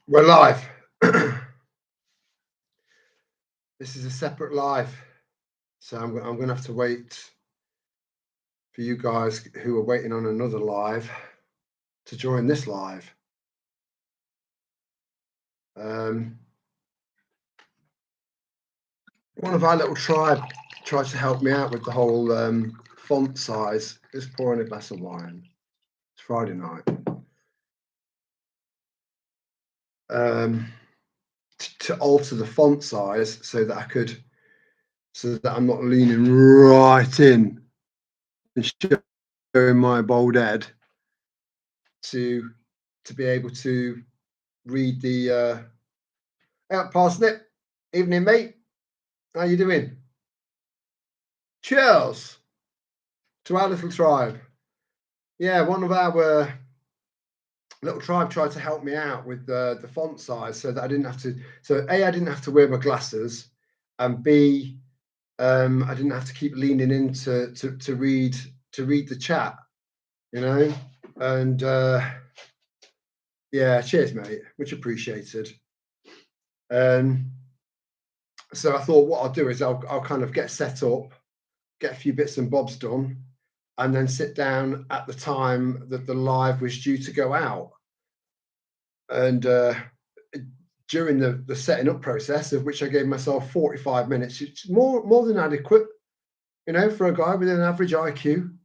We're live. This is a separate live, so I'm going to have to wait for you guys who are waiting on another live to join this live. One of our little tribe tried to help me out with the whole font size. Just pouring a glass of wine. It's Friday night. To alter the font size so that I'm not leaning right in and showing my bald head, to be able to read the out parsnip. Evening, mate. How you doing? Cheers to our little tribe. Yeah, one of our little tribe tried to help me out with the font size so that I didn't have to. So A, I didn't have to wear my glasses, and B, I didn't have to keep leaning in to read the chat, you know. And yeah, cheers, mate. Much appreciated. So I thought what I'll do is I'll kind of get set up, get a few bits and bobs done, and then sit down at the time that the live was due to go out. And during the setting up process, of which I gave myself 45 minutes, it's more than adequate, you know, for a guy with an average IQ.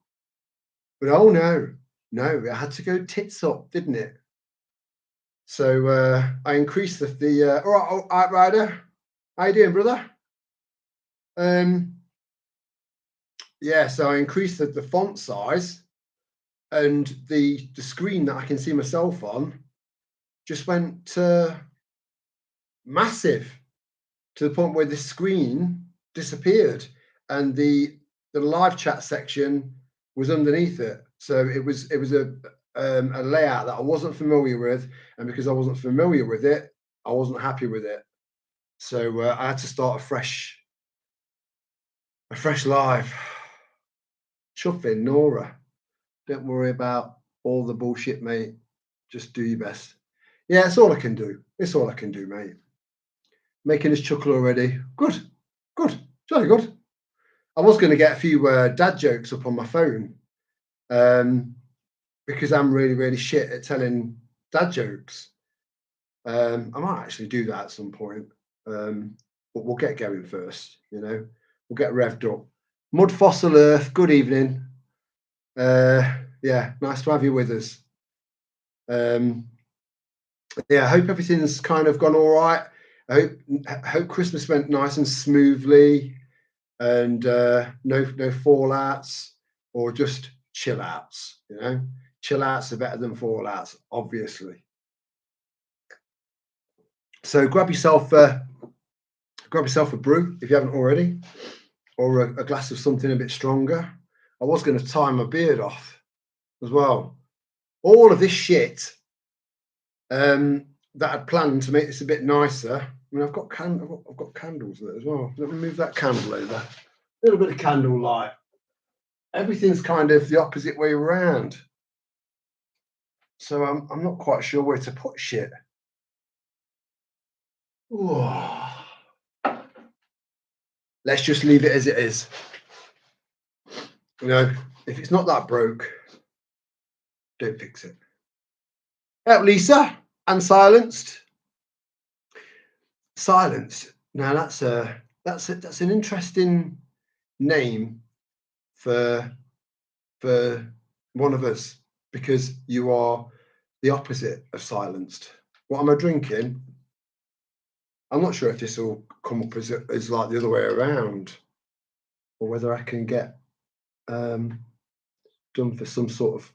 But oh no, it had to go tits up, didn't it? So I increased the all right, Ryder. How you doing, brother? Yeah, so I increased the font size, and the screen that I can see myself on just went massive, to the point where the screen disappeared and the live chat section was underneath it. So it was a layout that I wasn't familiar with, and because I wasn't familiar with it, I wasn't happy with it. So I had to start a fresh live. Chuffing, Nora. Don't worry about all the bullshit, mate. Just do your best. Yeah, it's all I can do. It's all I can do, mate. Making us chuckle already. Good. Jolly good. I was going to get a few dad jokes up on my phone, because I'm really, really shit at telling dad jokes. I might actually do that at some point, but we'll get going first. You know, we'll get revved up. Mud Fossil Earth, good evening. Yeah, nice to have you with us. Yeah, I hope everything's kind of gone all right. I hope Christmas went nice and smoothly, and no fallouts, or just chill outs. You know, chill outs are better than fallouts, obviously. So grab yourself a brew if you haven't already, or a glass of something a bit stronger. I was going to tie my beard off as well. All of this shit that I'd planned to make this a bit nicer. I mean, I've got candles there as well. Let me move that candle over. A little bit of candle light. Everything's kind of the opposite way around. So I'm not quite sure where to put shit. Ooh. Let's just leave it as it is. You know, if it's not that broke, don't fix it. Lisa, and silenced. Silenced. Now that's an interesting name for one of us, because you are the opposite of silenced. What am I drinking? I'm not sure if this will come up as like the other way around, or whether I can get done for some sort of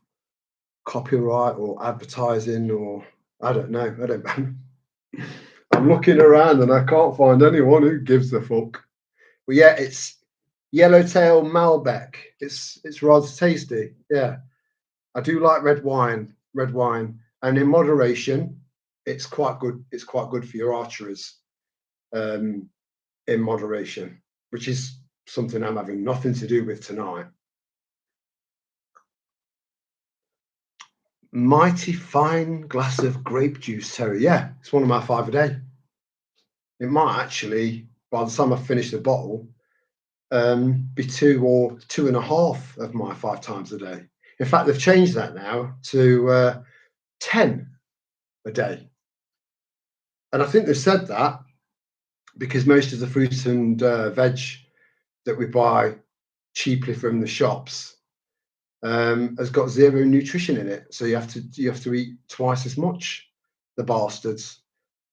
copyright or advertising, or I don't know. I'm looking around and I can't find anyone who gives a fuck. But yeah, it's Yellowtail Malbec. It's rather tasty. Yeah, I do like red wine, and in moderation, it's quite good. It's quite good for your arteries. In moderation, which is something I'm having nothing to do with tonight. mighty fine glass of grape juice, Terry. Yeah, it's one of my 5 a day. It might actually, by the time I finish the bottle, be 2 or 2.5 of my 5 times a day. In fact, they've changed that now to 10 a day. And I think they've said that because most of the fruit and veg that we buy cheaply from the shops has got 0 nutrition in it. So you have to eat twice as much. The bastards.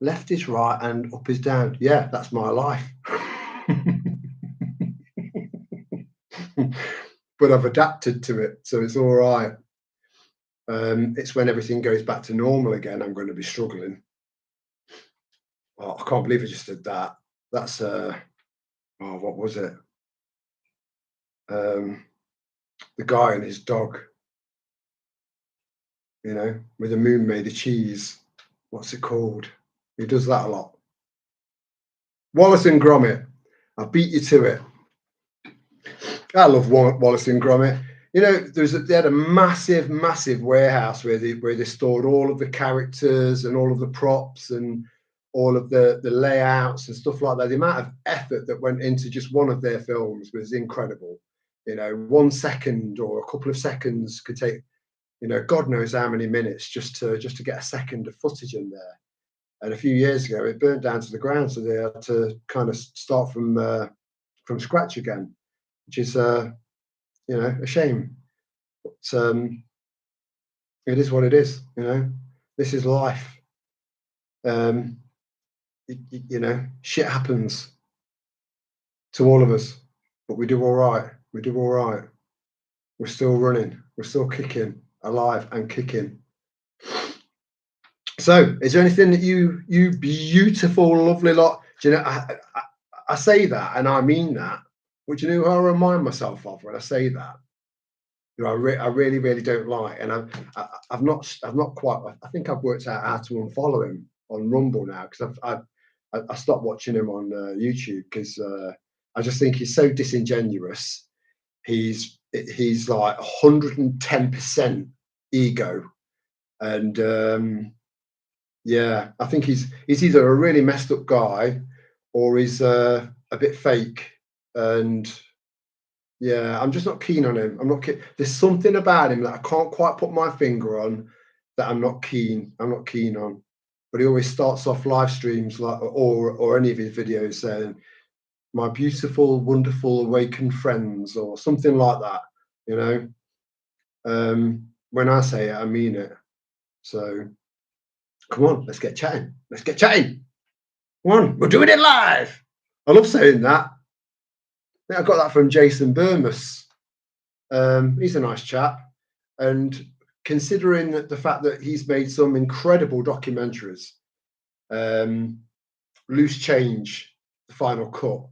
Left is right and up is down. Yeah, that's my life. But I've adapted to it, so it's all right. It's when everything goes back to normal again, I'm going to be struggling. Oh, I can't believe I just did that. That's what was it? The guy and his dog, with the moon made of cheese. What's it called? He does that a lot. Wallace and Gromit. I beat you to it. I love Wallace and Gromit. They had a massive, massive warehouse where they stored all of the characters and all of the props and all of the layouts and stuff like that. The amount of effort that went into just one of their films was incredible. 1 second or a couple of seconds could take, God knows how many minutes just to get a second of footage in there. And a few years ago, it burnt down to the ground, so they had to kind of start from scratch again, which is a shame. But it is what it is. This is life. Shit happens to all of us, but we do all right. We do all right. We're still running. We're still kicking, alive and kicking. So, is there anything that you beautiful, lovely lot? Do you know? I say that, and I mean that. But do you know who I remind myself of when I say that? I really, really don't like, and I've not quite. I think I've worked out how to unfollow him on Rumble now because I stopped watching him on YouTube because I just think he's so disingenuous. He's like 110% ego, and yeah, I think he's either a really messed up guy or he's a bit fake, and yeah, I'm just not keen on him. I'm not keen. There's something about him that I can't quite put my finger on that I'm not keen on. But he always starts off live streams or any of his videos saying, "My beautiful, wonderful, awakened friends," or something like that. When I say it, I mean it. So come on, let's get chatting. Let's get chatting. Come on, we're doing it live. I love saying that. I think I got that from Jason Burmus. He's a nice chap, and considering the fact that he's made some incredible documentaries, Loose Change, the final cut,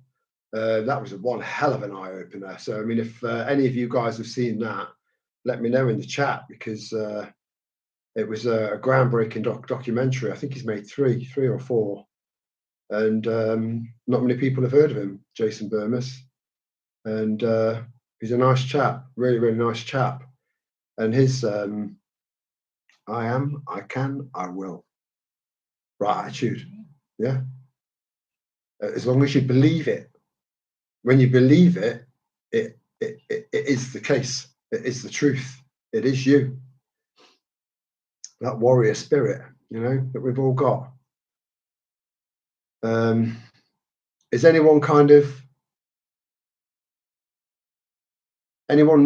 that was one hell of an eye opener. So I mean, if any of you guys have seen that, let me know in the chat because it was a groundbreaking documentary. I think he's made three or four, and not many people have heard of him, Jason Burmus, and he's a nice chap, really, really nice chap. And his I am, I can, I will. Right attitude. Yeah. As long as you believe it. When you believe it, it is the case. It is the truth. It is you. That warrior spirit, that we've all got. Is anyone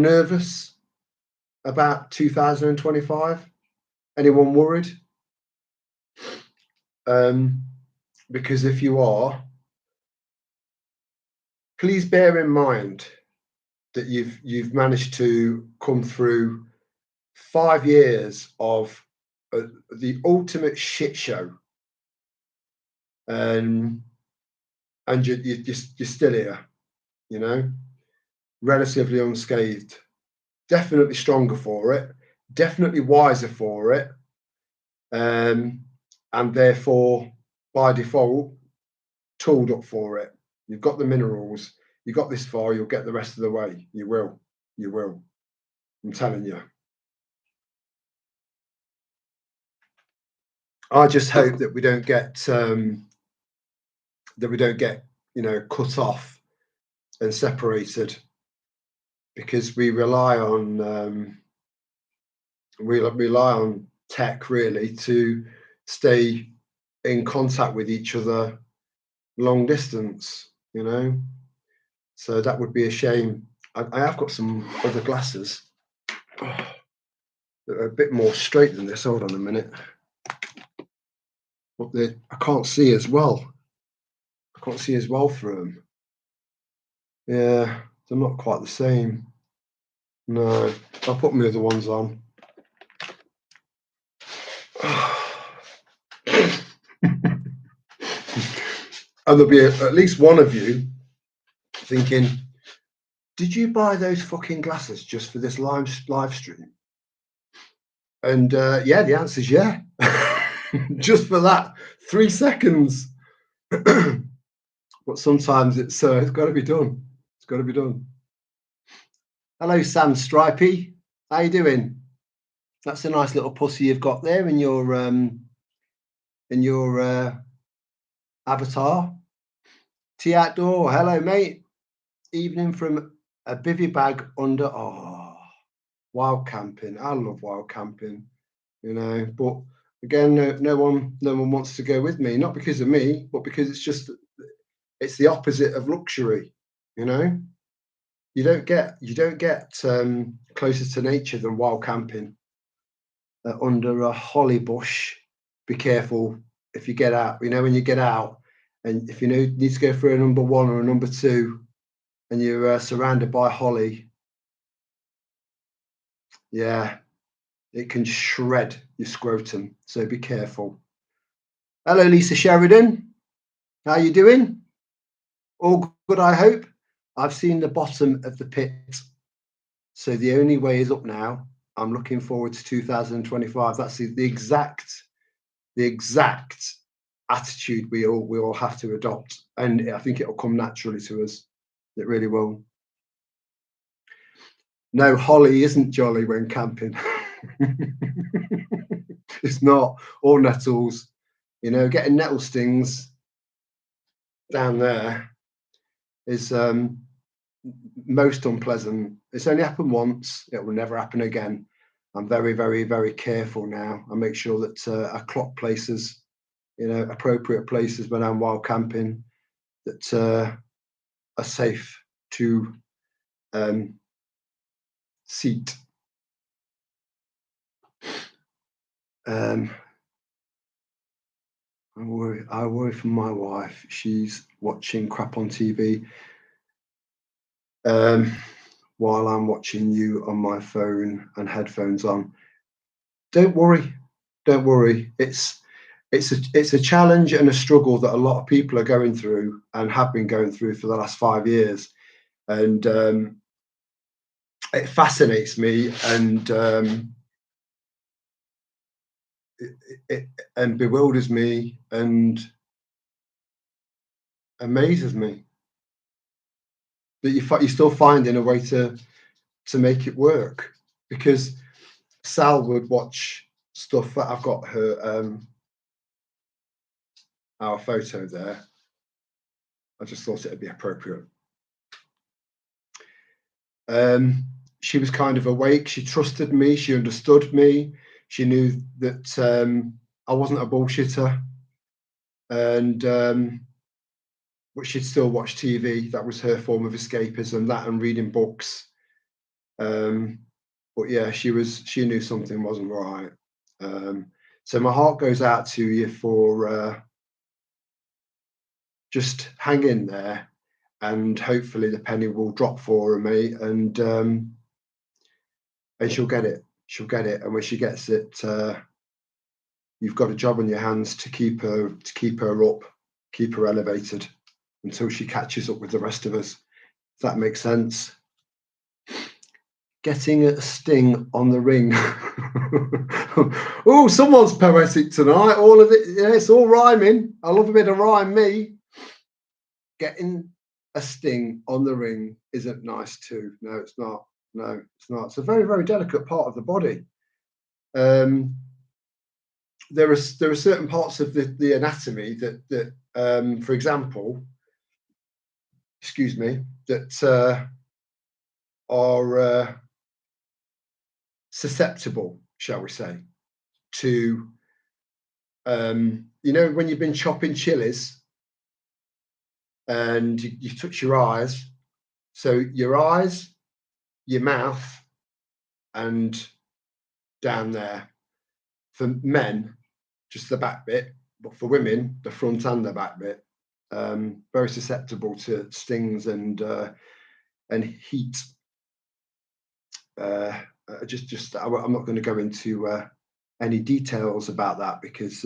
nervous about 2025? Anyone worried? Because if you are, please bear in mind that you've managed to come through 5 years of the ultimate shit show, and you're still here, relatively unscathed. Definitely stronger for it, definitely wiser for it, and therefore by default tooled up for it. You've got the minerals. You got this far, you'll get the rest of the way. You will. I'm telling you. I just hope that we don't get cut off and separated, because we rely on tech really to stay in contact with each other long distance, So that would be a shame. I have got some other glasses that are a bit more straight than this. Hold on a minute. But I can't see as well. I can't see as well through them. Yeah, they're not quite the same. No, I'll put my other ones on. And there'll be at least one of you thinking, did you buy those fucking glasses just for this live stream? And yeah, the answer is yeah. Just for that 3 seconds. But sometimes it's got to be done. It's got to be done. Hello, Sam Stripey. How you doing? That's a nice little pussy you've got there in your avatar. Tea outdoor. Hello, mate. Evening from a bivvy bag under. Oh, wild camping. I love wild camping. But again, no one wants to go with me. Not because of me, but because it's the opposite of luxury. You don't get closer to nature than wild camping under a holly bush. Be careful if you get out. When you get out, and if need to go through a number 1 or a number 2, and you're surrounded by holly, yeah, it can shred your scrotum. So be careful. Hello, Lisa Sheridan. How you doing? All good, I hope. I've seen the bottom of the pit, so the only way is up now. I'm looking forward to 2025. That's the exact attitude we all have to adopt, and I think it'll come naturally to us. It really will. No, holly isn't jolly when camping. It's not. Or nettles. Getting nettle stings down there is most unpleasant. It's only happened once. It will never happen again. I'm very, very, very careful now. I make sure that I clock places, appropriate places when I'm wild camping that are safe to seat. I worry for my wife. She's watching crap on TV while I'm watching you on my phone and headphones on. Don't worry. It's a challenge and a struggle that a lot of people are going through and have been going through for the last 5 years, and it fascinates me, and it bewilders me and amazes me that you're still finding a way to make it work. Because Sal would watch stuff that I've got her our photo there. I just thought it'd be appropriate. She was kind of awake. She trusted me. She understood me. She knew that I wasn't a bullshitter, and but she'd still watch TV. That was her form of escapism. That and reading books. But yeah, she knew something wasn't right. So my heart goes out to you for just hang in there, and hopefully the penny will drop for her, mate, and she'll get it. She'll get it, and when she gets it, you've got a job on your hands to keep her up, keep her elevated until she catches up with the rest of us. If that makes sense. Getting a sting on the ring. Oh, someone's poetic tonight. All of it, it's all rhyming. I love a bit of rhyme, me. Getting a sting on the ring isn't nice too. No, it's not. No, it's not. It's a very, very delicate part of the body. there are certain parts of the anatomy that for example, excuse me, that are susceptible, shall we say, to you know, when you've been chopping chilies and you touch your eyes, so your eyes, your mouth, and down there. For men, just the back bit, but for women, the front and the back bit. Very susceptible to stings and heat. I'm not going to go into any details about that because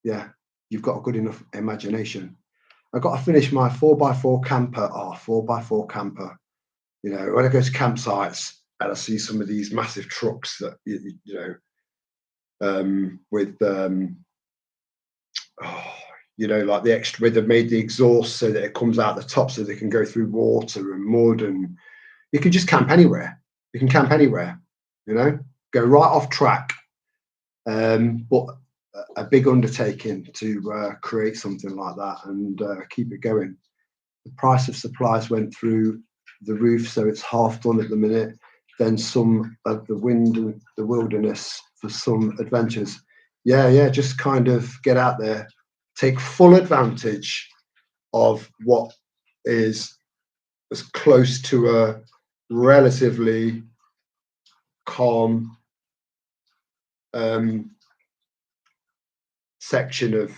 yeah, you've got a good enough imagination. I've got to finish my 4x4 camper. Oh, 4x4 camper. You know, when I go to campsites and I see some of these massive trucks that you know, with oh, you know, like the extra, where they've made the exhaust so that it comes out the top so they can go through water and mud, and you can just camp anywhere. You can camp anywhere, you know, go right off track. But a big undertaking to create something like that and keep it going. The price of supplies went through the roof, so it's half done at the minute. Then some of the wind and the wilderness for some adventures. Yeah, just kind of get out there, take full advantage of what is as close to a relatively calm section of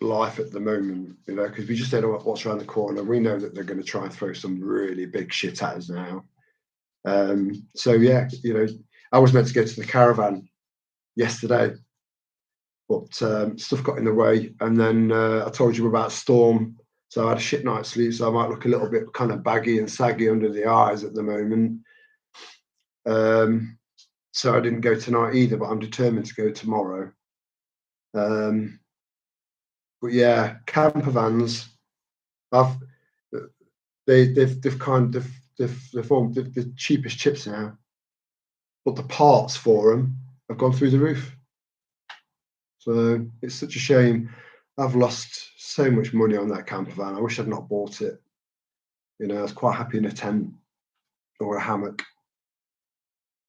life at the moment, you know, because we just don't know what's around the corner. We know that they're going to try and throw some really big shit at us now. So yeah, you know, I was meant to go to the caravan yesterday, but stuff got in the way, and then I told you about storm, so I had a shit night's sleep, so I might look a little bit kind of baggy and saggy under the eyes at the moment. So I didn't go tonight either, but I'm determined to go tomorrow. But yeah, camper vans, I've they've kind of they've formed the cheapest chips now, but the parts for them have gone through the roof. So it's such a shame. I've lost so much money on that camper van. I wish I'd not bought it. You know, I was quite happy in a tent or a hammock.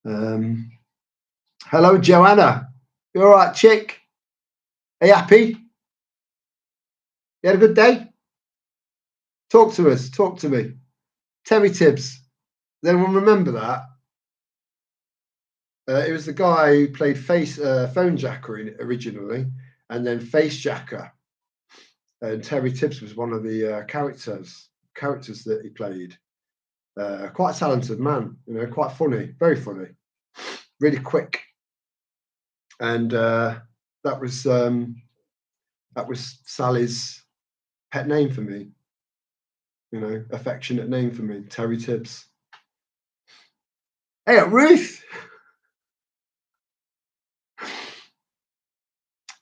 Hello, Joanna. You all right, chick? Are you happy? You had a good day? Talk to us. Talk to me. Terry Tibbs. Does anyone remember that? It was the guy who played Phone Jacker originally, and then Face Jacker. And Terry Tibbs was one of the characters that he played. Quite a talented man, you know, quite funny, very funny, really quick. And that was Sally's pet name for me, you know, affectionate name for me, Terry Tibbs. Hey, Ruth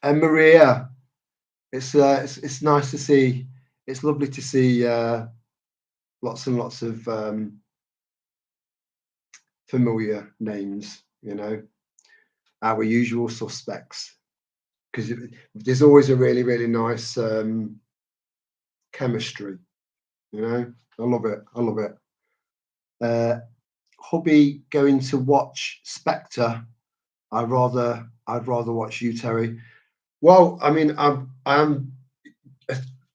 and Maria. It's nice to see. It's lovely to see lots and lots of familiar names. You know, our usual suspects, because there's always a really, really nice chemistry. You know, I love it. I love it. Hubby going to watch Spectre. I'd rather watch you, Terry. Well, I mean, I'm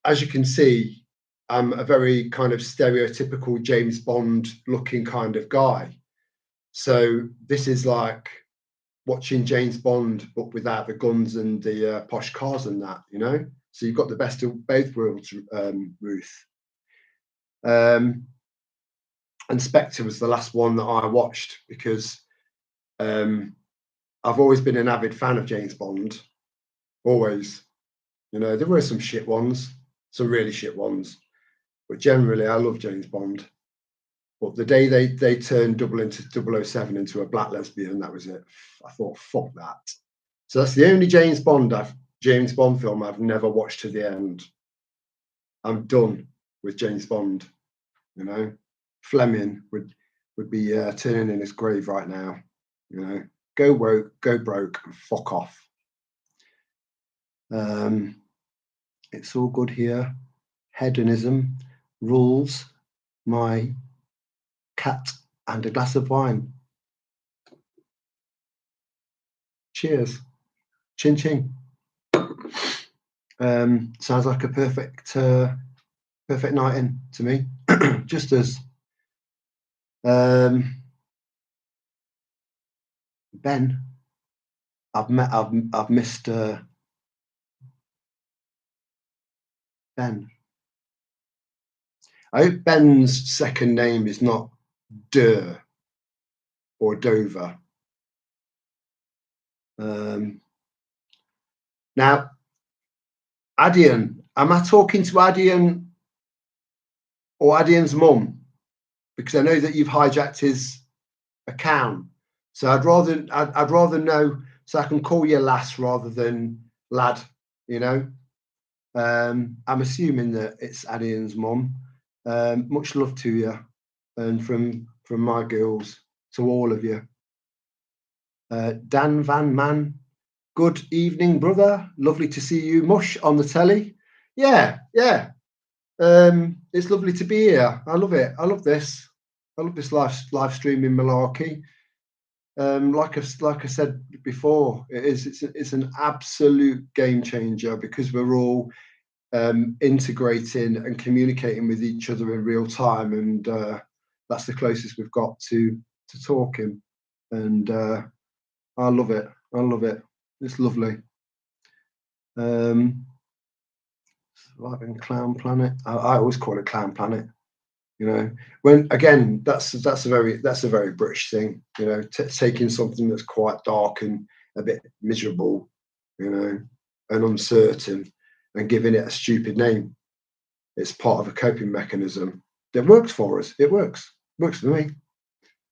as you can see, I'm a very kind of stereotypical James Bond looking kind of guy. So this is like watching James Bond, but without the guns and the posh cars and that, you know. So you've got the best of both worlds, Ruth. And Spectre was the last one that I watched because I've always been an avid fan of James Bond. Always, you know, there were some shit ones, some really shit ones, but generally I love James Bond. But the day they turned 007 into a black lesbian, that was it. I thought, fuck that. So that's the only James Bond film I've never watched to the end. I'm done with James Bond. You know, Fleming would be turning in his grave right now. You know, go woke, go broke, and fuck off. It's all good here. Hedonism rules. My cat and a glass of wine. Cheers. Chin chin. Sounds like a perfect night in to me. Just as Ben, I've missed Ben. I hope Ben's second name is not Durr or Dover. Now, Adian, am I talking to Adian or Adian's mum? Because I know that you've hijacked his account, so I'd rather know, so I can call you lass rather than lad. You know, I'm assuming that it's Adian's mum. Much love to you, and from my girls to all of you. Dan Van Man, good evening, brother. Lovely to see you, Mush, on the telly. Yeah. It's lovely to be here. I love it. I love this. I love this live streaming malarkey. Like I said before, it's an absolute game changer because we're all integrating and communicating with each other in real time, and that's the closest we've got to talking. And I love it. I love it. It's lovely. Surviving Clown Planet. I always call it Clown Planet. You know, when again, that's a very British thing. You know, taking something that's quite dark and a bit miserable, you know, and uncertain, and giving it a stupid name. It's part of a coping mechanism that works for us. It works for me,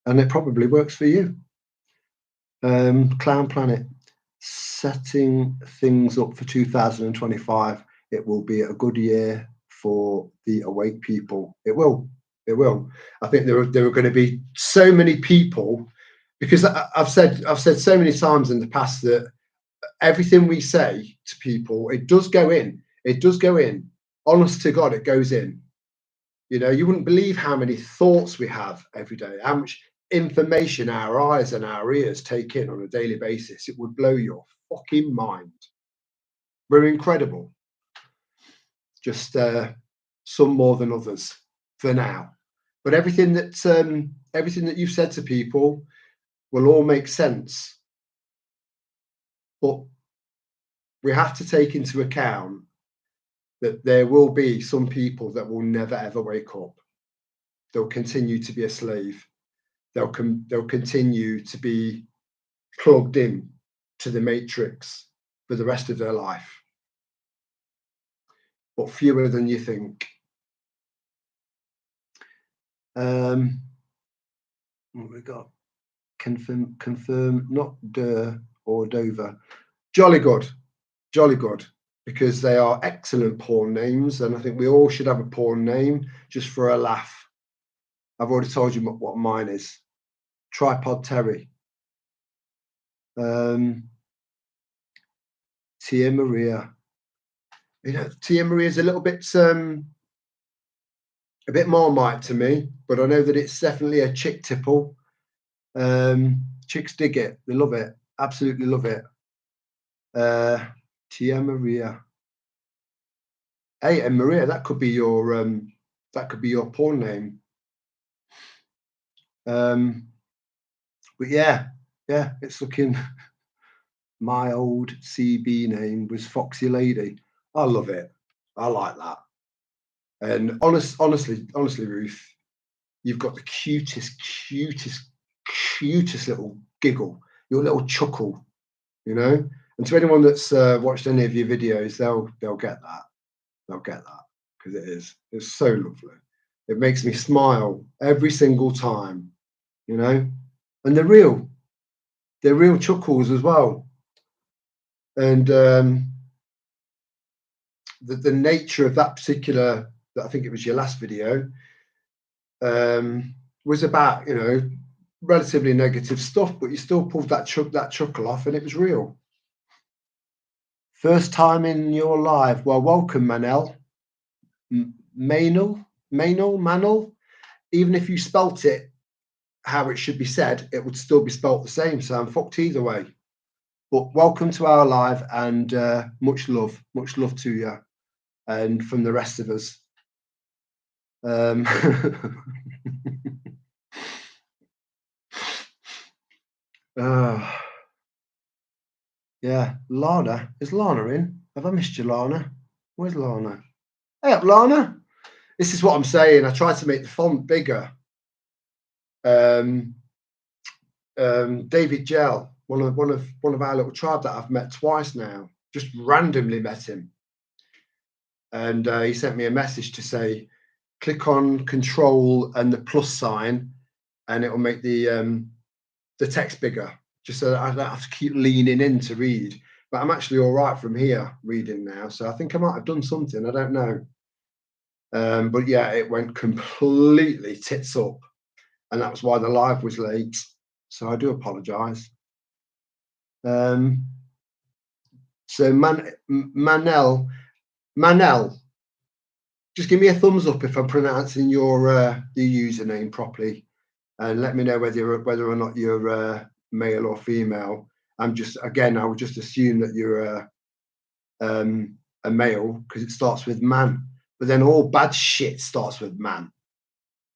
and it probably works for you. Clown Planet, setting things up for 2025. It will be a good year for the awake people. It will. I think there are going to be so many people, because I've said so many times in the past that everything we say to people, it does go in. Honest to God, it goes in. You know, you wouldn't believe how many thoughts we have every day, how much information our eyes and our ears take in on a daily basis. It would blow your fucking mind. We're incredible. Just some more than others for now. But everything that you've said to people will all make sense. But we have to take into account that there will be some people that will never ever wake up. They'll continue to be a slave. They'll continue to be plugged in to the matrix for the rest of their life. But fewer than you think. What we got? Confirm, not Durr or Dover. Jolly good, because they are excellent porn names, and I think we all should have a porn name just for a laugh. I've already told you what mine is. Tripod Terry. Tia Maria. You know, Tia Maria is a bit Marmite to me, but I know that it's definitely a chick tipple. Chicks dig it. They love it. Absolutely love it. Tia Maria. Hey, and Maria, that could be your porn name. But yeah, it's looking. My old CB name was Foxy Lady. I love it. I like that. And honestly, Ruth, you've got the cutest little giggle, your little chuckle, you know. And to anyone that's watched any of your videos, they'll get that. They'll get that because it's so lovely. It makes me smile every single time, you know. And they're real chuckles as well. And the nature of that particular, I think it was your last video, was about, you know, relatively negative stuff, but you still pulled that chuckle off, and it was real. First time in your live. Well, welcome, Manel. Manel. Even if you spelt it how it should be said, it would still be spelt the same. So I'm fucked either way. But welcome to our live, and much love to you, and from the rest of us. Yeah, Lana. Is Lana in? Have I missed you, Lana? Where's Lana? Hey up, Lana. This is what I'm saying. I tried to make the font bigger. David Gell, one of our little tribe that I've met twice now, just randomly met him, and he sent me a message to say, click on Control and the plus sign, and it will make the text bigger, just so that I don't have to keep leaning in to read. But I'm actually all right from here reading now, so I think I might have done something. I don't know, but yeah, it went completely tits up, and that was why the live was late. So I do apologise. So Manel, just give me a thumbs up if I'm pronouncing your username properly, and let me know whether or not you're male or female. I would just assume that you're a male because it starts with man, but then all bad shit starts with man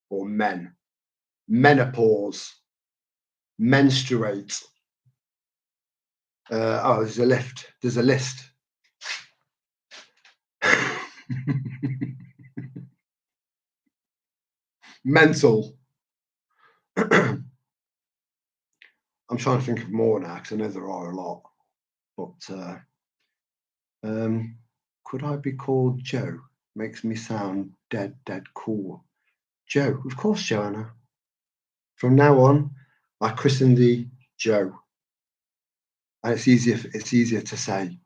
or men. Menopause, menstruate. There's a lift. There's a list. Mental. I'm trying to think of more now because I know there are a lot. But could I be called Joe? Makes me sound dead cool. Joe, of course, Joanna. From now on, I christen thee Joe, and it's easier to say,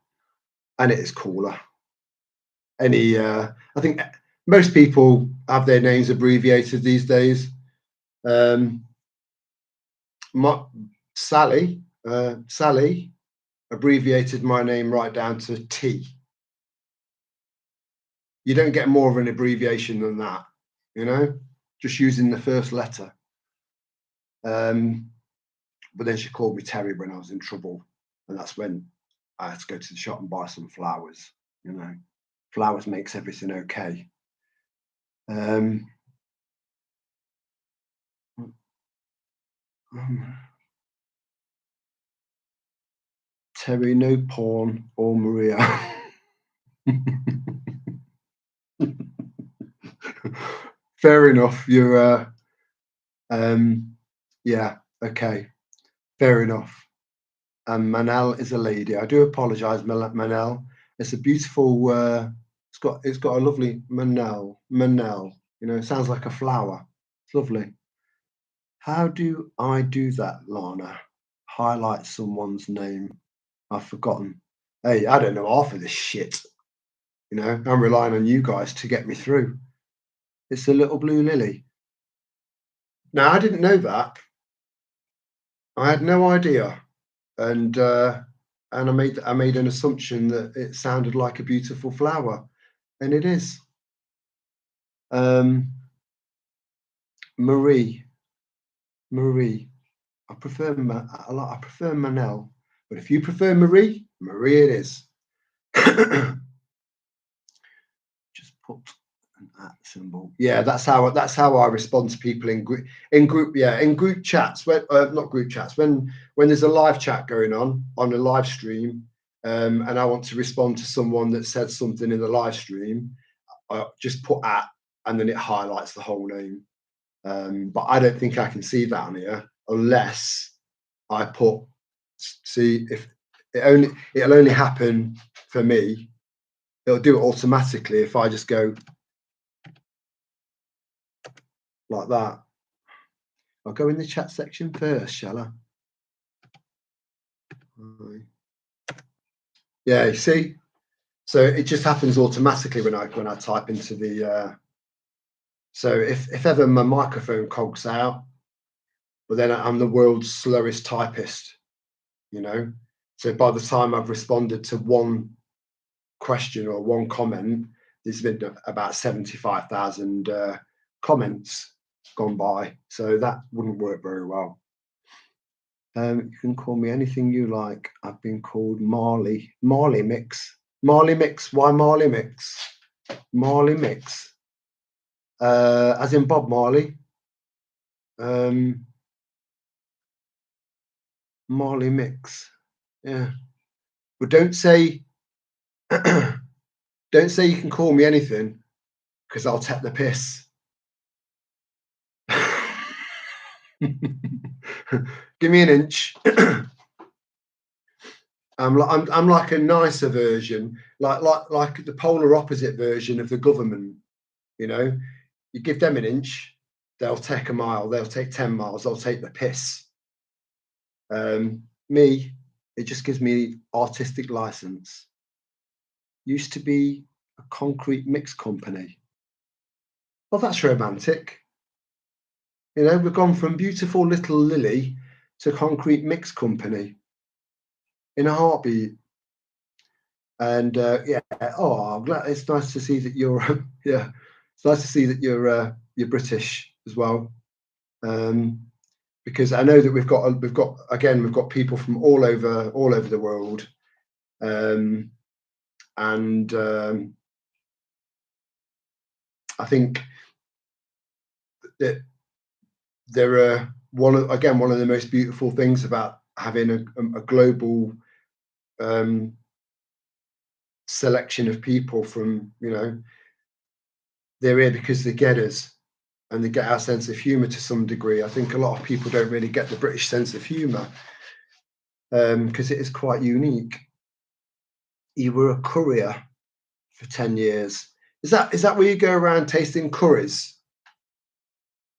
and it is cooler. I think most people have their names abbreviated these days. Sally abbreviated my name right down to T. You don't get more of an abbreviation than that, just using the first letter. But then she called me Terry when I was in trouble, and that's when I had to go to the shop and buy some flowers. Flowers makes everything okay. Terry, no porn or Maria. Fair enough. You're yeah, okay. Fair enough. And Manel is a lady. I do apologise, Manel. It's a beautiful it's got a lovely Manel. It sounds like a flower. It's lovely. How do I do that, Lana? Highlight someone's name. I've forgotten. Hey, I don't know half of this shit. I'm relying on you guys to get me through. It's a little blue lily. Now, I didn't know that. I had no idea, and I made an assumption that it sounded like a beautiful flower, and it is. Marie. I prefer I prefer Manel, but if you prefer Marie it is. Just put an @ symbol. Yeah, that's how I respond to people in group chats. When not group chats, when there's a live chat going on a live stream, and I want to respond to someone that said something in the live stream, I just put @ and then it highlights the whole name. But I don't think I can see that on here unless I put. See, if it'll only happen for me. It'll do it automatically if I just go like that. I'll go in the chat section first, shall I? Yeah, you see? So it just happens automatically when I type into the so if ever my microphone cogs out, but then I'm the world's slowest typist, So by the time I've responded to one question or one comment, there's been about 75,000 comments gone by, so that wouldn't work very well. You can call me anything you like. I've been called Marley Mix. Marley Mix. Why Marley Mix? Marley Mix. As in Bob Marley. Marley Mix. Yeah. But don't say don't say you can call me anything, because I'll take the piss. Give me an inch. I'm like a nicer version, like the polar opposite version of the government. You know, you give them an inch, they'll take a mile. They'll take 10 miles. They'll take the piss. Me, it just gives me artistic license. Used to be a concrete mix company. Well, that's romantic. You know, we've gone from beautiful little Lily to concrete mix company in a heartbeat. And yeah, oh, I'm glad. It's nice to see that you're yeah, it's nice to see that you're British as well, because I know that we've got people from all over the world, and I think that there are one of the most beautiful things about having a global selection of people from, you know, they're here because they get us and they get our sense of humor to some degree. I think a lot of people don't really get the British sense of humor, because it is quite unique. You were a courier for 10 years. Is that where you go around tasting curries?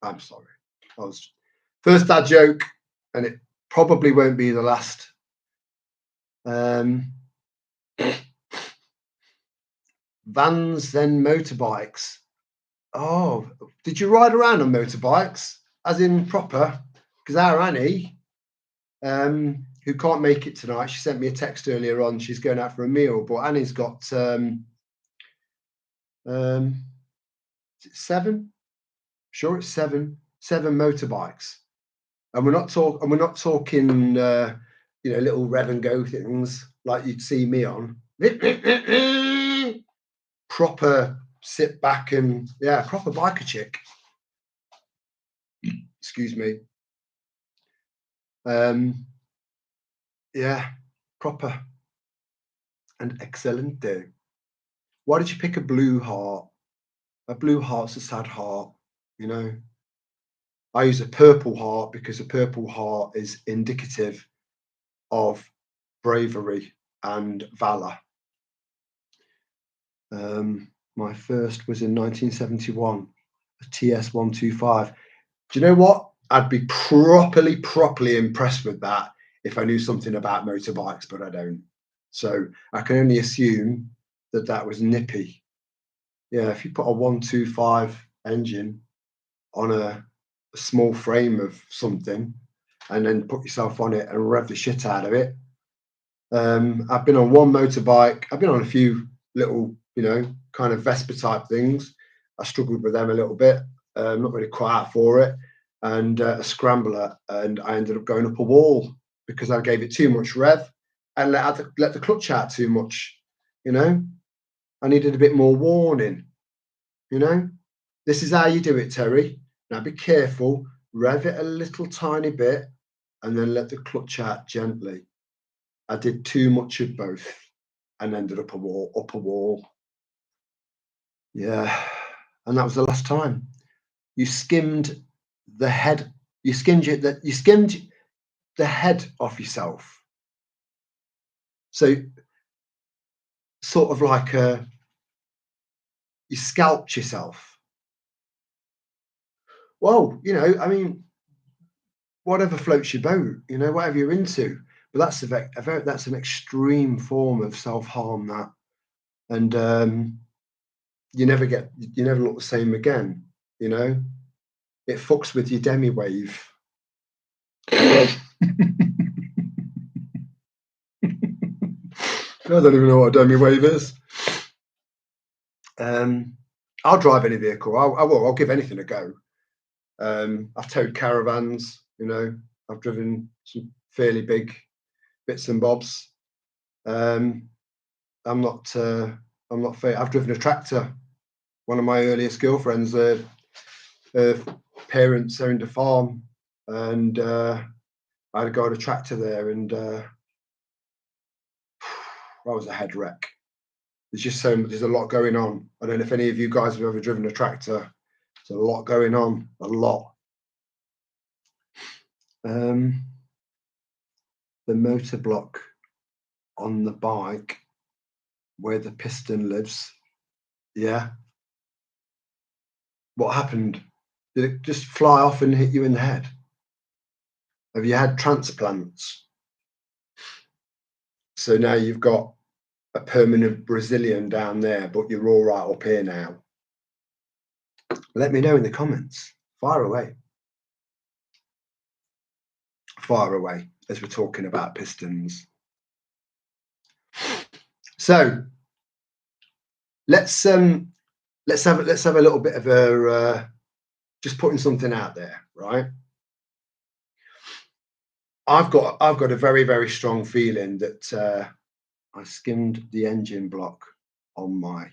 I'm sorry. I was first dad joke, and it probably won't be the last. Vans, then motorbikes. Oh, did you ride around on motorbikes, as in proper? Because our Annie, who can't make it tonight, she sent me a text earlier on. She's going out for a meal, but Annie's got seven. Sure, it's seven motorbikes, and we're not talking you know, little rev and go things like you'd see me on. Proper sit back and, yeah, proper biker chick. Excuse me. Yeah, proper and excelente. Why did you pick a blue heart? A blue heart's a sad heart, you know. I use a purple heart because a purple heart is indicative of bravery and valor. My first was in 1971, a TS125. Do you know what? I'd be properly impressed with that if I knew something about motorbikes, but I don't. So I can only assume that was nippy. Yeah, if you put a 125 engine on a small frame of something and then put yourself on it and rev the shit out of it. I've been on one motorbike. I've been on a few little, you know, kind of Vespa type things. I struggled with them a little bit. Not really quite out for it. And a scrambler, and I ended up going up a wall because I gave it too much rev and let the clutch out too much. You know, I needed a bit more warning. You know, this is how you do it, Terry. Now be careful, rev it a little tiny bit, and then let the clutch out gently. I did too much of both and ended up a wall. Yeah, and that was the last time. You skimmed the head. You skimmed the head off yourself. So, sort of like you scalped yourself. Well, you know, I mean, whatever floats your boat, you know, whatever you're into. But that's an extreme form of self-harm, that, and you never look the same again. You know, it fucks with your demi wave. I don't even know what a demi wave is. I'll drive any vehicle. I will. I'll give anything a go. I've towed caravans. You know, I've driven some fairly big bits and bobs. I'm not. I've driven a tractor. One of my earliest girlfriends, her parents owned a farm, and I had to go on a tractor there, and that was a head wreck. There's just so much. There's a lot going on. I don't know if any of you guys have ever driven a tractor. There's a lot going on. A lot. The motor block on the bike where the piston lives. Yeah. What happened? Did it just fly off and hit you in the head? Have you had transplants? So now you've got a permanent Brazilian down there, but you're all right up here now. Let me know in the comments. Fire away. Fire away as we're talking about pistons. So let's have a little bit of a just putting something out there, right? I've got a very, very strong feeling that I skimmed the engine block on my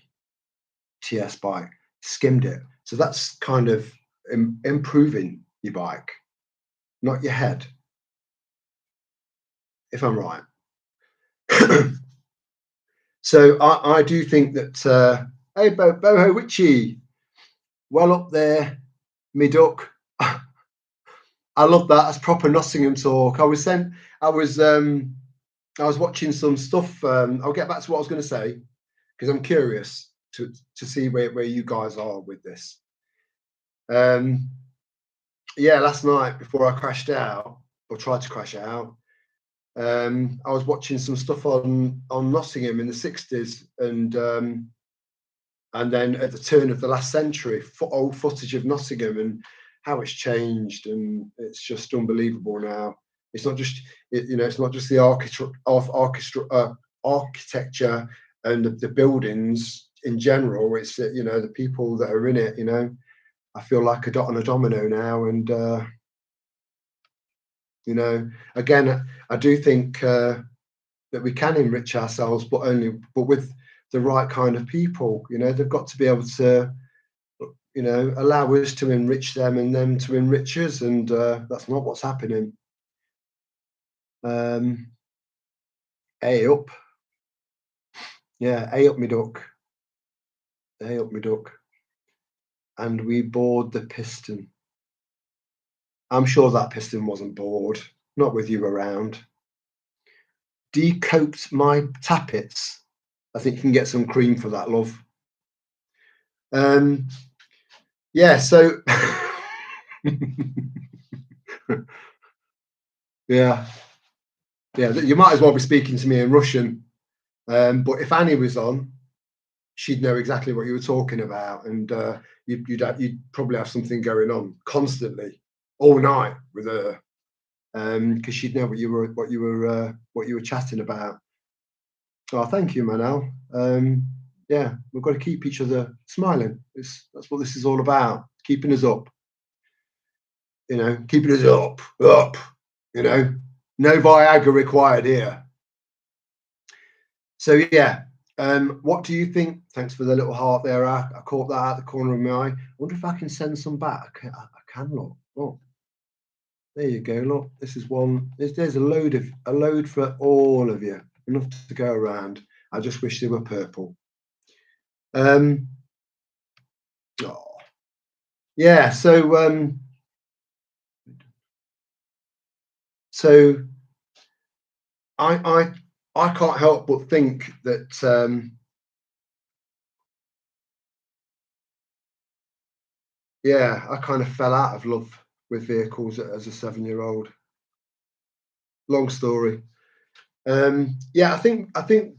TS bike, skimmed it. So that's kind of improving your bike, not your head, if I'm right. So I do think that, hey, Boho Witchy, well up there, me duck. I love that. That's proper Nottingham talk. I was watching some stuff. I'll get back to what I was going to say because I'm curious to see where you guys are with this. Yeah, last night before I crashed out or tried to crash out, I was watching some stuff on Nottingham in the 60s and then at the turn of the last century, old footage of Nottingham and how it's changed, and it's just unbelievable now. It's not just it's not just the architecture and the buildings in general. It's the people that are in it. I feel like a dot on a domino now, and again, I do think that we can enrich ourselves, but with the right kind of people. They've got to be able to allow us to enrich them and them to enrich us, and that's not what's happening. A up, yeah, A up me duck, A up me duck, and we bored the piston. I'm sure that piston wasn't bored, not with you around. Decoked my tappets. I think you can get some cream for that, love. Yeah, so yeah, you might as well be speaking to me in Russian. But if Annie was on, she'd know exactly what you were talking about, and you'd probably have something going on constantly all night with her, because she'd know what you were chatting about. Oh, thank you, Manal. Yeah, we've got to keep each other smiling. That's what this is all about, keeping us up. Keeping us up. No Viagra required here. So yeah, what do you think? Thanks for the little heart there. I caught that out the corner of my eye. I wonder if I can send some back. I can, look. Oh, there you go. Look, this is one. There's a load for all of you. Enough to go around. I just wish they were purple. Oh, yeah. So I can't help but think that yeah, I kind of fell out of love with vehicles as a 7-year-old. Long story. Yeah, I think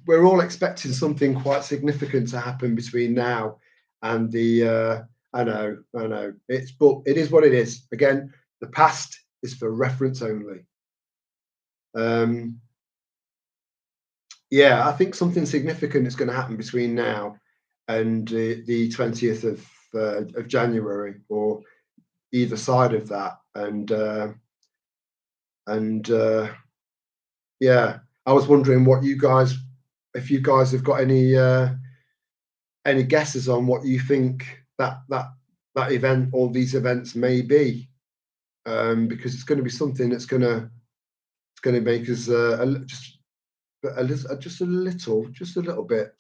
we're all expecting something quite significant to happen between now and the. I know. But it is what it is. Again, the past is for reference only. Yeah, I think something significant is going to happen between now and the 20th of January, or either side of that. And yeah, I was wondering what you guys, if you guys have got any guesses on what you think that event or these events may be, because it's going to be something that's going to make us just a little bit.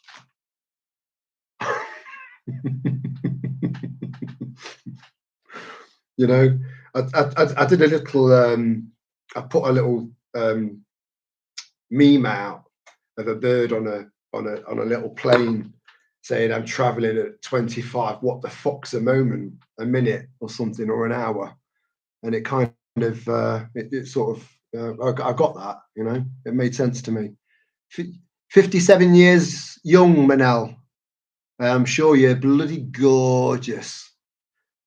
You know, I did a little. I put a little meme out of a bird on a little plane saying I'm traveling at 25. What the fuck's a moment, a minute, or something, or an hour? And it kind of it sort of I got that. You know, it made sense to me. 57 years young, Manel. I'm sure you're bloody gorgeous.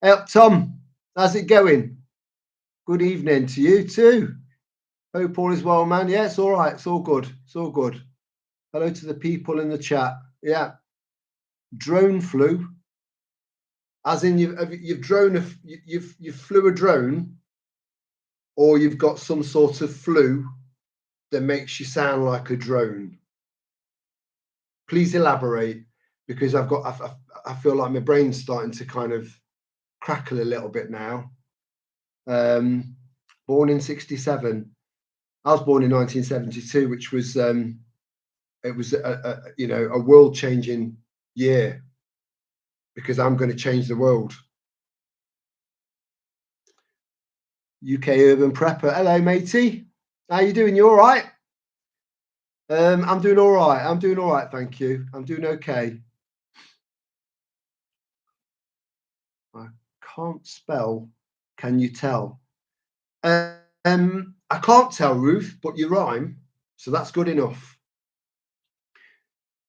Hey up, Tom. How's it going? Good evening to you too. Hope all is well, man. Yeah, it's all right. It's all good. It's all good. Hello to the people in the chat. Yeah. Drone flu. As in you've flew a drone, or you've got some sort of flu that makes you sound like a drone. Please elaborate, because I feel like my brain's starting to kind of crackle a little bit now. Born in 67. I was born in 1972, which was it was a world-changing year, because I'm going to change the world. UK urban prepper. Hello, matey. How you doing? You all right? I'm doing all right. I'm doing all right, thank you. I'm doing okay. I can't spell. Can you tell? I can't tell, Ruth, but you rhyme, so that's good enough.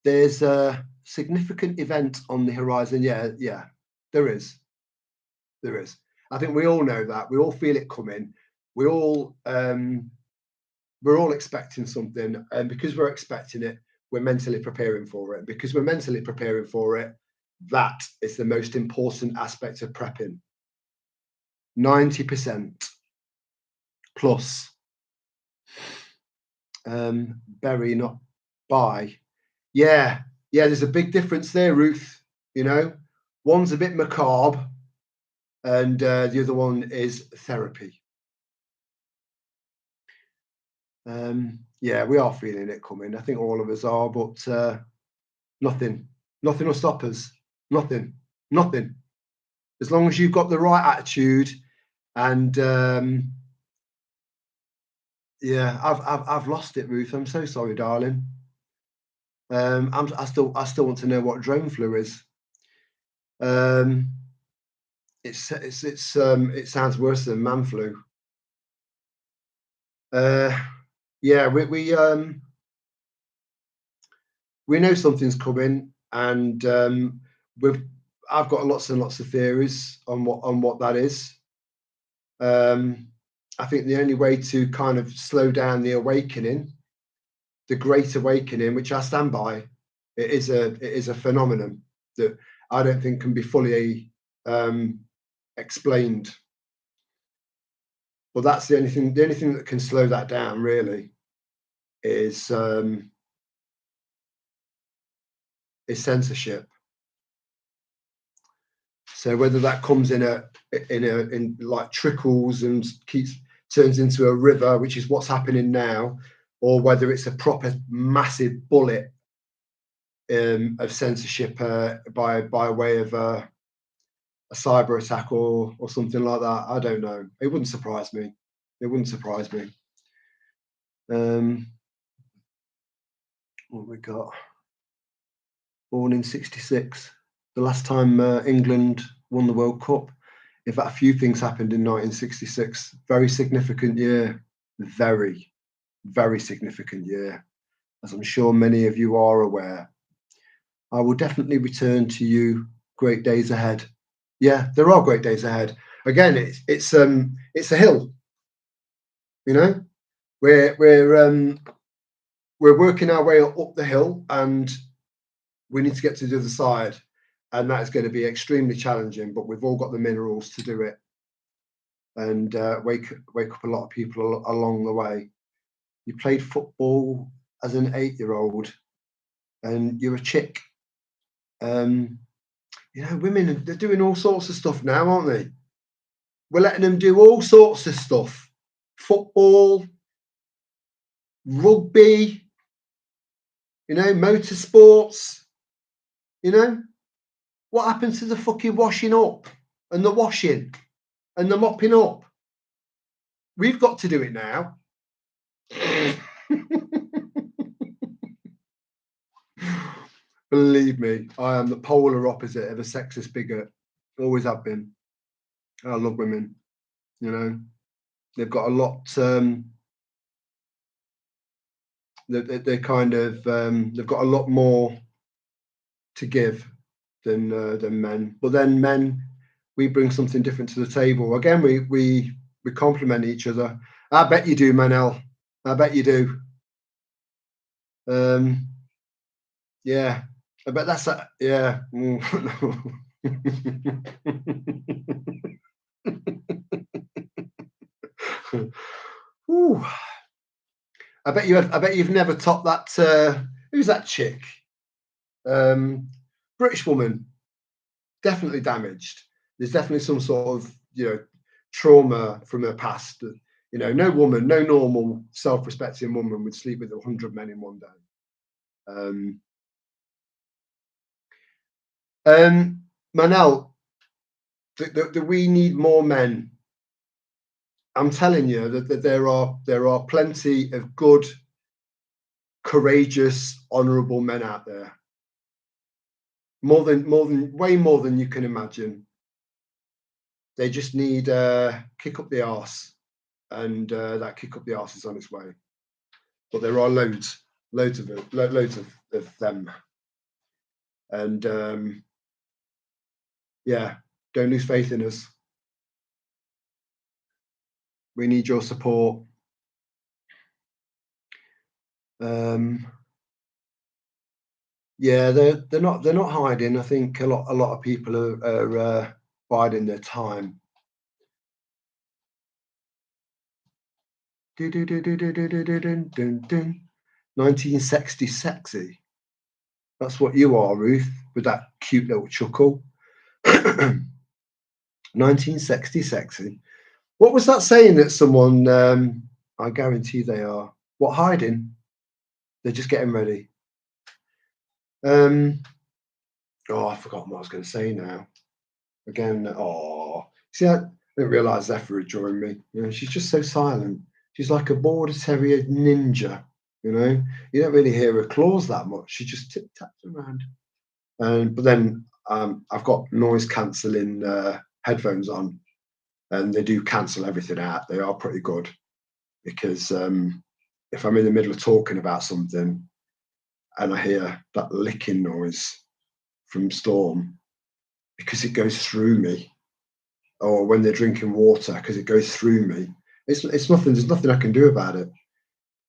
There's a significant event on the horizon. Yeah, there is. There is. I think we all know that. We all feel it coming. We're all expecting something, and because we're expecting it, we're mentally preparing for it. Because we're mentally preparing for it, that is the most important aspect of prepping. 90% plus. Bury, not buy. Yeah, there's a big difference there, Ruth. You know, one's a bit macabre, and the other one is therapy. Yeah, we are feeling it coming. I think all of us are, but nothing will stop us. Nothing. As long as you've got the right attitude, and yeah, I've lost it, Ruth. I'm so sorry, darling. I still want to know what drone flu is. It sounds worse than man flu. Yeah, we know something's coming, and I've got lots and lots of theories on what that is. I think the only way to kind of slow down the awakening, the Great Awakening, which I stand by, it is a phenomenon that I don't think can be fully explained. But that's the only thing that can slow that down, really, is censorship. So whether that comes in like trickles and turns into a river, which is what's happening now, or whether it's a proper massive bullet of censorship by way of a cyber attack or something like that, I don't know. It wouldn't surprise me. What we got? Born in 66. The last time England won the World Cup. In fact, a few things happened in 1966. Very significant year. Very, very significant year, as I'm sure many of you are aware. I will definitely return to you. Great days ahead. Yeah, there are great days ahead. Again, it's a hill. You know, we're working our way up the hill, and we need to get to the other side, and that is going to be extremely challenging, but we've all got the minerals to do it, and wake up a lot of people along the way. You played football as an 8-year-old, and you're a chick. You know, women, they're doing all sorts of stuff now, aren't they? We're letting them do all sorts of stuff. Football, rugby, you know, motorsports, you know. What happened to the fucking washing up and the washing and the mopping up? We've got to do it now. Believe me, I am the polar opposite of a sexist bigot. Always have been. I love women, you know. They've got a lot, they're kind of, they've got a lot more to give than men. But then men, we bring something different to the table. Again, we complement each other. I bet you do, Manel. I bet you do. Yeah, I bet that's a, yeah. Ooh. I bet you've never topped that. Who's that chick? British woman, definitely damaged. There's definitely some sort of, you know, trauma from her past. You know, no woman, no normal self-respecting woman would sleep with 100 men in one day. Manel, do we need more men? I'm telling you that there are plenty of good, courageous, honourable men out there. Way more than you can imagine. They just need kick up the arse, and that kick up the arse is on its way. But there are loads of them, and yeah, don't lose faith in us. We need your support. Yeah, they're not hiding. I think a lot of people are biding their time. 1960 sexy. That's what you are, Ruth, with that cute little chuckle. 1960 sexy. What was that saying that someone? I guarantee they are. What, hiding? They're just getting ready. I've forgotten what I was going to say now. Again, see, I didn't realise Zephyr had joined me. You know, she's just so silent. She's like a border terrier ninja. You know, you don't really hear her claws that much. She just tip taps around. But then I've got noise cancelling headphones on, and they do cancel everything out. They are pretty good, because if I'm in the middle of talking about something and I hear that licking noise from Storm, because it goes through me, or when they're drinking water, because it goes through me, it's nothing. There's nothing I can do about it.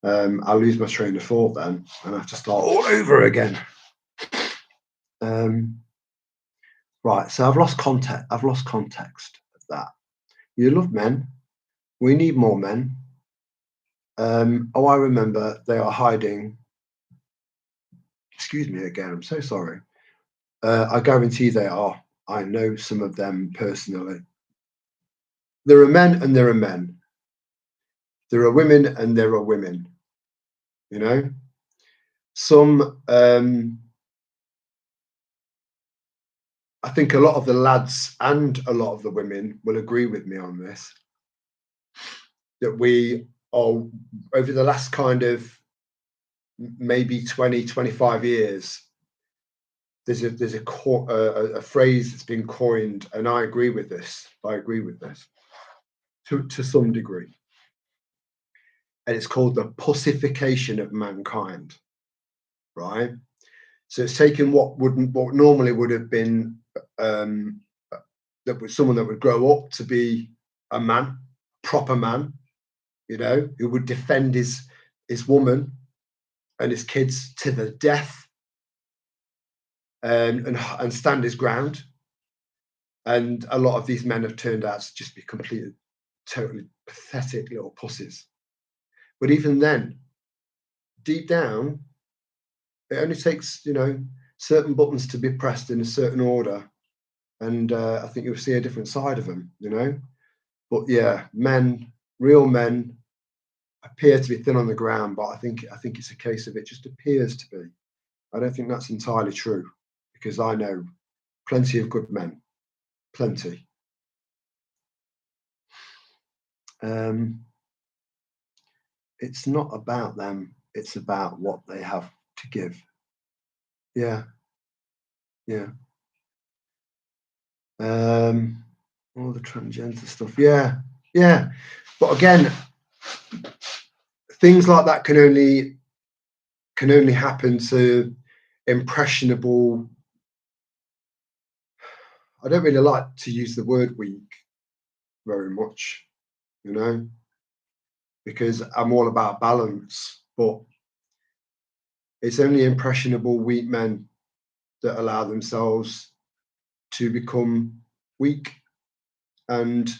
I lose my train of thought then, and I have to start all over again. Right, so I've lost context of that. You love men. We need more men. I remember they are hiding. Excuse me again. I'm so sorry. I guarantee they are. I know some of them personally. There are men and there are men. There are women and there are women. You know, some. I think a lot of the lads and a lot of the women will agree with me on this. That we are, over the last kind of maybe 20, 25 years, there's a phrase that's been coined, and I agree with this. To some degree, and it's called the pussification of mankind. Right. So it's taken what normally would have been that was someone that would grow up to be a man, proper man, you know, who would defend his woman and his kids to the death. and stand his ground. And a lot of these men have turned out to just be completely, totally pathetic little pussies. But even then, deep down, it only takes, certain buttons to be pressed in a certain order, and I think you'll see a different side of them. But yeah, men, real men, appear to be thin on the ground, but I think it's a case of it just appears to be. I don't think that's entirely true, because I know plenty of good men, plenty. It's not about them, it's about what they have to give. Yeah, yeah. All the transgender stuff. Yeah, yeah. But again, things like that can only happen to impressionable. I don't really like to use the word weak very much, you know, because I'm all about balance. But it's only impressionable weak men that allow themselves to become weak and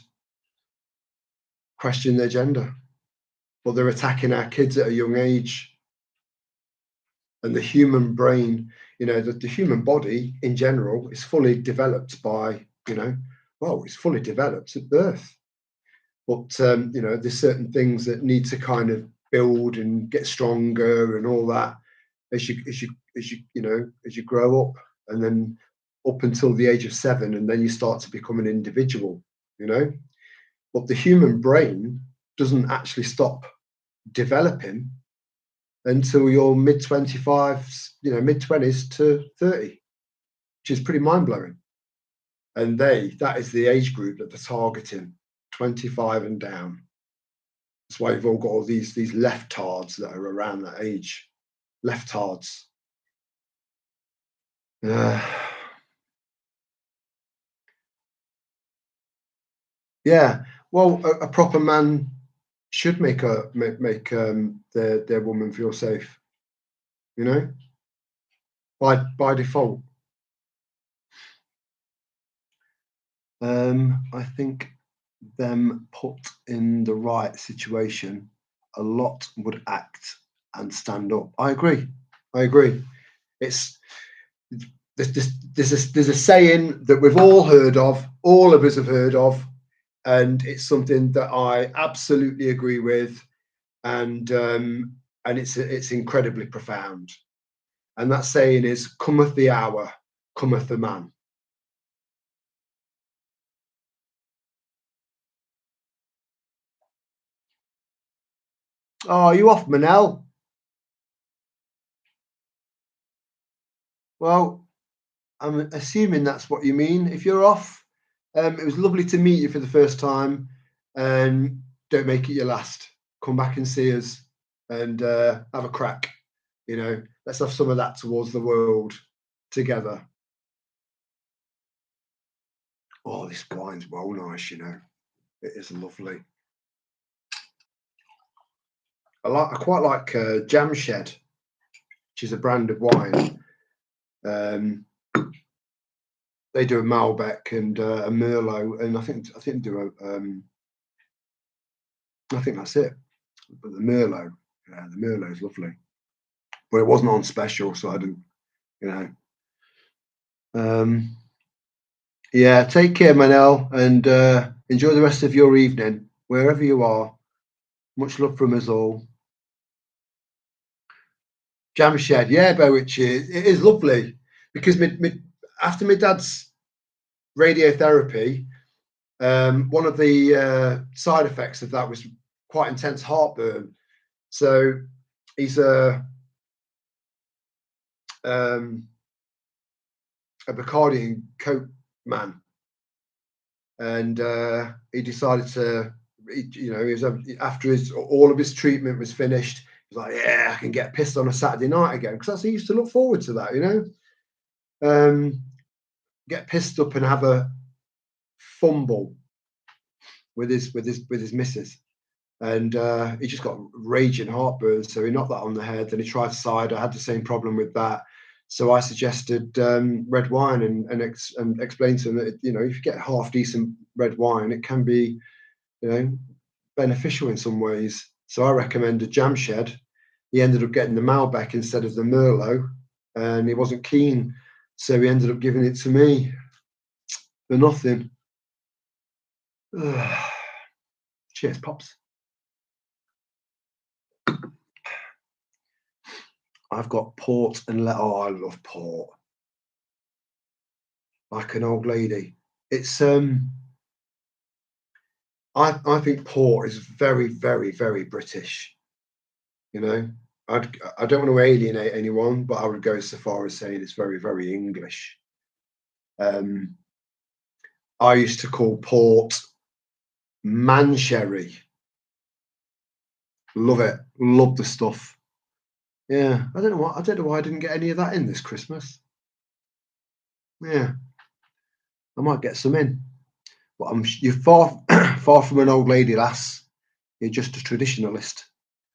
question their gender. But they're attacking our kids at a young age. And the human brain, the human body in general is fully developed it's fully developed at birth. But there's certain things that need to kind of build and get stronger and all that as you grow up, and then up until the age of 7, and then you start to become an individual. But the human brain doesn't actually stop developing until you're mid 25s, mid 20s to 30, which is pretty mind blowing. And that is the age group that they're targeting, 25 and down. That's why you've all got all these leftards that are around that age. Leftards. Yeah. Well, a proper man should make their woman feel safe, by default. I think them put in the right situation, a lot would act and stand up. I agree. It's there's a saying that we've all heard of, all of us have heard of, and it's something that I absolutely agree with, and it's incredibly profound. And that saying is, "Cometh the hour, cometh the man." Oh, are you off, Manel? Well, I'm assuming that's what you mean. If you're off, it was lovely to meet you for the first time, and don't make it your last. Come back and see us, and have a crack. Let's have some of that towards the world together. Oh, this wine's well nice. It is lovely. I quite like Jam Shed, which is a brand of wine. They do a Malbec and a Merlot, and I think do I think that's it. But the Merlot is lovely. But it wasn't on special, so I didn't, you know. Yeah, take care, Manel, and enjoy the rest of your evening, wherever you are. Much love from us all. Jam Shed, yeah, Bowich, it is lovely because after my dad's radiotherapy, one of the side effects of that was quite intense heartburn. So he's a Bacardi and Coke man, and he decided to, he was after all of his treatment was finished. He's like, yeah, I can get pissed on a Saturday night again, because he used to look forward to that, get pissed up and have a fumble with his missus. And he just got raging heartburn, so he knocked that on the head. Then he tried cider, had the same problem with that. So I suggested red wine and explained to them that, you know, if you get half decent red wine, it can be, you know, beneficial in some ways. So I recommended Jam Shed. He ended up getting the Malbec instead of the Merlot, and he wasn't keen, so he ended up giving it to me for nothing. Cheers, pops. I've got port and oh, I love port. Like an old lady. It's I think port is very, very, very British. You know, I don't want to alienate anyone, but I would go so far as saying it's very, very English. Um, I used to call port man sherry. Love it. Love the stuff. Yeah, I don't know what. I don't know why I didn't get any of that in this Christmas. Yeah, I might get some in, but you're far far from an old lady, lass. You're just a traditionalist,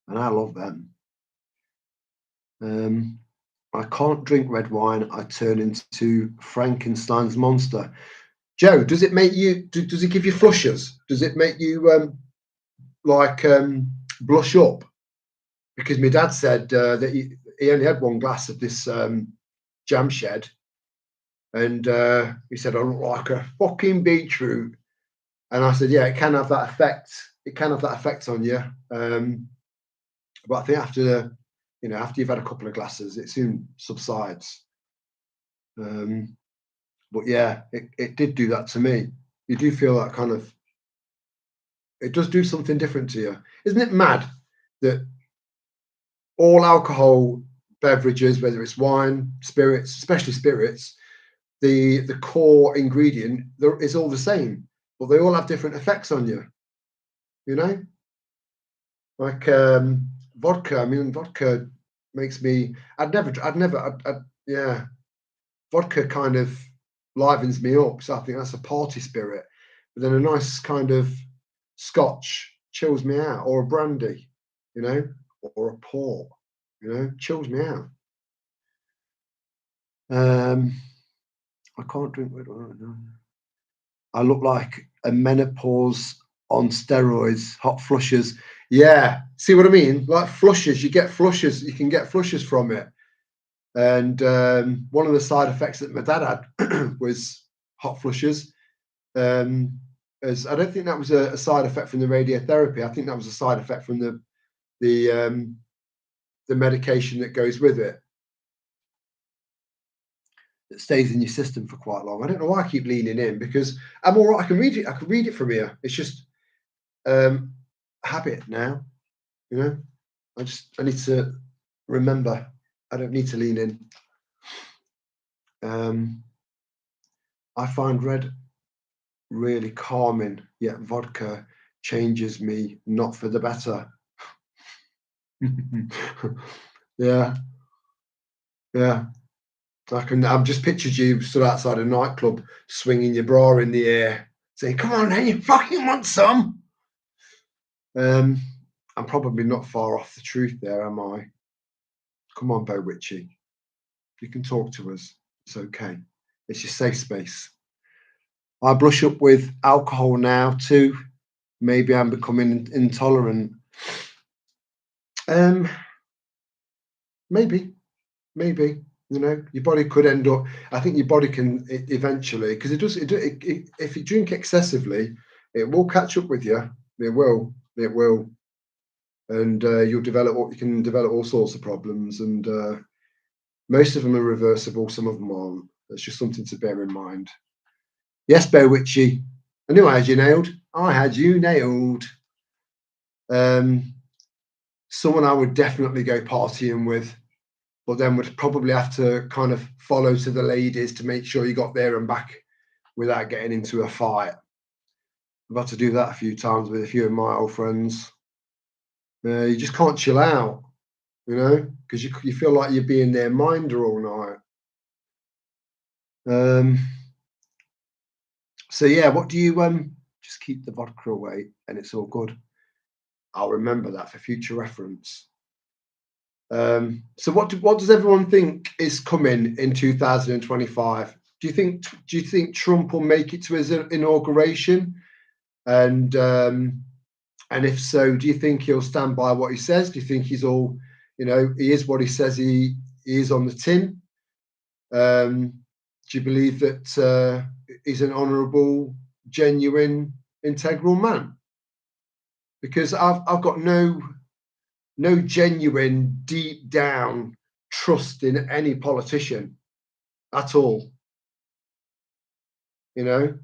and I love them. I can't drink red wine. I turn into Frankenstein's monster. Joe, does it make you? Does it give you flushes? Does it make you like blush up? Because my dad said that he only had one glass of this jam shed, and he said I look like a fucking beetroot. And I said, yeah, it can have that effect. It can have that effect on you. But I think after you've had a couple of glasses, it soon subsides. But yeah, it did do that to me. You do feel that kind of. It does do something different to you, isn't it? Mad that all alcohol beverages, whether it's wine, spirits, especially spirits, the core ingredient is all the same, but they all have different effects on you. You know, like vodka. I mean, vodka makes me. Yeah, vodka kind of livens me up. So I think that's a party spirit. But then a nice kind of scotch chills me out, or a brandy, you know, or a port, you know, chills me out. I can't drink red wine. I look like a menopause on steroids, hot flushes. Yeah, see what I mean? Like flushes, you get flushes. You can get flushes from it. And one of the side effects that my dad had was hot flushes. As I don't think that was a side effect from the radiotherapy. I think that was a side effect from the medication that goes with it. That stays in your system for quite long. I don't know why I keep leaning in because I'm all right. I can read it. I can read it from here. It's just habit now. You know, I need to remember. I don't need to lean in. I find red really calming, yet vodka changes me not for the better. Yeah, yeah. I'm just pictured you stood outside a nightclub swinging your bra in the air, saying, "Come on, then, you fucking want some?" I'm probably not far off the truth there, am I? Come on, Bo Witchy. You can talk to us. It's okay. It's your safe space. I brush up with alcohol now too. Maybe I'm becoming intolerant. Um, maybe, maybe. You know, your body could end up. I think your body can eventually, because it does. If you drink excessively, it will catch up with you. It will. It will, and you can develop all sorts of problems, and most of them are reversible. Some of them aren't. That's just something to bear in mind. Yes, Bear Witchy. I knew I had you nailed. I had you nailed. Someone I would definitely go partying with, but then would probably have to kind of follow to the ladies to make sure you got there and back without getting into a fight. I've had to do that a few times with a few of my old friends. You just can't chill out, you know, because you feel like you're being their minder all night. So yeah, what do you just keep the vodka away and it's all good. I'll remember that for future reference. So what does everyone think is coming in 2025? Do you think Trump will make it to his inauguration? And if so, do you think he'll stand by what he says? Do you think he's all, he is what he says he is on the tin? Do you believe that he's an honourable, genuine, integral man? Because I've got no genuine, deep down trust in any politician at all. You know,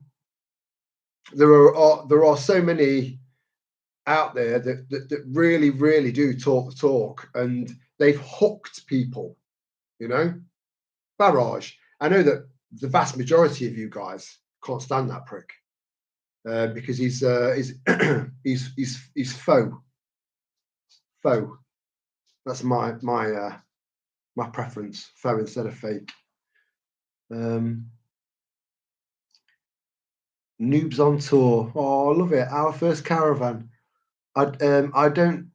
there are so many out there that really do talk the talk, and they've hooked people. Barrage. I know that the vast majority of you guys can't stand that prick because he's he's faux. That's my preference. Faux instead of fake. Noobs on tour. Oh, I love it. Our first caravan. I don't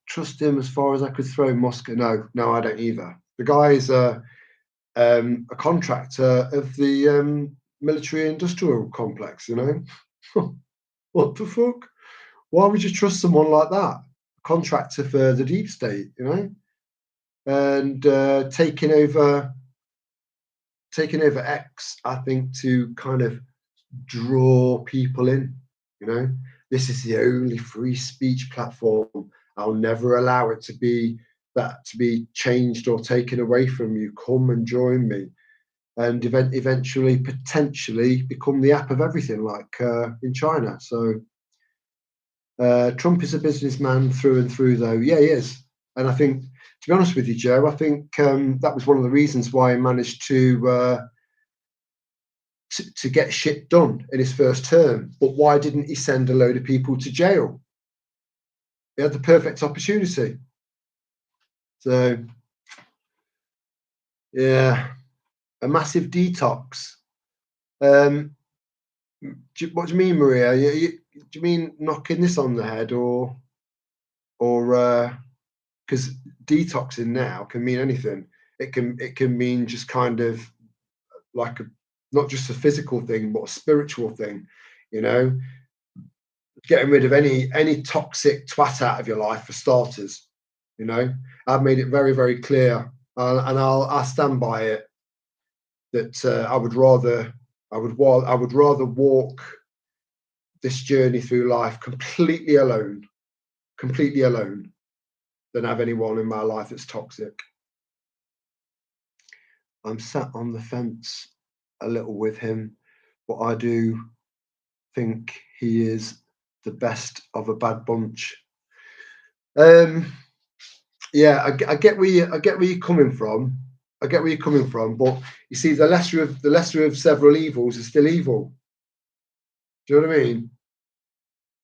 trust him as far as I could throw Moscow. No, I don't either. The guy is a contractor of the military industrial complex. What the fuck? Why would you trust someone like that? A contractor for the deep state, and taking over X, I think, to kind of draw people in. This is the only free speech platform. I'll never allow it to be changed or taken away from you. Come and join me, and eventually, potentially, become the app of everything, like in China. So Trump is a businessman through and through, though. Yeah, he is. And I think, to be honest with you, Joe, I think that was one of the reasons why he managed to get shit done in his first term. But why didn't he send a load of people to jail? He had the perfect opportunity. So, yeah, a massive detox. What do you mean, Maria? Do you mean knocking this on the head, or because detoxing now can mean anything? It can mean just kind of like not just a physical thing, but a spiritual thing. Getting rid of any toxic twat out of your life, for starters. I've made it very, very clear, and I'll stand by it, that I would rather walk this journey through life completely alone, than have anyone in my life that's toxic. I'm sat on the fence a little with him, but I do think he is the best of a bad bunch. Yeah, I get where you're coming from. But you see, the lesser of several evils is still evil. Do you know what I mean?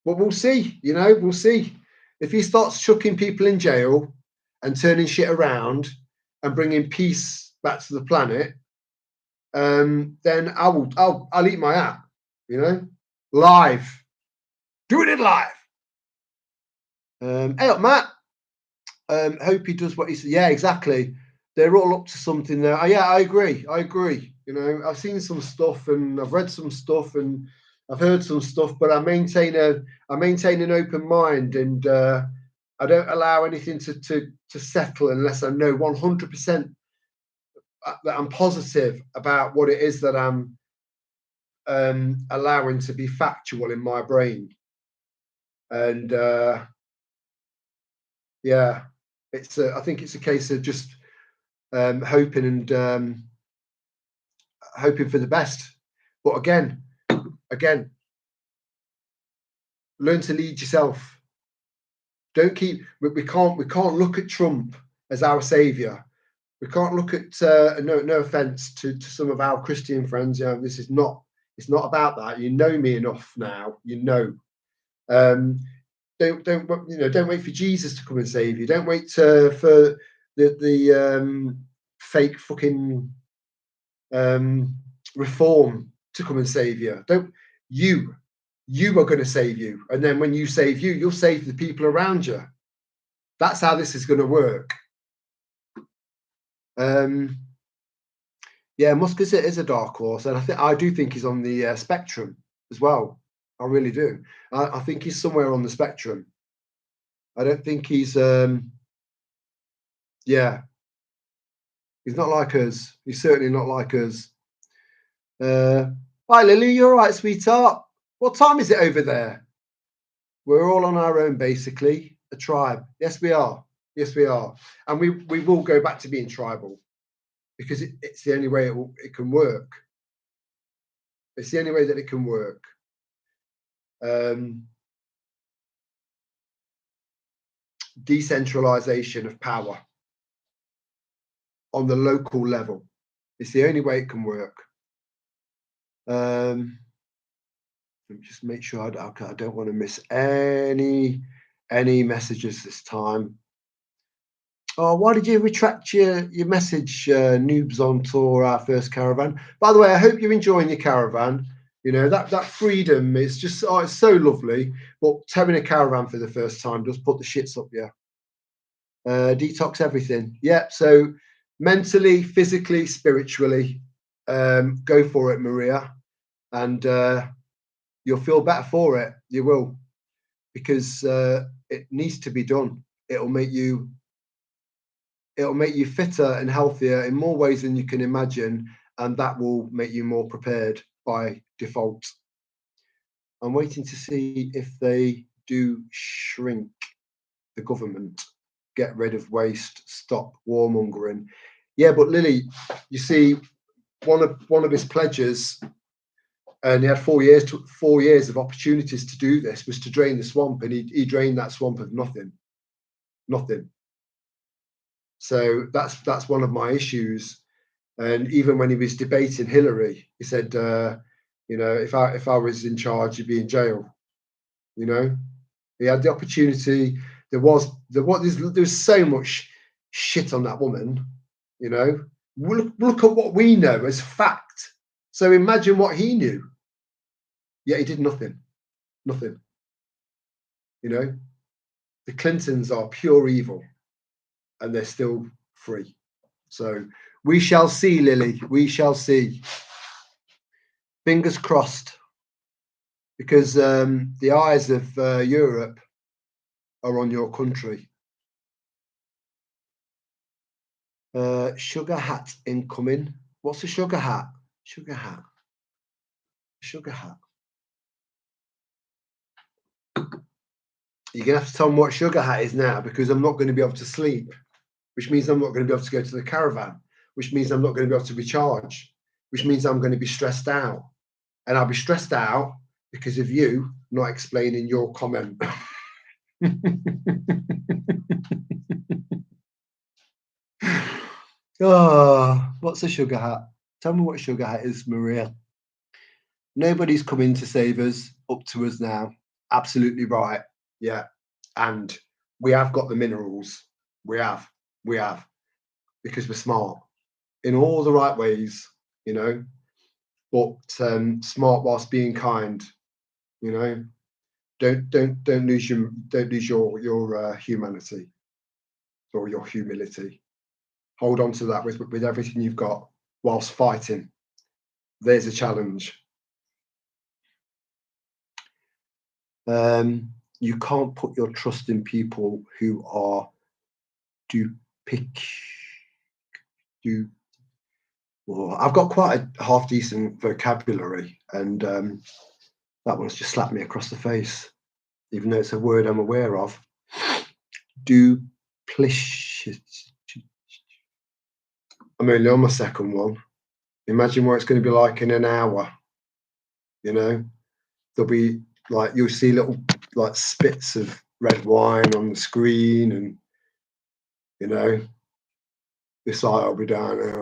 But we'll see. We'll see if he starts chucking people in jail and turning shit around and bringing peace back to the planet. Then I'll eat my hat. Live, doing it live. Hey up, Matt. Hope he does what he said. Yeah, exactly. They're all up to something there. Yeah, I agree. I've seen some stuff and I've read some stuff and I've heard some stuff, but I maintain an open mind, and I don't allow anything to settle unless I know 100% that I'm positive about what it is that I'm allowing to be factual in my brain. And yeah, I think it's a case of just hoping and hoping for the best. But again, learn to lead yourself. Don't keep. We can't look at Trump as our savior. We can't look at no offense to some of our Christian friends. This is not. It's not about that. You know me enough now. Don't wait for Jesus to come and save you. Don't wait for the fake fucking reform to come and save you. You are going to save you, and then when you save you, you'll save the people around you. That's how this is going to work. Yeah, Musk is a dark horse, and I do think he's on the spectrum as well. I really do. I think he's somewhere on the spectrum. I don't think he's yeah, he's not like us. He's certainly not like us. Hi Lily, you're right, sweetheart. What time is it over there? We're all on our own, basically, a tribe. Yes, we are. Yes, we are, and we will go back to being tribal because it's the only way it can work. It's the only way that it can work. Decentralization of power on the local level. It's the only way it can work. Let me just make sure I don't want to miss any messages this time. Oh, why did you retract your message, Noobs on Tour, our first caravan? By the way, I hope you're enjoying your caravan. You know, that freedom is just, oh, it's so lovely. But towing a caravan for the first time does put the shits up you. Detox everything. Yeah, so mentally, physically, spiritually, go for it, Maria. And you'll feel better for it. You will. Because it needs to be done. It'll make you fitter and healthier in more ways than you can imagine, and that will make you more prepared by default. I'm waiting to see if they do shrink the government, get rid of waste, stop warmongering. Yeah, but Lily, you see, one of his pledges, and he had 4 years of opportunities to do this, was to drain the swamp, and he drained that swamp of nothing. So that's one of my issues. And even when he was debating Hillary, he said, you know, if I was in charge, you'd be in jail. You know, he had the opportunity. There was so much shit on that woman. You know, look at what we know as fact. So imagine what he knew. Yet he did nothing. Nothing. You know, the Clintons are pure evil, and they're still free. So we shall see, Lily. We shall see. Fingers crossed, because the eyes of Europe are on your country. Sugar hat incoming. What's a sugar hat? Sugar hat. Sugar hat. You're going to have to tell me what sugar hat is now, because I'm not going to be able to sleep, which means I'm not going to be able to go to the caravan, which means I'm not going to be able to recharge, which means I'm going to be stressed out. And I'll be stressed out because of you not explaining your comment. Oh, what's a sugar hat? Tell me what sugar hat is, Maria. Nobody's coming to save us, up to us now. Absolutely right. Yeah. And we have got the minerals. We have, because we're smart in all the right ways, you know, but smart whilst being kind, you know. Don't lose your humanity or your humility. Hold on to that with everything you've got whilst fighting. There's a challenge. You can't put your trust in people who are well, I've got quite a half decent vocabulary, and that one's just slapped me across the face, even though it's a word I'm aware of. Duplicity. I'm only on my second one. Imagine what it's going to be like in an hour. You know, there'll be like, you'll see little like spits of red wine on the screen, and you know, this eye will be down there.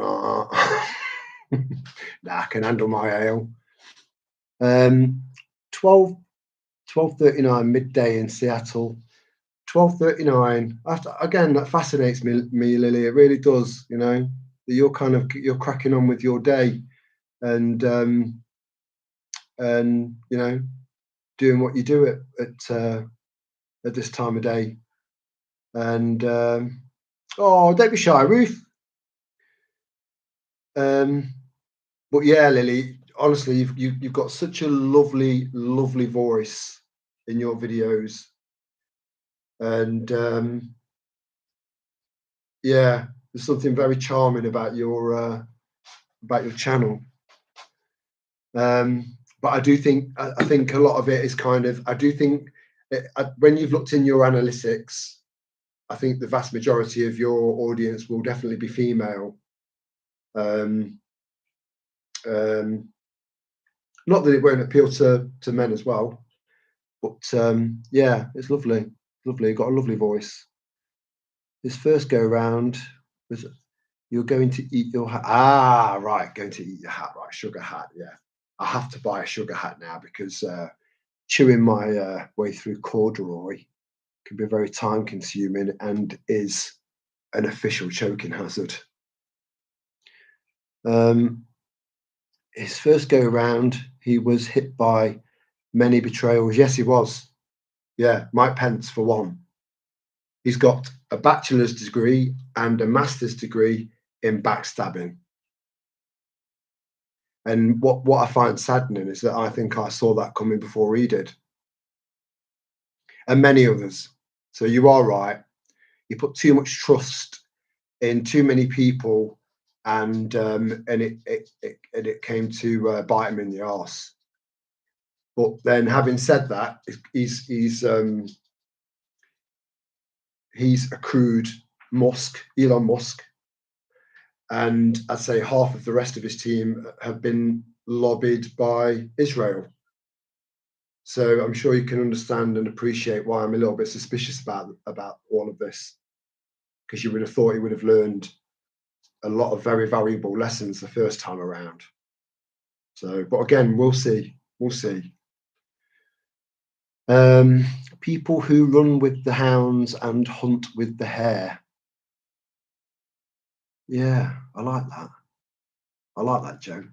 Nah, I can handle my ale. 12:39 midday in Seattle. 12:39. Again, that fascinates me, Lily. It really does. You know, that you're cracking on with your day, and you know, doing what you do at this time of day. And oh, don't be shy, Ruth. Um, but yeah, Lily, honestly, you've got such a lovely voice in your videos, and yeah, there's something very charming about your channel. But I do think I think a lot of it is kind of I do think when you've looked in your analytics, I think the vast majority of your audience will definitely be female. Um, um, Not that it won't appeal to men as well, but yeah, it's lovely, lovely. You've got a lovely voice. This first go round was you're going to eat your hat. Ah, right, going to eat your hat. Right, sugar hat. Yeah, I have to buy a sugar hat now because chewing my way through corduroy can be very time consuming and is an official choking hazard. Um, his first go round, he was hit by many betrayals. Yes, he was. Yeah, Mike Pence for one. He's got a bachelor's degree and a master's degree in backstabbing. And what I find saddening is that I think I saw that coming before he did, and many others. So you are right. You put too much trust in too many people, and it came to bite him in the arse. But then, having said that, he's accrued Elon Musk, and I'd say half of the rest of his team have been lobbied by Israel. So I'm sure you can understand and appreciate why I'm a little bit suspicious about all of this, because you would have thought he would have learned a lot of very valuable lessons the first time around. So, but again, we'll see. We'll see. Um, People who run with the hounds and hunt with the hare. Yeah, I like that. I like that, Joe.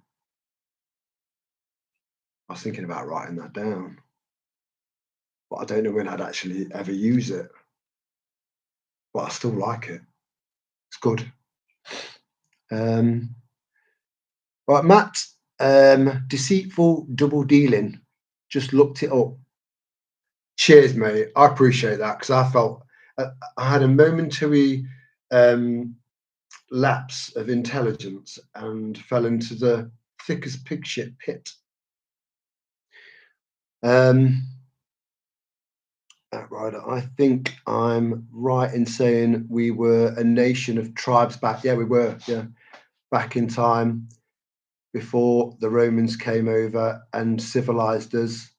I was thinking about writing that down, but I don't know when I'd actually ever use it. But I still like it. It's good. Um, right, Matt. Deceitful double dealing. Just looked it up. Cheers, mate. I appreciate that because I felt I had a momentary um, lapse of intelligence and fell into the thick as pig shit pit. Right, I think I'm right in saying we were a nation of tribes back. Yeah, we were. Yeah, back in time before the Romans came over and civilized us.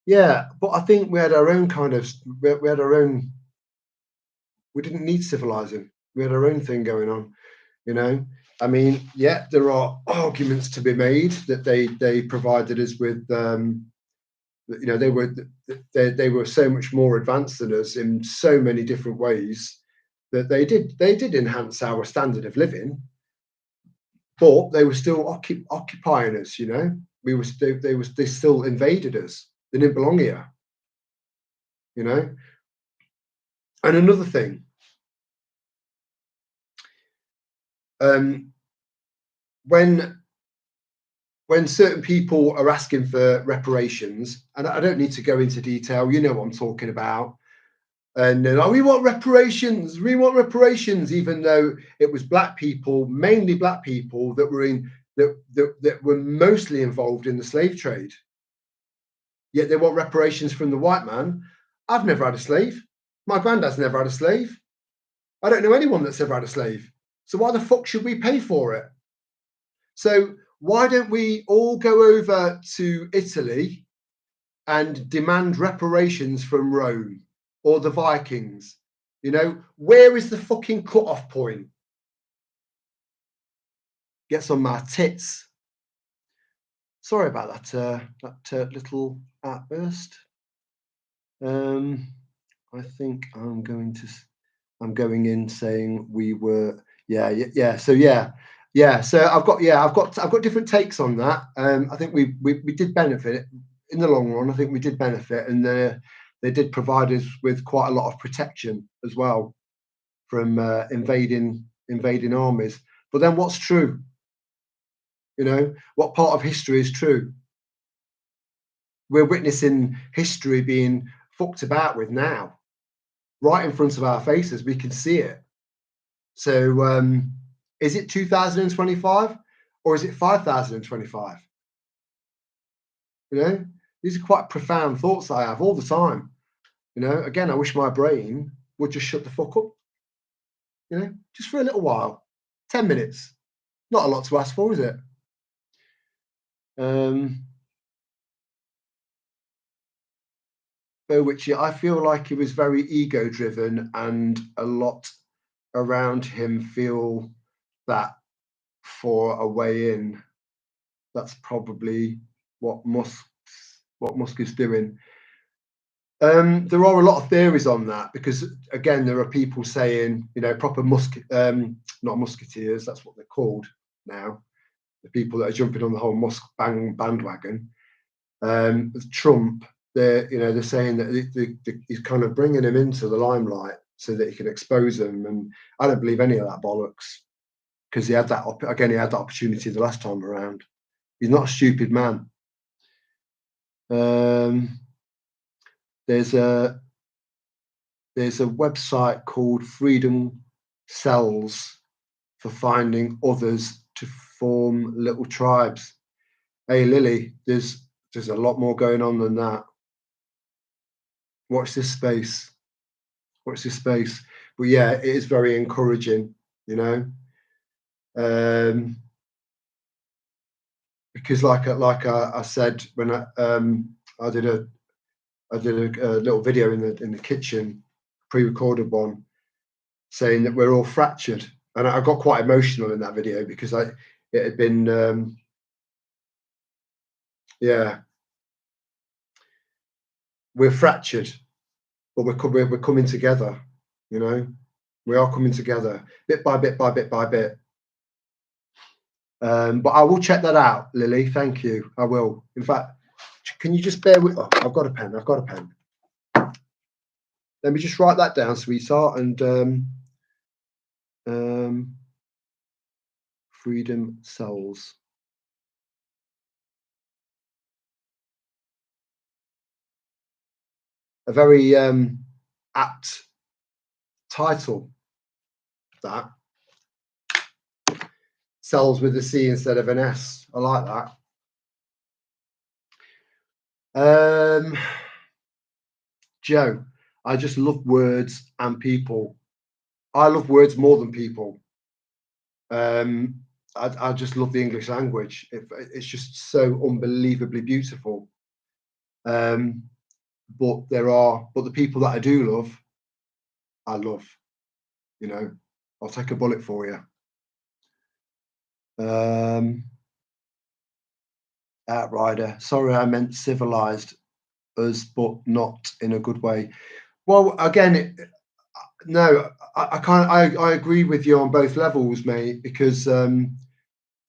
Yeah, but I think we had our own kind of. We had our own. We didn't need civilizing. We had our own thing going on. You know, I mean, yeah, there are arguments to be made that they provided us with. You know, they were so much more advanced than us in so many different ways that they did enhance our standard of living, but they were still occupying us. You know, they still invaded us. They didn't belong here. You know, and another thing, um, when certain people are asking for reparations, and I don't need to go into detail, you know what I'm talking about. And then, oh, we want reparations, even though it was black people, mainly black people, that were that were mostly involved in the slave trade. Yet they want reparations from the white man. I've never had a slave. My granddad's never had a slave. I don't know anyone that's ever had a slave. So why the fuck should we pay for it? So why don't we all go over to Italy and demand reparations from Rome or the Vikings? You know, where is the fucking cut-off point? Gets on my tits. Sorry about that little outburst. I think I'm going in saying we were. Yeah. So yeah. So I've got different takes on that. I think we did benefit in the long run. I think we did benefit, and they did provide us with quite a lot of protection as well from invading armies. But then what's true? You know, what part of history is true? We're witnessing history being fucked about with now, right in front of our faces. We can see it. So, is it 2025 or is it 5025? You know, these are quite profound thoughts that I have all the time. You know, again, I wish my brain would just shut the fuck up. You know, just for a little while, 10 minutes. Not a lot to ask for, is it? Which I feel like he was very ego driven, and a lot around him feel that for a way in, that's probably what Musk is doing. There are a lot of theories on that because, again, there are people saying, you know, proper not musketeers, that's what they're called now, the people that are jumping on the whole Musk bandwagon. Trump, they're saying that he's kind of bringing him into the limelight so that he can expose him, and I don't believe any of that bollocks because he had that opportunity the last time around. He's not a stupid man. There's a website called Freedom Cells for finding others to form little tribes. Hey Lily, there's a lot more going on than that. Watch this space. Watch this space. But yeah, it is very encouraging, you know. Because like I said when I did a little video in the kitchen, pre-recorded one, saying that we're all fractured, and I got quite emotional in that video because it had been we're fractured, but we're coming together, you know. We are coming together bit by bit by bit by bit. But I will check that out, Lily. Thank you. I will. In fact, can you just bear with? Oh, I've got a pen. Let me just write that down, sweetheart. And Freedom Cells. A very apt title, that. Cells with a C instead of an S. I like that. Joe, I just love words and people. I love words more than people. I just love the English language. It's just so unbelievably beautiful. But the people that I do love, I love. You know, I'll take a bullet for you. Outrider, sorry, I meant civilized us, but not in a good way. Well, again, no, I can't. I agree with you on both levels, mate, because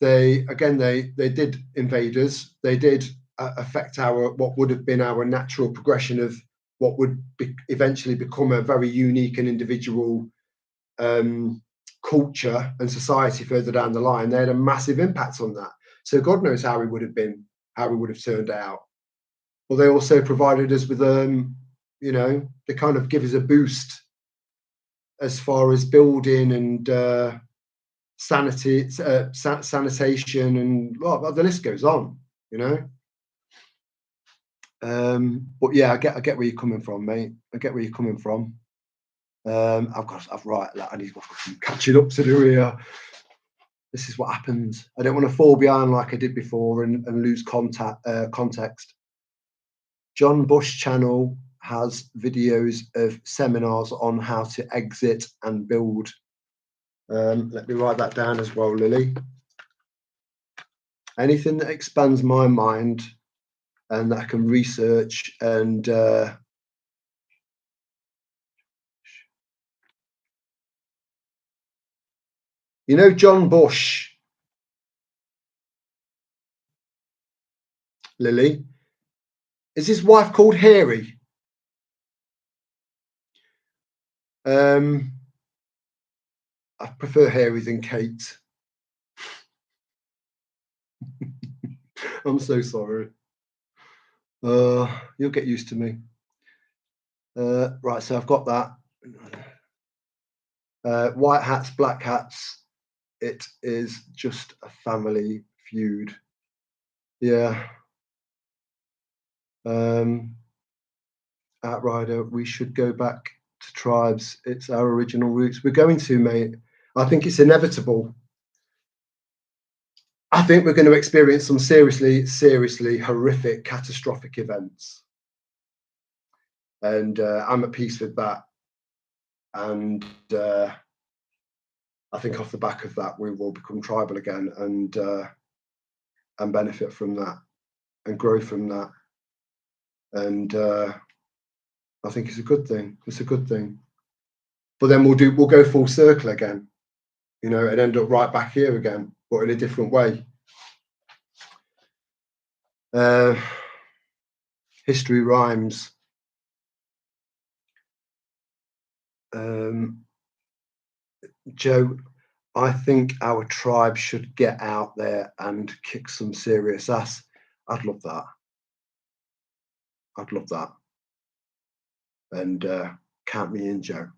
they did invade us. They did affect what would have been our natural progression of what would eventually become a very unique and individual culture and society further down the line. They had a massive impact on that. So God knows how we would have been, how we would have turned out. Well, they also provided us with, you know, they kind of give us a boost as far as building and sanitation, and well, the list goes on, you know. But yeah, I get where you're coming from, mate. I get where you're coming from. I need to catch it up to the rear. This is what happens. I don't want to fall behind like I did before and lose context. John Bush channel has videos of seminars on how to exit and build. Let me write that down as well, Lily. Anything that expands my mind and that I can research and you know, John Bush, Lily, is his wife called Hairy? I prefer Hairy than Kate. I'm so sorry. You'll get used to me. Right, so I've got that. White hats, black hats. It is just a family feud. Yeah. Outrider, we should go back to tribes. It's our original roots. We're going to, mate. I think it's inevitable. I think we're going to experience some seriously, seriously horrific, catastrophic events. And I'm at peace with that. And I think off the back of that, we will become tribal again and benefit from that and grow from that. And I think it's a good thing. It's a good thing. But then we'll go full circle again, you know, and end up right back here again, but in a different way. History rhymes. Joe, I think our tribe should get out there and kick some serious ass. I'd love that. I'd love that. And count me in, Joe.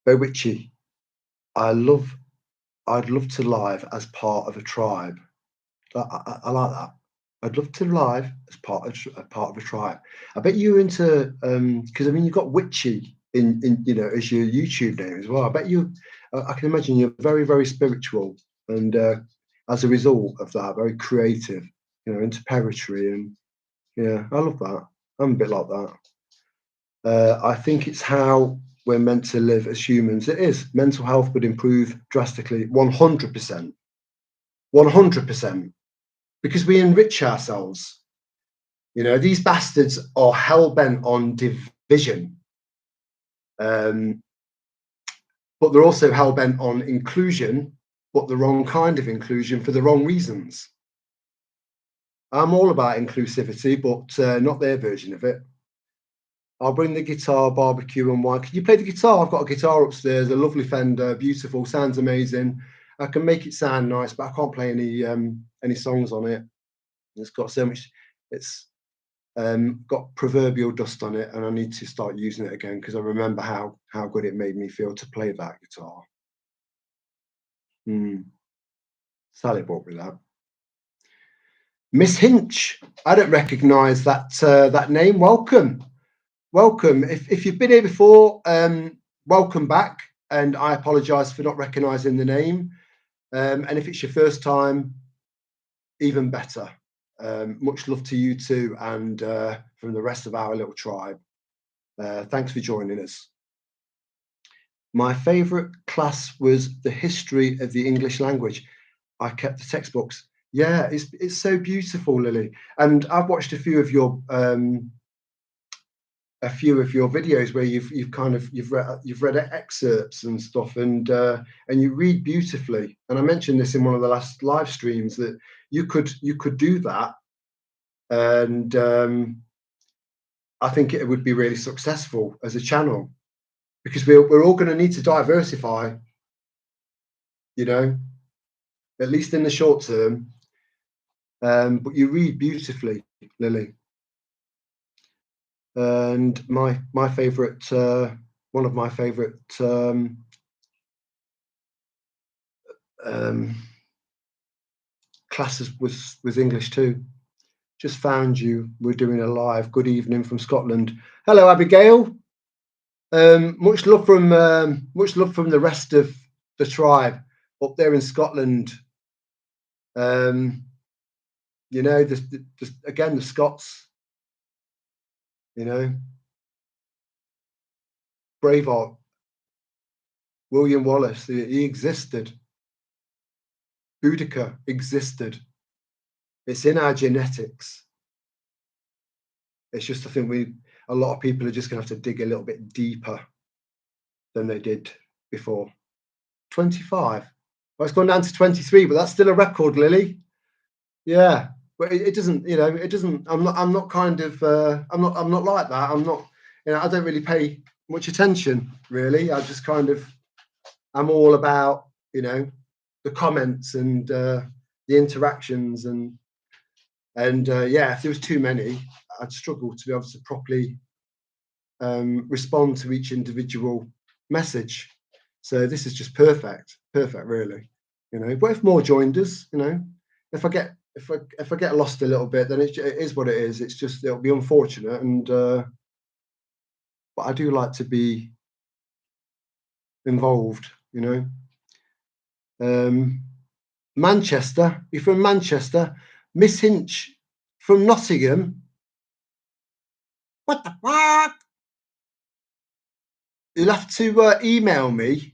Bewitchy, I'd love to live as part of a tribe. I like that. I'd love to live as part of a tribe. I bet you're into because I mean you've got witchy in you know as your YouTube name as well. I bet you I can imagine you're very, very spiritual and as a result of that, very creative, you know, into poetry and yeah, I love that. I'm a bit like that. I think it's how we're meant to live as humans. It is. Mental health would improve drastically, 100%. 100%. Because we enrich ourselves. You know, these bastards are hell-bent on division. But they're also hell-bent on inclusion, but the wrong kind of inclusion for the wrong reasons. I'm all about inclusivity, but not their version of it. I'll bring the guitar, barbecue and wine. Can you play the guitar? I've got a guitar upstairs, a lovely Fender, beautiful, sounds amazing. I can make it sound nice, but I can't play any songs on it. It's got so much, it's got proverbial dust on it, and I need to start using it again because I remember how good it made me feel to play that guitar. Sally bought me that. Miss Hinch, I don't recognise that name. Welcome. If you've been here before, welcome back, and I apologise for not recognising the name. And if it's your first time, even better. Much love to you too, and from the rest of our little tribe. Thanks for joining us. My favourite class was the history of the English language. I kept the textbooks. Yeah, it's so beautiful, Lily. And I've watched a few of your videos where you've read excerpts and stuff, and you read beautifully. And I mentioned this in one of the last live streams that you could do that, and I think it would be really successful as a channel because we're all going to need to diversify, you know, at least in the short term. But you read beautifully, Lily. And my favorite, one of my favorite classes was English too. Just found you. We're doing a live. Good evening from Scotland. Hello, Abigail. Much love from the rest of the tribe up there in Scotland. You know, again the Scots. You know, Braveheart, William Wallace. He existed. Boudica existed. It's in our genetics. It's just I think a lot of people are just going to have to dig a little bit deeper than they did before. 25. Well, it's gone down to 23, but that's still a record, Lily. Yeah, but it doesn't. You know, it doesn't. I'm not kind of. I'm not like that. I'm not. You know, I don't really pay much attention. Really, I just kind of. I'm all about, you know, the comments and the interactions and And yeah, if there was too many, I'd struggle to be able to properly respond to each individual message. So this is just perfect, really. But if more joined us, if I get lost a little bit, then it is what it is. It's just it'll be unfortunate, and but I do like to be involved. Manchester. You're from Manchester, Miss Hinch from Nottingham. What the fuck? You'll have to email me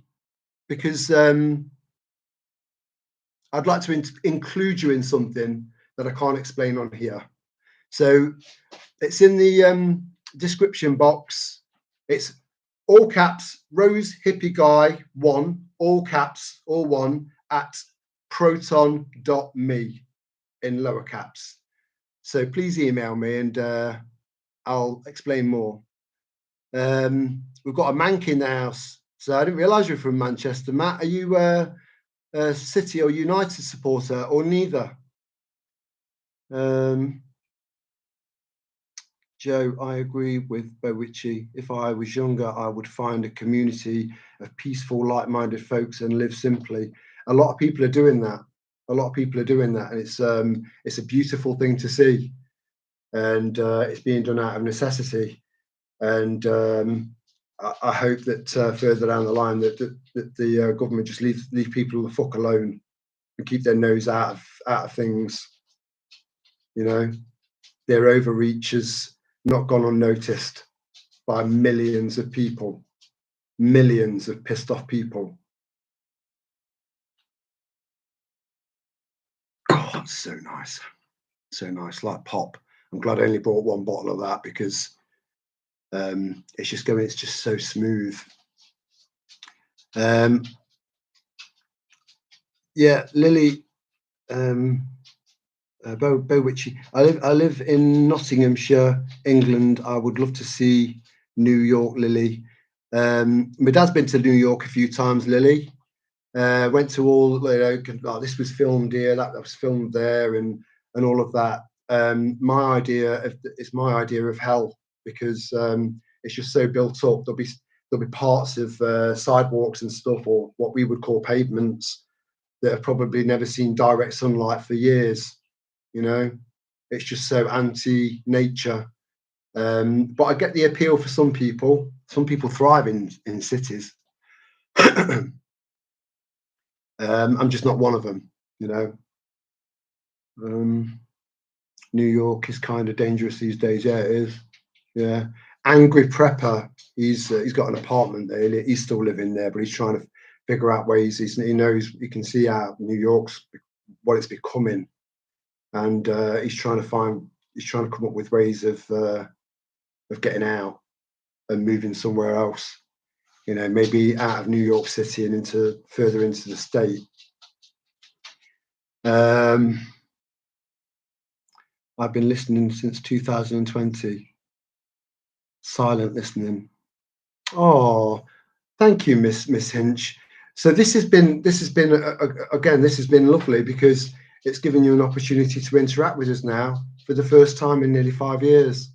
because I'd like to include you in something that I can't explain on here. So it's in the description box. It's all caps, Rose Hippie Guy 1, all caps, all one, at proton.me in lower caps. So please email me and I'll explain more. We've got a Mank in the house. So I didn't realise you were from Manchester. Matt, are you a City or United supporter or neither? Joe, I agree with Bowichi. If I was younger, I would find a community of peaceful, like-minded folks and live simply. A lot of people are doing that. And it's a beautiful thing to see. And it's being done out of necessity. And I hope that further down the line that the government just leave people the fuck alone and keep their nose out of things. Their overreach has not gone unnoticed by millions of people, millions of pissed off people. God, so nice, like pop. I'm glad I only bought one bottle of that because it's just so smooth. Yeah, Lily, Bowichi. I live in Nottinghamshire, England. I would love to see New York, Lily. My dad's been to New York a few times, Lily. Went to all, this was filmed here, that was filmed there, and all of that. It's my idea of hell because it's just so built up. There'll be parts of sidewalks and stuff, or what we would call pavements, that have probably never seen direct sunlight for years. It's just so anti-nature. But I get the appeal for some people. Some people thrive in cities. I'm just not one of them. New York is kind of dangerous these days. Yeah, it is. Yeah. Angry Prepper. He's got an apartment there. He's still living there, but he's trying to figure out ways. He knows he can see how New York's what it's becoming, and he's trying to come up with ways of getting out and moving somewhere else. Maybe out of New York City and further into the state. I've been listening since 2020. Silent listening. Oh, thank you, Miss Hinch. So this has been lovely because it's given you an opportunity to interact with us now for the first time in nearly 5 years.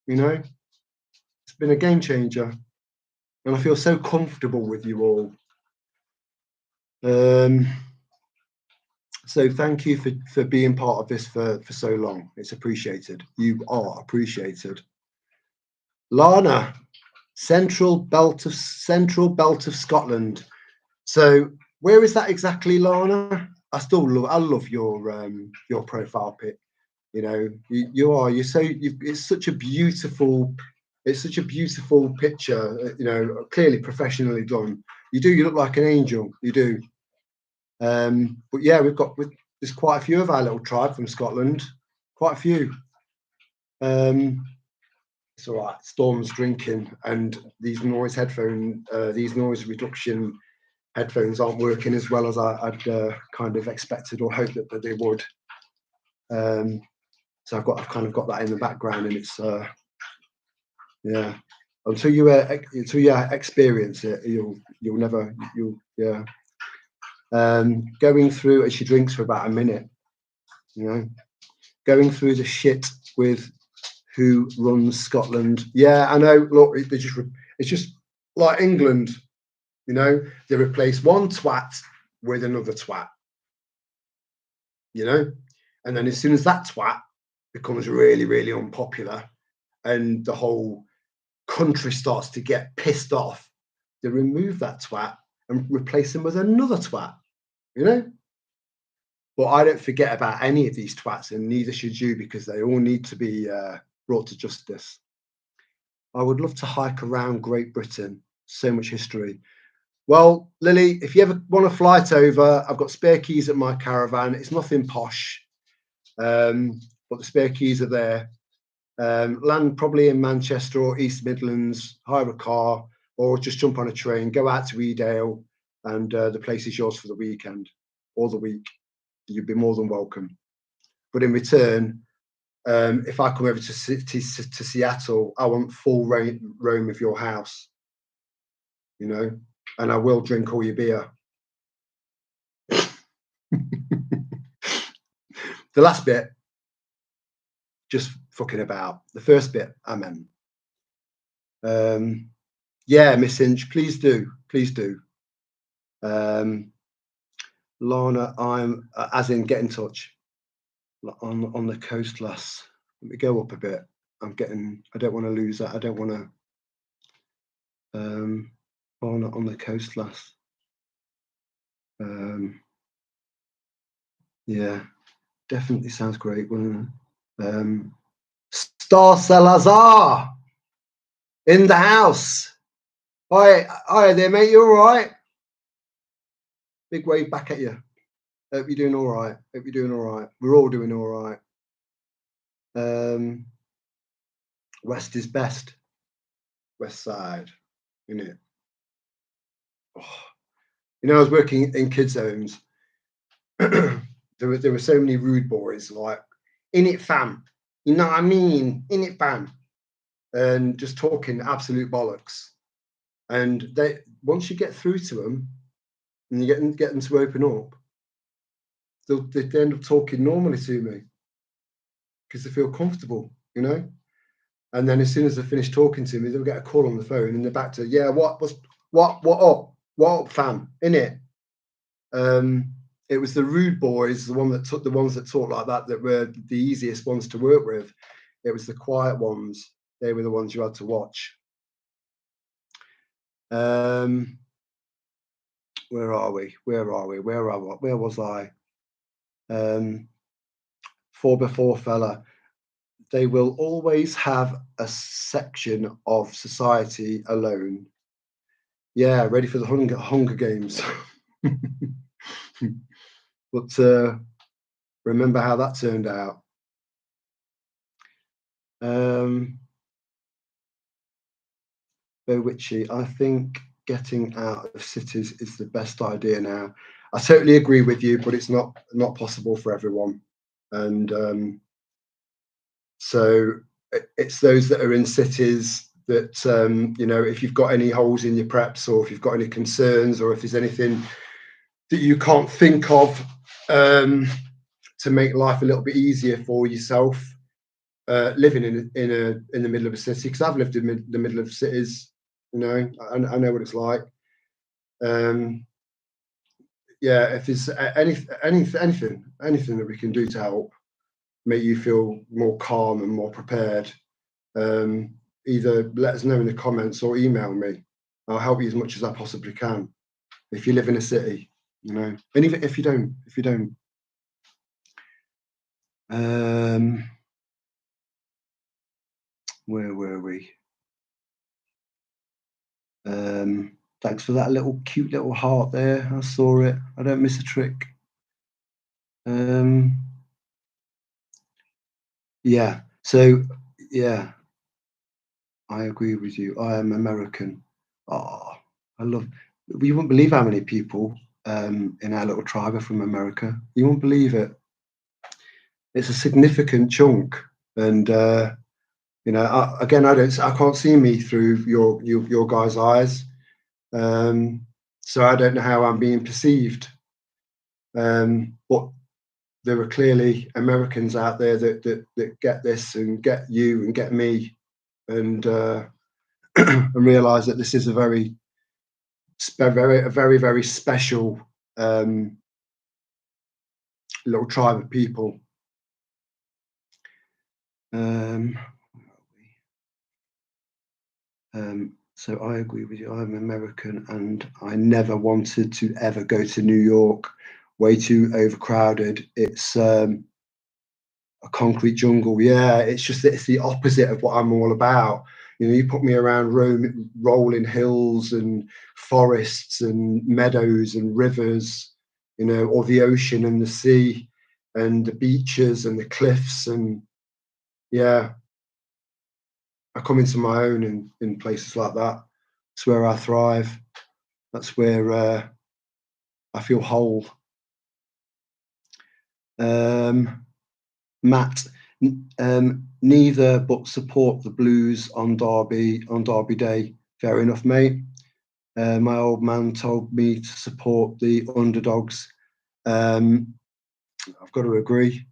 It's been a game changer, and I feel so comfortable with you all. So thank you for being part of this for so long. It's appreciated. You are appreciated. Lana, Central Belt of Scotland. So where is that exactly, Lana? I love your profile pic. It's such a beautiful picture. Clearly professionally done. You look like an angel. You do. But yeah, there's quite a few of our little tribe from Scotland. Quite a few. It's all right. Storm's drinking, and these noise reduction headphones aren't working as well as I'd kind of expected or hoped that they would. So I've kind of got that in the background, and it's yeah. Until you experience it, going through as she drinks for about a minute, going through the shit with who runs Scotland. Yeah, I know. Look, it's just like England. You know, they replace one twat with another twat. You know, and then as soon as that twat becomes really, really unpopular, and the whole country starts to get pissed off, they remove that twat and replace him with another twat. You know. But I don't forget about any of these twats, and neither should you, because they all need to be brought to justice. I would love to hike around Great Britain. So much history. Well, Lily, if you ever want a flight over, I've got spare keys at my caravan. It's nothing posh, but the spare keys are there. Land probably in Manchester or East Midlands, hire a car, or just jump on a train, go out to Edale, and the place is yours for the weekend or the week. You'd be more than welcome. But in return, if I come over to Seattle, I want full roam of your house, you know, and I will drink all your beer. The last bit, just fucking about. The first bit, I meant. Yeah, Miss Inch, please do. Please do. Lana, I'm, as in, get in touch. On the coast, lass. Let me go up a bit. I don't want to lose that. I don't want to. On the coast, lass. Yeah, definitely sounds great, wouldn't it? Star Salazar in the house. Hi there, mate. You all right? Big wave back at you. Hope you're doing all right. Hope you're doing all right. We're all doing all right. West is best. West side, isn't it? Oh. You know, I was working in kids' homes. there were so many rude boys, like, in it, fam. You know what I mean? In it, fam. And just talking absolute bollocks. And they, once you get through to them and you get them to open up, they end up talking normally to me because they feel comfortable, you know. And then as soon as they finish talking to me, they'll get a call on the phone and they're back to, yeah, what up, fam? In it. It was the rude boys, the ones that talk like that were the easiest ones to work with. It was the quiet ones. They were the ones you had to watch. Where are we? Where was I? 4x4 fella. They will always have a section of society alone. Yeah, ready for the Hunger Games. But remember how that turned out. Witchy, I think getting out of cities is the best idea now. I totally agree with you, but it's not possible for everyone. And so it's those that are in cities that, you know, if you've got any holes in your preps, or if you've got any concerns, or if there's anything that you can't think of to make life a little bit easier for yourself, living in the middle of a city, because I've lived in the middle of cities, you know, I know what it's like. Yeah, if there's anything that we can do to help make you feel more calm and more prepared, either let us know in the comments or email me. I'll help you as much as I possibly can. If you live in a city, you know, and even if you don't, where were we? Thanks for that cute little heart there. I saw it. I don't miss a trick. Yeah. So yeah, I agree with you. I am American. Oh, I love. You wouldn't believe how many people in our little tribe are from America. You won't believe it. It's a significant chunk, and you know, I can't see me through your guys' eyes, so I don't know how I'm being perceived. But there are clearly Americans out there that get this and get you and get me, and and realise that this is a very special um, little tribe of people. Um, so I agree with you. I'm American, and I never wanted to ever go to New York. Way too overcrowded. It's a concrete jungle. Yeah, it's the opposite of what I'm all about. You know, you put me around rolling hills and forests and meadows and rivers, you know, or the ocean and the sea and the beaches and the cliffs, and yeah, I come into my own in places like that. It's where I thrive. That's where I feel whole. Matt, neither, but support the Blues on Derby Day. Fair enough, mate. My old man told me to support the underdogs. I've got to agree,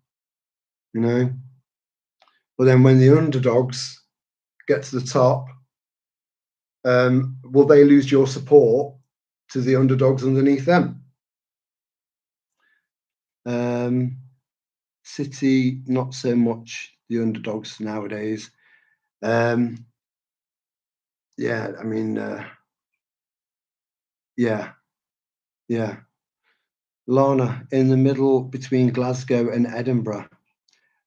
you know. But then when the underdogs get to the top, will they lose your support to the underdogs underneath them? City, not so much the underdogs nowadays. Yeah, I mean, yeah, yeah. Lana, in the middle between Glasgow and Edinburgh.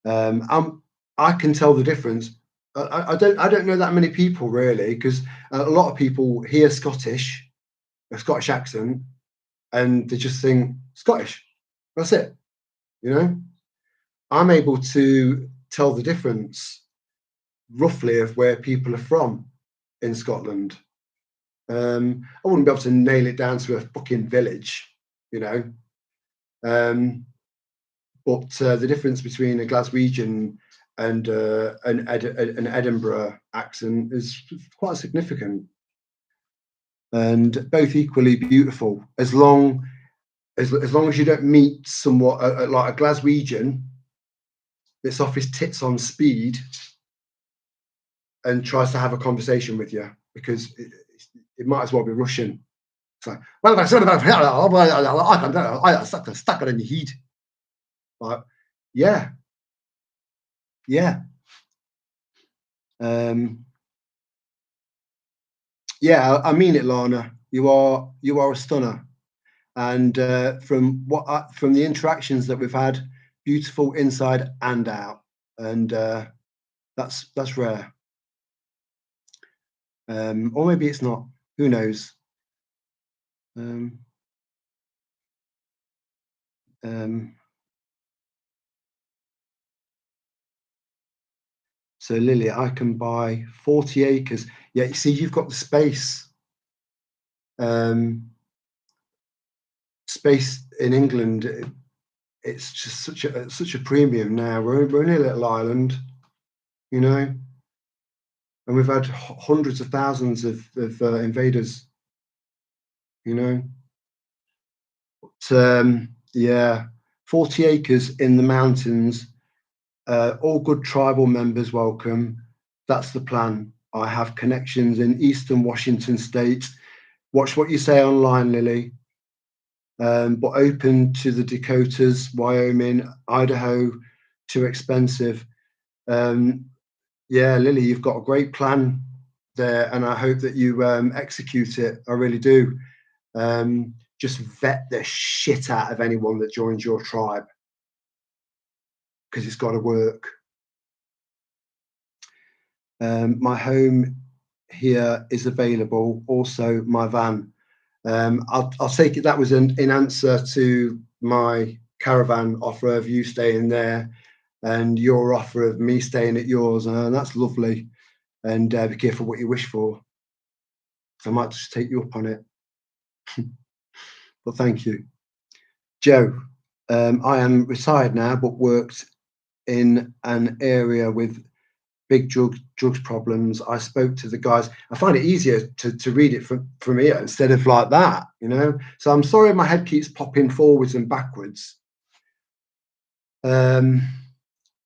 I can tell the difference. I don't know that many people really, because a lot of people hear Scottish, a Scottish accent, and they just think Scottish. That's it. You know, I'm able to tell the difference roughly of where people are from in Scotland. I wouldn't be able to nail it down to a fucking village, you know. But the difference between a Glaswegian and an Edinburgh accent is quite significant, and both equally beautiful. As long as you don't meet somewhat like a Glaswegian that's off his tits on speed and tries to have a conversation with you, because it might as well be Russian. It's like, well, I stuck it in the heat. Like, yeah, yeah. Yeah, I mean it, Lana. You are a stunner, and from from the interactions that we've had, beautiful inside and out, and that's rare. Or maybe it's not. Who knows? Um, um, so Lily, I can buy 40 acres. Yeah, you see, you've got the space. Space in England, it's just such a premium now. We're only a little island, you know, and we've had hundreds of thousands of invaders, you know. But, yeah, 40 acres in the mountains, all good tribal members welcome. That's the plan. I have connections in eastern Washington state. Watch what you say online, Lily. But open to the Dakotas, Wyoming, Idaho, too expensive. Yeah, Lily, you've got a great plan there, and I hope that you execute it. I really do. Just vet the shit out of anyone that joins your tribe, because it's got to work. My home here is available. Also, my van. I'll take it that was in answer to my caravan offer of you staying there, and your offer of me staying at yours. And that's lovely. And be careful what you wish for. I might just take you up on it. But thank you. Joe, I am retired now, but worked in an area with big drugs problems. I spoke to the guys. I find it easier to read it from here instead of like that, you know. So I'm sorry my head keeps popping forwards and backwards. Um,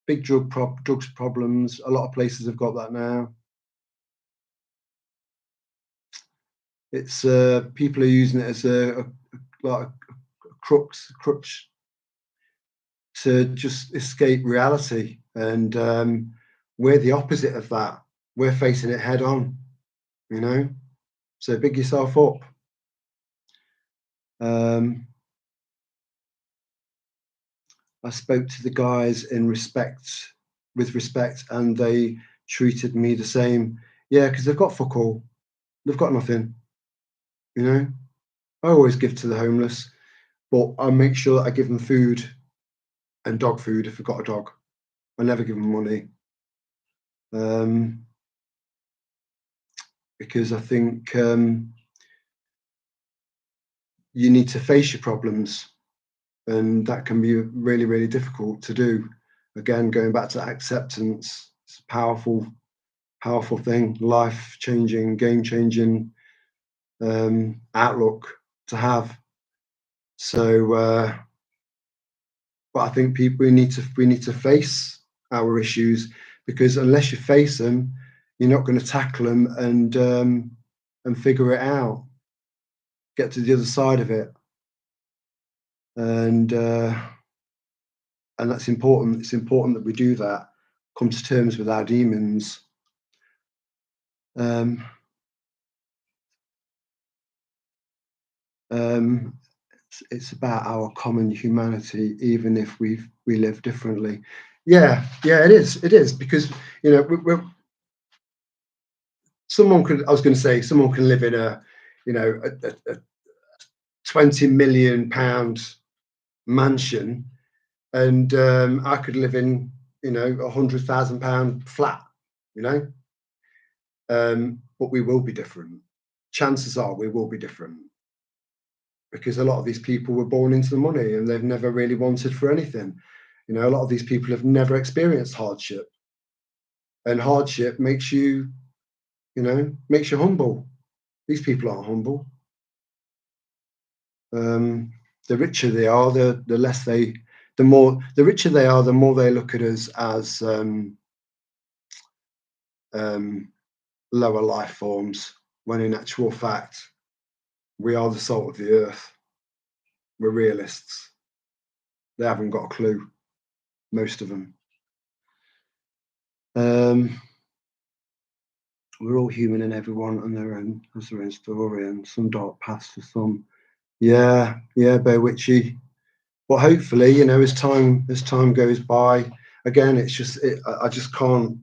big drugs problems. A lot of places have got that now. It's people are using it as like a crutch to just escape reality, and we're the opposite of that. We're facing it head on, you know. So big yourself up. I spoke to the guys with respect, and they treated me the same. Yeah, because they've got fuck all. They've got nothing, you know. I always give to the homeless, but I make sure that I give them food and dog food if I've got a dog. I never give them money, because I think you need to face your problems, and that can be really, really difficult to do. Again, going back to acceptance, it's a powerful, powerful thing, life changing, game changing outlook to have. So, but I think we need to face our issues, because unless you face them, you're not going to tackle them and figure it out, get to the other side of it, and that's important. It's important that we do that, come to terms with our demons. Um, it's about our common humanity, even if we live differently. Yeah, it is. It is, because we're someone could. I was going to say someone can live in a 20 million pound mansion, and I could live in £100,000 flat. But we will be different. Chances are we will be different, because a lot of these people were born into the money and they've never really wanted for anything. A lot of these people have never experienced hardship, and hardship makes you humble. These people aren't humble. The richer they are, the richer they are, the more they look at us as lower life forms, when in actual fact we are the salt of the earth. We're realists. They haven't got a clue, most of them. We're all human, and everyone has their own story, and some dark past for some. Yeah, Bear Witchy. But hopefully, as time goes by, again, it's just I just can't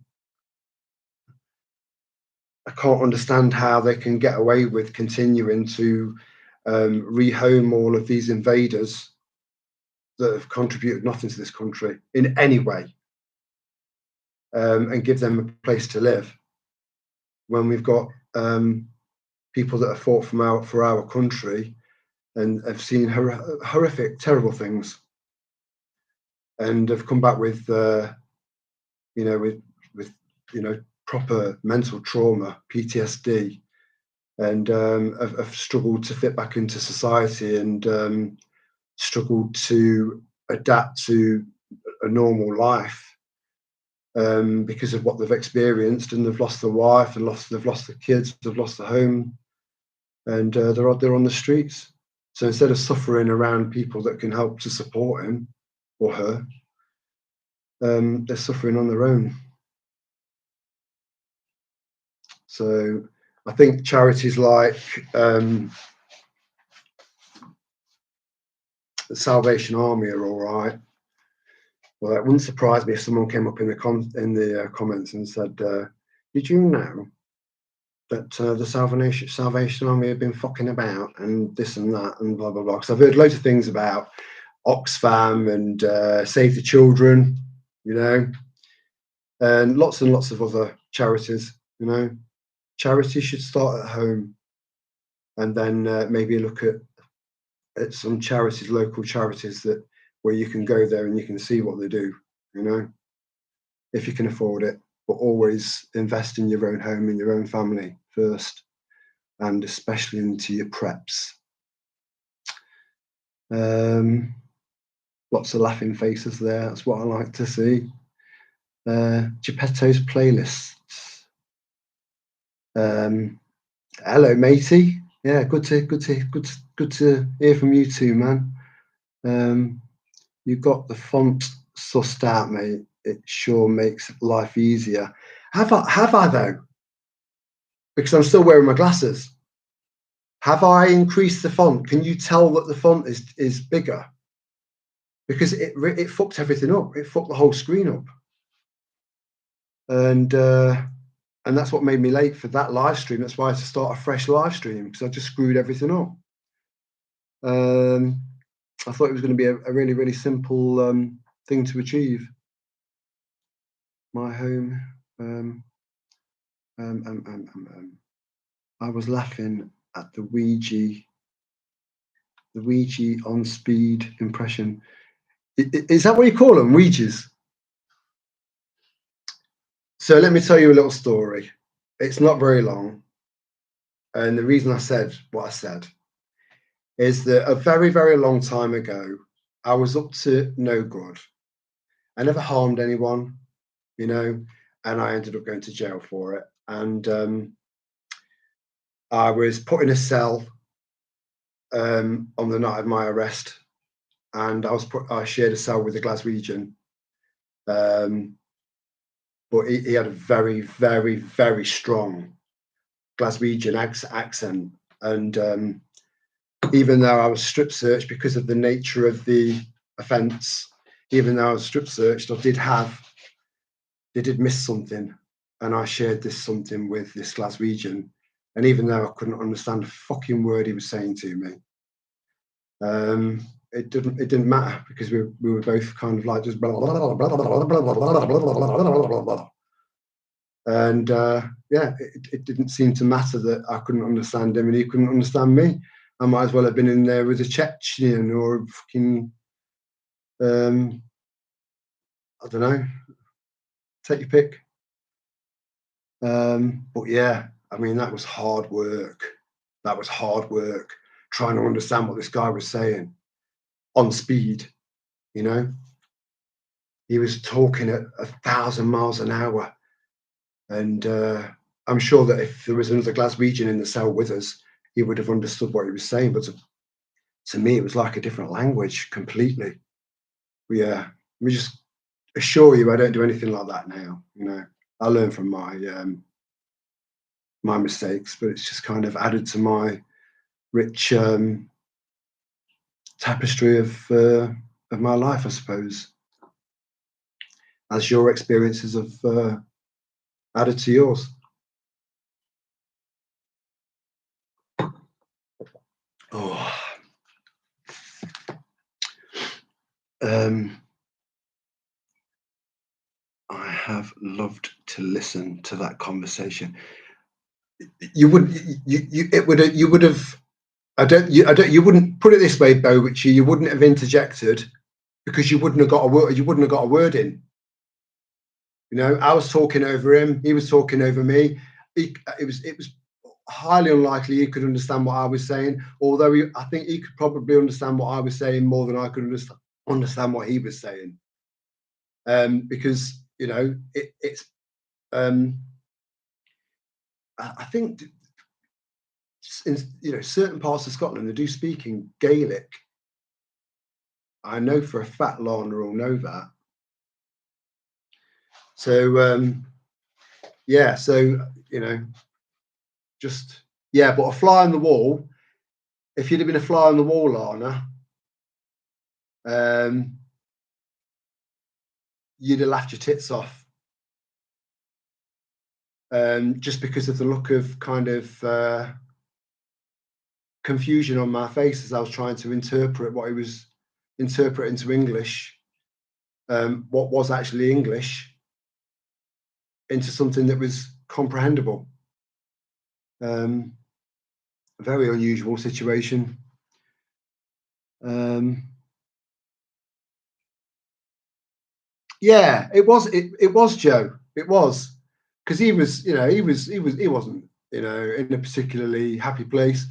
understand how they can get away with continuing to rehome all of these invaders that have contributed nothing to this country in any way, and give them a place to live, when we've got people that have fought for our country and have seen horrific, terrible things, and have come back with proper mental trauma, PTSD, and have struggled to fit back into society, and struggled to adapt to a normal life, because of what they've experienced, and they've lost their wife, and they've lost their kids, they've lost their home, and they're on the streets. So instead of suffering around people that can help to support him or her, they're suffering on their own. So I think charities like the Salvation Army are all right. Well, it wouldn't surprise me if someone came up in the comments and said, "Did you know that the Salvation Army have been fucking about and this and that and blah blah blah?" Because I've heard loads of things about Oxfam and Save the Children, and lots of other charities. Charities should start at home, and then maybe look at some charities, local charities, where you can go there and you can see what they do, if you can afford it. But always invest in your own home and your own family first, and especially into your preps. Lots of laughing faces there. That's what I like to see. Geppetto's playlists. Hello, matey. Yeah, good to hear from you too, man. You got the font sussed out, mate. It sure makes life easier. Have I though? Because I'm still wearing my glasses. Have I increased the font? Can you tell that the font is bigger? Because it fucked everything up. It fucked the whole screen up. And that's what made me late for that live stream. That's why I had to start a fresh live stream, because I just screwed everything up. I thought it was going to be a really, really simple thing to achieve. My home. I was laughing at the Ouija on speed impression. Is that what you call them, Ouijas? So let me tell you a little story. It's not very long. And the reason I said what I said is that a very, very long time ago, I was up to no good. I never harmed anyone, you know, and I ended up going to jail for it. And I was put in a cell on the night of my arrest, and I shared a cell with a Glaswegian. But he had a very, very, very strong Glaswegian accent. And even though I was strip searched because of the nature of the offence, even though I was strip searched, they did miss something. And I shared this something with this Glaswegian. And even though I couldn't understand a fucking word he was saying to me, it didn't matter, because we were both kind of like just blah, blah, blah, blah, blah, blah, blah. And yeah, it didn't seem to matter that I couldn't understand him and he couldn't understand me. I might as well have been in there with a Chechen or a fucking I don't know, take your pick. But yeah, I mean, that was hard work. That was hard work, trying to understand what this guy was saying on speed, you know. He was talking at 1,000 miles an hour. And I'm sure that if there was another Glaswegian in the cell with us, he would have understood what he was saying. But to me, it was like a different language completely. But yeah, let me just assure you, I don't do anything like that now. You know, I learn from my mistakes, but it's just kind of added to my rich tapestry of my life, I suppose, as your experiences have added to yours. Oh. I have loved to listen to that conversation. You would have. You wouldn't put it this way, Bo Ritchie. You wouldn't have interjected, because you wouldn't have got a word. You wouldn't have got a word in. You know, I was talking over him. He was talking over me. It was highly unlikely he could understand what I was saying. Although I think he could probably understand what I was saying more than I could understand what he was saying. Because you know, it's. I think in, you know, certain parts of Scotland they do speak in Gaelic. I know for a fact Lana will know that. So yeah, so you know, just yeah, but a fly on the wall. If you'd have been a fly on the wall, Lana, you'd have laughed your tits off. Just because of the look of kind of confusion on my face as I was trying to interpret what he was interpreting into English, what was actually English, into something that was comprehensible. A very unusual situation. Yeah, it was Joe. It was, because he was, you know, he wasn't, you know, in a particularly happy place.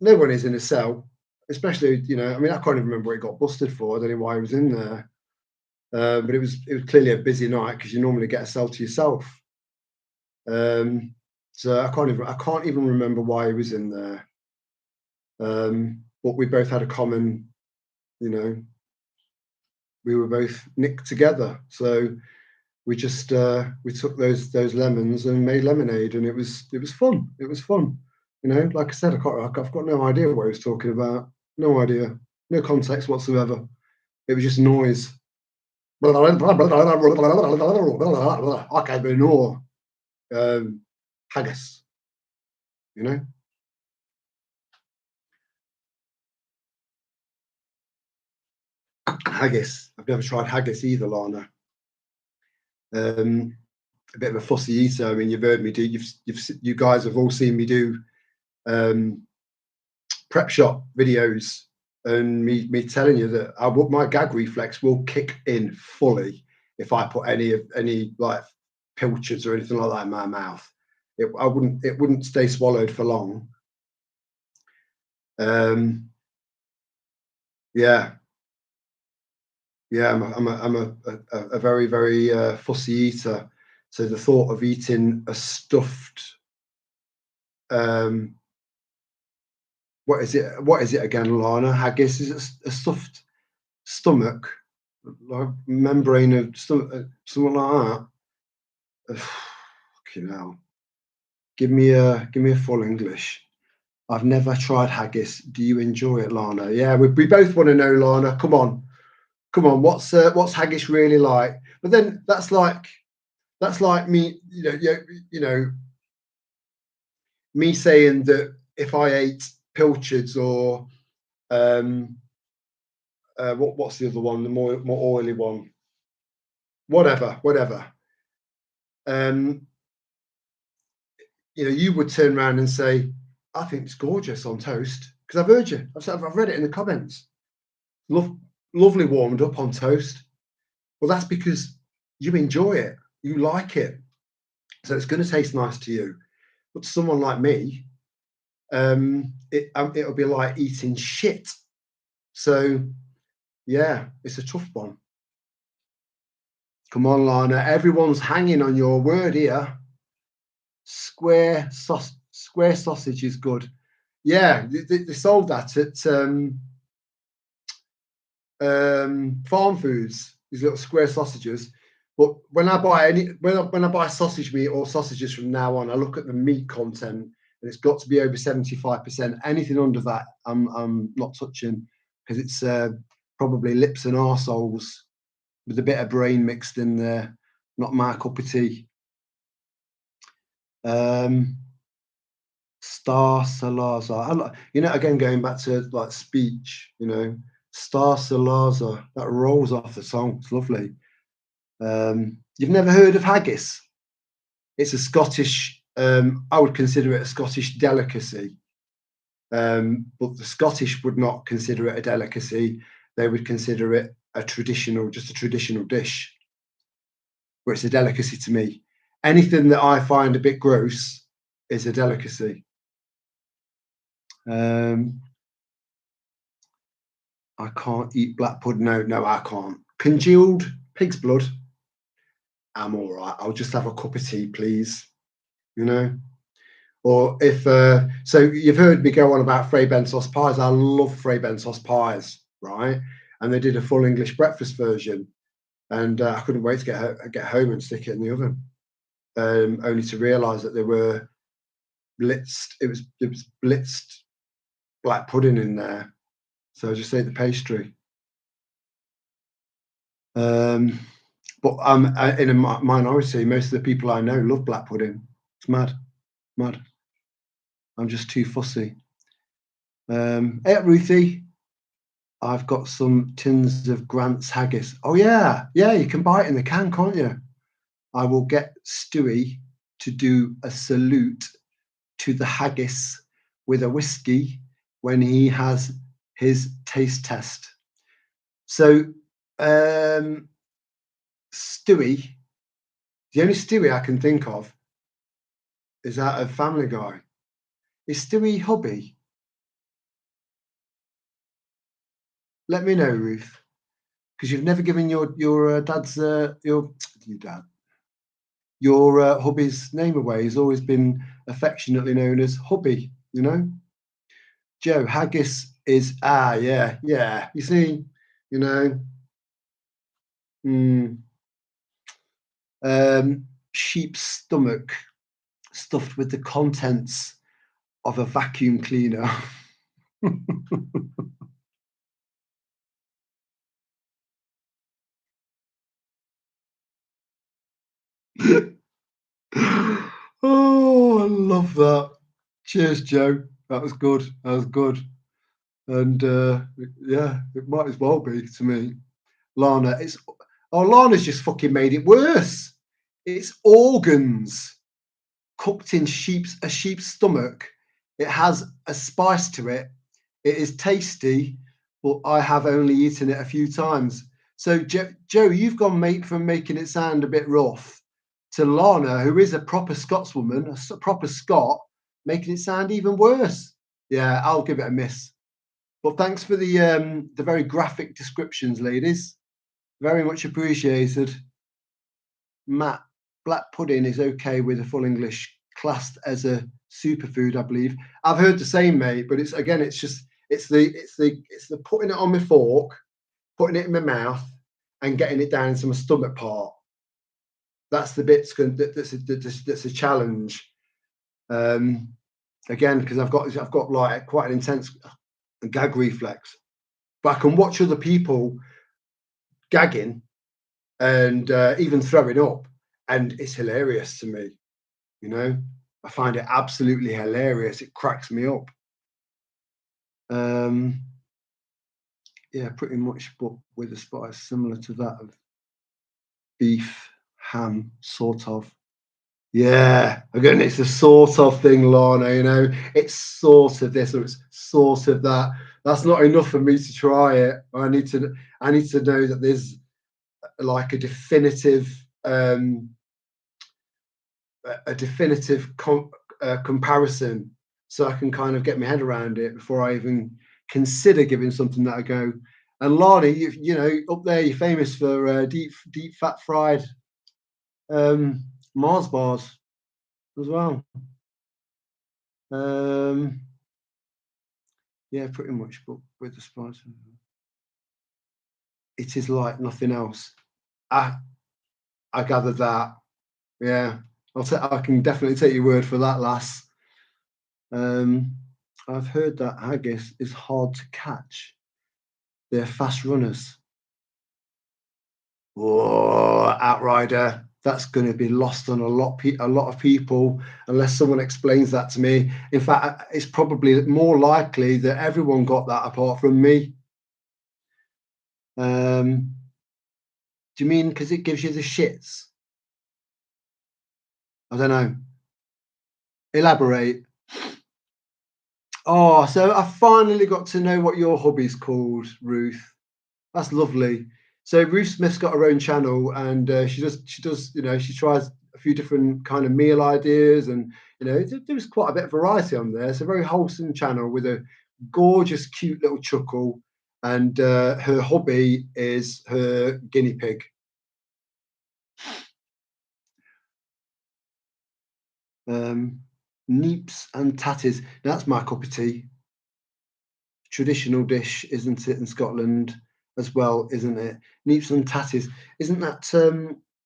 No one is in a cell. especially, I mean, I can't even remember what he got busted for. I don't know why he was in there, but it was clearly a busy night because you normally get a cell to yourself. So I can't even remember why he was in there. But we both had a common, you know, we were both nicked together. So we took those lemons and made lemonade, and it was fun. It was fun. Like I said, I've got no idea what he was talking about. No idea. No context whatsoever. It was just noise. I can't ignore haggis. You know, haggis. I've never tried haggis either, Lana. A bit of a fussy eater. I mean, you've heard me do. You guys have all seen me do um, prep shop videos, and me telling you that my gag reflex will kick in fully if I put any like pilchards or anything like that in my mouth. It wouldn't stay swallowed for long. Yeah, yeah. I'm a very very fussy eater. So the thought of eating a stuffed what is it? What is it again, Lana? Haggis, is it a stuffed stomach, like membrane of stomach, something like that. Fucking hell. Give me a full English. I've never tried haggis. Do you enjoy it, Lana? Yeah, we both want to know, Lana. Come on. What's haggis really like? But then that's like me, me saying that if I ate pilchards or um, what's the other one, the more oily one, whatever. Um, you would turn around and say, "I think it's gorgeous on toast," because I've heard you. I've read it in the comments. Lovely warmed up on toast. Well, that's because you enjoy it, you like it, so it's going to taste nice to you. But to someone like me, it'll be like eating shit. So yeah, it's a tough one. Come on, Lana. Everyone's hanging on your word here. Square sausage is good. Yeah, they sold that at farm foods. These little square sausages. But when I buy sausage meat or sausages from now on, I look at the meat content, and it's got to be over 75%. Anything under that, I'm not touching, because it's probably lips and arseholes with a bit of brain mixed in there. Not my cup of tea. Star Salazar. Again, going back to like speech, Star Salazar, that rolls off the tongue. It's lovely. You've never heard of haggis? It's a Scottish, I would consider it a Scottish delicacy. But the Scottish would not consider it a delicacy. They would consider it just a traditional dish, where it's a delicacy to me. Anything that I find a bit gross is a delicacy. I can't eat black pudding. No, I can't. Congealed pig's blood, I'm all right. I'll just have a cup of tea, please. Or if so, you've heard me go on about Fray Bentos pies. I love Fray Bentos pies, right? And they did a full English breakfast version, and I couldn't wait to get home and stick it in the oven. Only to realise that they were blitzed. It was blitzed black pudding in there. So I just ate the pastry. But I'm in a minority. Most of the people I know love black pudding. It's mad. I'm just too fussy. Hey, Ruthie, I've got some tins of Grant's haggis. Oh yeah, you can buy it in the can, can't you? I will get Stewie to do a salute to the haggis with a whiskey when he has his taste test. So, Stewie, the only Stewie I can think of is out of Family Guy. Is Stewie hubby? let me know, Ruth, because you've never given your dad's your dad your hubby's name away. He's always been affectionately known as hubby. You know, Joe haggis is yeah, yeah. You see, you know, mm, sheep's stomach stuffed with the contents of a vacuum cleaner. Oh, I love that. Cheers, Joe. That was good. That was good. And yeah, it might as well be to me. Lana, Lana's just fucking made it worse. It's organs cooked in sheep's stomach. It has a spice to it. It is tasty, but I have only eaten it a few times. So Joe, you've gone from making it sound a bit rough to Lana, who is a proper Scotswoman, a proper Scot, making it sound even worse. Yeah, I'll give it a miss. But thanks for the very graphic descriptions, ladies. Very much appreciated. Matt, black pudding is okay with a full English, classed as a superfood, I believe. I've heard the same, mate, but it's just it's the putting it on my fork, putting it in my mouth, and getting it down into my stomach part. That's the bit that's a challenge. Again, because I've got like quite an intense gag reflex, but I can watch other people gagging and even throwing up, and it's hilarious to me. You know, I find it absolutely hilarious. It cracks me up. Um, yeah, pretty much, but with a spice similar to that of beef, ham, sort of. Yeah, again, it's a sort of thing, Lana. You know, it's sort of this or it's sort of that. That's not enough for me to try it. I need to know that there's like a definitive comparison, so I can kind of get my head around it before I even consider giving something that a go. And Lani, you know, up there, you're famous for deep fat fried Mars bars as well. Um, yeah, pretty much, but with the spice, it is like nothing else. I I gathered that. Yeah, I can definitely take your word for that, lass. Um, I've heard that haggis is hard to catch. They're fast runners. Oh, Outrider. That's going to be lost on a lot of people unless someone explains that to me. In fact, it's probably more likely that everyone got that apart from me. Do you mean because it gives you the shits? I don't know. Elaborate. Oh, so I finally got to know what your hobby's called, Ruth. That's lovely. So Ruth Smith's got her own channel, and she does you know she tries a few different kind of meal ideas, and you know there's quite a bit of variety on there. It's a very wholesome channel with a gorgeous, cute little chuckle, and her hobby is her guinea pig. Neeps and tatties. That's my cup of tea. Traditional dish, isn't it, in Scotland as well, isn't it? Neeps and tatties. Isn't that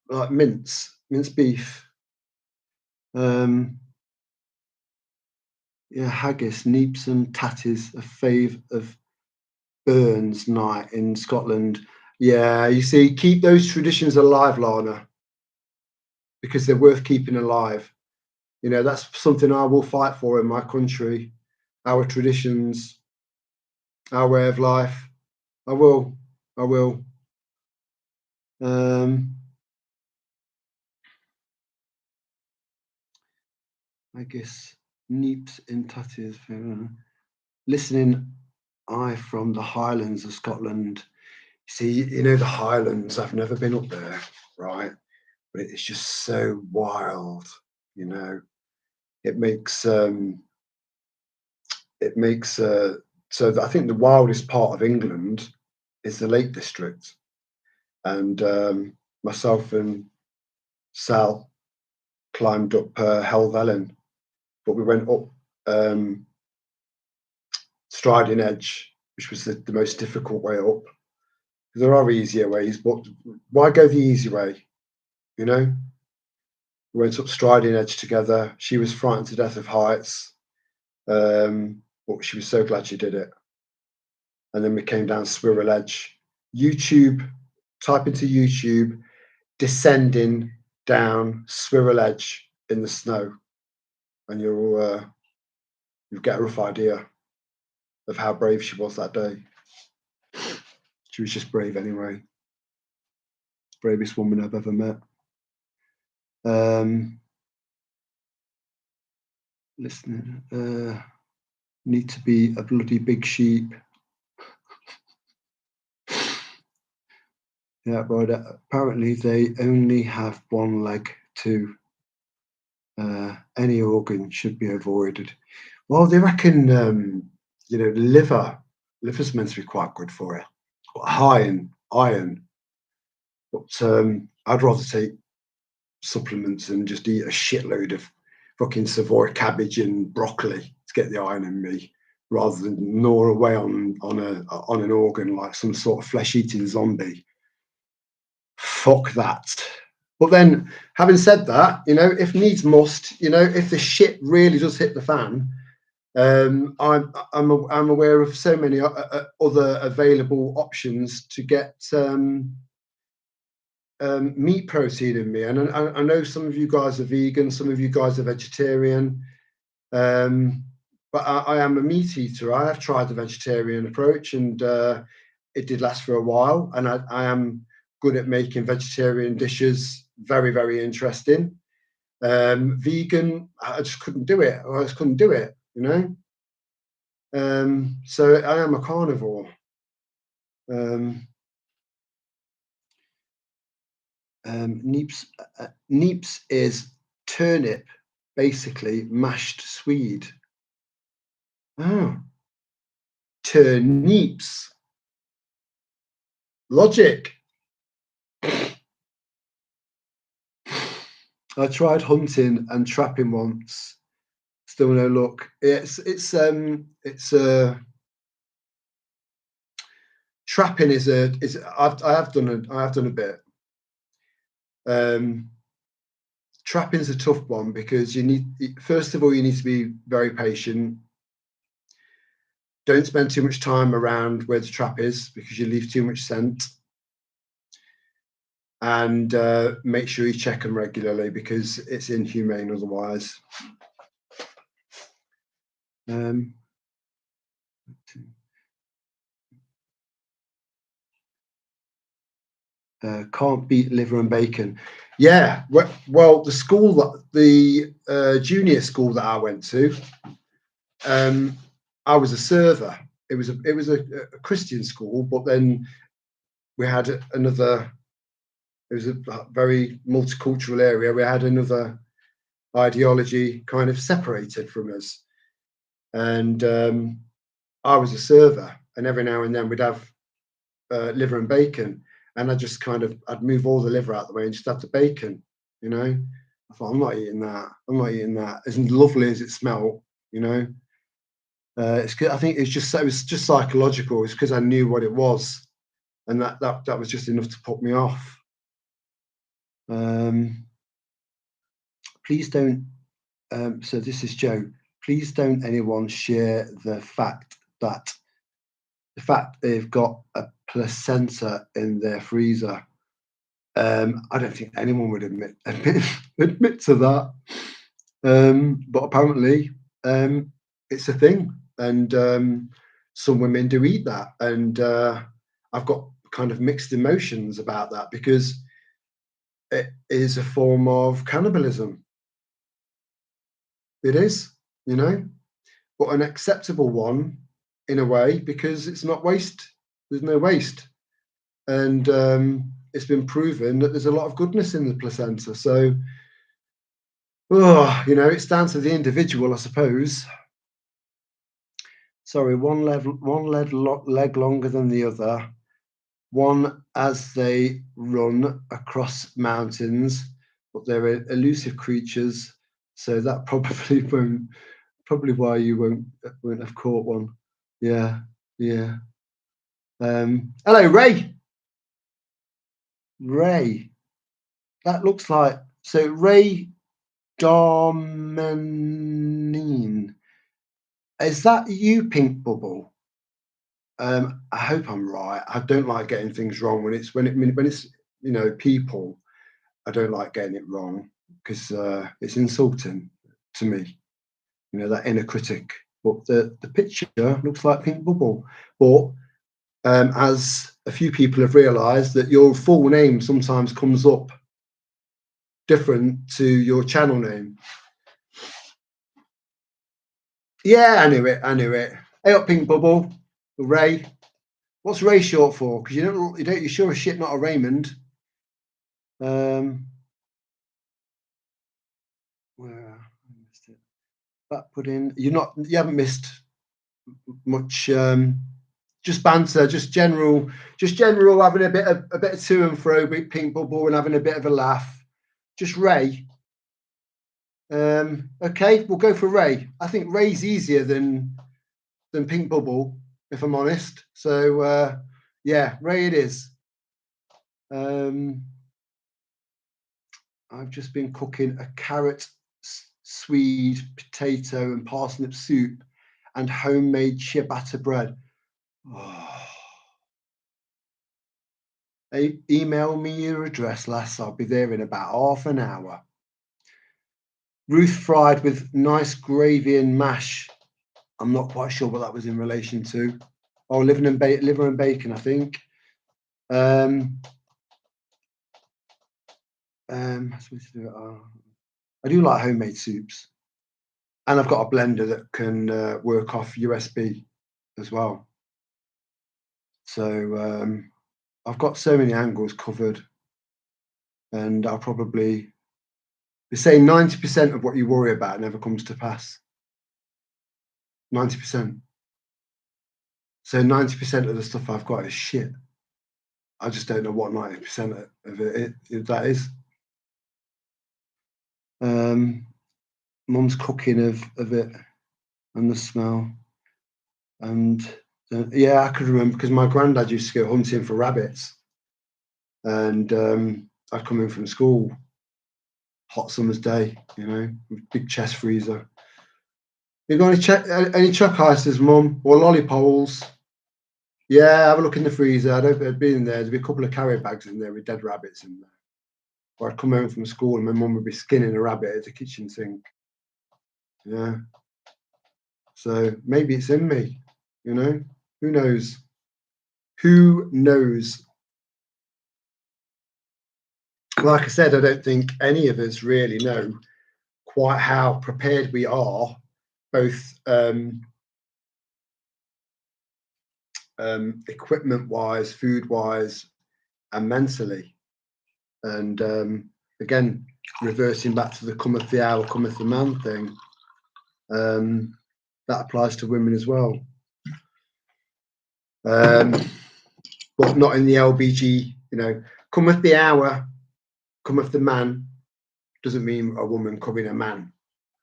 like minced beef? Um, yeah, haggis, neeps and tatties, a fave of Burns night in Scotland. Yeah, you see, keep those traditions alive, Lana, because they're worth keeping alive. You know, that's something I will fight for in my country, our traditions, our way of life. I will. I will. Um, I guess neeps and tatties. Listening, I from the Highlands of Scotland. See, you know the Highlands. I've never been up there, right? But it's just so wild. You know, it makes it makes so I think the wildest part of England is the Lake District, and myself and Sal climbed up Helvellyn, but we went up Striding Edge, which was the most difficult way up. There are easier ways, but why go the easy way? You know, we went up Striding Edge together. She was frightened to death of heights, but she was so glad she did it. And then we came down Swirl Edge. YouTube, type into YouTube, descending down Swirl Edge in the snow, and you'll get a rough idea of how brave she was that day. She was just brave anyway. Bravest woman I've ever met. Listening. Need to be a bloody big sheep. Yeah, but apparently they only have one leg too. Any organ should be avoided. Well, they reckon, liver's meant to be quite good for it. High in iron. But I'd rather take supplements and just eat a shitload of fucking Savoy cabbage and broccoli to get the iron in me, rather than gnaw away on an organ like some sort of flesh-eating zombie. Fuck that. But then, having said that, if needs must, if the shit really does hit the fan, I'm aware of so many other available options to get meat protein in me. And I know some of you guys are vegan, some of you guys are vegetarian, but I am a meat eater. I have tried the vegetarian approach, and it did last for a while. And I am good at making vegetarian dishes, very, very interesting. Vegan, I just couldn't do it. I just couldn't do it, So I am a carnivore. Neeps is turnip, basically mashed swede. Oh, turnips. Logic. I tried hunting and trapping once. Still no luck. Trapping is I have done a bit. Trapping is a tough one because first of all, you need to be very patient. Don't spend too much time around where the trap is because you leave too much scent. And make sure you check them regularly because it's inhumane otherwise. Can't beat liver and bacon. Yeah, well, the junior school that I went to, I was a server. It was a Christian school, but then we had another. It was a very multicultural area. We had another ideology kind of separated from us, and I was a server, and every now and then we'd have liver and bacon, and I'd move all the liver out of the way and just have the bacon. I thought, I'm not eating that. I'm not eating that. As lovely as it smelled, it's good. I think it was just psychological. It's because I knew what it was, and that was just enough to put me off. Please don't. So this is Joe. Please don't anyone share the fact they've got a placenta in their freezer. I don't think anyone would admit to that. But apparently, it's a thing, and some women do eat that, and I've got kind of mixed emotions about that because it is a form of cannibalism. It is, but an acceptable one in a way because it's not waste. There's no waste, and it's been proven that there's a lot of goodness in the placenta. So, it's down to the individual, I suppose. Sorry, one leg longer than the other. One as they run across mountains, but they're elusive creatures, so that probably won't. Probably why you won't have caught one. Yeah, yeah. Hello, Ray. Ray. That looks like so. Ray Darmanin. Is that you, Pink Bubble? I hope I'm right. I don't like getting things wrong when it's people. I don't like getting it wrong because it's insulting to me. That inner critic. But the picture looks like Pink Bubble. But as a few people have realised, that your full name sometimes comes up different to your channel name. Yeah, I knew it. Hey up, Pink Bubble. Ray. What's Ray short for? Because you're sure as shit not a Raymond. Where I missed it. That put in. You haven't missed much. Just banter, just general having a bit of to and fro with Pink Bubble and having a bit of a laugh. Just Ray. Okay, we'll go for Ray. I think Ray's easier than Pink Bubble, if I'm honest. So yeah, Ray it is. I've just been cooking a carrot, swede, potato, and parsnip soup, and homemade ciabatta bread. Oh. Email me your address, lass. I'll be there in about half an hour. Ruth fried with nice gravy and mash. I'm not quite sure what that was in relation to. Oh, liver and bacon, I think. I do like homemade soups, and I've got a blender that can work off USB as well. So I've got so many angles covered, and I'll probably be saying 90% of what you worry about never comes to pass. 90%. So 90% of the stuff I've got is shit. I just don't know what 90% of it that is. Mum's cooking of it and the smell. And yeah, I could remember because my granddad used to go hunting for rabbits. And I'd come in from school, hot summer's day, with big chest freezer. You got any chuck ices, Mum, or lollipops? Yeah, have a look in the freezer. I don't think I'd been in there. There'd be a couple of carrier bags in there with dead rabbits in there. Or I'd come home from school and my mum would be skinning a rabbit at the kitchen sink. Yeah. So maybe it's in me, Who knows? Who knows? Like I said, I don't think any of us really know quite how prepared we are, both equipment-wise, food-wise, and mentally. And again, reversing back to the cometh the hour, cometh the man thing, that applies to women as well. But not in the LBG, cometh the hour, cometh the man, doesn't mean a woman coming a man,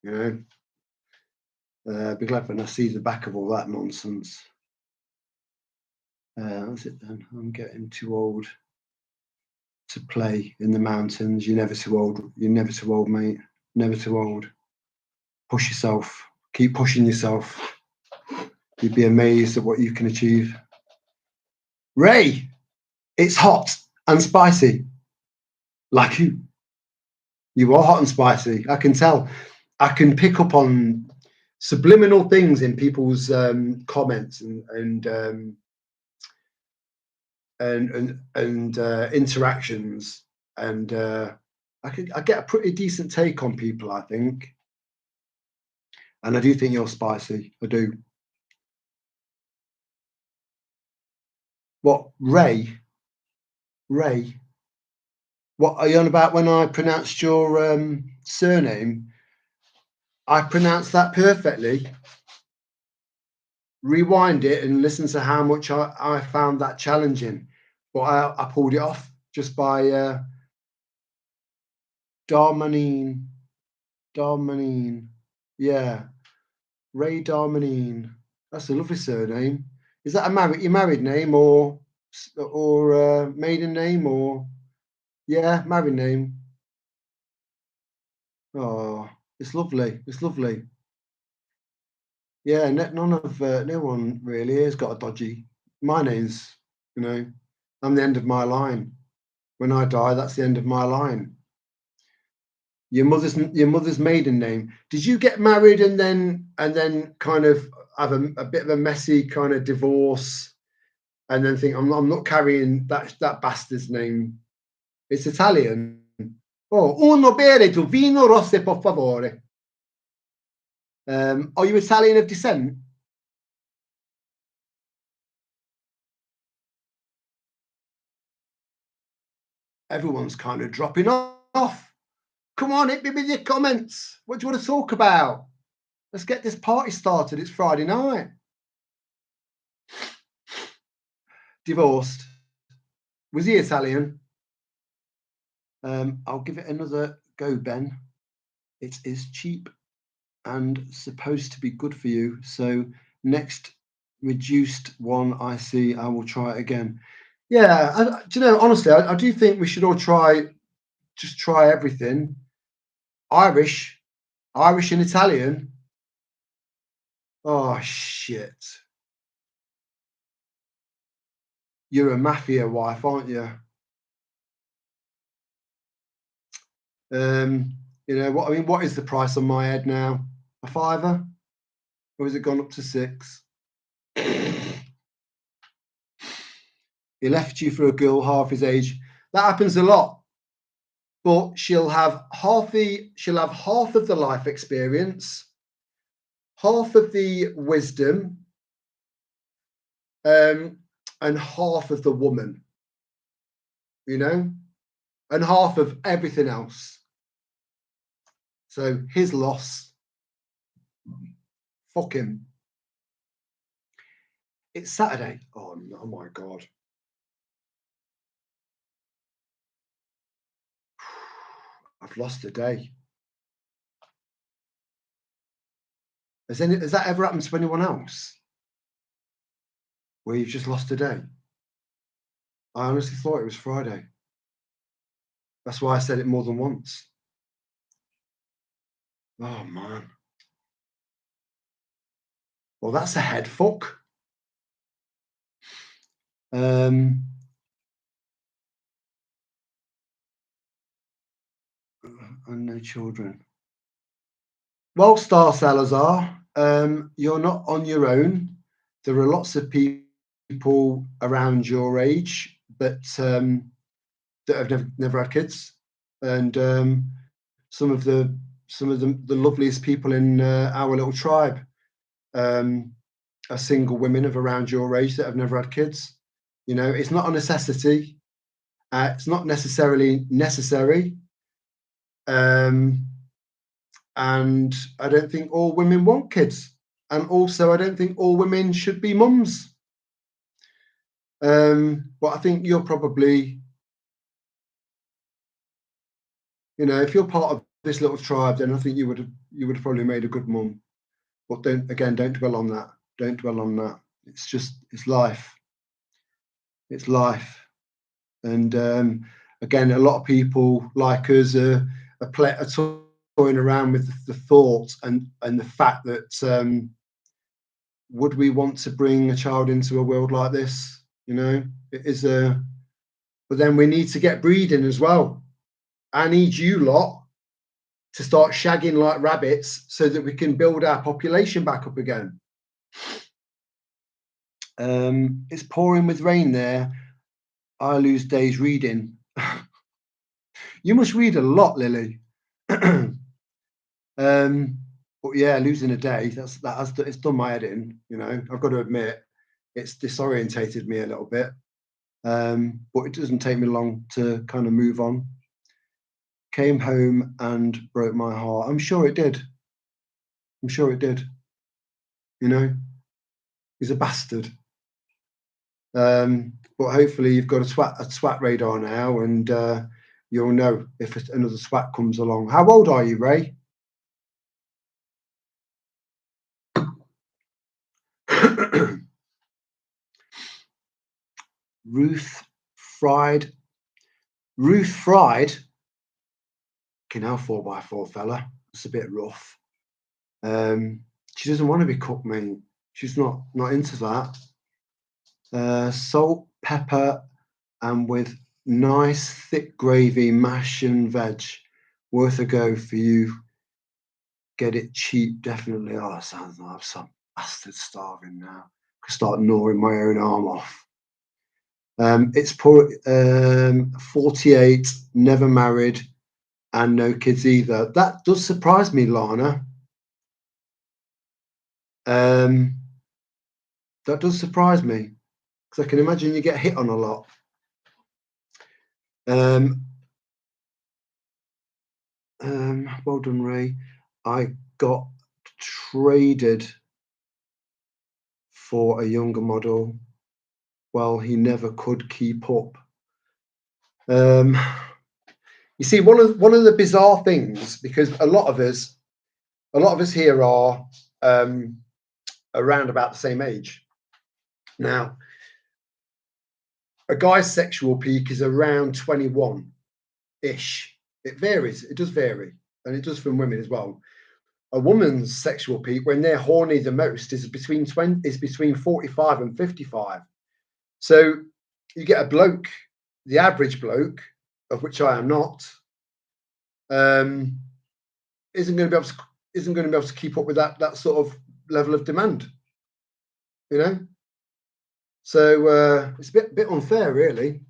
Be glad when I see the back of all that nonsense. That's it then. I'm getting too old to play in the mountains. You're never too old. You're never too old, mate. Never too old. Push yourself. Keep pushing yourself. You'd be amazed at what you can achieve. Ray, it's hot and spicy. Like you. You are hot and spicy. I can tell. I can pick up on subliminal things in people's comments and interactions, and I get a pretty decent take on people, I think, and I do think you're spicy. I do. What, Ray? What are you on about when I pronounced your surname? I pronounced that perfectly. Rewind it and listen to how much I found that challenging. but I pulled it off just by Darmanine. Darmanine. Yeah, Ray Darmanine. That's a lovely surname. Is that your married name or maiden name or yeah, married name? Oh, it's lovely. It's lovely. Yeah, none of no one really has got a dodgy. My name's, you know, I'm the end of my line. When I die, that's the end of my line. Your mother's maiden name. Did you get married and then kind of have a bit of a messy kind of divorce and then think I'm not carrying that bastard's name? It's Italian. Oh, uno bere tu vino rosse per favore. Are you Italian of descent? Everyone's kind of dropping off. Come on, hit me with your comments. What do you want to talk about? Let's get this party started. It's Friday night. Divorced. Was he Italian? I'll give it another go, Ben. It is cheap and supposed to be good for you. So next reduced one I see, I will try it again. Yeah, do you know, honestly, I do think we should all just try everything. Irish and Italian. Oh, shit. You're a mafia wife, aren't you? You know what I mean? What is the price on my head now? A fiver? Or has it gone up to 6? He left you for a girl half his age. That happens a lot. But she'll have half of the life experience, half of the wisdom, and half of the woman, you know, and half of everything else. So his loss. Fuck him. It's Saturday. Oh my God. I've lost a day. Has that ever happened to anyone else? Where you've just lost a day? I honestly thought it was Friday. That's why I said it more than once. Oh man. Well, that's a head fuck. And no children. Well, Star Salazar, you're not on your own. There are lots of people around your age that have never had kids, and some of the loveliest people in our little tribe are single women of around your age that have never had kids. You know, it's not a necessity. It's not necessarily necessary. And I don't think all women want kids. And also, I don't think all women should be mums. But I think you're probably, you know, if you're part of this little tribe, then I think you would have probably made a good mum. But don't dwell on that. Don't dwell on that. It's life. It's life. And again, a lot of people like us are toying around with the thought and the fact that would we want to bring a child into a world like this? You know, it is a. But then we need to get breeding as well. I need you lot to start shagging like rabbits so that we can build our population back up again. It's pouring with rain there. I lose days reading. You must read a lot, Lily. But yeah, losing a day, it's done my head in, you know. I've got to admit, it's disorientated me a little bit. But it doesn't take me long to kind of move on. Came home and broke my heart. I'm sure it did. I'm sure it did. You know, he's a bastard. But hopefully you've got a twat radar now, and you'll know if another twat comes along. How old are you, Ray? Ruth Fried. Ruth Fried. Canal 4x4 fella. It's a bit rough. She doesn't want to be cooked, mate. She's not into that. Salt, pepper, and with nice thick gravy, mash and veg. Worth a go for you. Get it cheap, definitely. Oh, that sounds like some bastard starving now. Could start gnawing my own arm off. It's 48, never married, and no kids either. That does surprise me, Lana. That does surprise me, because I can imagine you get hit on a lot. Well done, Ray. I got traded for a younger model. Well, he never could keep up. You see, one of the bizarre things, because a lot of us here are around about the same age. Now, a guy's sexual peak is around 21-ish. It varies. It does vary, and it does from women as well. A woman's sexual peak, when they're horny the most, is between 45 and 55. So you get a bloke, the average bloke, of which I am not, isn't going to be able to keep up with that sort of level of demand, you know. So it's a bit unfair, really.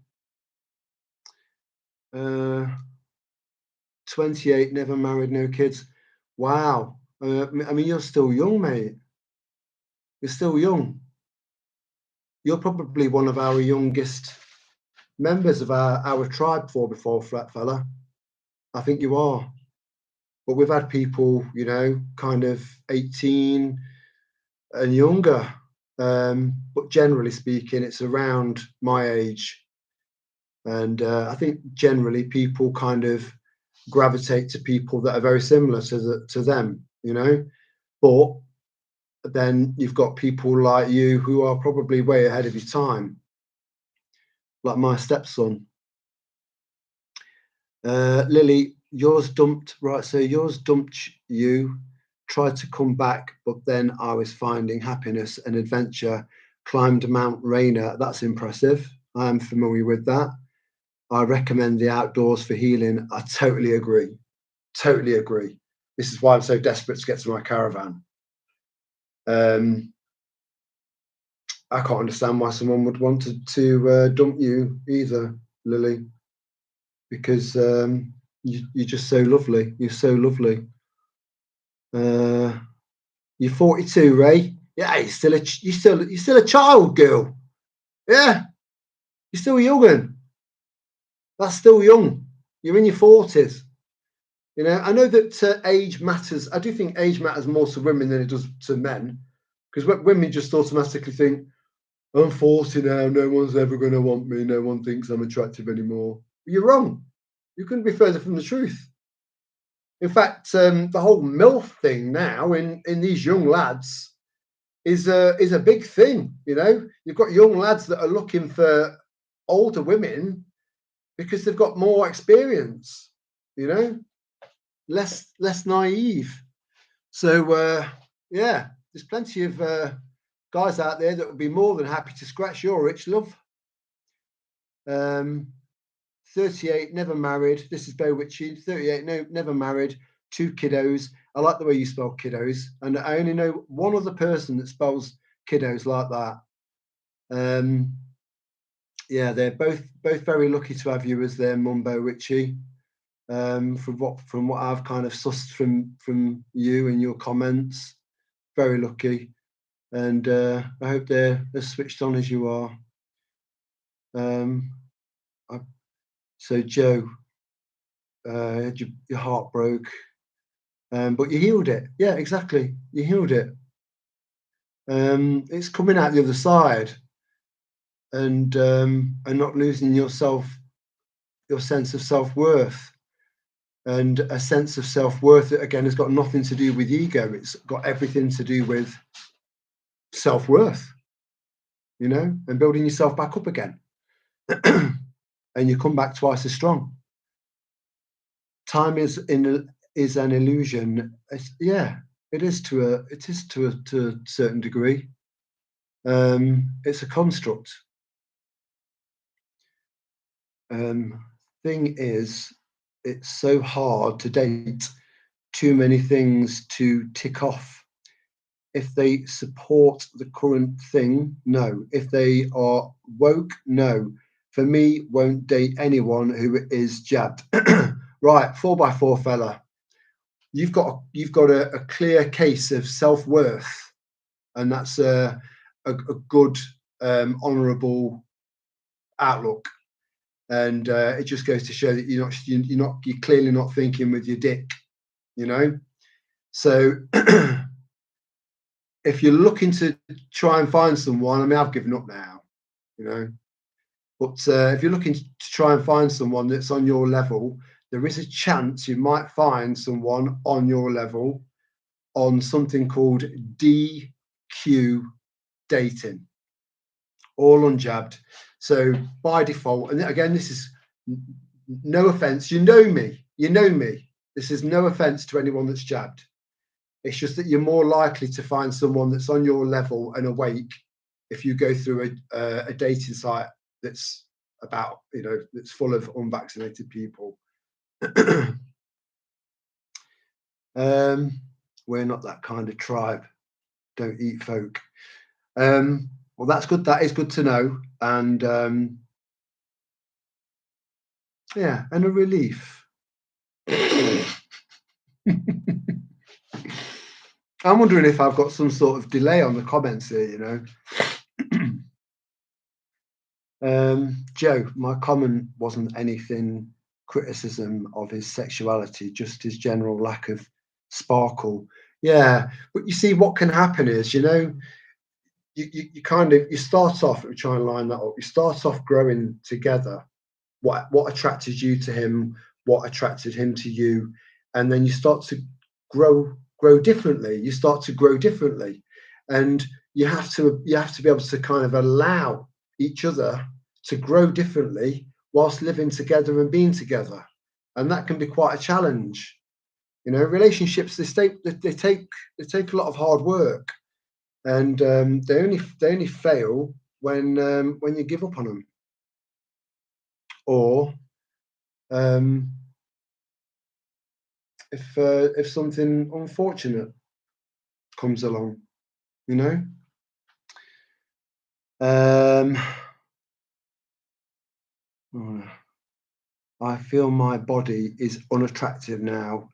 28, never married, no kids. Wow. I mean, you're still young, mate. You're still young. You're probably one of our youngest members of our tribe before flat fella. I think you are. But we've had people, you know, kind of 18 and younger. But generally speaking, it's around my age. And I think generally people kind of gravitate to people that are very similar to them, you know. But then you've got people like you who are probably way ahead of your time, like my stepson. Lily, yours dumped, right? So yours dumped you, tried to come back, but then I was finding happiness and adventure, climbed Mount Rainier. That's impressive. I am familiar with that. I recommend the outdoors for healing. I totally agree. Totally agree. This is why I'm so desperate to get to my caravan. I can't understand why someone would want to dump you either, Lily, because you're just so lovely. You're so lovely. You're 42, Ray. Yeah, you're still a child, girl. Yeah, you're still young. That's still young. You're in your 40s. You know, I know that age matters. I do think age matters more to women than it does to men, because women just automatically think, I'm 40 now, no one's ever going to want me, no one thinks I'm attractive anymore. You're wrong. You couldn't be further from the truth. In fact, the whole MILF thing now in these young lads is a big thing. You know, you've got young lads that are looking for older women because they've got more experience, you know, less naive. So yeah, there's plenty of guys out there that would be more than happy to scratch your itch, love. 38, never married. This is Bo Witchy. 38, no, never married. 2 kiddos. I like the way you spell kiddos, and I only know one other person that spells kiddos like that. Yeah, they're both very lucky to have you as their mum, Bo Witchy. From what I've kind of sussed from you and your comments, very lucky, and I hope they're as switched on as you are. So Joe, your heart broke, but you healed it. Yeah, exactly. You healed it. It's coming out the other side. and not losing yourself, your sense of self-worth. And a sense of self-worth that again has got nothing to do with ego. It's got everything to do with self-worth, and building yourself back up again. And you come back twice as strong. Time is an illusion. Yeah, it is to a certain degree. It's a construct. Thing is, it's so hard to date. Too many things to tick off. If they support the current thing, no. If they are woke, no. For me, won't date anyone who is jabbed. Right, 4x4 fella. You've got a clear case of self-worth, and that's a good, honourable outlook. And it just goes to show that you're clearly not thinking with your dick, So if you're looking to try and find someone, I mean, I've given up now, but if you're looking to try and find someone that's on your level, there is a chance you might find someone on your level on something called DQ dating, all unjabbed. So by default, and again, this is no offense, you know me. This is no offense to anyone that's jabbed. It's just that you're more likely to find someone that's on your level and awake if you go through a dating site that's about, that's full of unvaccinated people. We're not that kind of tribe. Don't eat folk. Well, that's good. That is good to know. And yeah, and a relief. I'm wondering if I've got some sort of delay on the comments here, Joe, my comment wasn't anything criticism of his sexuality, just his general lack of sparkle. Yeah, but you see, what can happen is, you kind of, you start off, let me try and line that up. You start off growing together. What attracted you to him? What attracted him to you? And then you start to grow differently. You start to grow differently, and you have to be able to kind of allow each other to grow differently whilst living together and being together, and that can be quite a challenge. Relationships, they take a lot of hard work, and they only fail when you give up on them, or if something unfortunate comes along, I feel my body is unattractive now.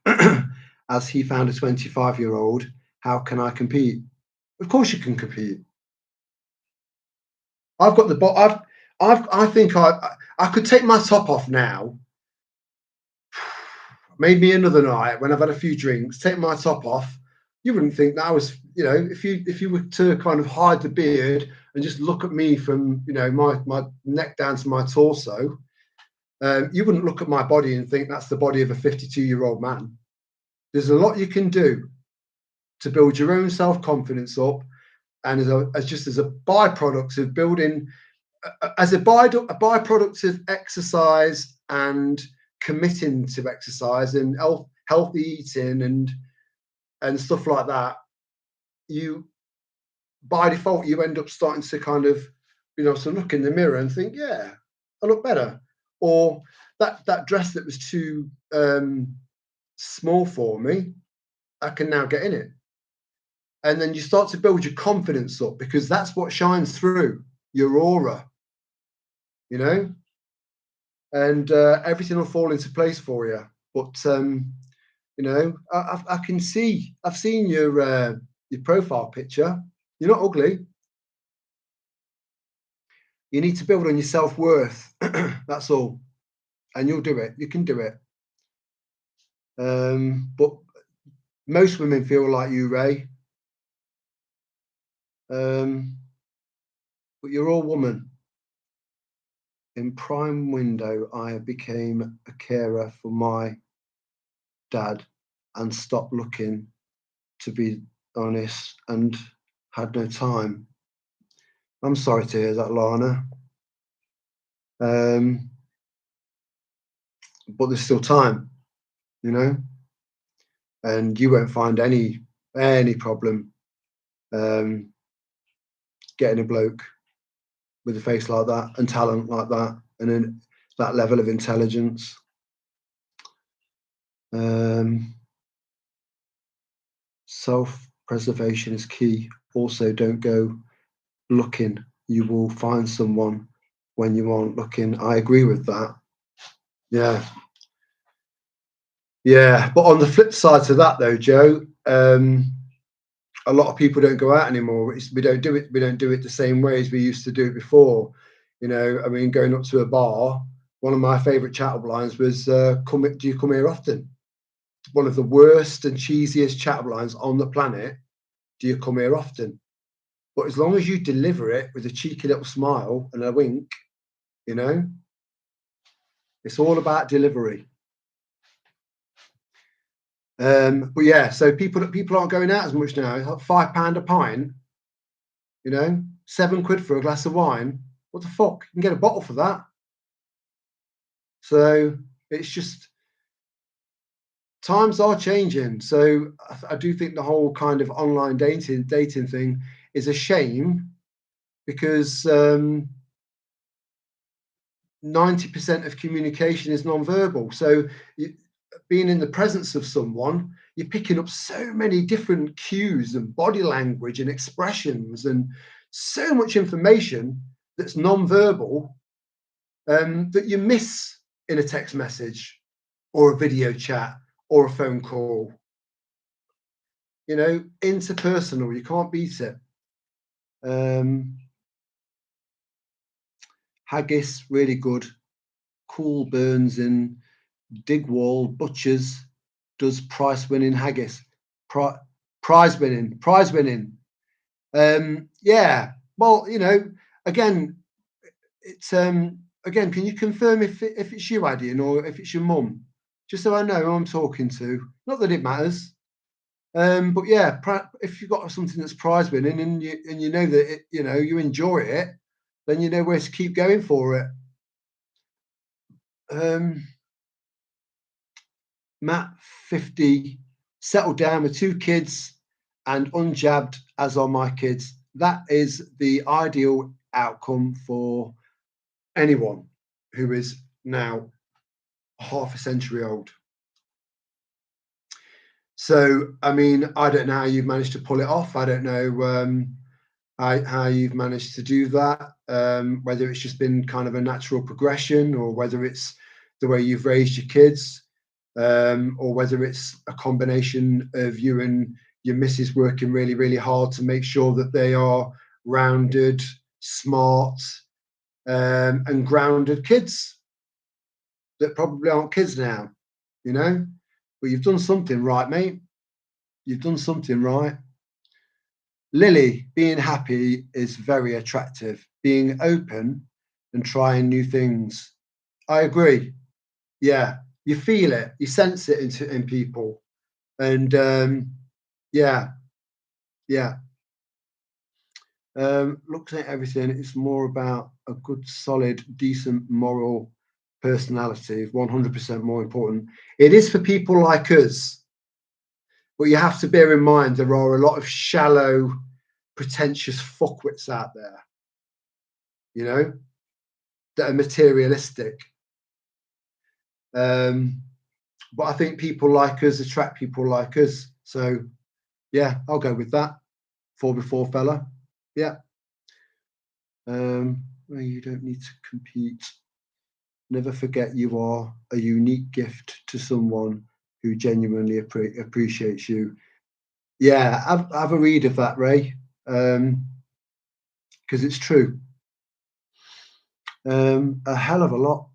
As he found a 25-year-old, how can I compete? Of course you can compete. I've got the I think I could take my top off now. Maybe another night when I've had a few drinks, take my top off. You wouldn't think that I was, if you were to kind of hide the beard and just look at me from, my neck down to my torso, you wouldn't look at my body and think that's the body of a 52-year-old man. There's a lot you can do to build your own self-confidence up, and as a byproduct of building, as a byproduct of exercise and committing to exercise and healthy eating and stuff like that, you by default you end up starting to kind of, so look in the mirror and think, yeah, I look better, or that dress that was too small for me, I can now get in it. And then you start to build your confidence up, because that's what shines through, your aura, and everything will fall into place for you. But I can see, I've seen your profile picture. You're not ugly. You need to build on your self-worth. That's all, and you'll do it. You can do it. But most women feel like you, Ray. But you're all woman. in prime window, I became a carer for my dad and stopped looking, to be honest, and had no time. I'm sorry to hear that, Lana. But there's still time, you know, and you won't find any problem getting a bloke with a face like that and talent like that and then that level of intelligence. Self-preservation is key. Also, don't go looking. You will find someone when you aren't looking. I agree with that. Yeah. Yeah. But on the flip side to that, though, Joe, a lot of people don't go out anymore. We don't do it. We don't do it the same way as we used to do it before. You know, I mean, going up to a bar, one of my favourite chat-up lines was, do you come here often? One of the worst and cheesiest chat-up lines on the planet. Do you come here often? But as long as you deliver it with a cheeky little smile and a wink, you know, it's all about delivery. But yeah, so people aren't going out as much now. It's like £5 a pint, you know, £7 for a glass of wine. What the fuck? You can get a bottle for that. So it's just times are changing. So I do think the whole kind of online dating thing is a shame because 90% of communication is non-verbal. So being in the presence of someone, you're picking up so many different cues and body language and expressions and so much information that's non-verbal that you miss in a text message or a video chat or a phone call. You know, interpersonal, you can't beat it. Haggis, really good. Cool Burns in Digwall Butchers does prize-winning haggis. Prize-winning. Yeah. Well, you know, again, it's again. Can you confirm if it's you, Adrian, or if it's your mum? Just so I know who I'm talking to. Not that it matters. But yeah, if you've got something that's prize-winning and you know that it, you know you enjoy it, then you know where to keep going for it. Matt 50 settled down with 2 kids and unjabbed as are my kids. That is the ideal outcome for anyone who is now half a century old. So, I mean, I don't know how you've managed to pull it off. I don't know how you've managed to do that, whether it's just been kind of a natural progression or whether it's the way you've raised your kids. Or whether it's a combination of you and your missus working really, really hard to make sure that they are rounded, smart, and grounded kids that probably aren't kids now, you know? But you've done something right, mate. You've done something right. Lily, being happy is very attractive. Being open and trying new things. I agree. Yeah, you feel it, you sense it in people, and yeah. Looking at everything, it's more about a good, solid, decent, moral personality. 100% more important. It is for people like us, but you have to bear in mind there are a lot of shallow, pretentious fuckwits out there, you know, that are materialistic. But I think people like us attract people like us. So yeah, I'll go with that. 4x4 fella. Yeah. Well, you don't need to compete. Never forget you are a unique gift to someone who genuinely appreciates you. Yeah, have a read of that, Ray, because it's true. A hell of a lot.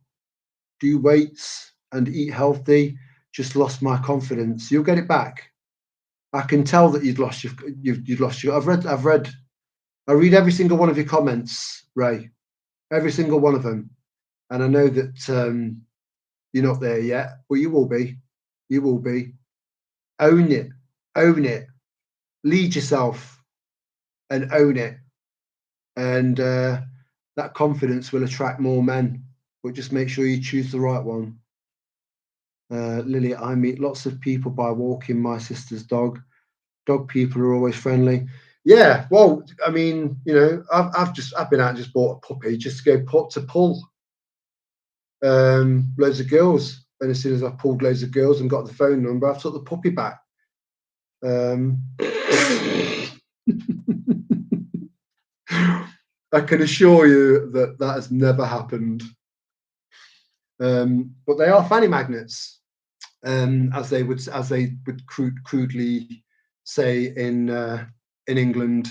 Do weights and eat healthy. Just lost my confidence. You'll get it back. I can tell that you've lost your. I read every single one of your comments, Ray. Every single one of them. and I know that you're not there yet, but you will be. You will be. Own it. Own it. Lead yourself and own it. And that confidence will attract more men. But just make sure you choose the right one. Lily, I meet lots of people by walking my sister's dog. Dog people are always friendly. Yeah, well, I mean, you know, I've been out and just bought a puppy just to go put to pull loads of girls. And as soon as I pulled loads of girls and got the phone number, I took the puppy back. I can assure you that that has never happened. But they are fanny magnets, as they would crudely say in England.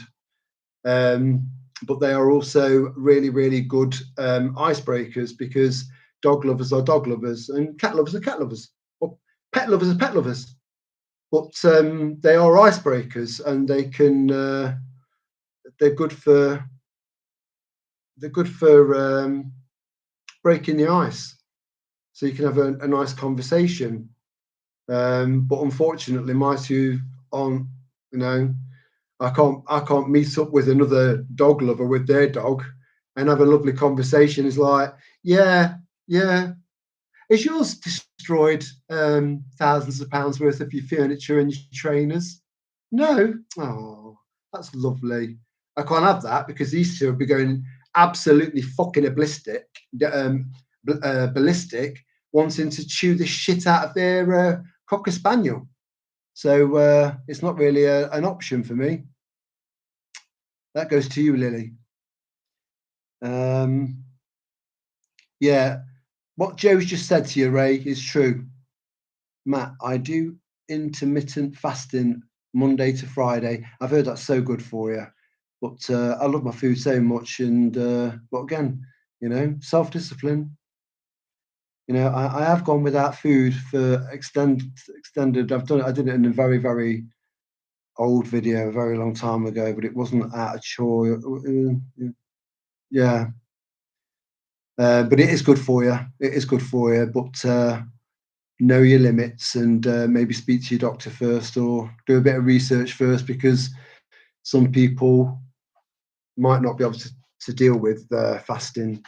But they are also really good icebreakers, because dog lovers are dog lovers and cat lovers are cat lovers, or pet lovers are pet lovers. But they are icebreakers, and they can they're good for breaking the ice, so you can have a nice conversation. But unfortunately, my two aren't. You know, I can't meet up with another dog lover with their dog and have a lovely conversation. It's like, yeah, yeah. Is yours destroyed thousands of pounds worth of your furniture and your trainers? No. Oh, that's lovely. I can't have that, because these two will be going absolutely fucking ballistic, wanting to chew the shit out of their cocker spaniel. So it's not really an option for me. That goes to you, Lily. Yeah, what Joe's just said to you, Ray, is true. Matt, I do intermittent fasting Monday to Friday. I've heard that's so good for you. But I love my food so much, and but again, you know, self-discipline. You know, I have gone without food for extended. I did it in a very old video a very long time ago, but it wasn't out of chore. Yeah, but it is good for you. It is good for you, but know your limits, and maybe speak to your doctor first, or do a bit of research first, because some people might not be able to deal with fasting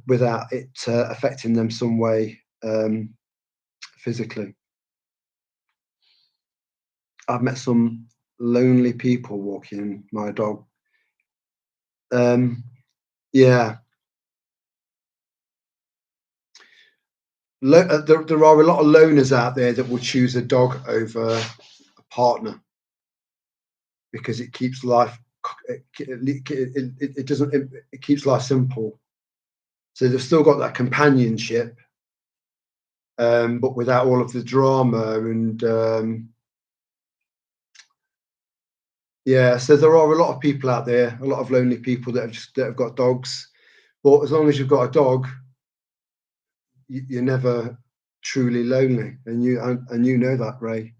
without it affecting them some way physically. I've met some lonely people walking my dog. Yeah, there are a lot of loners out there that will choose a dog over a partner, because it keeps life it doesn't it keeps life simple. So they've still got that companionship, but without all of the drama. And yeah, so there are a lot of people out there, a lot of lonely people that have got dogs. But as long as you've got a dog, you're never truly lonely, and you know that, Ray.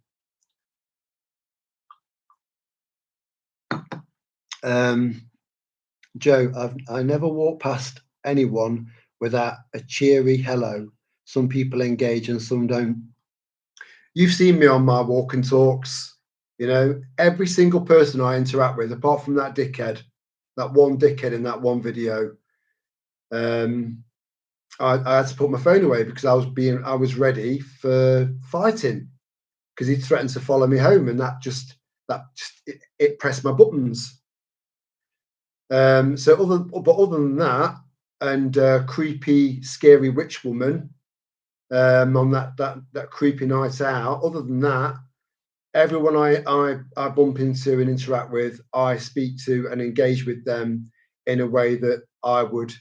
Joe, I never walk past anyone without a cheery hello. Some people engage and some don't. You've seen me on my walk and talks. You know, every single person I interact with, apart from that dickhead, that one dickhead in that one video, I had to put my phone away, because I was ready for fighting, because he threatened to follow me home, and it pressed my buttons. Other than that, and creepy, scary witch woman on that creepy night out. Other than that, everyone I bump into and interact with, I speak to and engage with them in a way that I would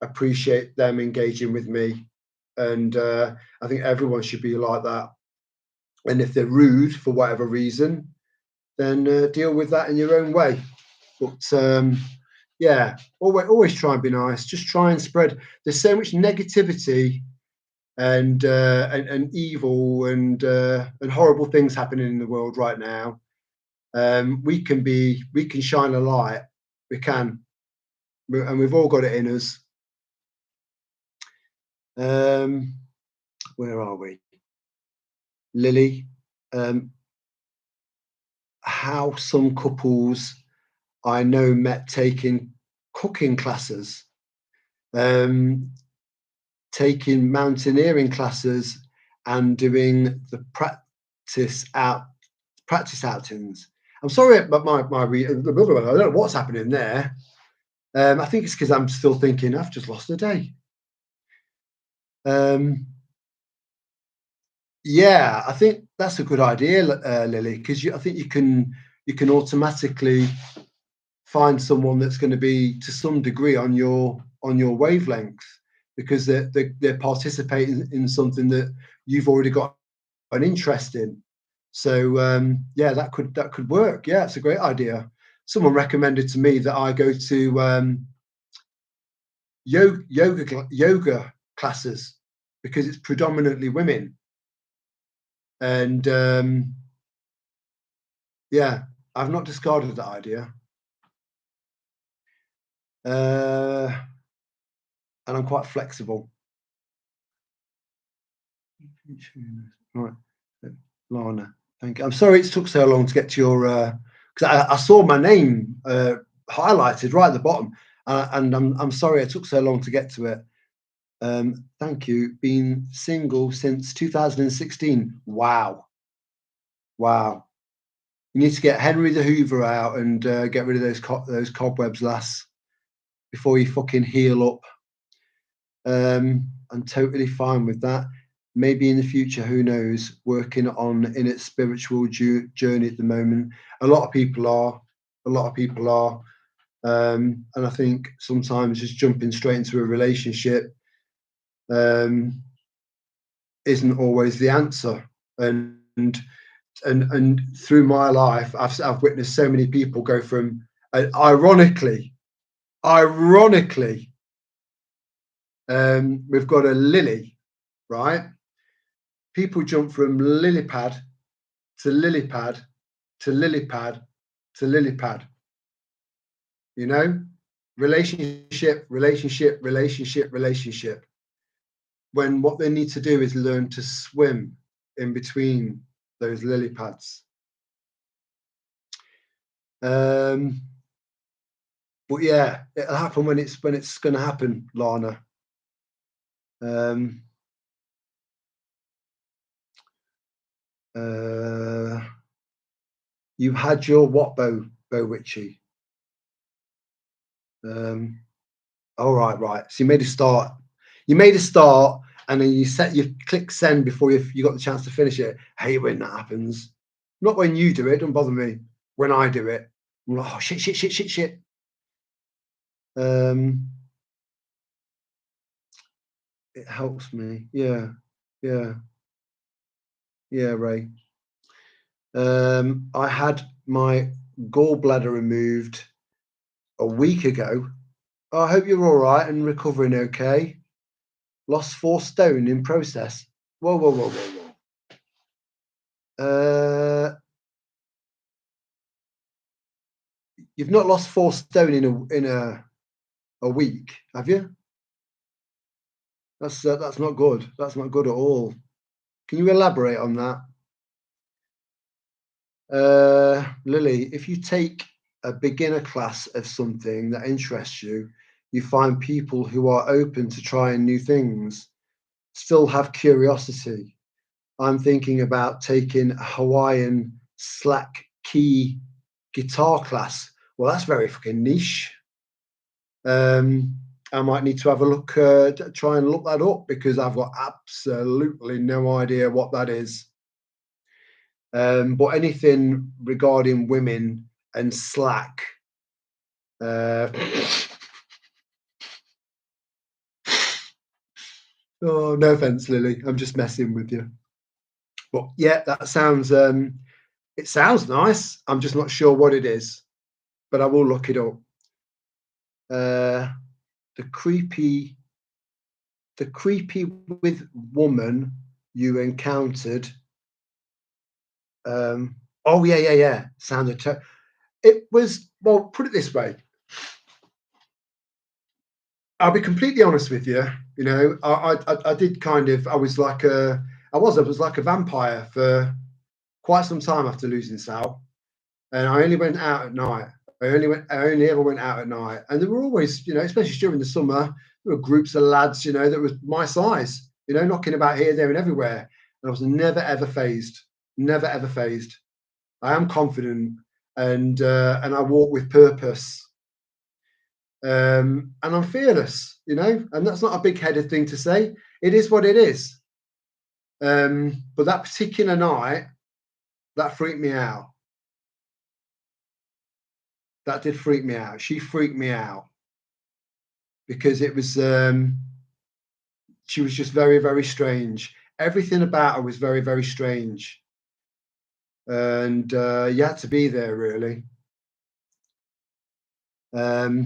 appreciate them engaging with me. And I think everyone should be like that. And if they're rude for whatever reason, then deal with that in your own way. But yeah, always try and be nice. Just try and spread. There's so much negativity and evil and horrible things happening in the world right now. We can shine a light. We can, and we've all got it in us. Um, where are we? Lily, um, how some couples I know met taking cooking classes, um, taking mountaineering classes, and doing the practice outings. I'm sorry, but I don't know what's happening there. I think it's because I'm still thinking I've just lost a day. Um, yeah, I think that's a good idea, Lily, because I think you can automatically find someone that's going to be to some degree on your wavelength because they're participating in something that you've already got an interest in. So yeah, that could work. Yeah, it's a great idea. Someone recommended to me that I go to yoga classes because it's predominantly women, and yeah, I've not discarded that idea. Uh, and I'm quite flexible. Right, Lana, thank you. I'm sorry it took so long to get to your because I saw my name highlighted right at the bottom, and I'm sorry it took so long to get to it. Thank you. Been single since 2016. Wow, wow. You need to get Henry the Hoover out and get rid of those cobwebs, lass, before you fucking heal up. I'm totally fine with that. Maybe in the future, who knows? Working on in its spiritual journey at the moment. A lot of people are. A lot of people are. And I think sometimes just jumping straight into a relationship um, isn't always the answer. And through my life, I've witnessed so many people go from, ironically, we've got a Lily, right? People jump from lily pad to lily pad to lily pad to lily pad. You know, relationship, relationship, relationship, relationship. When what they need to do is learn to swim in between those lily pads. Um, but yeah, it'll happen when it's going to happen, Lana. Um, uh, you had your what, Bo Witchy? All right, right. So you made a start. You made a start, and then you click send before you got the chance to finish it. I hate when that happens. Not when you do it. Don't bother me. When I do it, I'm like, oh shit, shit, shit, shit, shit. Um, it helps me. Yeah, yeah, yeah, Ray. I had my gallbladder removed a week ago. Oh, I hope you're all right and recovering okay. Lost 4 stone in process. Whoa, whoa, whoa, whoa, whoa. You've not lost 4 stone in a week, have you? That's not good. That's not good at all. Can you elaborate on that? Lily, if you take a beginner class of something that interests you, you find people who are open to trying new things, still have curiosity. I'm thinking about taking a Hawaiian slack key guitar class. Well, that's very fucking niche. I might need to have a look, try and look that up because I've got absolutely no idea what that is. But anything regarding women and slack, uh, oh, no offense, Lily, I'm just messing with you. But yeah, that sounds, it sounds nice. I'm just not sure what it is, but I will look it up. Uh, the creepy, the creepy with woman you encountered. Oh yeah, yeah, yeah. Sounded. It was, well. Put it this way. I'll be completely honest with you. You know, I did kind of. I was like a vampire for quite some time after losing Sal, and I only went out at night. I only ever went out at night, and there were always, you know, especially during the summer, there were groups of lads, you know, that was my size, you know, knocking about here, there, and everywhere, and I was never ever phased, never ever phased. I am confident, and I walk with purpose, and I'm fearless, you know, and that's not a big-headed thing to say. It is what it is. But that particular night, that freaked me out. That did freak me out. She freaked me out because it was she was just very, very strange. Everything about her was very, very strange, and you had to be there really. So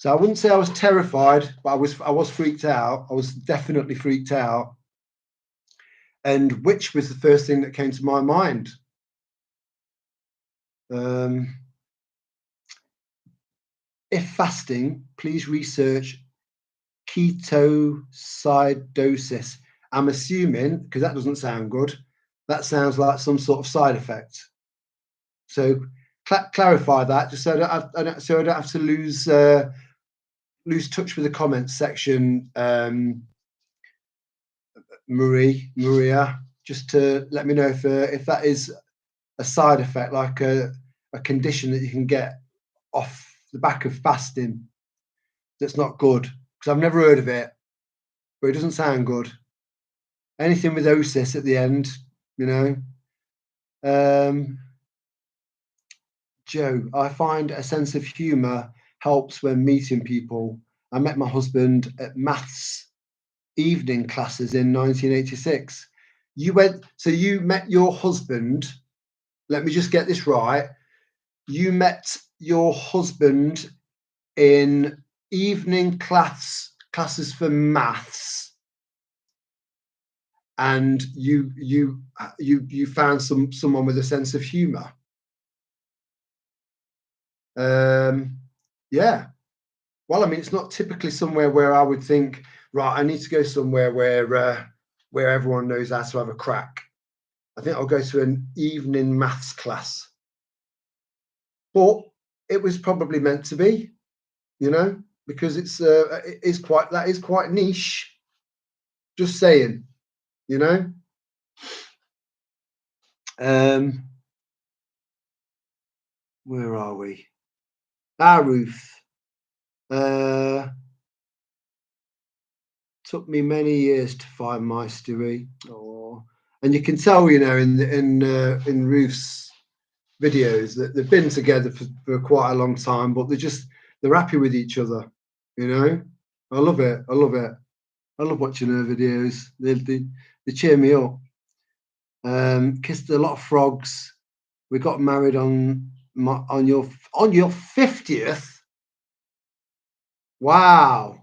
I wouldn't say I was terrified, but I was freaked out. I was definitely freaked out. And which was the first thing that came to my mind? Um, if fasting, please research ketoacidosis. I'm assuming, because that doesn't sound good, that sounds like some sort of side effect. So clarify that, just so I don't have to lose touch with the comments section. Maria, just to let me know if that is a side effect, like a condition that you can get off the back of fasting that's not good. Because I've never heard of it, but it doesn't sound good. Anything with osis at the end, you know. Joe, I find a sense of humour helps when meeting people. I met my husband at maths evening classes in 1986. You met your husband. Let me just get this right. You met your husband in evening classes for maths, and you found someone with a sense of humour. Yeah. Well, I mean, it's not typically somewhere where I would think, right, I need to go somewhere where everyone knows how to have a crack. I think I'll go to an evening maths class. But it was probably meant to be, you know, because it is quite niche. Just saying, you know. Where are we? Ruth. Took me many years to find my Stewie. Oh, and you can tell, you know, in Ruth's videos that they've been together for quite a long time, but they're happy with each other. You know, I love it. I love it. I love watching her videos. They cheer me up. Kissed a lot of frogs. We got married on your 50th. Wow.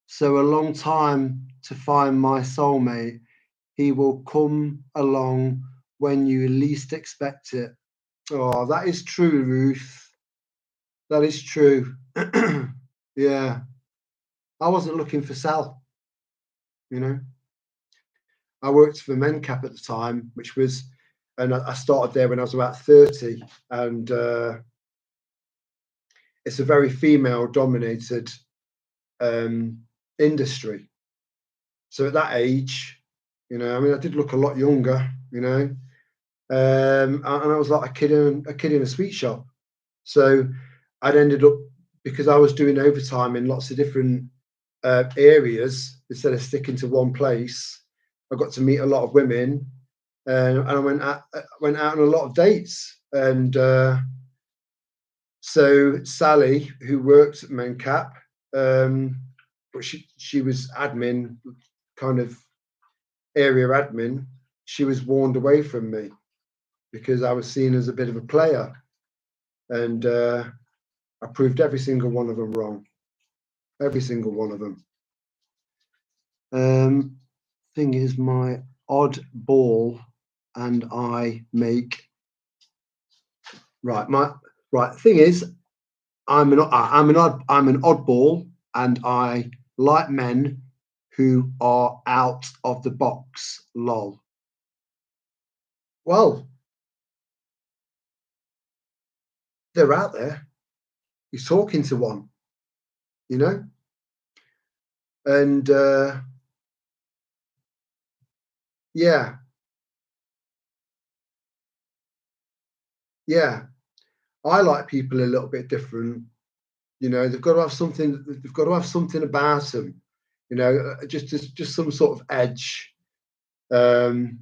So a long time to find my soulmate. He will come along when you least expect it. Oh, that is true, Ruth. That is true. Yeah. I wasn't looking for Sal, you know. I worked for MenCap at the time, and I started there when I was about 30, and it's a very female-dominated industry. So at that age, you know, I mean, I did look a lot younger, you know, and I was like a kid in a sweet shop. So I'd ended up, because I was doing overtime in lots of different areas instead of sticking to one place. I got to meet a lot of women, and I went out on a lot of dates. And so Sally, who worked at MenCap, but she was admin, kind of area admin. She was warned away from me because I was seen as a bit of a player, and I proved every single one of them wrong. Every single one of them. Thing is, my odd ball, and I make right. Thing is, I'm an oddball, and I like men who are out of the box. Lol. Well, they're out there. He's talking to one, you know, and yeah, yeah. I like people a little bit different. You know, they've got to have something. They've got to have something about them. You know, just some sort of edge. Um,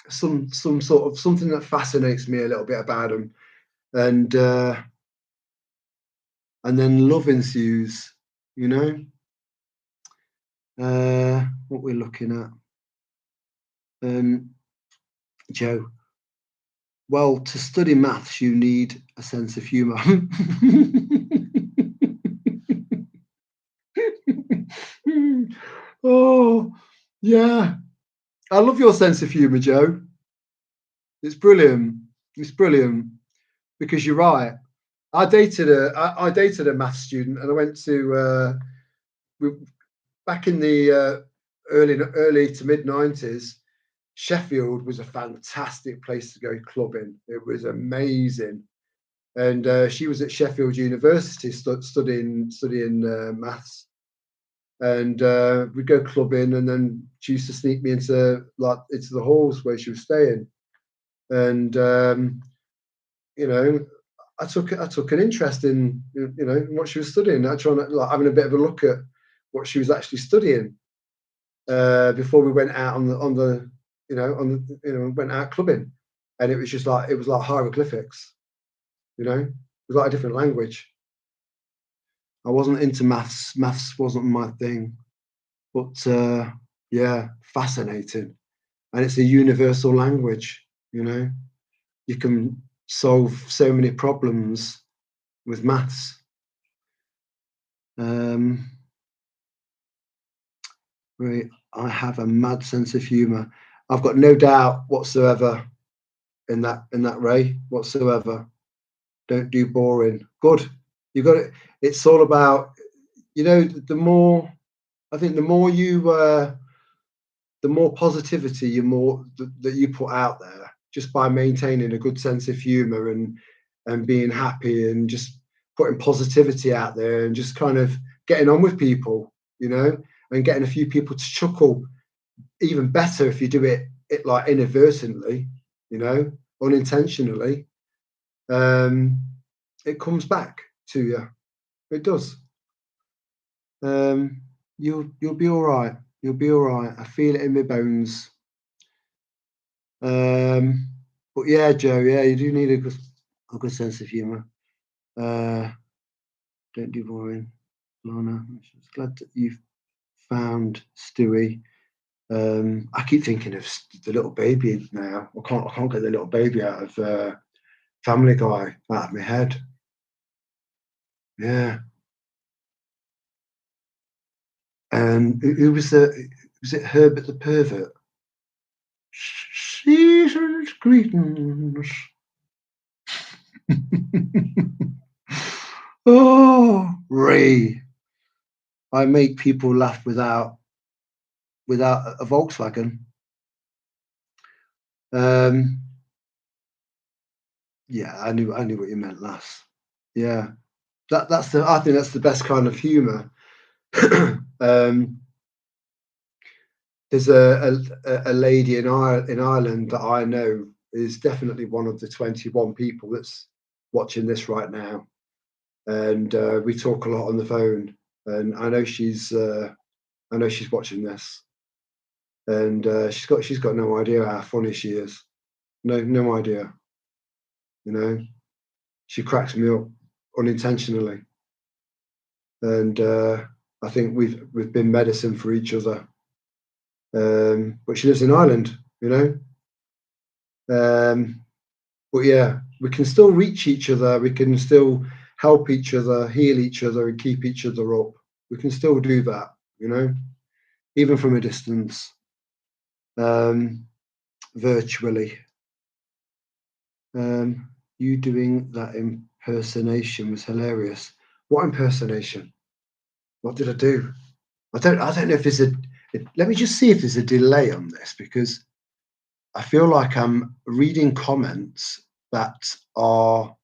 some sort of something that fascinates me a little bit about them, and then love ensues. You know, what we're looking at, Joe. Well, to study maths, you need a sense of humour. Oh, yeah. I love your sense of humour, Joe. It's brilliant. It's brilliant because you're right. I dated a maths student, and I went to we, back in the early to mid '90s. Sheffield was a fantastic place to go clubbing. It was amazing, and she was at Sheffield University studying maths, and we'd go clubbing, and then she used to sneak me into the halls where she was staying, and you know, I took an interest in what she was studying. I tried like having a bit of a look at what she was actually studying before we went out went out clubbing, and it was just like it was like hieroglyphics. It was like a different language. I wasn't into maths. Maths wasn't my thing, but yeah, fascinating, and it's a universal language. You can solve so many problems with maths. Right, I have a mad sense of humour. I've got no doubt whatsoever in that Ray whatsoever. Don't do boring. Good. You got it. It's all about the more I think the more positivity that you put out there just by maintaining a good sense of humour and being happy and just putting positivity out there and just kind of getting on with people, and getting a few people to chuckle. Even better if you do it like inadvertently, unintentionally. It comes back to you. It does. You'll be all right. You'll be all right. I feel it in my bones. But yeah, Joe. Yeah, you do need a good sense of humour. Don't do boring, Lana. I'm just glad that you've found Stewie. I keep thinking of the little baby now. I can't get the little baby out of Family Guy out of my head. Yeah. And who was it Herbert the Pervert? Season's greetings. Oh, Ray. I make people laugh without a Volkswagen. Yeah, I knew what you meant, lass. Yeah. I think that's the best kind of humour. There's a lady in Ireland that I know is definitely one of the 21 people that's watching this right now, and we talk a lot on the phone, and I know she's watching this, and she's got no idea how funny she is. No idea. She cracks me up unintentionally, and I think we've been medicine for each other. But she lives in Ireland, but yeah, we can still reach each other. We can still help each other, heal each other, and keep each other up. We can still do that, even from a distance, virtually. You doing that impersonation was hilarious. What impersonation? What did I do? I don't know if there's a. Let me just see if there's a delay on this, because I feel like I'm reading comments that are.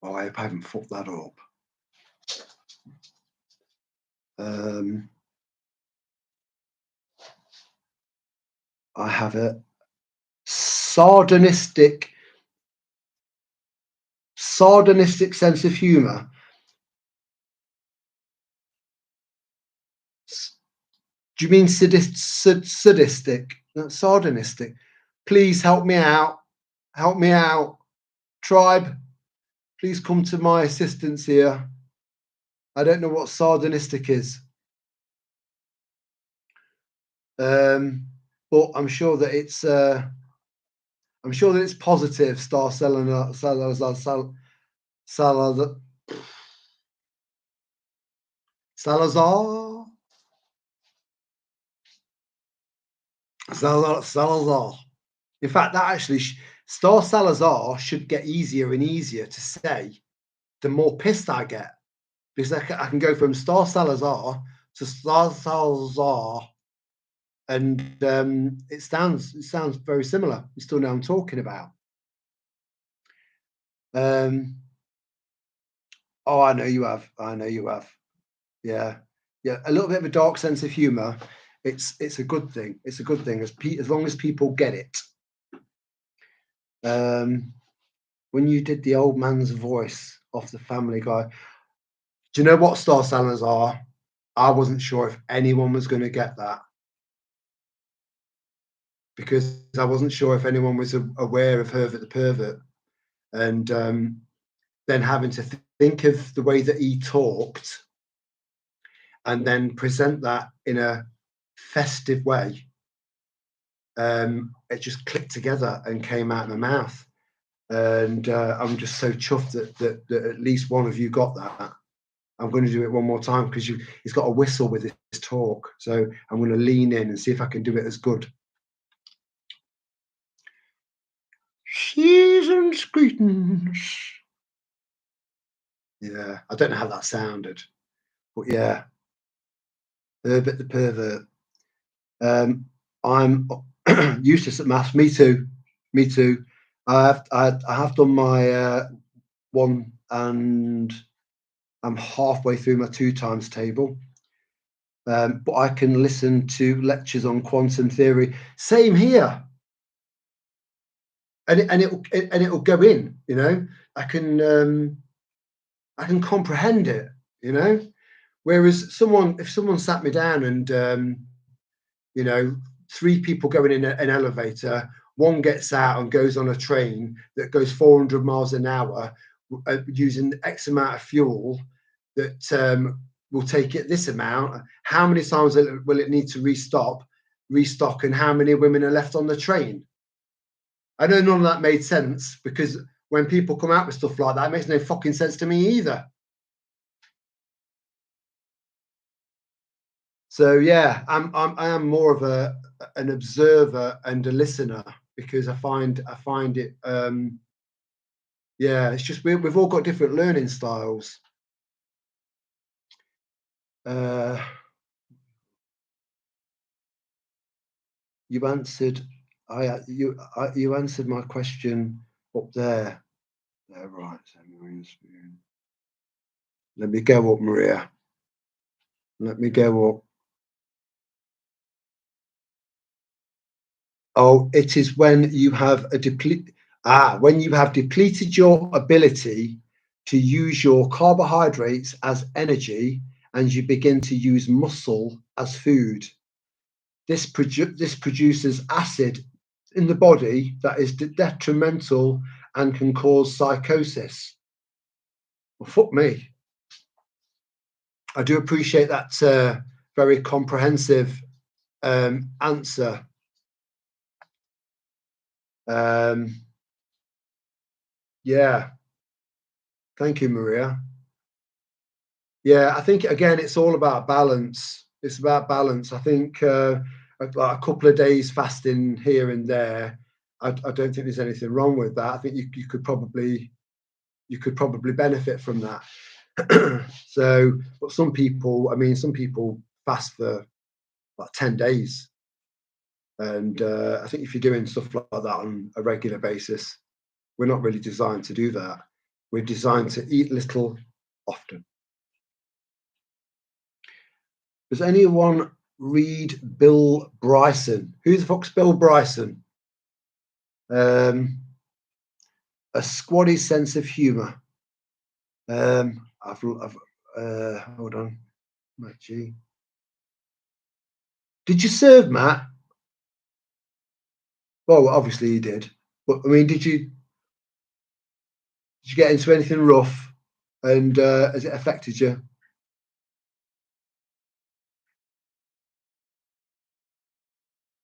Oh, I hope I haven't fucked that up. I have a sardonistic sense of humour. Do you mean sadistic? Not sardonistic. Please help me out. Help me out. Tribe, please come to my assistance here. I don't know what sardonistic is. But I'm sure that it's positive. Salazar. In fact, that actually Star Salazar should get easier and easier to say the more pissed I get, because I can go from Star Salazar to Star Salazar, and it sounds very similar. You still know what I'm talking about. Oh, I know you have. Yeah, a little bit of a dark sense of humour. It's a good thing. It's a good thing as long as people get it. When you did the old man's voice off the Family Guy, do you know what, Star Salazar? I wasn't sure if anyone was going to get that, because I wasn't sure if anyone was aware of Herbert the Pervert, and then having to think of the way that he talked and then present that in a festive way. It just clicked together and came out of my mouth, and I'm just so chuffed that at least one of you got that. I'm going to do it one more time, because he's got a whistle with his talk, so I'm going to lean in and see if I can do it as good. Season's greetings. Yeah, I don't know how that sounded, but yeah, Herbert the Pervert. I'm useless at maths. Me too. I have done my one, and I'm halfway through my 2 times table. But I can listen to lectures on quantum theory. Same here, and it'll go in. I can comprehend it. Whereas if someone sat me down and 3 people going in an elevator, one gets out and goes on a train that goes 400 miles an hour using X amount of fuel that will take it this amount. How many times will it need to restock, and how many women are left on the train? I know none of that made sense, because when people come out with stuff like that, it makes no fucking sense to me either. So yeah, I am more of an observer and a listener, because I find it. Yeah, it's just we've all got different learning styles. You answered. You answered my question up there. Right. Let me go up, Maria. Let me go up. Oh, it is when you have when you have depleted your ability to use your carbohydrates as energy, and you begin to use muscle as food. This produces acid in the body that is detrimental and can cause psychosis. Well, fuck me. I do appreciate that very comprehensive answer. Yeah. Thank you, Maria. Yeah, I think again, it's all about balance. It's about balance. I think a couple of days fasting here and there, don't think there's anything wrong with that. I think you could probably benefit from that. So, but some people, I mean, some people fast for like 10 days. And I think if you're doing stuff like that on a regular basis, we're not really designed to do that. We're designed to eat little often. Does anyone read Bill Bryson? Who the fuck's Bill Bryson? A squaddy sense of humour. I've hold on, Matt G. Did you serve, Matt? Well, obviously you did, but I mean, did you get into anything rough, and has it affected you?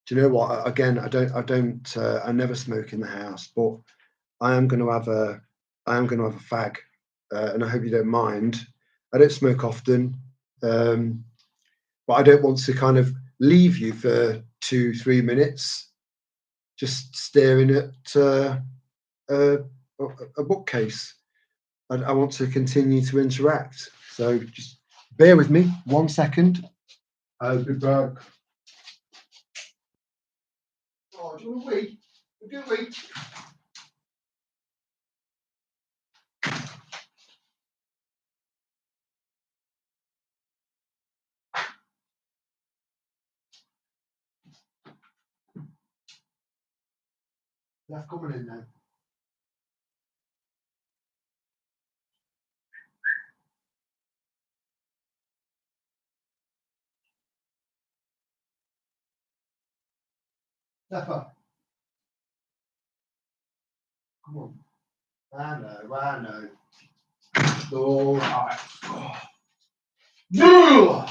Do you know what? Again, I never smoke in the house, but I am going to have a fag, and I hope you don't mind. I don't smoke often, but I don't want to kind of leave you for 2-3 minutes just staring at a bookcase. I want to continue to interact. So just bear with me 1 second. I'll be back. Oh, do you want to wait? Do you wait? That's coming in now. Stepper. Come on. I know. All right. Oh,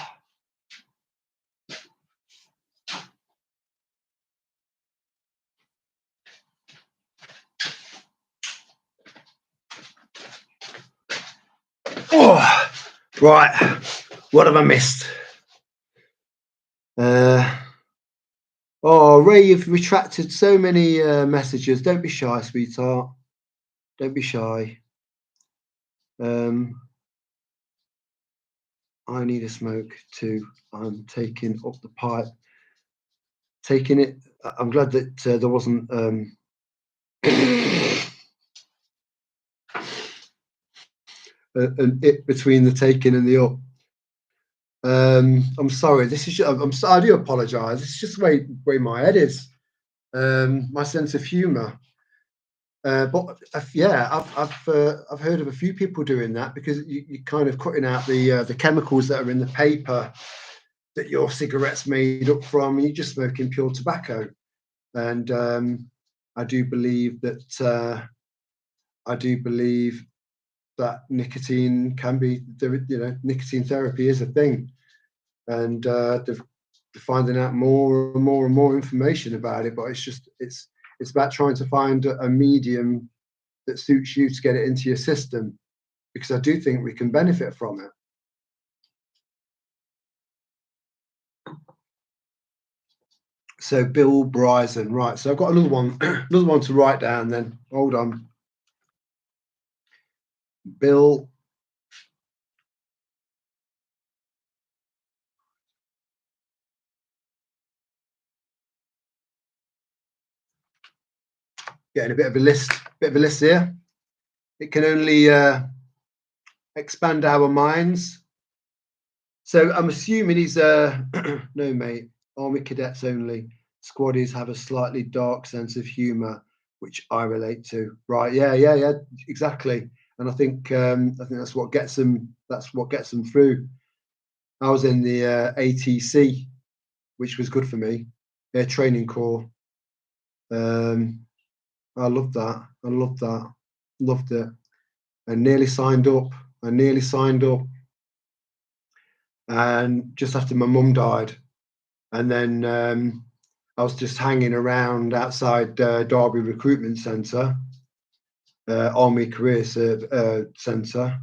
right. What have I missed? Oh, Ray, you've retracted so many messages. Don't be shy, sweetheart. Don't be shy. I need a smoke too. I'm taking up the pipe. Taking it. I'm glad that there wasn't an it between the taking and the up. I'm sorry. This is. I do apologise. It's just the way my head is. My sense of humour. But yeah, I've heard of a few people doing that, because you're kind of cutting out the chemicals that are in the paper that your cigarette's made up from, and you're just smoking pure tobacco. And I do believe that nicotine can be, nicotine therapy is a thing, and they're finding out more and more information about it. But it's about trying to find a medium that suits you to get it into your system, because I do think we can benefit from it. So Bill Bryson, right? So I've got another one, another one to write down. Then hold on, Bill. Getting a bit of a list here. It can only expand our minds. So I'm assuming he's no, mate. Army cadets only. Squaddies have a slightly dark sense of humour, which I relate to. Right? Yeah. Exactly. And I think that's what gets them. That's what gets them through. I was in the ATC, which was good for me. Air Training Corps. I loved that. Loved it. I nearly signed up. And just after my mum died, and then I was just hanging around outside Derby Recruitment Centre, Army Career Centre,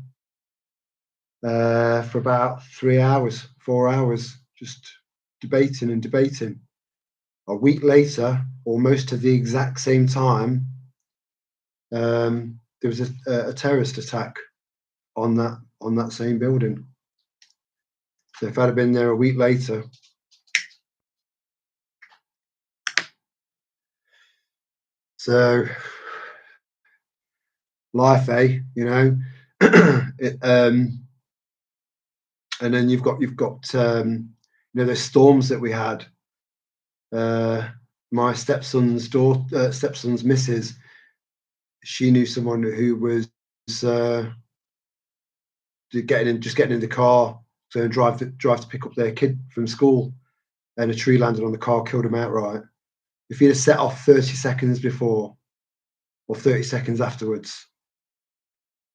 for about 3 hours, 4 hours, just debating. A week later, almost at the exact same time, there was a terrorist attack on that same building. So if I'd have been there a week later, so life, eh? You know, it, and then you've got you know, those storms that we had. My stepson's missus, she knew someone who was getting in the car to drive to pick up their kid from school, and a tree landed on the car, killed him outright. If he'd have set off 30 seconds before or 30 seconds afterwards,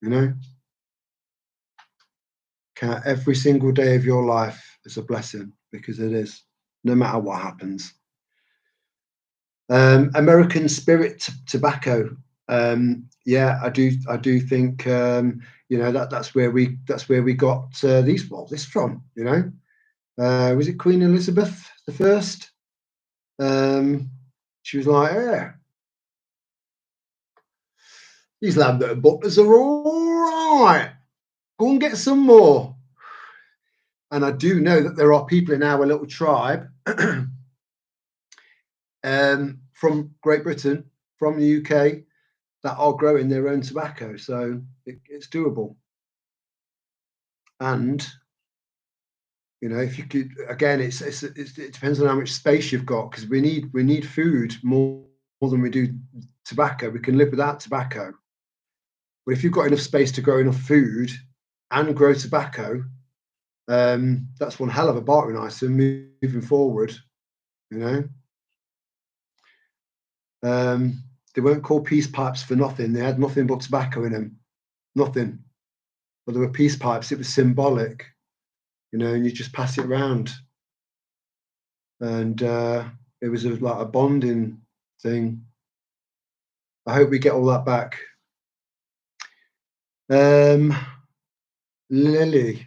you know, count every single day of your life as a blessing, because it is, no matter what happens. American spirit tobacco. Yeah, I do think you know, that's where we got this from. You know, was it Queen Elizabeth the First? She was like, yeah, these Lambert and Butlers are all right. Go and get some more. And I do know that there are people in our little tribe from Great Britain, from the UK, that are growing their own tobacco. So it's doable. And you know, if you could, again, it depends on how much space you've got, because we need food more than we do tobacco. We can live without tobacco, but if you've got enough space to grow enough food and grow tobacco, that's one hell of a bartering item moving forward. You know, they weren't called peace pipes for nothing. They had nothing but tobacco in them, nothing. But they were peace pipes. It was symbolic, you know, and you just pass it around, and it was like a bonding thing. I hope we get all that back. Lily,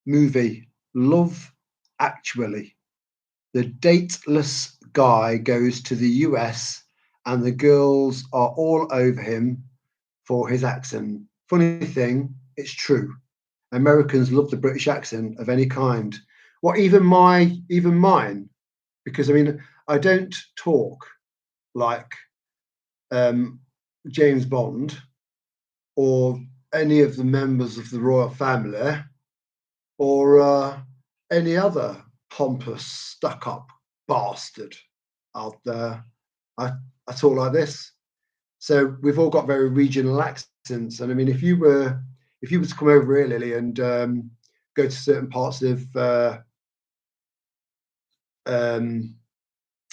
movie, Love Actually. The dateless guy goes to the US and the girls are all over him for his accent. Funny thing, it's true. Americans love the British accent of any kind. Well, even mine, because I mean, I don't talk like James Bond or any of the members of the royal family, or any other pompous, stuck-up bastard out there. I talk like this. So we've all got very regional accents, and I mean, if you were to come over here, Lily, and go to certain parts of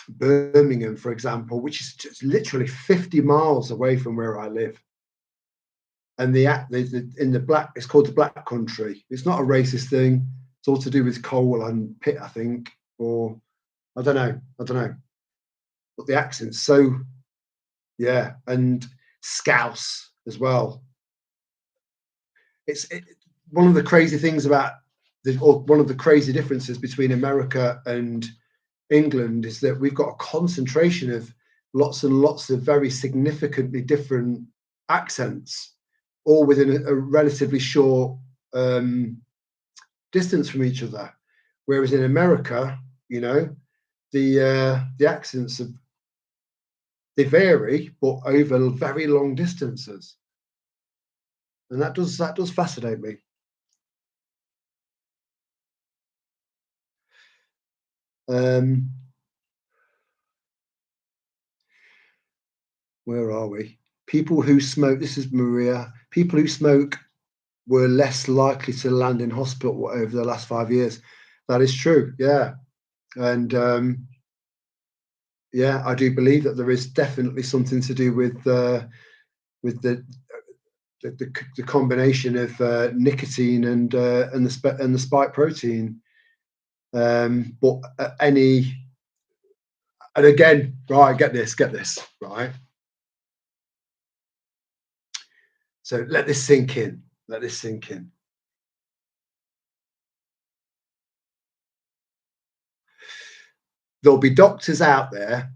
Birmingham, for example, which is just literally 50 miles away from where I live, and in the black, it's called the Black Country. It's not a racist thing. It's all to do with coal and pit, I think, or I don't know. But the accent's so, yeah, and Scouse as well. One of the crazy things about or one of the crazy differences between America and England is that we've got a concentration of lots and lots of very significantly different accents, all within a relatively short distance from each other. Whereas in America, you know, the accents they vary, but over very long distances, and that does fascinate me. Where are we? People who smoke. This is Maria. People who smoke were less likely to land in hospital over the last 5 years. That is true. Yeah, and yeah, I do believe that there is definitely something to do with the combination of nicotine and the spike protein. But any, and again, right, get this, right. So let this sink in. Let this sink in. there'll be doctors out there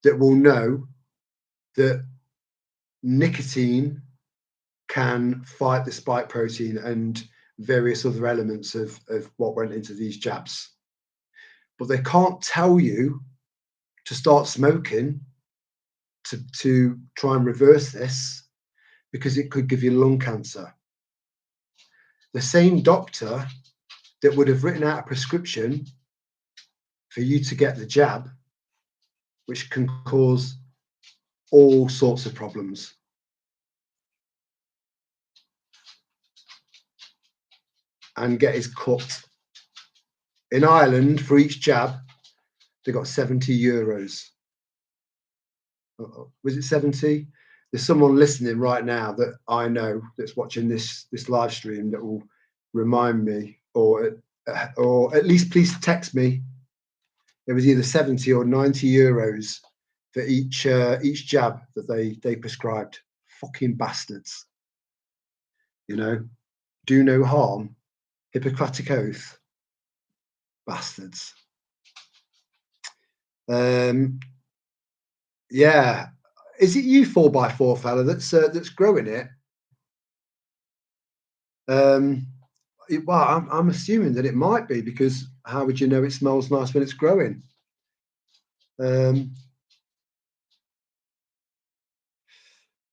that will know that nicotine can fight the spike protein and various other elements of what went into these jabs. But they can't tell you to start smoking to try and reverse this because it could give you lung cancer. The same doctor that would have written out a prescription for you to get the jab, which can cause all sorts of problems. And get his cut. In Ireland, for each jab, they got €70. Was it 70? There's someone listening right now that I know that's watching this live stream that will remind me, or at least please text me. It was either 70 or €90 for each jab that they prescribed. Fucking bastards. You know, do no harm. Hippocratic oath. Bastards. Yeah. Is it you 4x4 fella that's growing it? Well, I'm assuming that it might be, because how would you know it smells nice when it's growing? I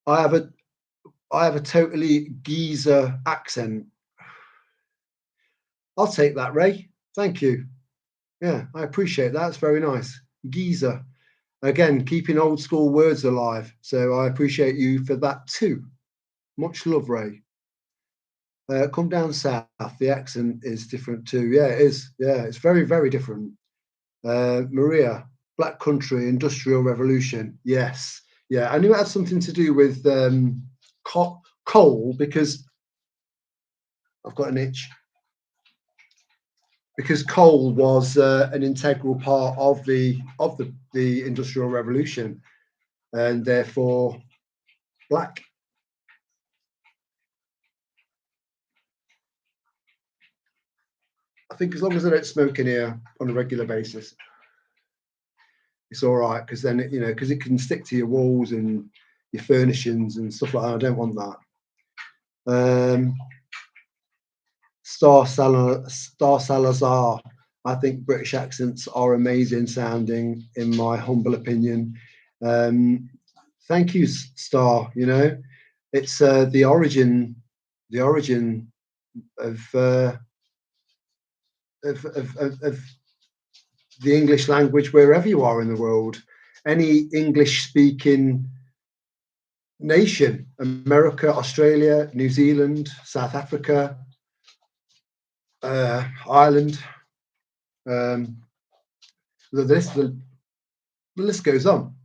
have a totally geezer accent. I'll take that, Ray. Thank you. Yeah, I appreciate that. It's very nice. Geezer. Again, keeping old school words alive. So I appreciate you for that too. Much love, Ray. Come down south. The accent is different too. Yeah, it is. Yeah, it's very, very different. Maria, Black Country, Industrial Revolution. Yes. Yeah, I knew it had something to do with coal, because I've got an itch. Because coal was an integral part of the Industrial Revolution, and therefore black. I think as long as I don't smoke in here on a regular basis, it's all right, because then because it can stick to your walls and your furnishings and stuff like that. I don't want that. Star Salazar. I think British accents are amazing sounding, in my humble opinion. Thank you, Star. It's the origin of the English language wherever you are in the world. Any English-speaking nation, America, Australia, New Zealand, South Africa, Ireland, the list goes on.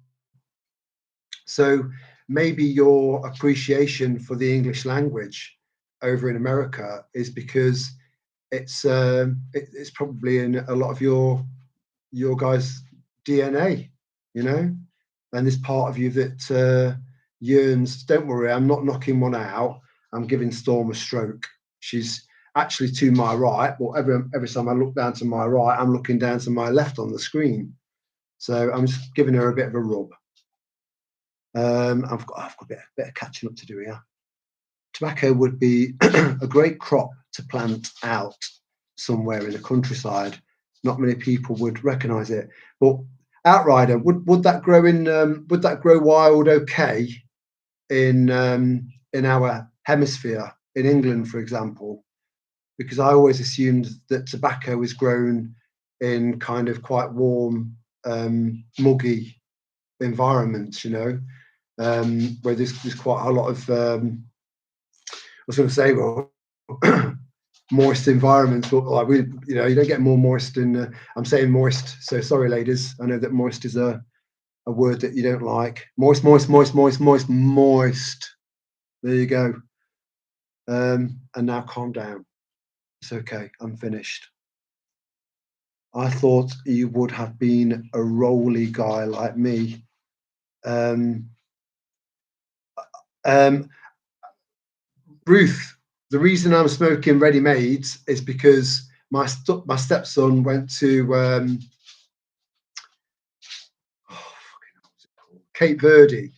So maybe your appreciation for the English language over in America is because it's probably in a lot of your guys' DNA, and this part of you that yearns. Don't worry, I'm not knocking one out. I'm giving Storm a stroke. She's actually to my right, but every time I look down to my right, I'm looking down to my left on the screen. So I'm just giving her a bit of a rub. I've got a bit of catching up to do here. Tobacco would be a great crop to plant out somewhere in the countryside. Not many people would recognise it. But Outrider, would that grow would that grow wild okay in our hemisphere, in England, for example? Because I always assumed that tobacco is grown in kind of quite warm, muggy environments, where there's quite a lot of I was going to say, well, moist environments, but like you don't get more moist in. I'm saying moist, so sorry, ladies. I know that moist is a word that you don't like. Moist. There you go. And now calm down. It's okay. I'm finished. I thought you would have been a roly guy like me. Ruth, the reason I'm smoking ready-mades is because my stepson went to Cape Verde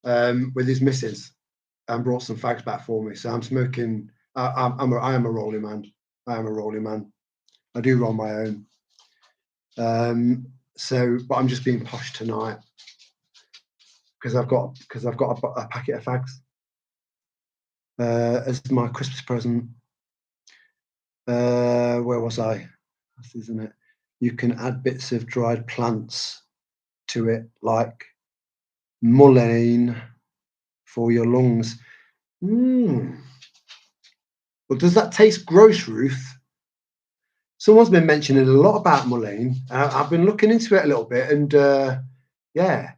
with his missus and brought some fags back for me. So I'm smoking. I am a rolling man. I am a rolling man. I do roll my own. But I'm just being posh tonight because I've got a packet of fags as my Christmas present. Where was I? This isn't it. You can add bits of dried plants to it, like mullein for your lungs. Well, does that taste gross, Ruth? Someone's been mentioning a lot about mullein. I've been looking into it a little bit, and yeah.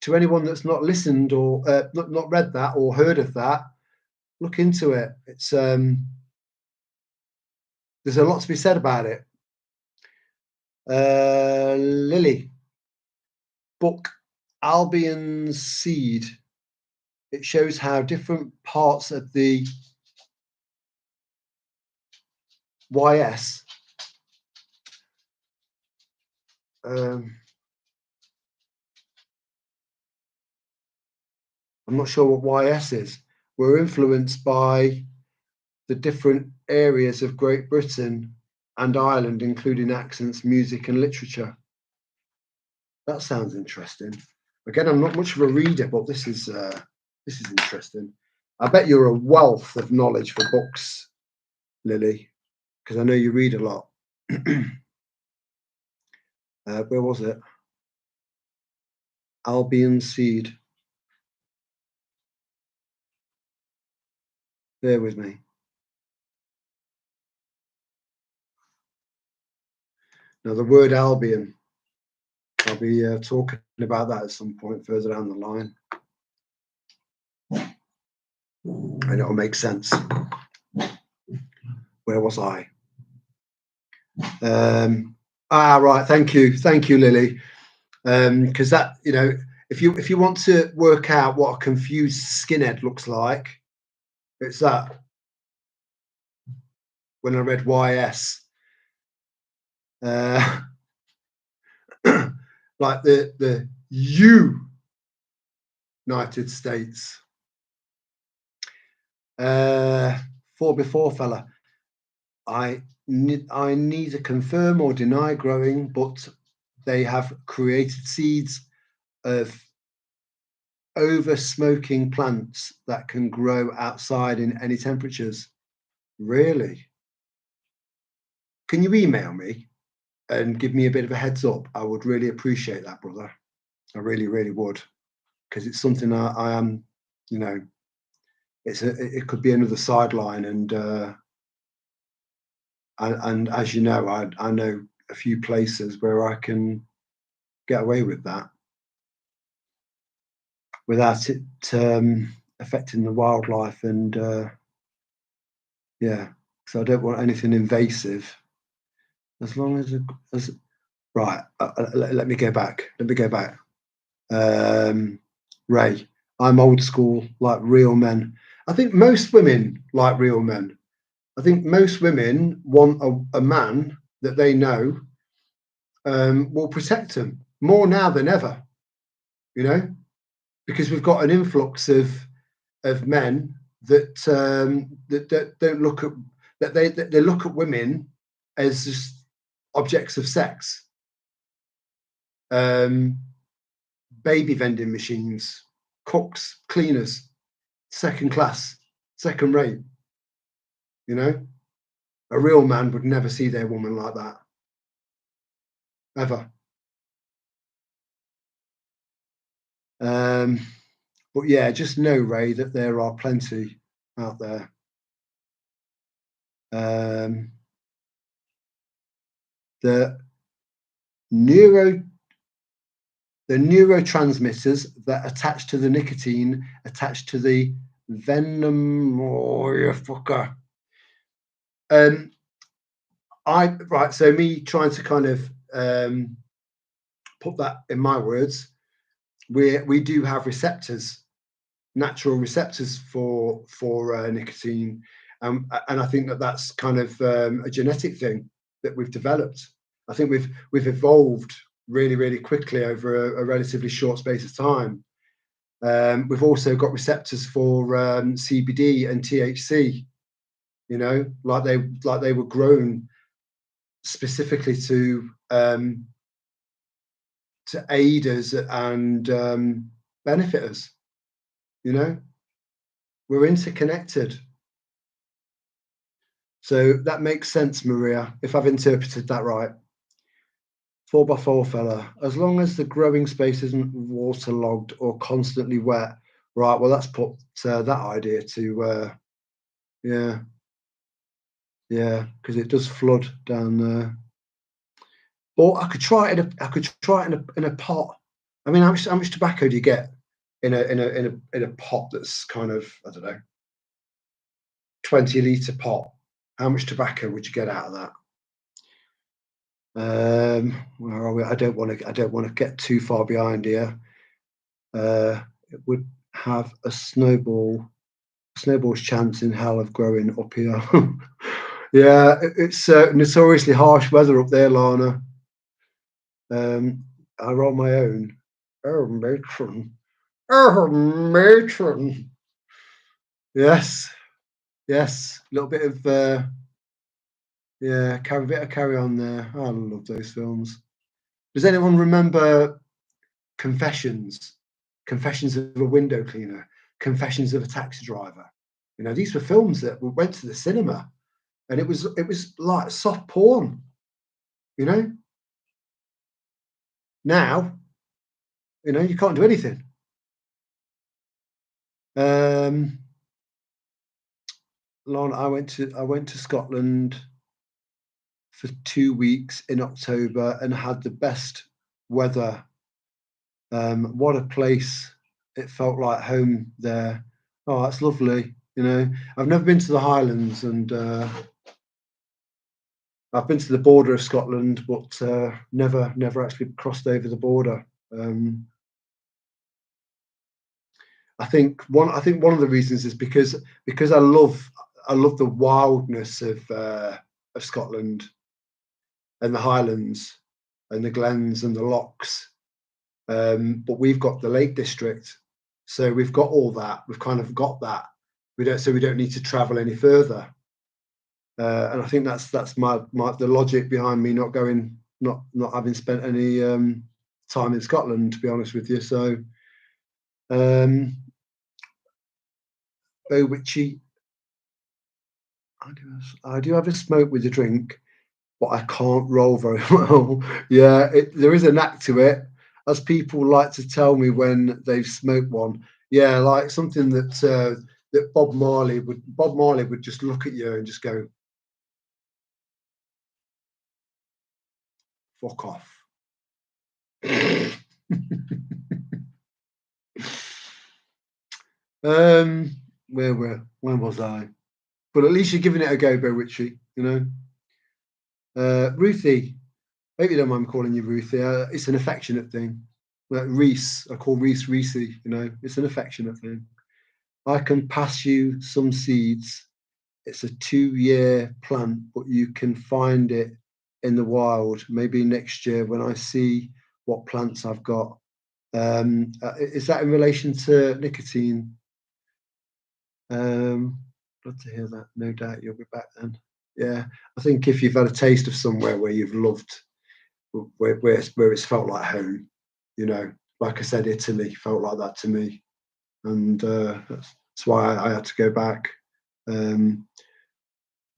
To anyone that's not listened or not read that or heard of that, look into it. It's there's a lot to be said about it. Lily, book Albion's Seed. It shows how different parts of the YS I'm not sure what YS is. We're influenced by the different areas of Great Britain and Ireland, including accents, music, and literature. That sounds interesting. Again, I'm not much of a reader, but this is interesting. I bet you're a wealth of knowledge for books, Lily, because I know you read a lot. Where was it? Albion Seed. Bear with me. Now, the word Albion, I'll be talking about that at some point further down the line. And it'll make sense. Where was I? Right. Thank you, Lily. Because that, if you want to work out what a confused skinhead looks like, it's that. When I read YS, like the United States. For before fella, I neither confirm or deny growing, but they have created seeds of over smoking plants that can grow outside in any temperatures. Really? Can you email me and give me a bit of a heads up? I would really appreciate that, brother. I really, really would, because it's something I am, it could be another sideline, and as you know, I know a few places where I can get away with that without it affecting the wildlife, and so I don't want anything invasive. As long as right, let me go back. Ray, I'm old school, like real men. I think most women like real men. I think most women want a man that they know will protect them more now than ever, because we've got an influx of men that that don't look at that they look at women as just objects of sex. Baby vending machines, cooks, cleaners, second class, second rate. A real man would never see their woman like that, ever. But yeah, just know, Ray, that there are plenty out there. The neurotransmitters that attach to the nicotine attach to the venom. Oh, you fucker. So me trying to kind of put that in my words, we do have receptors, natural receptors for nicotine, And I think that that's kind of a genetic thing that we've developed. I think we've evolved really, really quickly over a relatively short space of time. We've also got receptors for CBD and THC. You know, like they were grown specifically to aid us and benefit us. You know, we're interconnected. So that makes sense, Maria, if I've interpreted that right. 4x4 fella, as long as the growing space isn't waterlogged or constantly wet. Right, well, that's put that idea to, yeah, because it does flood down there. Or I could try it in a pot. I mean, how much tobacco do you get in a pot that's kind of, I don't know, 20-litre pot? How much tobacco would you get out of that? Where are we? I don't want to get too far behind here. It would have a snowball's chance in hell of growing up here. Yeah, it's notoriously harsh weather up there, Lana. I roll my own. Oh, matron. Oh, matron. Yes, yes. A little bit of carry on there. Oh, I love those films. Does anyone remember Confessions? Confessions of a Window Cleaner, Confessions of a Taxi Driver. You know, these were films that went to the cinema, and it was like soft porn. You know, now, you know, you can't do anything. Lon, I went to Scotland for 2 weeks in October and had the best weather. What a place! It felt like home there. Oh, that's lovely. You know, I've never been to the Highlands, and I've been to the border of Scotland, but never actually crossed over the border. I think one of the reasons is because I love the wildness of Scotland and the Highlands and the glens and the lochs. But we've got the Lake District, so we've got all that. We've kind of got that. We don't need to travel any further. And I think that's the logic behind me not having spent any time in Scotland, to be honest with you. So, Bo Witchy, I do have a smoke with a drink, but I can't roll very well. Yeah, there is a knack to it, as people like to tell me when they've smoked one. Yeah, like something that Bob Marley would just look at you and just go, "Fuck off." Where was I? But at least you're giving it a go, Bo Ritchie. You know, Ruthie. Maybe you don't mind calling you Ruthie. It's an affectionate thing. Like Reese, I call Reese Reesey. You know, it's an affectionate thing. I can pass you some seeds. It's a 2-year plant, but you can find it in the wild. Maybe next year when I see what plants I've got. Is that in relation to nicotine? Glad to hear that. No doubt you'll be back then. Yeah, I think if you've had a taste of somewhere where you've loved, where it's felt like home, you know, like I said, Italy felt like that to me, and that's why I had to go back.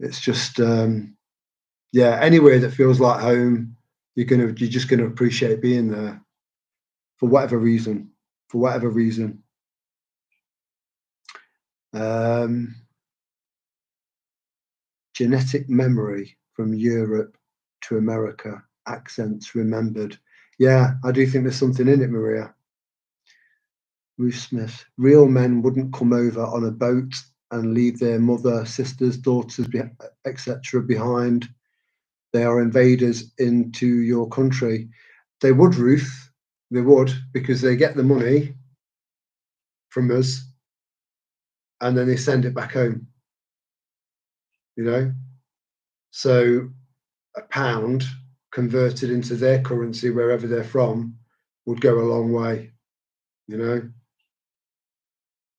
It's just, yeah, anywhere that feels like home, you're just gonna appreciate being there for whatever reason. For whatever reason. Genetic memory from Europe to America, accents remembered. Yeah, I do think there's something in it, Maria. Ruth Smith, real men wouldn't come over on a boat and leave their mother, sisters, daughters, etc. behind. They are invaders into your country. They would, Ruth. They would, because they get the money from us and then they send it back home. you know. So a pound converted into their currency wherever they're from would go a long way, you know.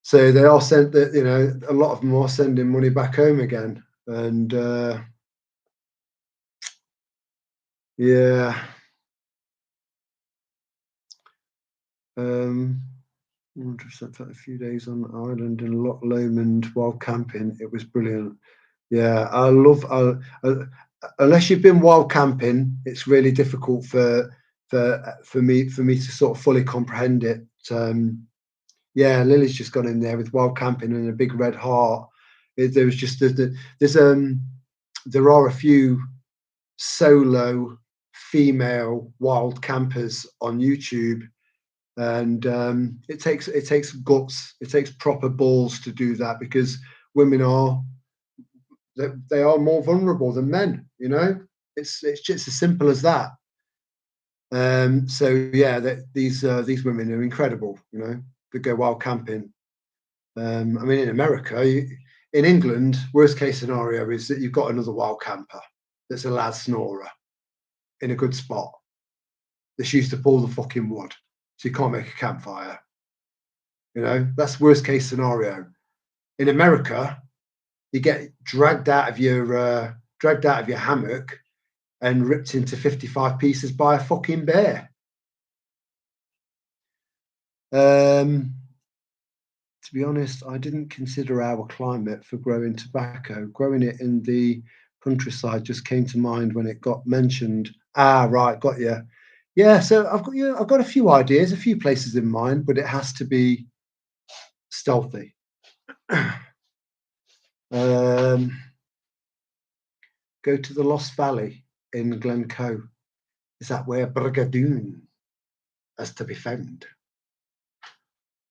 So they are sent that, you know, a lot of them are sending money back home again, and yeah. Um, just a few days on the island in Loch Lomond while camping. It was brilliant. Yeah, I love. Unless you've been wild camping, it's really difficult for me to sort of fully comprehend it. Yeah, Lily's just gone in there with wild camping and a big red heart. There was just there are a few solo female wild campers on YouTube, and it takes guts, it takes proper balls to do that, because women are they are more vulnerable than men. You know, it's just as simple as that. So yeah, these women are incredible. You know, that go wild camping. I mean, in America, in England, worst case scenario is that you've got another wild camper that's a loud snorer in a good spot that's used to pull the fucking wood, so you can't make a campfire. You know, that's worst case scenario. In America, you get dragged out of your hammock and ripped into 55 pieces by a fucking bear. To be honest, I didn't consider our climate for growing tobacco. Growing it in the countryside just came to mind when it got mentioned. Ah, right, got you. Yeah, so I've got a few ideas, a few places in mind, but it has to be stealthy. um, go to the Lost Valley in Glencoe. Is that where Brigadoon is to be found?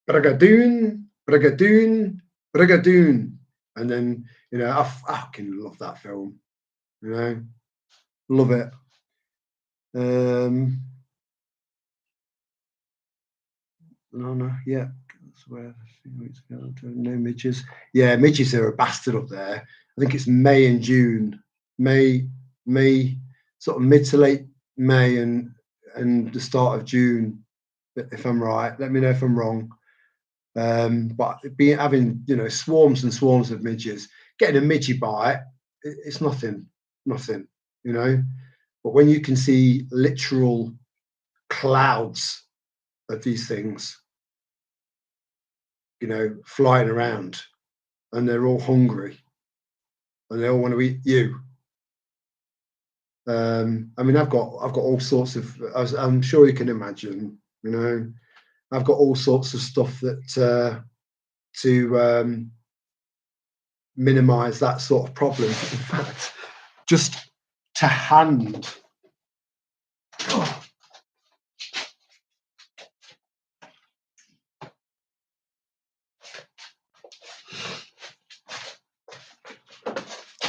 Brigadoon, Brigadoon, Brigadoon. And then, you know, I fucking love that film. You know, love it. No, yeah. That's where a few weeks ago, no midges. Yeah, midges are a bastard up there. I think it's May and June. May, sort of mid to late May and the start of June, if I'm right. Let me know if I'm wrong. But having, you know, swarms and swarms of midges, getting a midgie bite, it's nothing, you know. But when you can see literal clouds of these things, you know, flying around, and they're all hungry, and they all want to eat you. I mean, I've got all sorts of, as I'm sure you can imagine, you know, I've got all sorts of stuff that to minimize that sort of problem. In fact, just to hand.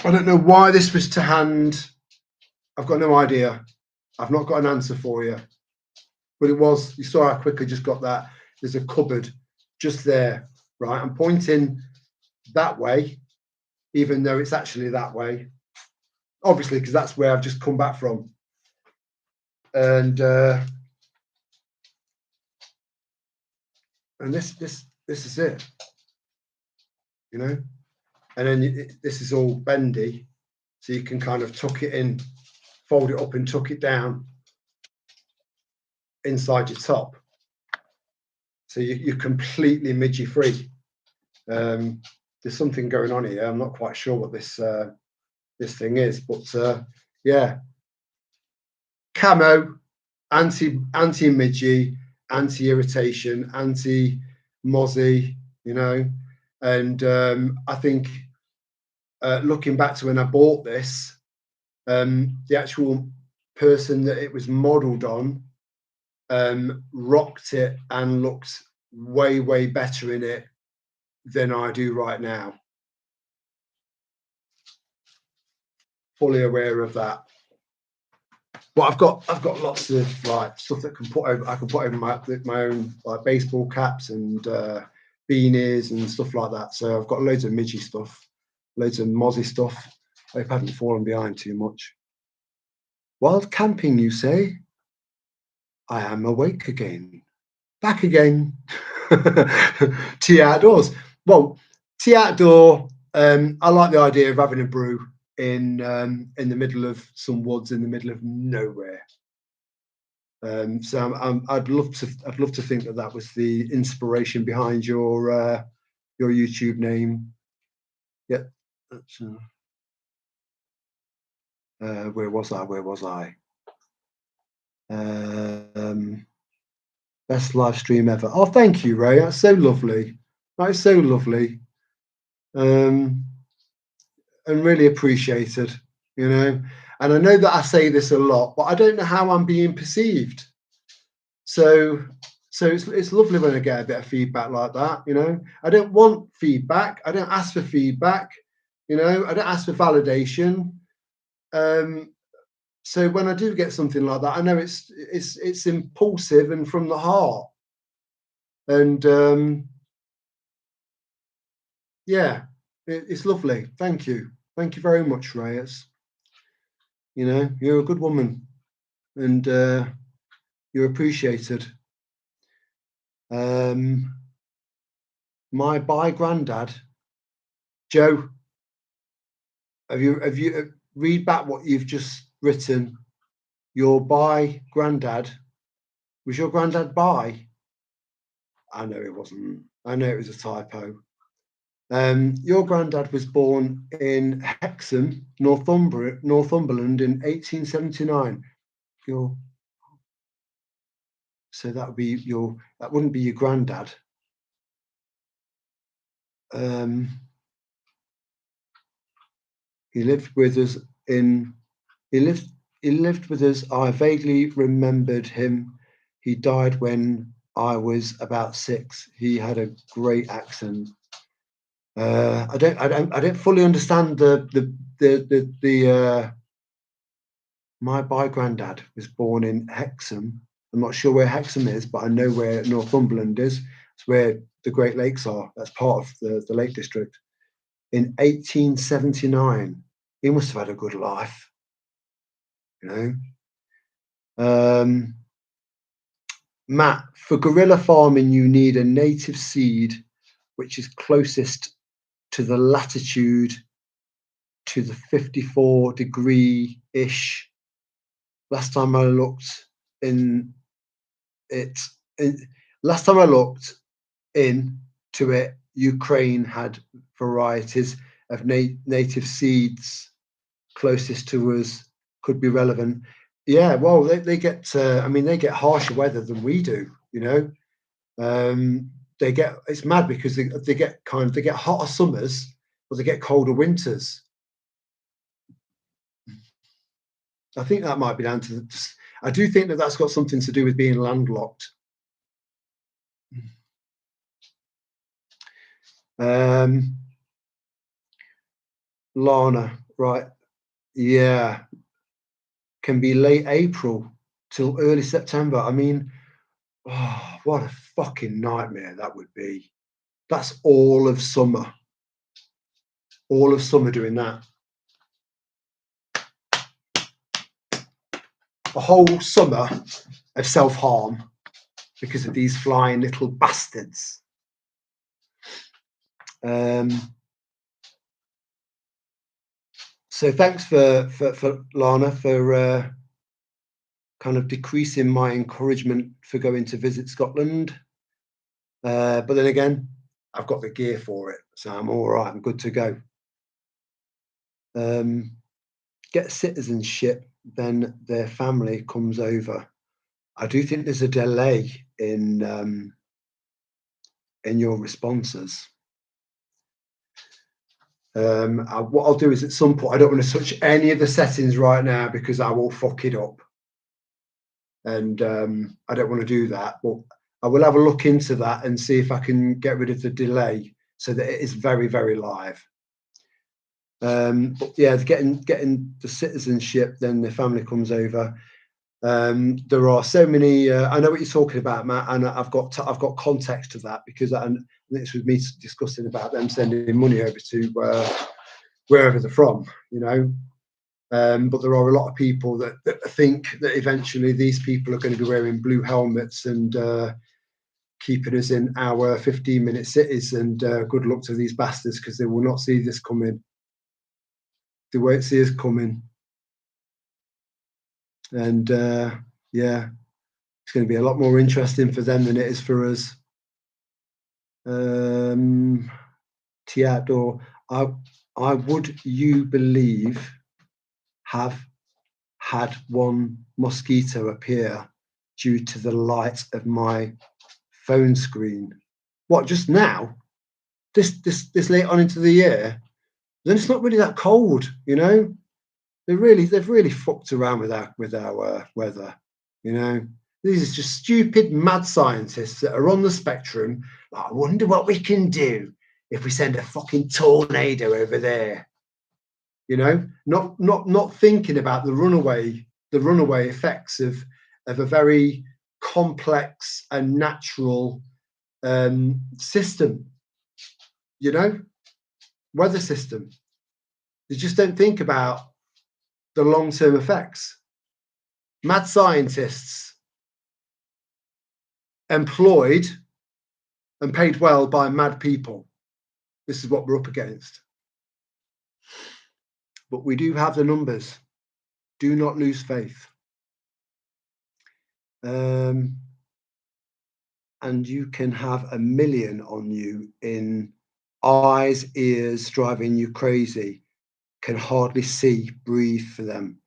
I don't know why this was to hand. I've got no idea. I've not got an answer for you. But it was, you saw how quick I just got that. There's a cupboard just there, right? I'm pointing that way, even though it's actually that way. Obviously, because that's where I've just come back from. And this is it, you know. And then this is all bendy, so you can kind of tuck it in, fold it up and tuck it down inside your top. So you're completely midgie free. There's something going on here. I'm not quite sure what this thing is, but yeah, camo, anti midgie, anti irritation, anti mozzie, you know. And I think looking back to when I bought this, the actual person that it was modelled on rocked it and looked way better in it than I do right now. Fully aware of that. But I've got lots of like stuff that I can put over my own like baseball caps and beanies and stuff like that. So I've got loads of midgie stuff, loads of mozzie stuff. I hope I haven't fallen behind too much. Wild camping, you say? I am awake again. Back again. Tea outdoors. Well, tea outdoor. I like the idea of having a brew in the middle of some woods in the middle of nowhere. So I'd love to think that that was the inspiration behind your YouTube name. Yeah. That's, where was I? Where was I? Best live stream ever. Oh, thank you, Ray. That's so lovely. That's so lovely. And really appreciated, you know. And I know that I say this a lot, but I don't know how I'm being perceived. So it's lovely when I get a bit of feedback like that, you know. I don't want feedback. I don't ask for feedback, you know. I don't ask for validation. So when I do get something like that, I know it's impulsive and from the heart. And yeah, it's lovely. Thank you. Thank you very much, Reyes. You know, you're a good woman, and you're appreciated. My by granddad, Joe. Have you read back what you've just written? Your by granddad. Was your granddad by? I know it wasn't. I know it was a typo. Your granddad was born in Hexham, Northumberland in 1879. So that would be that wouldn't be your granddad. He lived with us he lived with us. I vaguely remembered him. He died when I was about 6. He had a great accent. I don't fully understand the my by granddad was born in Hexham. I'm not sure where Hexham is, but I know where Northumberland is. It's where the Great Lakes are. That's part of the Lake District. In 1879, he must have had a good life, you know. Matt, for guerrilla farming, you need a native seed which is closest to the latitude to the 54 degree ish. Last time I looked into it, Ukraine had varieties of native seeds closest to us could be relevant. Yeah, well, they get they get harsher weather than we do, you know. It's mad because they get hotter summers, but they get colder winters. I think that might be down to I do think that that's got something to do with being landlocked. Lana, right? Yeah, can be late April till early September. I mean, oh, what a fucking nightmare that would be. That's all of summer. All of summer doing that. A whole summer of self-harm because of these flying little bastards. So thanks for Lana for kind of decreasing my encouragement for going to visit Scotland. But then again, I've got the gear for it, so I'm all right. I'm good to go. Get citizenship, then their family comes over. I do think there's a delay in your responses. What I'll do is at some point, I don't want to touch any of the settings right now because I will fuck it up. And I don't want to do that. But I will have a look into that and see if I can get rid of the delay so that it is very, very live. But yeah, getting the citizenship, then the family comes over. There are so many. I know what you're talking about, Matt, and I've got context to that because this was me discussing about them sending money over to wherever they're from, you know. But there are a lot of people that think that eventually these people are going to be wearing blue helmets and keeping us in our 15-minute cities. And good luck to these bastards, because they will not see this coming. They won't see us coming. And yeah, it's going to be a lot more interesting for them than it is for us. Tiato, I would, you believe, have had one mosquito appear due to the light of my phone screen. What, just now? This late on into the year? Then it's not really that cold, you know. They've really fucked around with our weather, you know. These are just stupid mad scientists that are on the spectrum. Like, I wonder what we can do if we send a fucking tornado over there. You know, not thinking about the runaway effects of a very complex and natural system. You know, weather system. They just don't think about the long-term effects. Mad scientists employed and paid well by mad people. This is what we're up against. But we do have the numbers. Do not lose faith. And you can have 1 million on you in eyes, ears, driving you crazy. Can hardly see, breathe for them.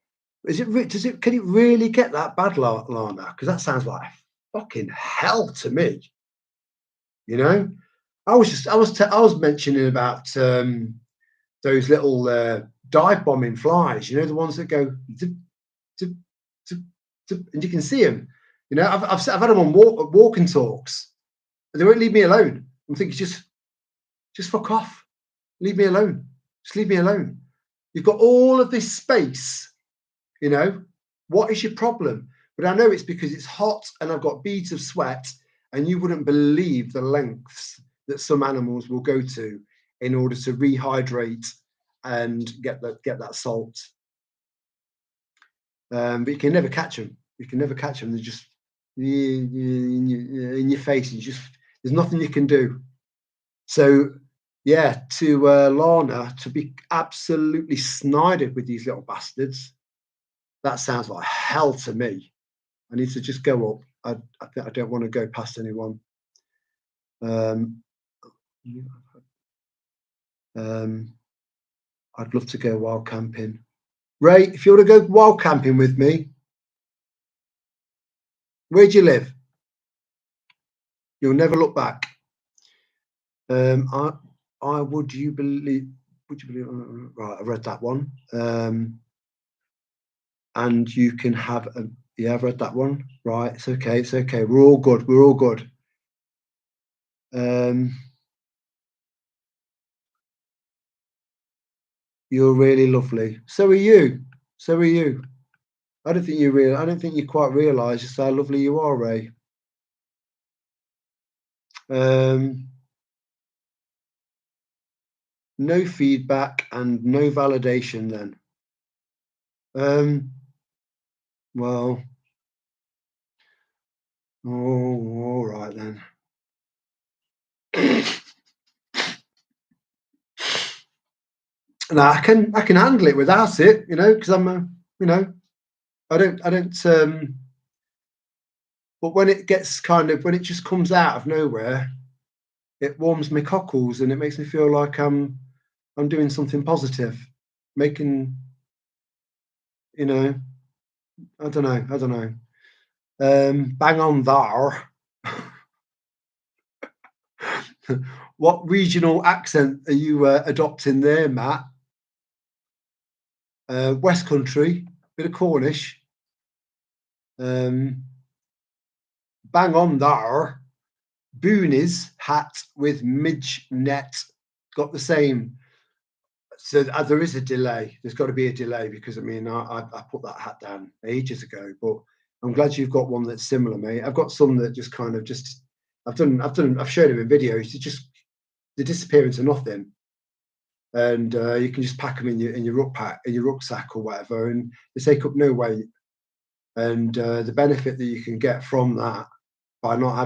Can it really get that bad, Lana? Because that sounds like fucking hell to me. You know, I was mentioning about those little dive bombing flies. You know, the ones that go zip, zip, zip, zip, and you can see them. You know, I've had them on walking talks, and they won't leave me alone. I'm thinking, just fuck off, leave me alone, just leave me alone. You've got all of this space. You know, what is your problem? But I know it's because it's hot and I've got beads of sweat, and you wouldn't believe the lengths that some animals will go to in order to rehydrate and get that salt. But you can never catch them. You can never catch them. They're just in your face. There's nothing you can do. So yeah, to Lana, to be absolutely snided with these little bastards, that sounds like hell to me. I need to just go up. I think I don't want to go past anyone. I'd love to go wild camping. Ray, if you want to go wild camping with me, where do you live? You'll never look back. I would you believe? Right, I read that one. And you can have a, yeah, I've read that one. Right, it's okay, it's okay. We're all good. We're all good. You're really lovely. So are you. So are you. I don't think you quite realise just how lovely you are, Ray. No feedback and no validation then. Well, all right then. Now I can handle it without it, you know, because I'm you know, I don't but when it gets when it just comes out of nowhere, it warms my cockles and it makes me feel like I'm doing something positive, making, you know, I don't know. Bang on there. What regional accent are you adopting there, Matt? West Country, bit of Cornish. Bang on there. Boonies hat with midge net, got the same. So there is a delay. There's got to be a delay because I mean I put that hat down ages ago, but I'm glad you've got one that's similar, mate. I've got some that just kind of I've showed him in videos. They disappear into nothing. and you can just pack them in your rucksack or whatever, and they take up no weight. And the benefit that you can get from that by not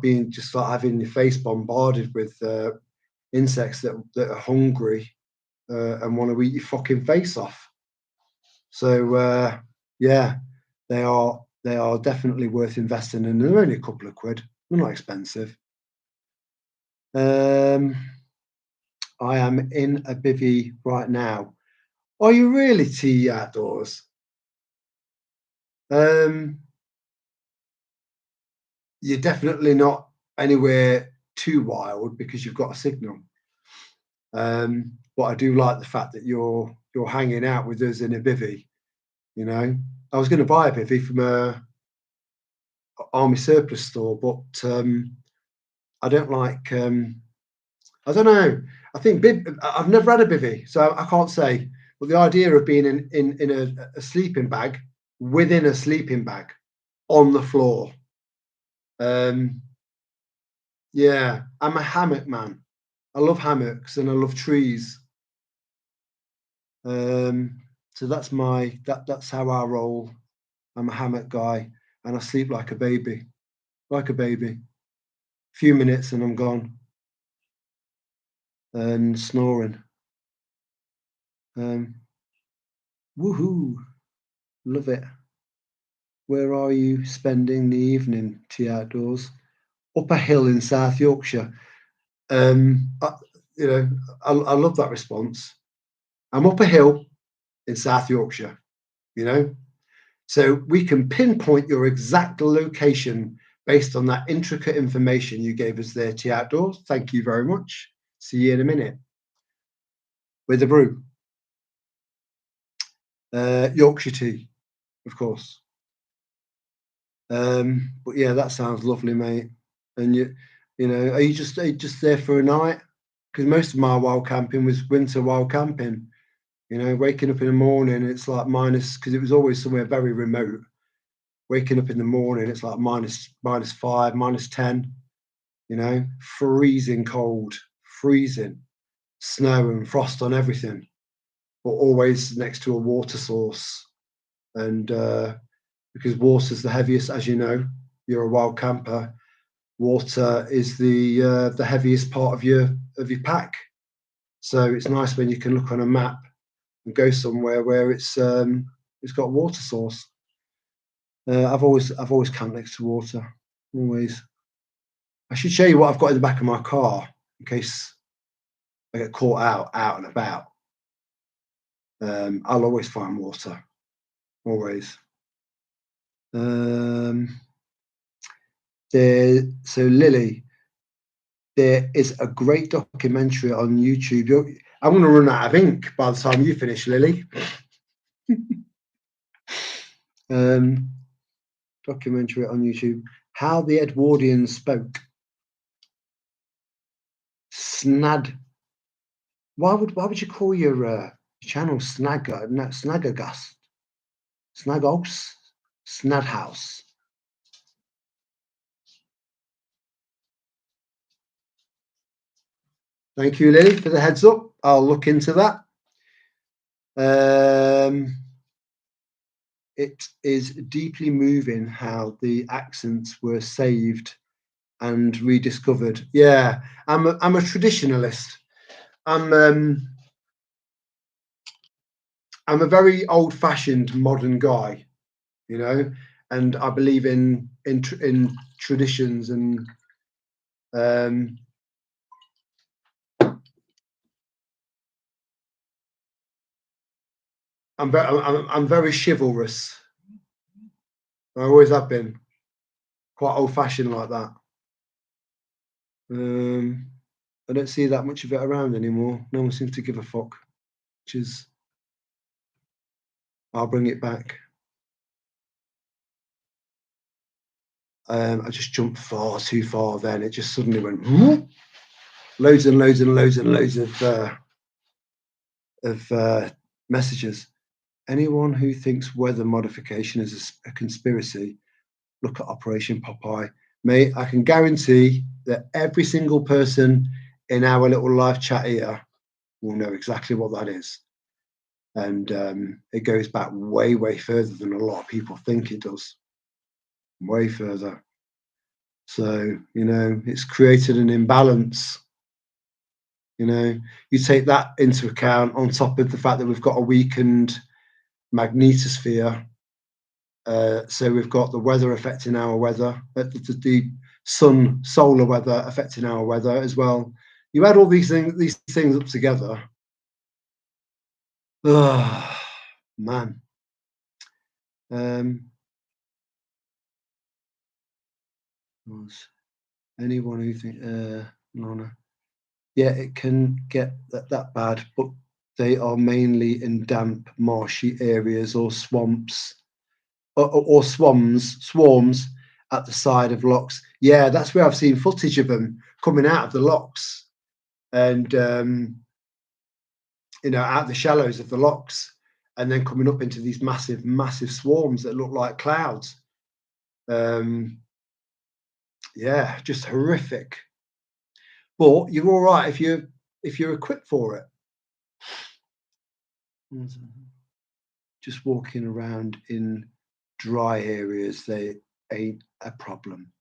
being just like having your face bombarded with insects that are hungry and want to eat your fucking face off. So yeah, they are definitely worth investing in. They're only a couple of quid. They're not expensive. I am in a bivvy right now. Are you really, T Outdoors? You're definitely not anywhere too wild because you've got a signal. But I do like the fact that you're hanging out with us in a bivvy. You know, I was going to buy a bivvy from a army surplus store, but I don't like. I don't know. I think I've never had a bivvy, so I can't say. But the idea of being in a sleeping bag within a sleeping bag on the floor. Yeah, I'm a hammock man. I love hammocks and I love trees. So that's that's how I roll. I'm a hammock guy, and I sleep like a baby, like a baby. Few minutes and I'm gone, and snoring. Woohoo! Love it. Where are you spending the evening, T Outdoors? Up a hill in South Yorkshire. I, I love that response. I'm up a hill in South Yorkshire, you know, so we can pinpoint your exact location based on that intricate information you gave us there, T Outdoors. Thank you very much. See you in a minute. With a brew. Yorkshire tea, of course. But yeah, that sounds lovely, mate. And are you just there for a night? Because most of my wild camping was winter wild camping. You know, waking up in the morning, it's like minus, because it was always somewhere very remote. Waking up in the morning, it's like -5, -10. You know, freezing cold, freezing, snow and frost on everything, but always next to a water source. And because water's the heaviest, as you know, you're a wild camper. Water is the heaviest part of your pack. So it's nice when you can look on a map and go somewhere where it's got water source. I've always camped next to water. Always. I should show you what I've got in the back of my car in case I get caught out and about. I'll always find water. Always. So Lily, there is a great documentary on YouTube. I'm going to run out of ink by the time you finish, Lily. Documentary on YouTube. How the Edwardians spoke. Snad. Why would you call your channel Snagger? No, Snaggergast. Snagos? Snadhouse. Thank you, Lily, for the heads up. I'll look into that. It is deeply moving how the accents were saved and rediscovered. Yeah, I'm a traditionalist. I'm a very old-fashioned modern guy, you know, and I believe in traditions and I'm very chivalrous. I always have been. Quite old-fashioned like that. I don't see that much of it around anymore. No one seems to give a fuck, which is, I'll bring it back. I just jumped far too far then. It just suddenly went whoop, loads and loads and loads and loads of messages. Anyone who thinks weather modification is a conspiracy, look at Operation Popeye. Mate, I can guarantee that every single person in our little live chat here will know exactly what that is. And it goes back way, way further than a lot of people think it does. Way further. So, it's created an imbalance. You take that into account on top of the fact that we've got a weakened magnetosphere. So we've got the weather affecting our weather, the sun solar weather affecting our weather as well. You add all these things up together. Oh, man. Anyone who think Lana, yeah, it can get that bad, but they are mainly in damp, marshy areas or swamps, or swarms at the side of locks. Yeah, that's where I've seen footage of them coming out of the locks, and out the shallows of the locks, and then coming up into these massive, massive swarms that look like clouds. Yeah, just horrific. But you're all right if you're equipped for it. Just walking around in dry areas, they ain't a problem.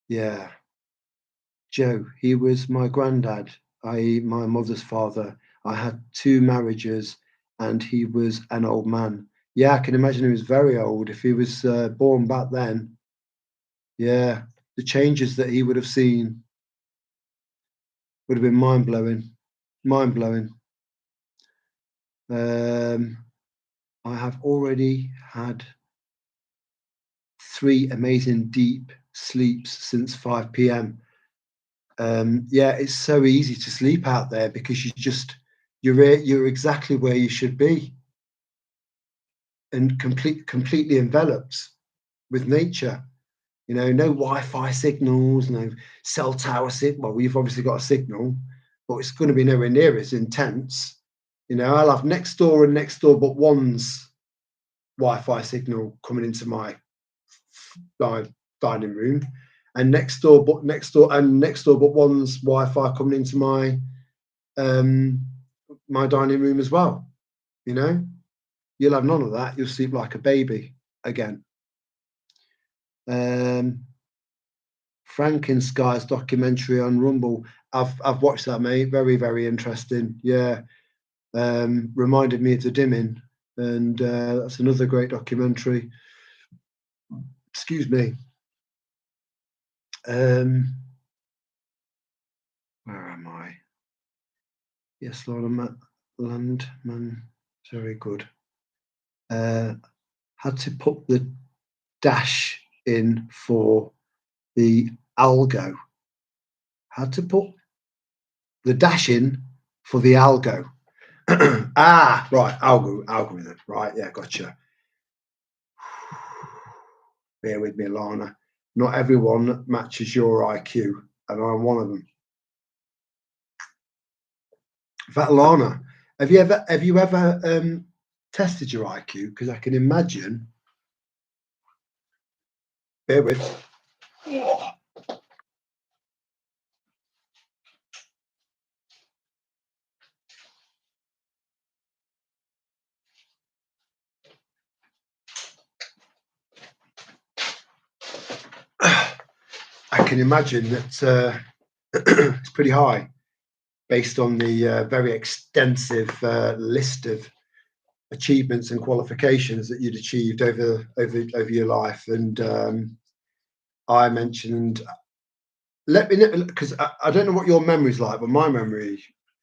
Yeah. Joe, he was my granddad, i.e. my mother's father. I had 2 marriages and he was an old man. Yeah, I can imagine he was very old if he was born back then. Yeah, the changes that he would have seen would have been mind-blowing. Mind-blowing. I have already had 3 amazing deep sleeps since 5 p.m. Yeah, it's so easy to sleep out there because you're exactly where you should be, and completely enveloped with nature. No Wi-Fi signals, no cell tower signal. Well, we've obviously got a signal, but it's going to be nowhere near as intense. I'll have next door and next door but one's Wi-Fi signal coming into my dining room, and next door but one's Wi-Fi coming into my my dining room as well. You'll have none of that. You'll sleep like a baby again. Frankenstein's documentary on Rumble. I've watched that, mate. Very, very interesting. Yeah. Reminded me of The Dimming, and that's another great documentary. Excuse me. Where am I? Yes, Lord Landman. Very good. Had to put the dash in for the algo. Had to put the dash in for the algo. Right, algorithm. Right, yeah, gotcha. Bear with me, Lana. Not everyone matches your IQ, and I'm one of them. In fact, Lana, have you ever tested your IQ? Because I can imagine. Bear with. I can imagine that it's pretty high, based on the very extensive list of achievements and qualifications that you'd achieved over your life. And I mentioned, let me know, because I don't know what your memory's like, but my memory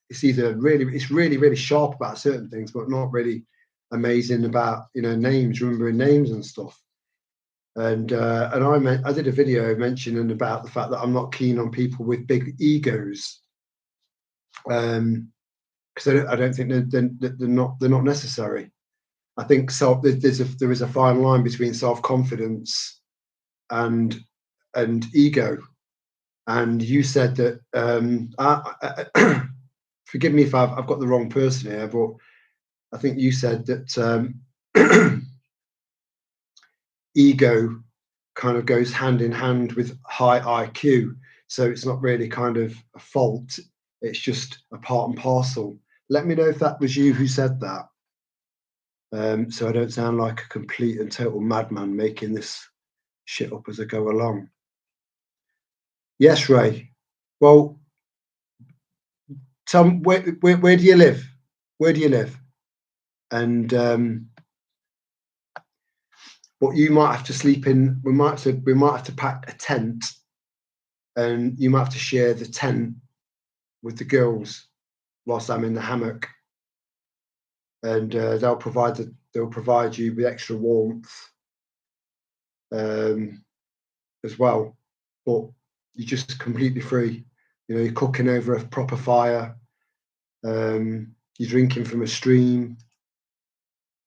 it's really, really sharp about certain things, but not really amazing about names, remembering names and stuff. And I did a video mentioning about the fact that I'm not keen on people with big egos, because I don't think they're not necessary. I think there is a fine line between self-confidence and ego. And you said that forgive me if I've got the wrong person here, but I think you said that ego kind of goes hand in hand with high IQ. So it's not really kind of a fault. It's just a part and parcel. Let me know if that was you who said that, so I don't sound like a complete and total madman making this shit up as I go along. Yes, Ray. Well, Tom, where do you live? Where do you live? And what you might have to sleep in. We might have to pack a tent, and you might have to share the tent with the girls whilst I'm in the hammock, and they'll provide you with extra warmth as well. But you're just completely free. You know, you're cooking over a proper fire. You're drinking from a stream.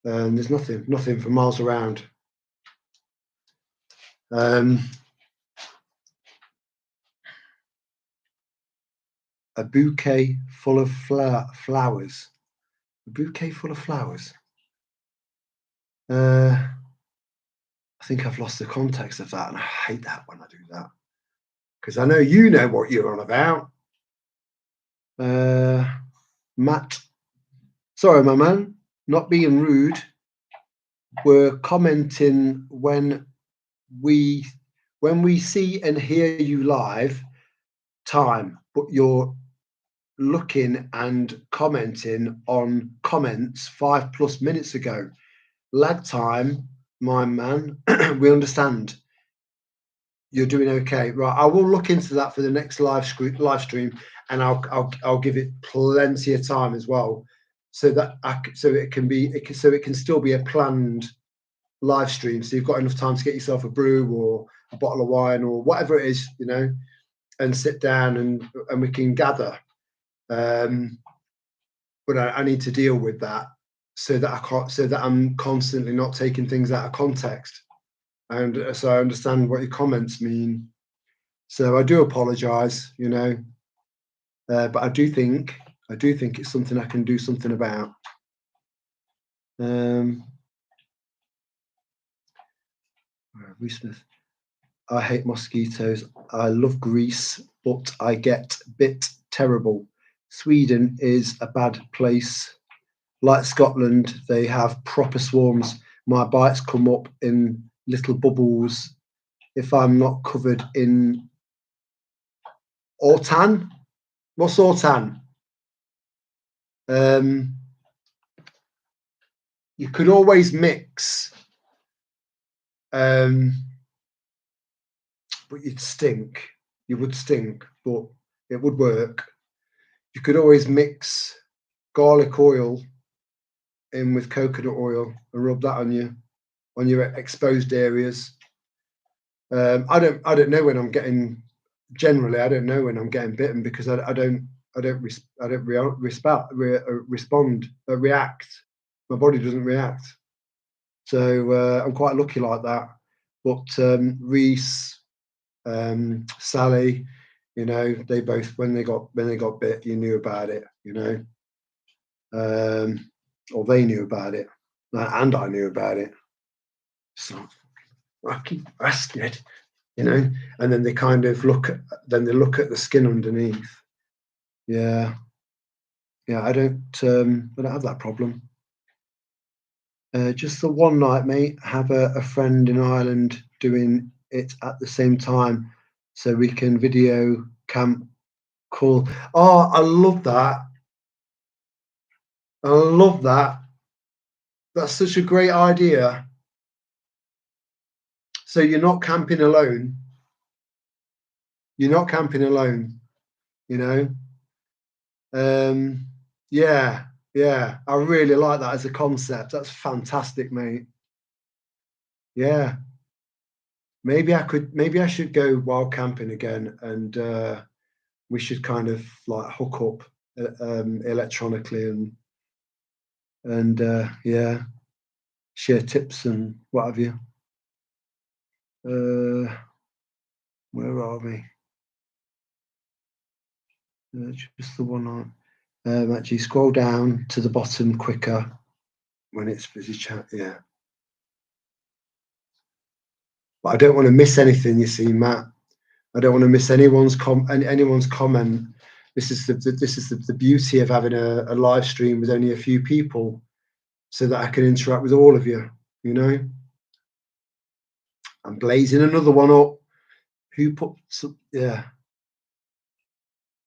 And there's nothing for miles around. A bouquet full of flowers. A bouquet full of flowers. I think I've lost the context of that, and I hate that when I do that, because I know you know what you're on about. Matt, sorry, my man, not being rude. We're commenting when we see and hear you live time, but you're looking and commenting on comments 5+ minutes ago. Lag time, my man. We understand. You're doing okay, right? I will look into that for the next live stream, and I'll give it plenty of time as well, so that it can still be a planned live stream. So you've got enough time to get yourself a brew or a bottle of wine or whatever it is, you know, and sit down and we can gather. But I need to deal with that so that I'm constantly not taking things out of context. And so I understand what your comments mean. So I do apologise, you know, but I do think it's something I can do something about. Smith, I hate mosquitoes. I love Greece, but I get bit terrible. Sweden is a bad place. Like Scotland, they have proper swarms. My bites come up in little bubbles if I'm not covered in Ortan. What's Ortan? You could always mix, but you'd stink. You would stink, but it would work. You could always mix garlic oil in with coconut oil and rub that on your exposed areas. I don't know when I'm getting. Generally, I don't know when I'm getting bitten because I don't react. My body doesn't react. So I'm quite lucky like that. But Reese, Sally, you know, they both when they got bit, you knew about it, you know, or they knew about it, and I knew about it. So fucking bastard, you know. And then they kind of look at the skin underneath. Yeah, I don't have that problem. Just the one night, mate. Have a friend in Ireland doing it at the same time, so we can video camp call. Oh, I love that. I love that. That's such a great idea. So you're not camping alone. You're not camping alone, you know. Yeah, I really like that as a concept. That's fantastic, mate. Yeah, maybe I should go wild camping again, and we should kind of like hook up electronically and yeah, share tips and what have you. Where are we? Just the one on. Actually, scroll down to the bottom quicker when it's busy chat. Yeah. But I don't want to miss anything, you see, Matt. I don't want to miss anyone's comment. the beauty of having a live stream with only a few people, so that I can interact with all of you. You know, I'm blazing another one up. Who put some? Yeah.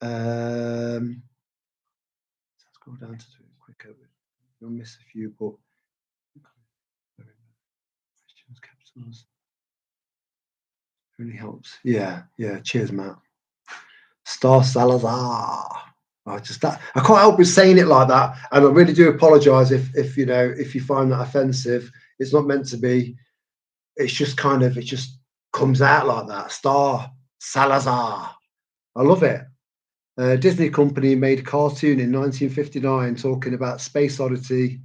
Let's go down to it quicker. You'll miss a few, but questions, capitals really helps. Yeah, yeah. Cheers, Matt. Star Salazar. I can't help but saying it like that, and I really do apologise if you know, if you find that offensive. It's not meant to be. It's just kind of, it just comes out like that. Star Salazar. I love it. Disney company made a cartoon in 1959 talking about Space Odyssey,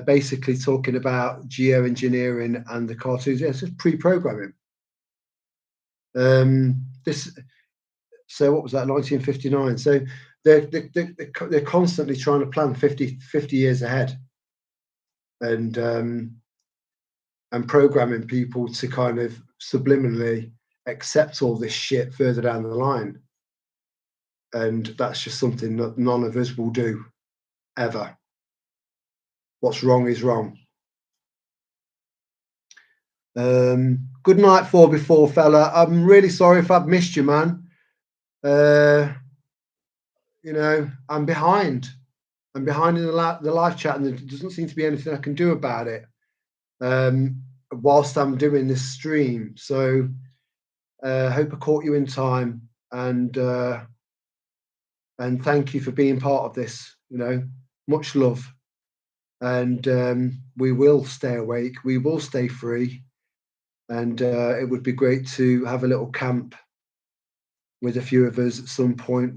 basically talking about geoengineering and the cartoons. Yeah, it's just pre-programming. So what was that? 1959. So they're constantly trying to plan 50 years ahead, and programming people to kind of subliminally accept all this shit further down the line. And that's just something that none of us will do ever. What's wrong is wrong. Good night, 4x4 fella. I'm really sorry if I've missed you, man. You know, I'm behind. I'm behind in the live chat, and there doesn't seem to be anything I can do about it whilst I'm doing this stream. So hope I caught you in time, and thank you for being part of this. You know, much love, and we will stay awake. We will stay free, and it would be great to have a little camp with a few of us at some point.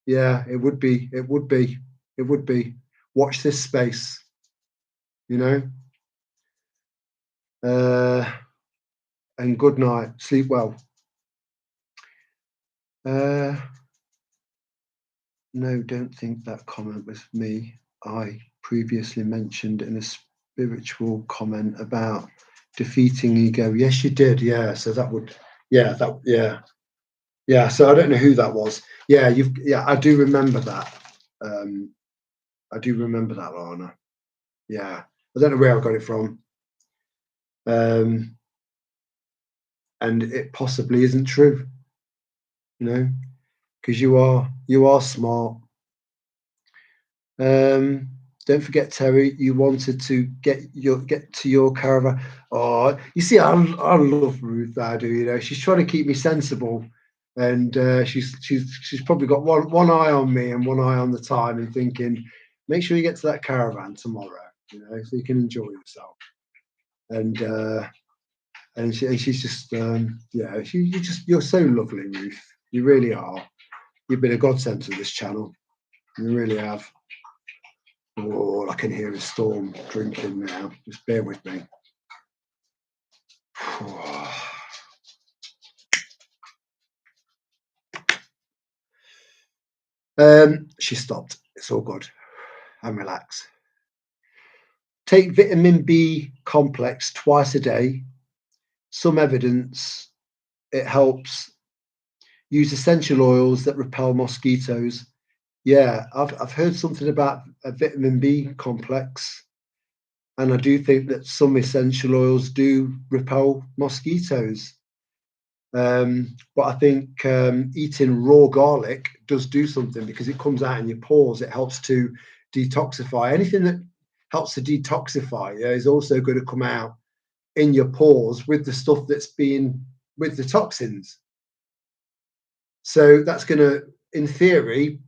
Yeah, it would be. It would be. It would be. Watch this space. You know. And good night. Sleep well. No, don't think that comment was me. I previously mentioned in a spiritual comment about defeating ego. Yes, you did. Yeah. So that would, yeah, yeah. So I don't know who that was. Yeah, I do remember that. I do remember that, Lana. Yeah. I don't know where I got it from. And it possibly isn't true, you know, because you are smart. Don't forget, Terry, you wanted to get to your caravan. Oh, you see, I love Ruth. I do. You know, she's trying to keep me sensible, and she's probably got one eye on me and one eye on the time, and thinking, make sure you get to that caravan tomorrow. You know, so you can enjoy yourself. And she's just yeah, you're so lovely, Ruth. You really are. You've been a godsend to this channel. You really have. Oh, I can hear a storm drinking now. Just bear with me. She stopped. It's all good. And relax. Take vitamin B complex twice a day. Some evidence it helps. Use essential oils that repel mosquitoes. Yeah, I've heard something about a vitamin B complex, and I do think that some essential oils do repel mosquitoes. But I think eating raw garlic does do something, because it comes out in your pores. It helps to detoxify. Anything that helps to detoxify, yeah, is also going to come out in your pores with the stuff that's been with the toxins. So that's going to, in theory,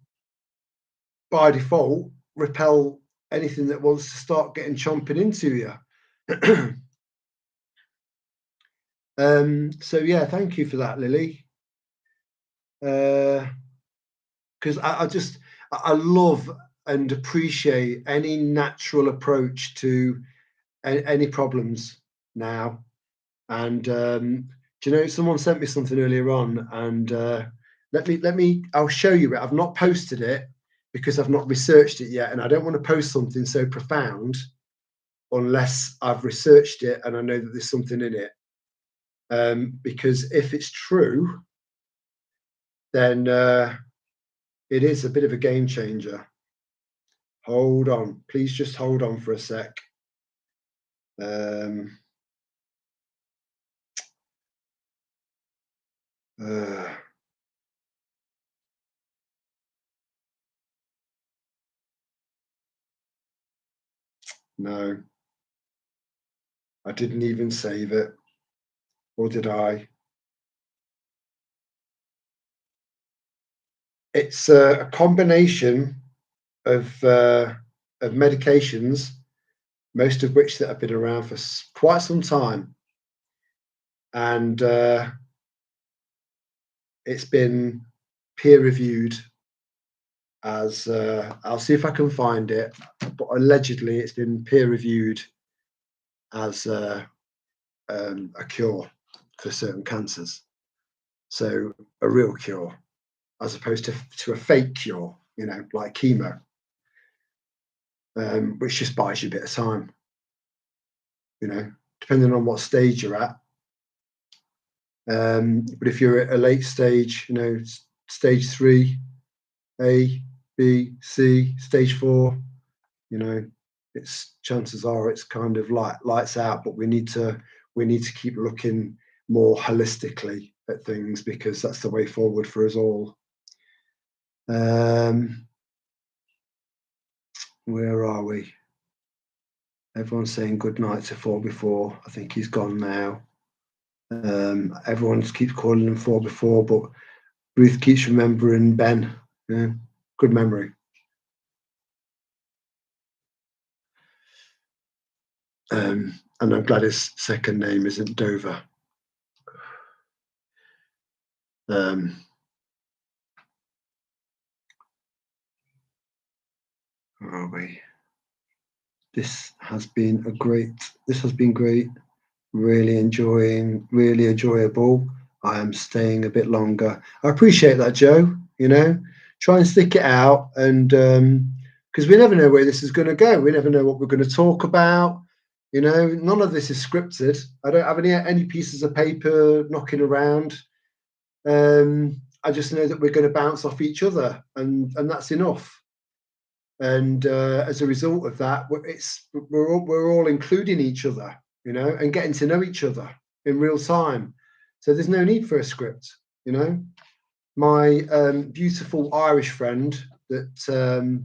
by default, repel anything that wants to start getting chomping into you. So yeah, thank you for that, Lily. Because I love and appreciate any natural approach to any problems now. And do you know, someone sent me something earlier on, and I'll show you it. I've not posted it because I've not researched it yet, and I don't want to post something so profound unless I've researched it and I know that there's something in it. Because if it's true, then it is a bit of a game changer. Hold on, please just hold on for a sec. Um, uh, no, I didn't even save it, or did I? It's a combination of medications, most of which that have been around for quite some time, and it's been peer reviewed as I'll see if I can find it, but allegedly it's been peer reviewed as a cure for certain cancers. So a real cure, as opposed to a fake cure, you know, like chemo, which just buys you a bit of time, you know, depending on what stage you're at. But if you're at a late stage, you know, stage 3, A, B, C, stage 4, you know, it's chances are it's kind of lights out. But we need to keep looking more holistically at things, because that's the way forward for us all. Where are we? Everyone's saying good night to 4Before. I think he's gone now. Everyone keeps calling him 4Before, but Ruth keeps remembering Ben. Yeah, good memory. And I'm glad his second name isn't Dover. Where are we? This has been great. Really enjoyable. I am staying a bit longer. I appreciate that, Joe. You know, try and stick it out, and because we never know where this is going to go. We never know what we're going to talk about. You know, none of this is scripted. I don't have any pieces of paper knocking around. I just know that we're going to bounce off each other, and that's enough. And as a result of that, we're all including each other, you know, and getting to know each other in real time. So there's no need for a script, you know. My beautiful Irish friend that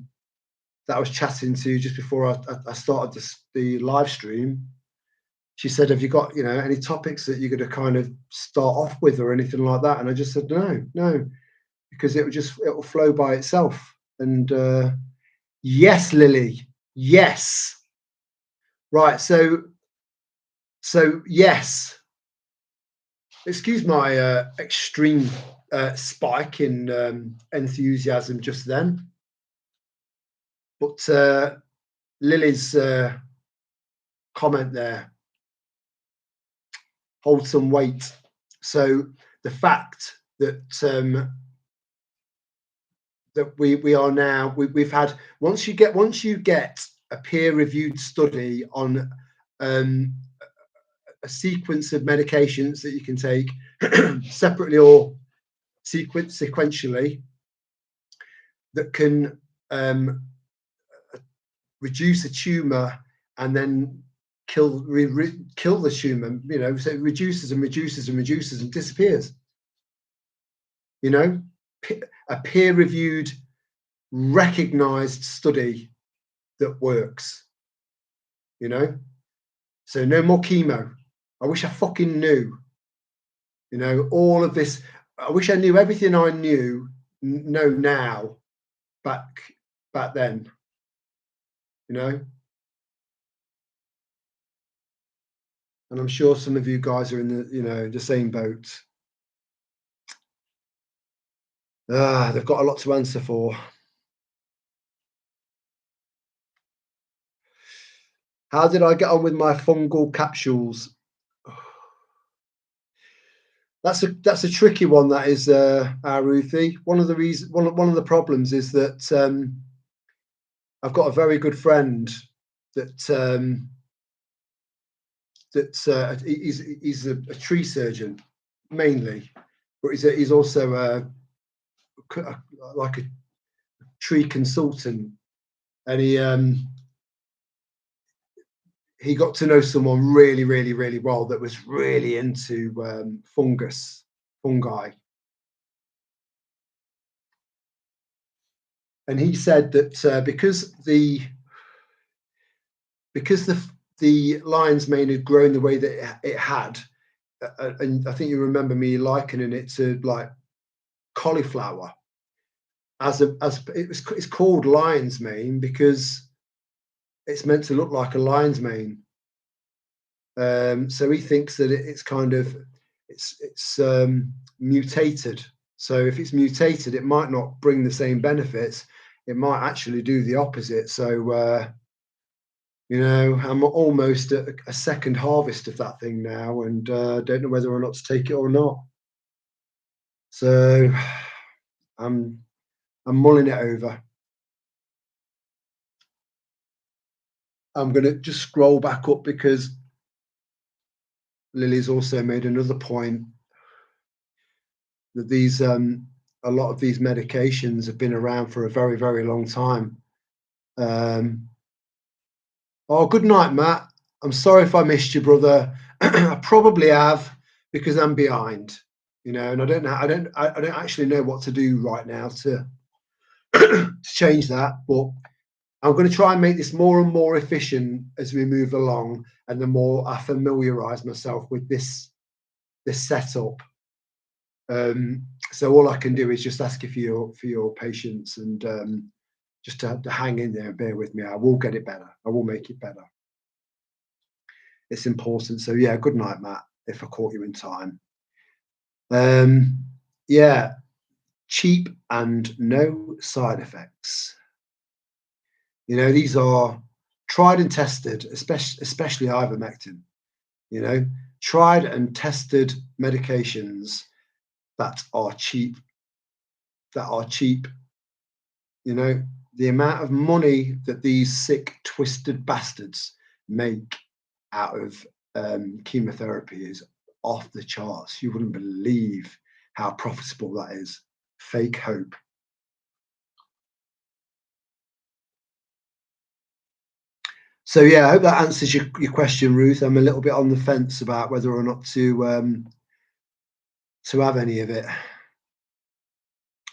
I was chatting to just before I started the live stream, she said, "Have you got, you know, any topics that you're going to kind of start off with or anything like that?" And I just said, no, because it'll flow by itself. And yes, Lily, yes, right. So yes. Excuse my extreme spike in enthusiasm just then, but Lily's comment there holds some weight. So the fact that that we are now, we've had, once you get a peer-reviewed study on a sequence of medications that you can take separately or sequentially, that can reduce a tumor and then kill the tumor, you know, so it reduces and reduces and reduces and disappears. You know, a peer-reviewed, recognized study that works, you know. So no more chemo. I wish I fucking knew, you know, all of this. I wish I knew everything I know now back then, you know. And I'm sure some of you guys are in the, you know, the same boat. They've got a lot to answer for. How did I get on with my fungal capsules? That's a tricky one. That is, Ruthie. One of the problems is that I've got a very good friend that he's a tree surgeon mainly, but he's also like a tree consultant, and he got to know someone really, really, really well that was really into fungi. And he said that because the lion's mane had grown the way that it had, and I think you remember me likening it to like cauliflower. As it's called lion's mane because it's meant to look like a lion's mane. So he thinks that it's kind of it's mutated. So if it's mutated, it might not bring the same benefits. It might actually do the opposite. So I'm almost at a second harvest of that thing now, and don't know whether or not to take it or not. So I'm mulling it over. I'm going to just scroll back up because Lily's also made another point that a lot of these medications have been around for a very, very long time. Oh, good night, Matt. I'm sorry if I missed you, brother. I probably have because I'm behind, and I don't know. I don't actually know what to do right now to to change that. But I'm going to try and make this more and more efficient as we move along, and the more I familiarise myself with this setup. So all I can do is just ask you for your patience and just to hang in there and bear with me. I will get it better. I will make it better. It's important. So yeah, good night, Matt. If I caught you in time. Yeah, cheap and no side effects. These are tried and tested, especially ivermectin. Tried and tested medications that are cheap. The amount of money that these sick, twisted bastards make out of chemotherapy is off the charts. You wouldn't believe how profitable that is. Fake hope. So yeah, I hope that answers your question, Ruth. I'm a little bit on the fence about whether or not to have any of it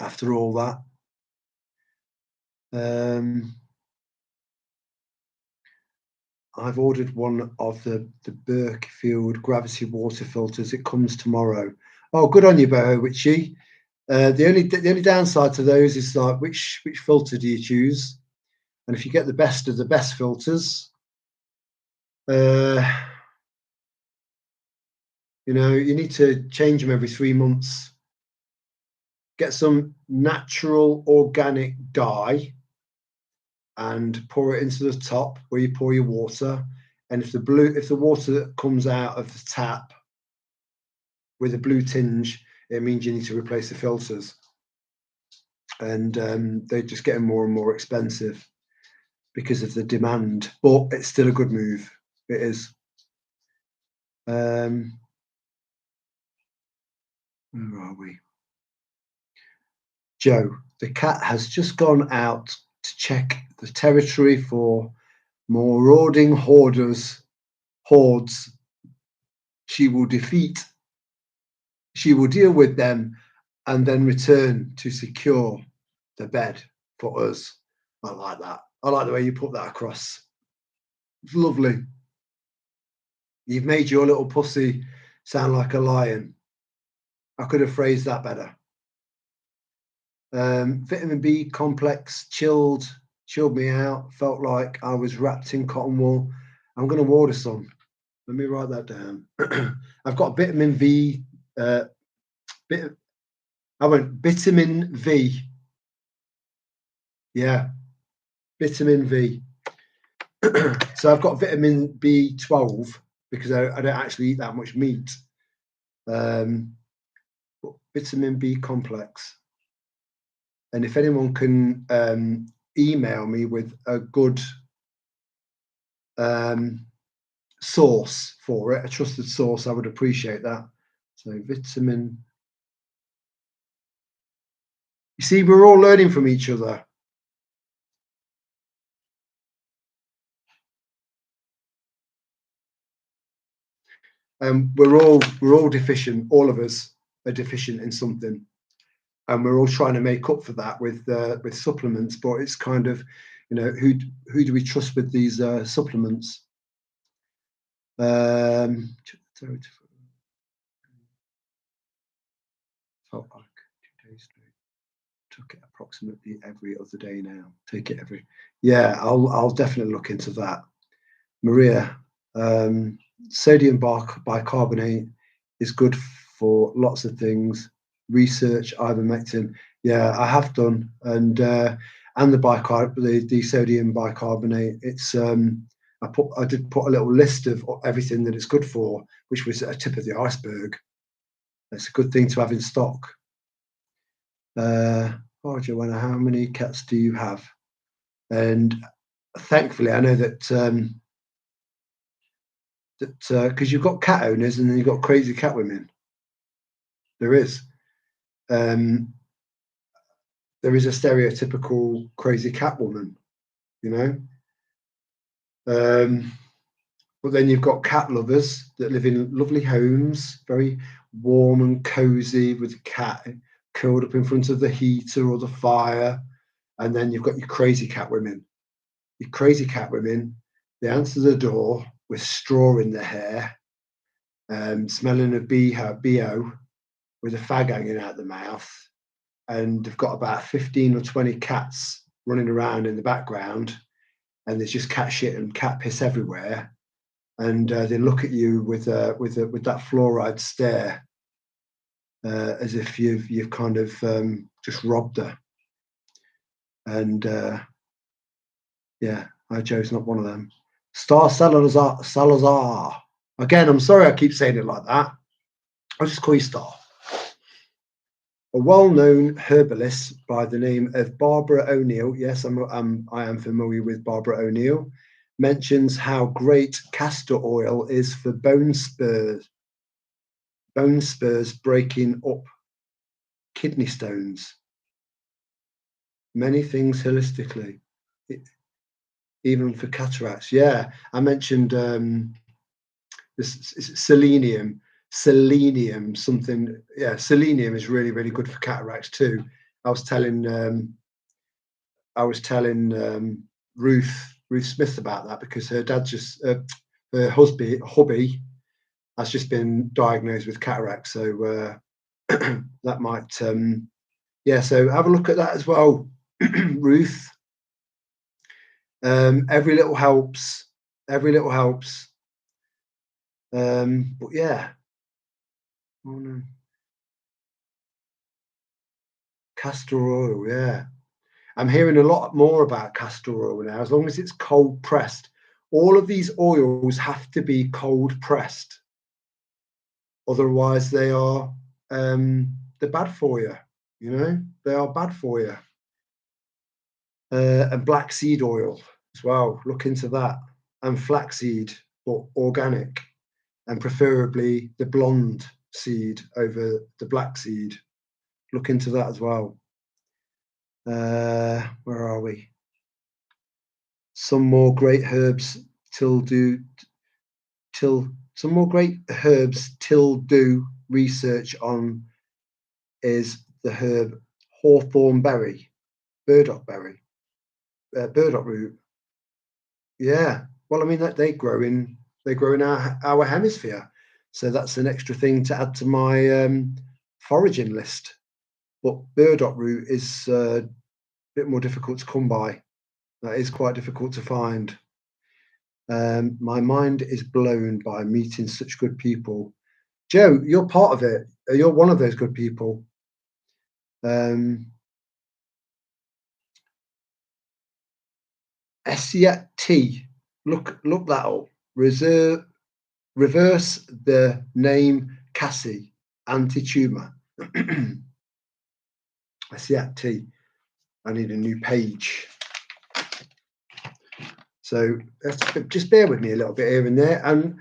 after all that. I've ordered one of the Berkfield gravity water filters. It comes tomorrow. Oh, good on you, Boho Witchy. The only downside to those is like which filter do you choose? And if you get the best of the best filters, you need to change them every 3 months. Get some natural organic dye and pour it into the top where you pour your water. And if the water that comes out of the tap with a blue tinge, it means you need to replace the filters. And they're just getting more and more expensive because of the demand, but it's still a good move. It is. Where are we? Joe, the cat has just gone out to check the territory for marauding hordes. She will deal with them and then return to secure the bed for us. I like that. I like the way you put that across. It's lovely. You've made your little pussy sound like a lion. I could have phrased that better. Vitamin B complex chilled me out. Felt like I was wrapped in cotton wool. I'm going to order some. Let me write that down. I've got vitamin V. Vitamin V. Yeah, vitamin V. So I've got vitamin B12 because I don't actually eat that much meat. Vitamin B complex. And if anyone can email me with a good source for it, a trusted source, I would appreciate that. So vitamin You see, we're all learning from each other. We're all deficient. All of us are deficient in something, and we're all trying to make up for that with supplements. But it's kind of, who do we trust with these supplements? Felt like 2 days straight. Took it approximately every other day now. Take it every. Yeah, I'll definitely look into that. Maria, sodium bicarbonate is good for lots of things. Research ivermectin. Yeah, I have done, and the sodium bicarbonate. It's I did put a little list of everything that it's good for, which was a tip of the iceberg. It's a good thing to have in stock. Oh, Joanna, how many cats do you have? And thankfully, I know that because you've got cat owners and then you've got crazy cat women. There is. There is a stereotypical crazy cat woman, you know. But then you've got cat lovers that live in lovely homes, very warm and cozy, with a cat curled up in front of the heater or the fire. And then you've got your crazy cat women. Your crazy cat women, they answer the door with straw in their hair, smelling of BO, with a fag hanging out the mouth, and they've got about 15 or 20 cats running around in the background, and there's just cat shit and cat piss everywhere, and they look at you with that fluoride stare, as if you've kind of just robbed her. And yeah, Joe's not one of them. Star Salazar. Again, I'm sorry I keep saying it like that. I'll just call you Star. A well-known herbalist by the name of Barbara O'Neill, yes, I am familiar with Barbara O'Neill, mentions how great castor oil is for bone spurs breaking up kidney stones. Many things holistically, even for cataracts. Yeah, I mentioned this selenium something. Yeah, selenium is really, really good for cataracts too. I was telling Ruth Smith about that, because her dad her hubby has just been diagnosed with cataracts, so that might so have a look at that as well. Ruth. Every little helps. But yeah. Oh no. Castor oil, yeah. I'm hearing a lot more about castor oil now, as long as it's cold pressed. All of these oils have to be cold pressed. Otherwise they're bad for you, they are bad for you. And black seed oil as well, look into that. And flaxseed, but organic, and preferably the blonde seed over the black seed. Look into that as well. Where are we? Some more great herbs till do research on is the herb hawthorn berry, burdock root. Yeah, well, I mean that they grow in our hemisphere, so that's an extra thing to add to my foraging list. But burdock root is a bit more difficult to come by. That is quite difficult to find. My mind is blown by meeting such good people. Joe, you're part of it. You're one of those good people. Esiat T. Look that up. Reverse the name Cassie. Anti-tumor. Esiat T. I need a new page. So just bear with me a little bit here and there, and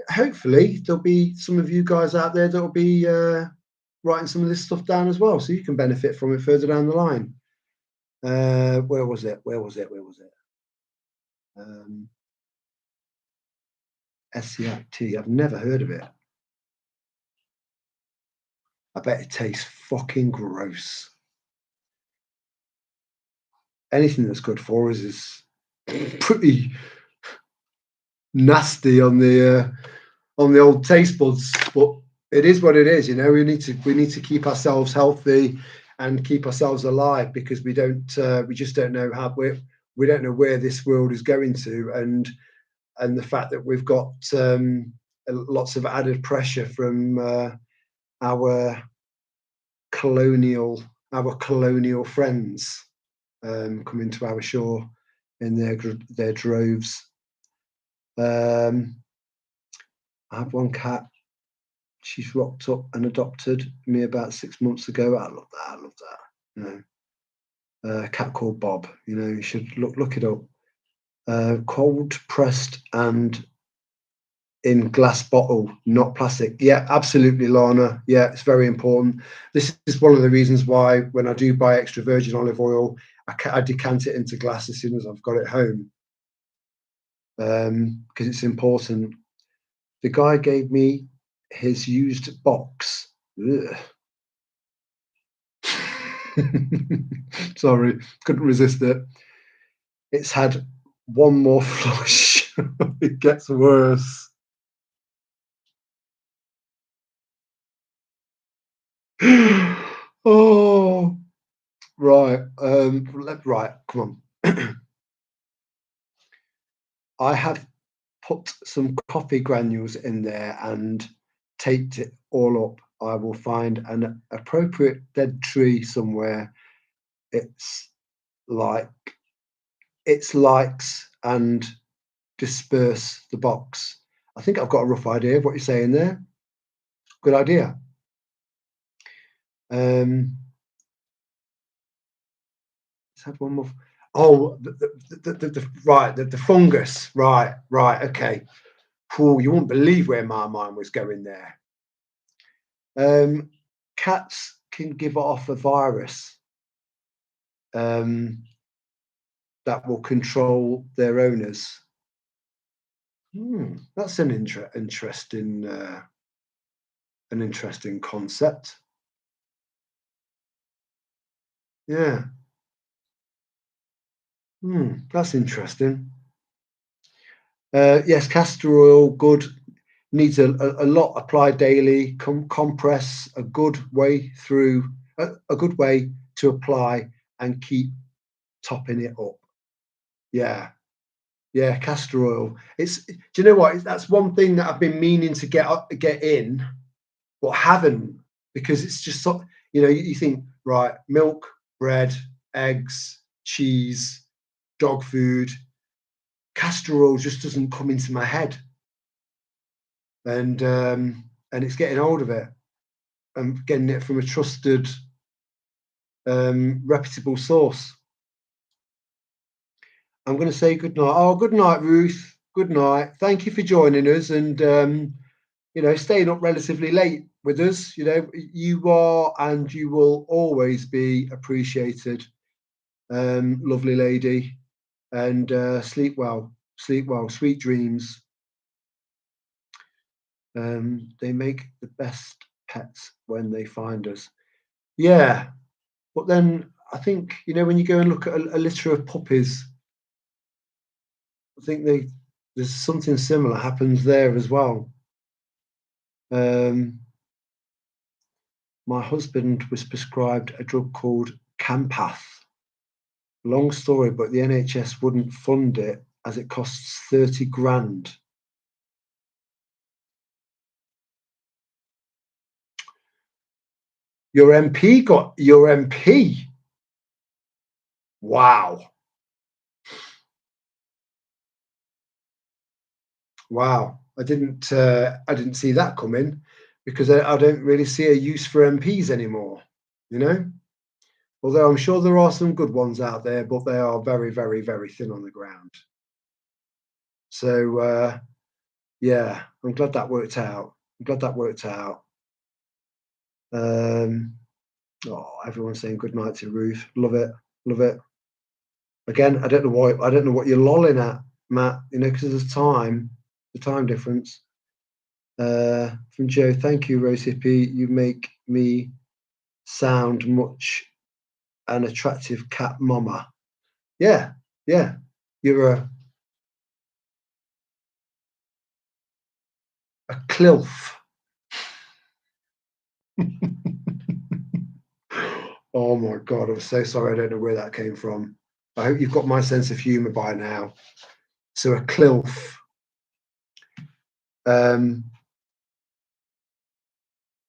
hopefully there'll be some of you guys out there that'll be writing some of this stuff down as well, so you can benefit from it further down the line. Where was it? Where was it? Where was it? Um, SCIT. I've never heard of it. I bet it tastes fucking gross. Anything that's good for us is pretty nasty on the old taste buds, but it is what it is. You know, we need to keep ourselves healthy and keep ourselves alive, because we just don't know how we don't know where this world is going to, and the fact that we've got lots of added pressure from our colonial our colonial friends coming to our shore in their droves. I have one cat. She's rocked up and adopted me about 6 months ago. I love that. I love that. You know, a cat called Bob. You know, you should look it up. Cold pressed and in glass bottle, not plastic. Yeah, absolutely, Lana. Yeah, it's very important. This is one of the reasons why when I do buy extra virgin olive oil, I decant it into glass as soon as I've got it home, because it's important. The guy gave me his used box. Ugh. Sorry, couldn't resist it. It's had one more flush. It gets worse. Oh, right. Right, come on. I have put some coffee granules in there and taped it all up. I will find an appropriate dead tree somewhere. It's like its likes and disperse the box. I think I've got a rough idea of what you're saying there. Good idea. Let's have one more. Oh, the fungus. Right, okay. Cool. You won't believe where my mind was going there. Cats can give off a virus um, that will control their owners. That's an interesting concept. Yeah. That's interesting. Yes, castor oil, good. Needs a lot applied daily. Compress a good way through, a good way to apply and keep topping it up. Yeah, yeah, castor oil. Do you know what? That's one thing that I've been meaning to get in, but haven't, because it's just so, you think, right, milk, bread, eggs, cheese, dog food. Castor oil just doesn't come into my head, and it's getting hold of it. I'm getting it from a trusted, reputable source. I'm going to say good night. Oh, good night, Ruth. Good night. Thank you for joining us, and staying up relatively late with us. You are and you will always be appreciated, lovely lady. And sleep well. Sleep well. Sweet dreams. They make the best pets when they find us. Yeah, but then I think when you go and look at a litter of puppies, I think there's something similar happens there as well. My husband was prescribed a drug called Campath. Long story, but the NHS wouldn't fund it as it costs 30 grand. Your MP got your MP. Wow. Wow. I didn't see that coming, because I don't really see a use for MPs anymore, you know? Although I'm sure there are some good ones out there, but they are very, very, very thin on the ground. So yeah, I'm glad that worked out. I'm glad that worked out. Um, oh, everyone's saying good night to Ruth. Love it, love it. Again, I don't know why. I don't know what you're lolling at, Matt. You know, because of the time difference. From Joe, thank you, Rose Hippie. You make me sound much an attractive cat mama. Yeah, yeah. You're a clilf. Oh my God, I'm so sorry. I don't know where that came from. I hope you've got my sense of humour by now. So a clilf.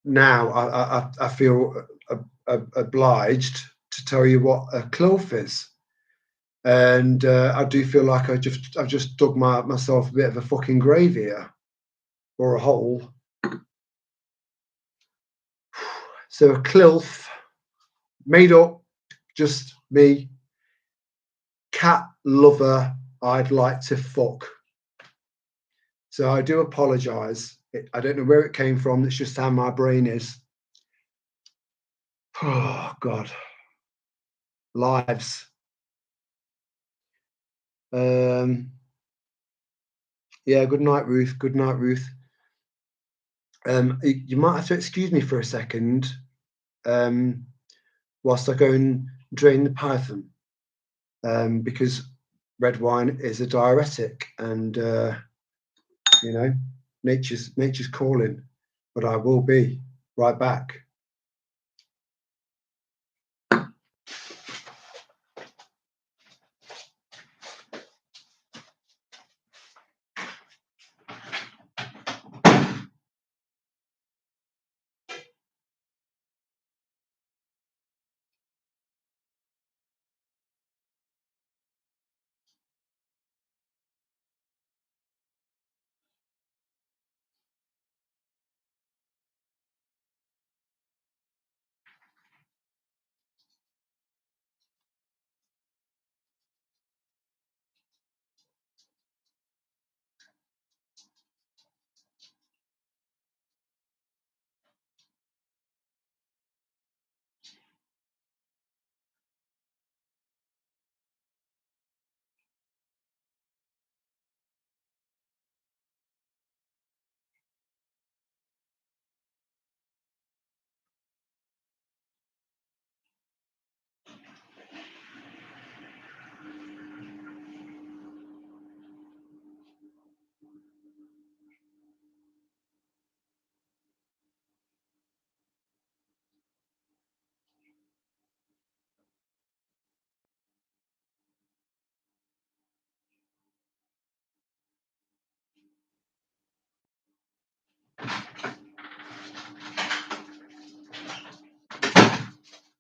Now I feel obliged to tell you what a clilf is, and I do feel like I've just dug myself a bit of a fucking grave here, or a hole. So a clilf, made up, just me, cat lover. I'd like to fuck. So I do apologise. I don't know where it came from. It's just how my brain is. Oh God, lives. Yeah. Good night, Ruth. Good night, Ruth. You might have to excuse me for a second, whilst I go and drain the python, because red wine is a diuretic, and you know, nature's calling. But I will be right back.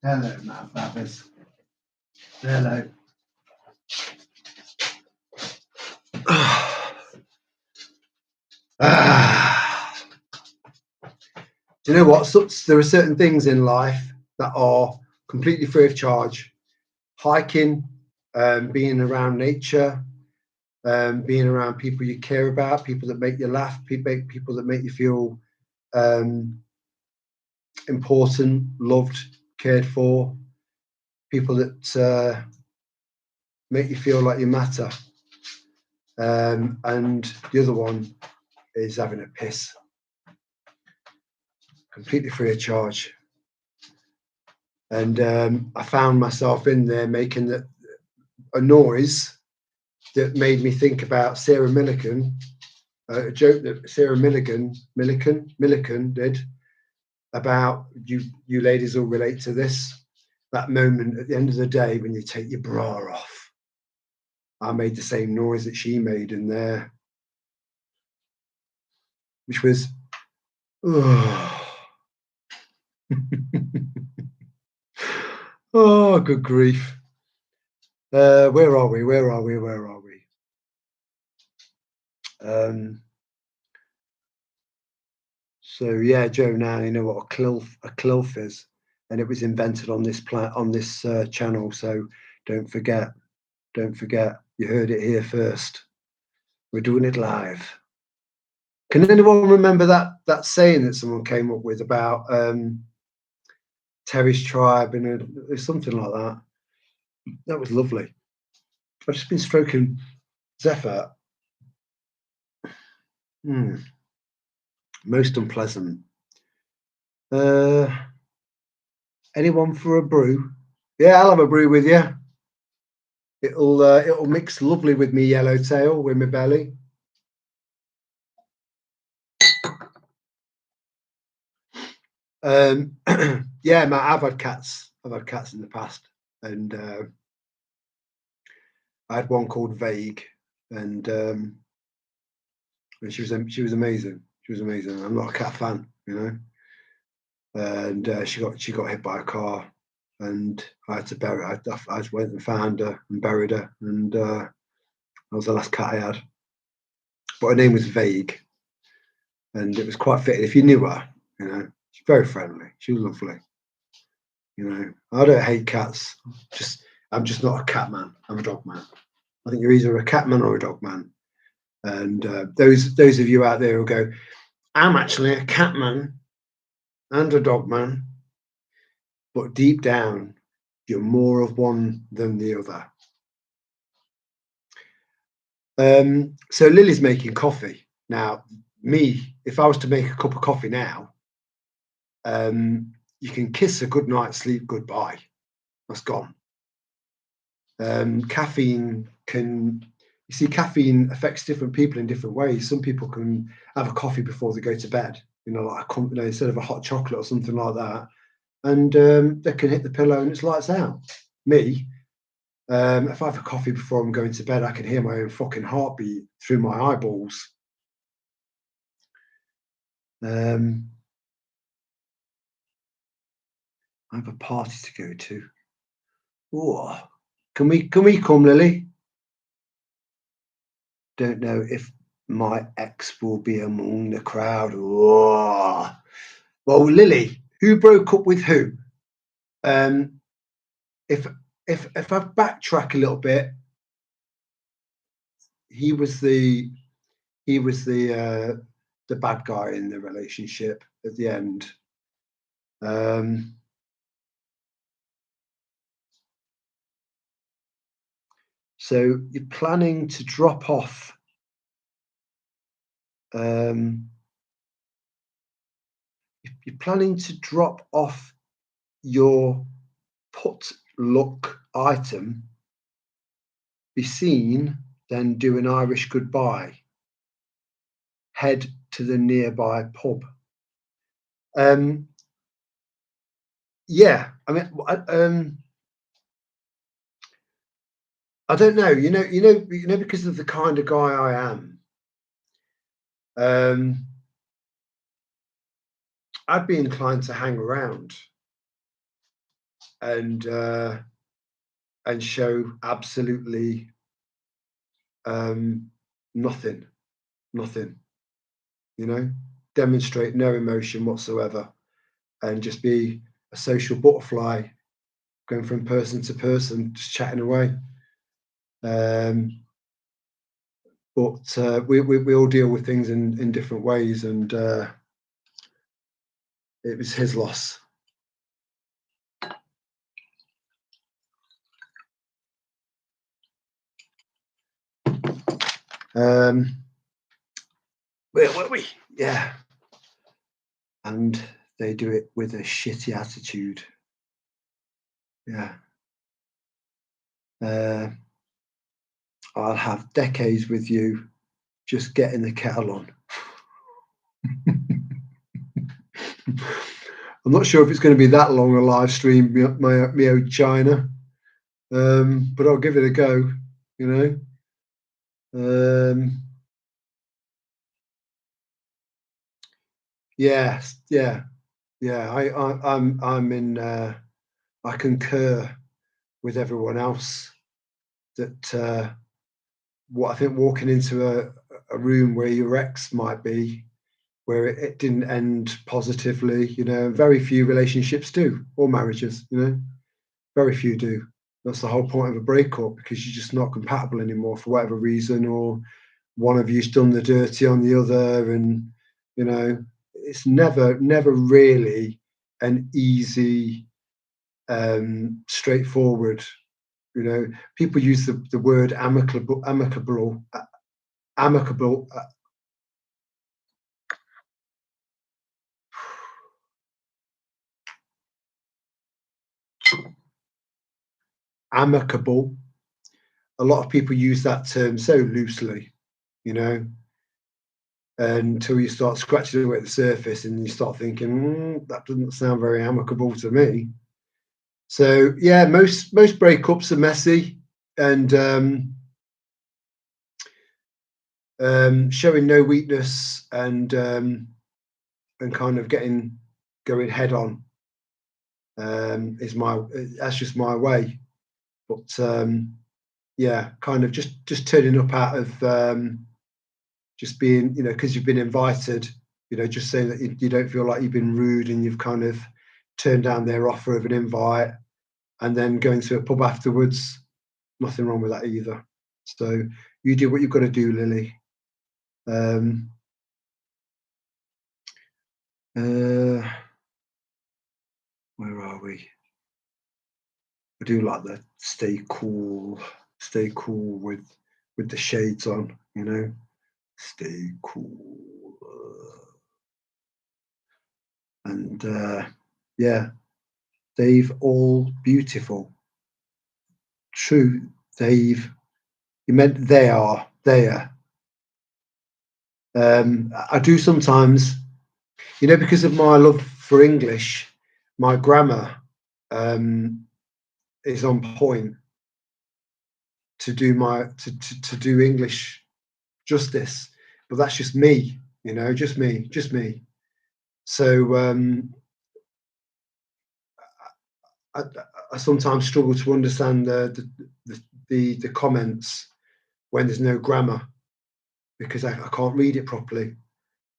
Hello, Matt Fathers. Hello. Do you know what? There are certain things in life that are completely free of charge. Hiking, being around nature, being around people you care about, people that make you laugh, people that make you feel important, loved, cared for, people that make you feel like you matter. And the other one is having a piss, completely free of charge. And I found myself in there making a noise that made me think about Sarah Millican, a joke that Sarah Millican did about you ladies will relate to this, that moment at the end of the day when you take your bra off. I made the same noise that she made in there, which was, oh, oh, good grief. Where are we? Where are we? Where are we? So yeah, Joe. Now you know what a clilf is, and it was invented on this channel. So don't forget, you heard it here first. We're doing it live. Can anyone remember that saying that someone came up with about Terry's tribe, and it was something like that. That was lovely. I've just been stroking Zephyr. Most unpleasant. Anyone for a brew? Yeah, I'll have a brew with you. It'll mix lovely with me yellowtail, with my belly. Yeah, Matt, I've had cats. I've had cats in the past, and I had one called Vague, and she was amazing. She was amazing. I'm not a cat fan, you know. And she got hit by a car, and I had to bury her. I just went and found her and buried her, and that was the last cat I had. But her name was Vague, and it was quite fitting. If you knew her, you know, she's very friendly. She was lovely. You know, I don't hate cats. I'm just not a cat man. I'm a dog man. I think you're either a cat man or a dog man. And those of you out there who go, I'm actually a cat man and a dog man, but deep down, you're more of one than the other. So Lily's making coffee now. Me, if I was to make a cup of coffee now, you can kiss a good night's sleep goodbye. That's gone. Caffeine affects different people in different ways. Some people can have a coffee before they go to bed, you know, like instead of a hot chocolate or something like that, and they can hit the pillow and it's lights out. Me, if I have a coffee before I'm going to bed, I can hear my own fucking heartbeat through my eyeballs. I have a party to go to. Oh, can we come, Lily? Don't know if my ex will be among the crowd. Oh. Well, Lily, who broke up with who? If I backtrack a little bit, he was the bad guy in the relationship at the end. So you're planning to drop off. You're planning to drop off your put luck item, be seen, then do an Irish goodbye. Head to the nearby pub. Yeah, I mean, I don't know. You know, because of the kind of guy I am. I'd be inclined to hang around and show absolutely nothing. You know, demonstrate no emotion whatsoever, and just be a social butterfly, going from person to person, just chatting away. But we all deal with things in different ways, and it was his loss. Where were we? Yeah. And they do it with a shitty attitude. Yeah. I'll have decades with you, just getting the kettle on. I'm not sure if it's going to be that long a live stream, my old China, but I'll give it a go. You know. Yes, yeah. I'm in. I concur with everyone else that what I think walking into a room where your ex might be, where it didn't end positively, you know, very few relationships do, or marriages, you know, very few do. That's the whole point of a breakup, because you're just not compatible anymore for whatever reason, or one of you's done the dirty on the other, and you know, it's never really an easy straightforward. You know, people use the word amicable, amicable. A lot of people use that term so loosely, you know, until you start scratching away at the surface and you start thinking, that doesn't sound very amicable to me. So yeah, most breakups are messy and showing no weakness and kind of going head on is that's just my way. But yeah, kind of just turning up out of just being, you know, because you've been invited, you know, just saying that you don't feel like you've been rude and you've kind of turned down their offer of an invite, and then going to a pub afterwards. Nothing wrong with that either. So you do what you've got to do, Lily. Where are we? I do like the stay cool with the shades on, you know. Stay cool. And yeah, they've all beautiful. True, they've. You meant they are there. I do sometimes, you know, because of my love for English, my grammar is on point to do to do English justice. But that's just me, you know, just me. So I sometimes struggle to understand the comments when there's no grammar because I can't read it properly.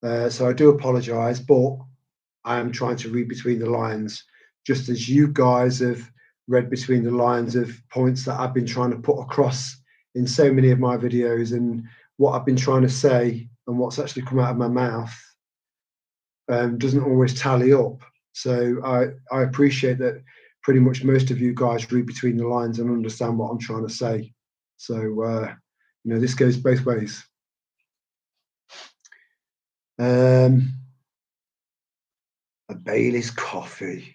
So I do apologise, but I am trying to read between the lines, just as you guys have read between the lines of points that I've been trying to put across in so many of my videos, and what I've been trying to say and what's actually come out of my mouth doesn't always tally up. So I appreciate that pretty much most of you guys read between the lines and understand what I'm trying to say. So you know, this goes both ways. A Bailey's coffee.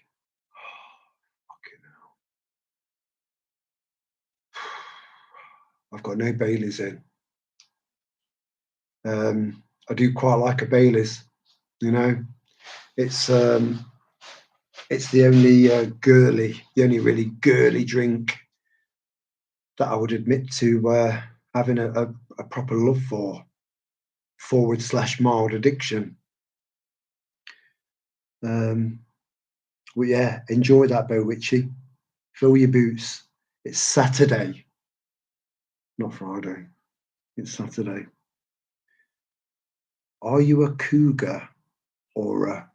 I've got no Baileys in. I do quite like a Baileys, you know. It's the only the only really girly drink that I would admit to having a proper love for / mild addiction. Well, yeah, enjoy that, Bo Witchy. Fill your boots. It's Saturday, not Friday. It's Saturday. Are you a cougar or a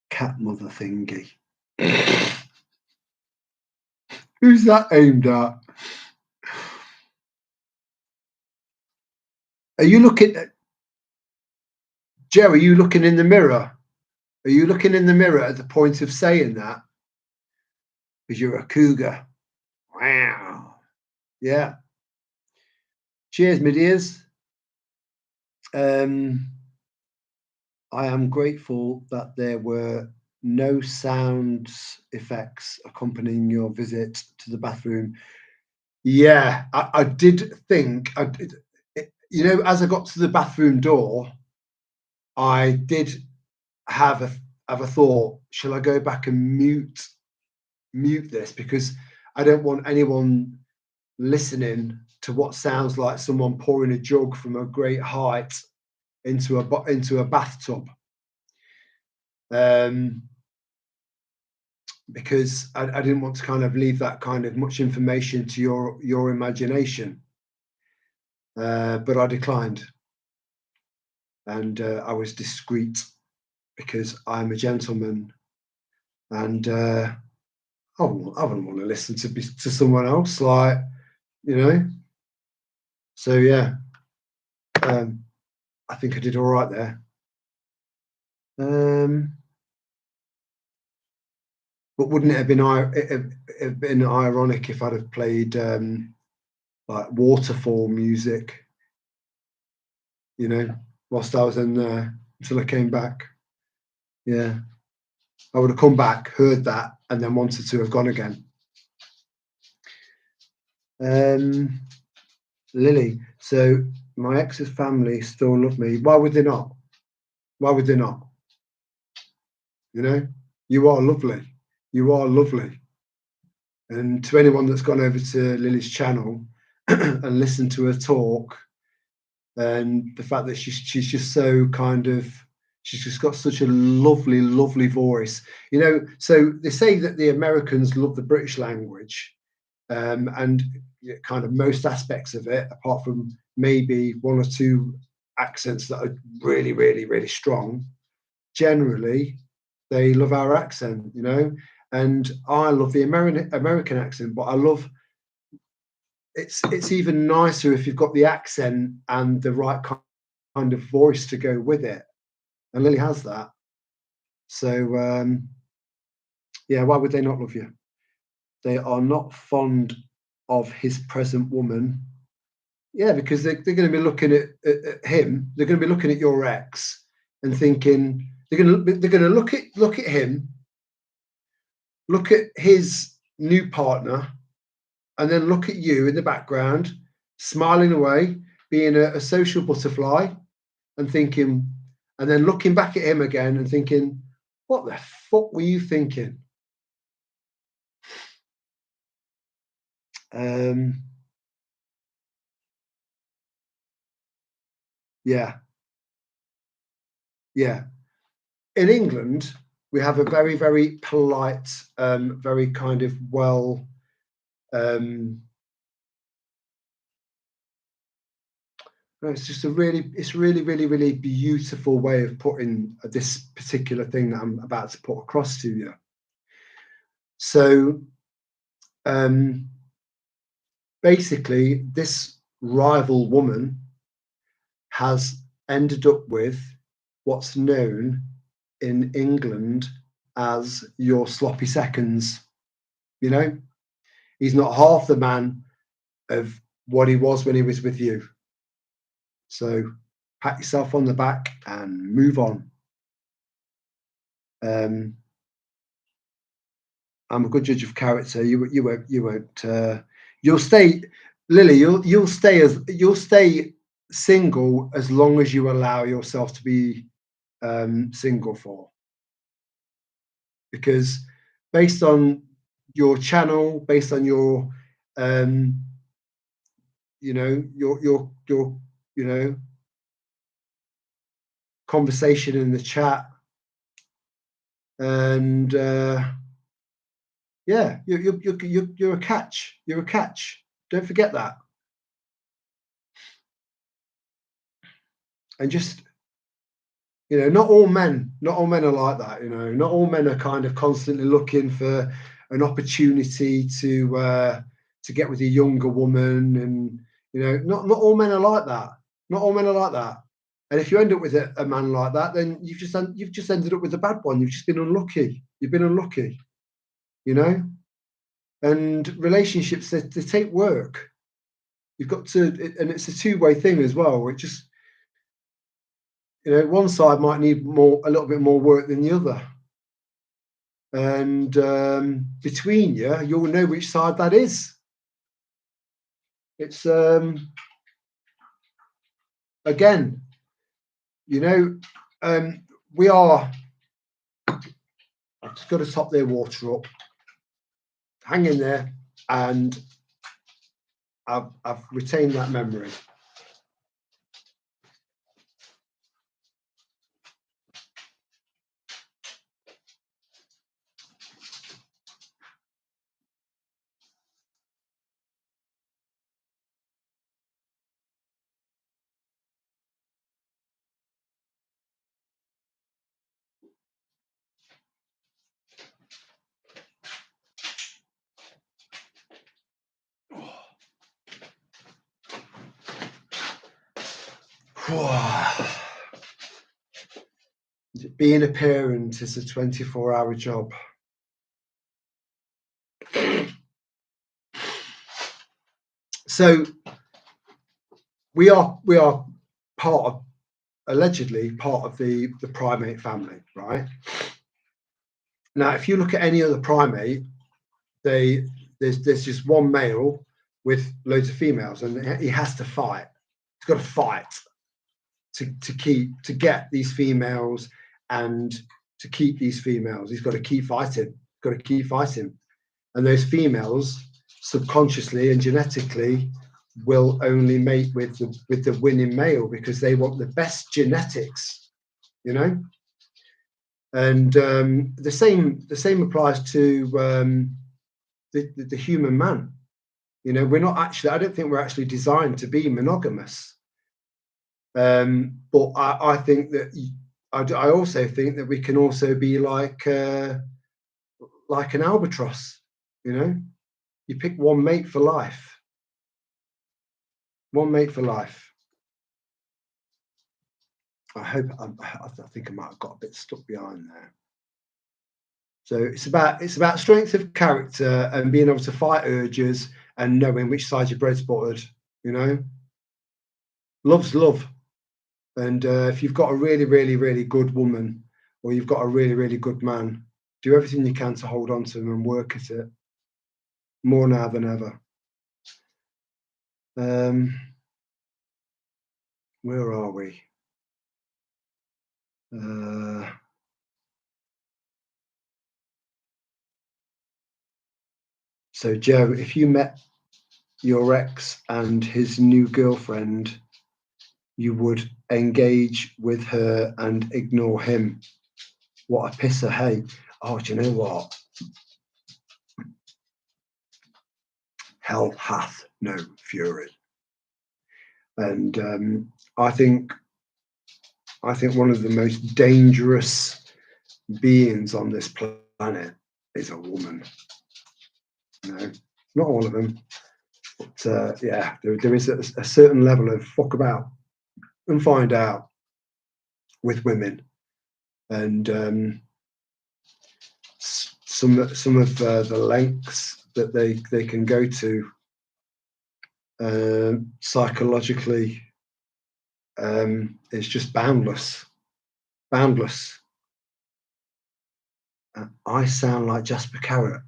cat mother thingy? Who's that aimed at? Are you looking at Joe? Are you looking in the mirror? Are you looking in the mirror at the point of saying that? Because you're a cougar. Wow. Yeah. Cheers, my dears. I am grateful that there were no sound effects accompanying your visit to the bathroom. Yeah, I did think, you know, as I got to the bathroom door, I did have a thought, shall I go back and mute this, because I don't want anyone listening to what sounds like someone pouring a jug from a great height into a bathtub, because I didn't want to kind of leave that kind of much information to your imagination, but I declined, and I was discreet because I'm a gentleman, and I wouldn't want to listen to someone else, like, you know. So yeah, I think I did all right there. But wouldn't it have been have been ironic if I'd have played like waterfall music, you know, whilst I was in there until I came back? Yeah, I would have come back, heard that, and then wanted to have gone again. Lily, so my ex's family still love me. Why would they not? Why would they not? You know, you are lovely. You are lovely. And to anyone that's gone over to Lily's channel and listened to her talk, and the fact that she's just so kind of, she's just got such a lovely, lovely voice. You know, so they say that the Americans love the British language, and kind of most aspects of it, apart from maybe one or two accents that are really, really, really strong. Generally, they love our accent, you know, and I love the American accent, but I love it's even nicer if you've got the accent and the right kind of voice to go with it. And Lily has that. So yeah, why would they not love you? They are not fond of his present woman. Yeah, because they're going to be looking at him. They're going to be looking at your ex and thinking they're going to look at him, look at his new partner, and then look at you in the background, smiling away, being a social butterfly, and thinking, and then looking back at him again and thinking, what the fuck were you thinking? Yeah, yeah. In England, we have a very, very polite, very kind of well, it's just it's really, really, really beautiful way of putting this particular thing that I'm about to put across to you. So, basically, this rival woman has ended up with what's known in England as your sloppy seconds. You know, he's not half the man of what he was when he was with you. So pat yourself on the back and move on. I'm a good judge of character. You won't. You'll stay, Lily. You'll stay single as long as you allow yourself to be single for, because based on your channel, based on your you know your you know conversation in the chat, and yeah, you're a catch. You're a catch. Don't forget that. And just, you know, not all men are like that. You know, not all men are kind of constantly looking for an opportunity to get with a younger woman, and you know, not all men are like that. Not all men are like that. And if you end up with a man like that, then you've just ended up with a bad one. You've just been unlucky. You've been unlucky. You know, and relationships they take work. You've got to, and it's a two-way thing as well. It just, you know, one side might need a little bit more work than the other, and between you, you'll know which side that is. It's again, you know, we are. I've just got to top their water up. Hang in there, and I've retained that memory. Being a parent is a 24-hour job. So we are part of, allegedly part of the primate family, right? Now, if you look at any other primate, there's just one male with loads of females, and he has to fight. He's got to fight to get these females, and to keep these females. He's got to keep fighting. Got to keep fighting, and those females subconsciously and genetically will only mate with the winning male because they want the best genetics, you know. And the same applies to the human man. You know, we're not actually. I don't think we're actually designed to be monogamous. But I think that I also think that we can also be like an albatross. You know, you pick one mate for life. One mate for life. I think I might have got a bit stuck behind there. So it's about strength of character and being able to fight urges and knowing which side your bread's buttered. You know, love's love. And if you've got a really, really, really good woman, or you've got a really, really good man, do everything you can to hold on to them and work at it more now than ever. Where are we? So, Joe, if you met your ex and his new girlfriend, you would engage with her and ignore him. What a pisser, hey? Oh, do you know what? Hell hath no fury. And I think one of the most dangerous beings on this planet is a woman. You know, not all of them, but yeah, there is a certain level of fuck about and find out with women, and some of the lengths that they can go to psychologically is just boundless. I sound like Jasper Carrot.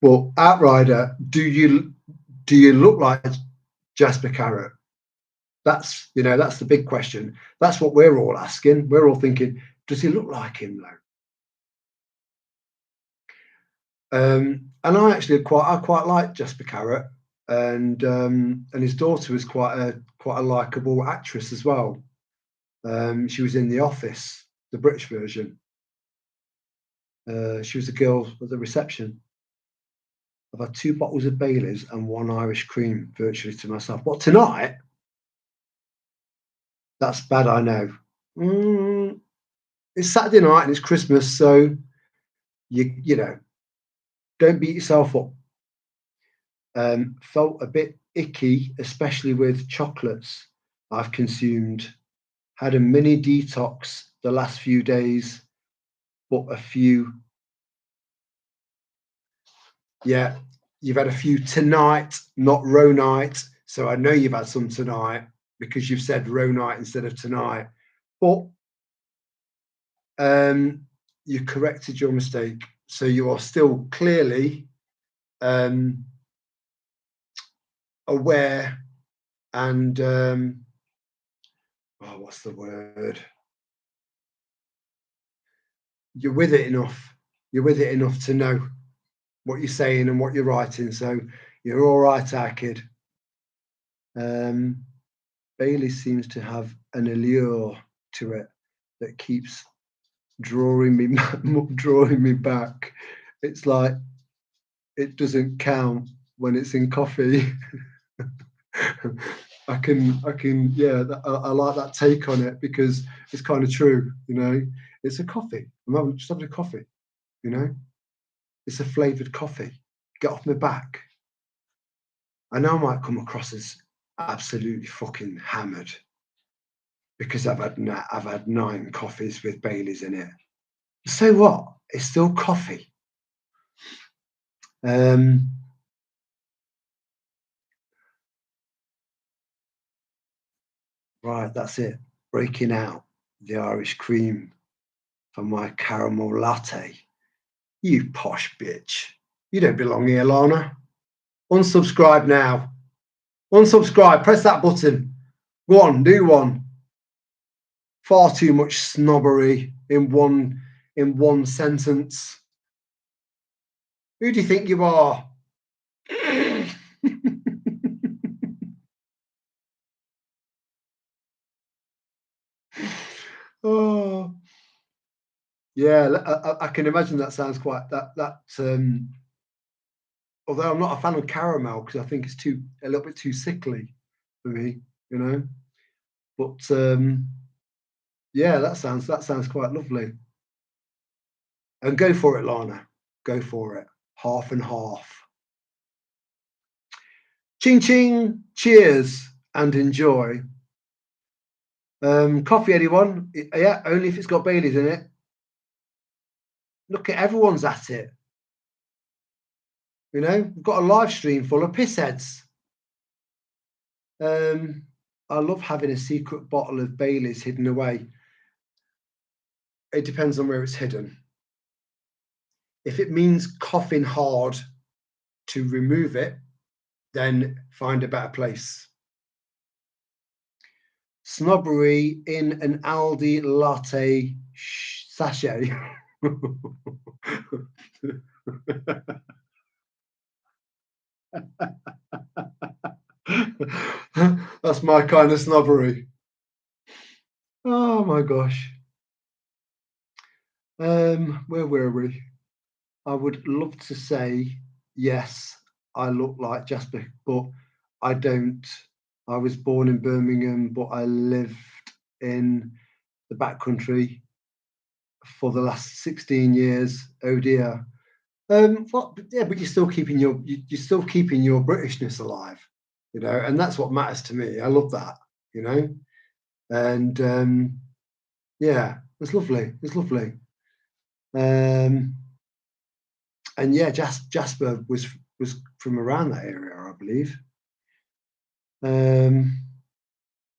Well, Outrider, do you look like Jasper Carrot? That's the big question. That's what we're all asking. We're all thinking, does he look like him though? And I quite like Jasper Carrot, and his daughter was quite a likable actress as well. She was in The Office, the British version. She was the girl at the reception. I've had 2 bottles of Baileys and 1 Irish cream virtually to myself. What, tonight? That's bad, I know. It's Saturday night and it's Christmas, so you know, don't beat yourself up. Felt a bit icky, especially with chocolates I've consumed. Had a mini detox the last few days, but a few. Yeah, you've had a few tonight, not row night. So I know you've had some tonight because you've said row night instead of tonight. But you corrected your mistake. So you are still clearly aware and what's the word? You're with it enough. You're with it enough to know what you're saying and what you're writing. So you're all right, our kid. Bailey seems to have an allure to it that keeps drawing me back. It's like it doesn't count when it's in coffee. I can, yeah. I like that take on it because it's kind of true. You know, it's a coffee. I'm just having a coffee. You know, it's a flavored coffee. Get off my back. I know I might come across as absolutely fucking hammered because I've had 9 coffees with Baileys in it. So what? It's still coffee. Um, right, that's it. Breaking out the Irish cream for my caramel latte. You posh bitch. You don't belong here, Lana. Unsubscribe now. Unsubscribe. Press that button. Go on, do one. Far too much snobbery in one sentence. Who do you think you are? Oh, yeah. I can imagine that sounds quite that. Although I'm not a fan of caramel because I think it's too a little bit too sickly for me, you know. But yeah, that sounds quite lovely. And go for it, Lana. Go for it. Half and half. Ching ching. Cheers and enjoy. Coffee, anyone? Yeah, only if it's got Baileys in it. Look at everyone's at it. You know, we've got a live stream full of pissheads. I love having a secret bottle of Baileys hidden away. It depends on where it's hidden. If it means coughing hard to remove it, then find a better place. Snobbery in an Aldi latte sachet. That's my kind of snobbery. Oh my gosh. Where were we? I would love to say yes, I look like Jasper, but I don't. I was born in Birmingham, but I lived in the backcountry for the last 16 years. Oh dear. Yeah, but you're still keeping your Britishness alive, you know, and that's what matters to me. I love that, you know, and yeah, it's lovely. It's lovely. Um, and yeah, Jasper was from around that area, I believe. Um,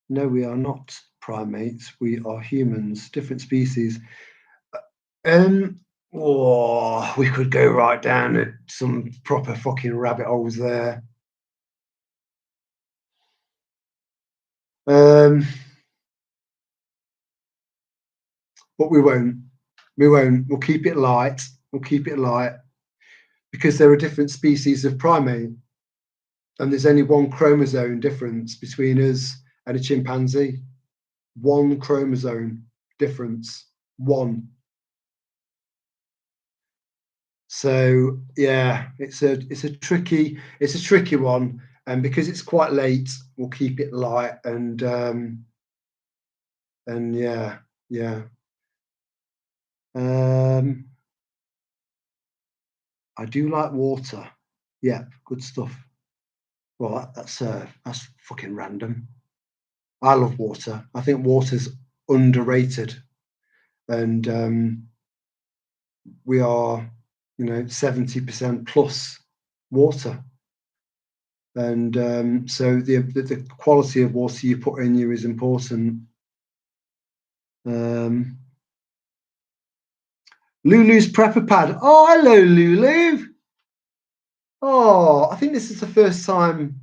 no, we are not primates. We are humans, different species. Um, oh, we could go right down at some proper fucking rabbit holes there. Um, but we won't. We won't. We'll keep it light. We'll keep it light because there are different species of primate, and there's only one chromosome difference between us and a chimpanzee. One chromosome difference. One. So yeah, it's a tricky one, and because it's quite late, we'll keep it light and yeah. Um, I do like water. Yeah, good stuff. Well, that's fucking random. I love water. I think water's underrated, and we are, 70% plus water, and so the quality of water you put in you is important. Um, Lulu's prepper pad. Oh, hello, Lulu. Oh, I think this is the first time.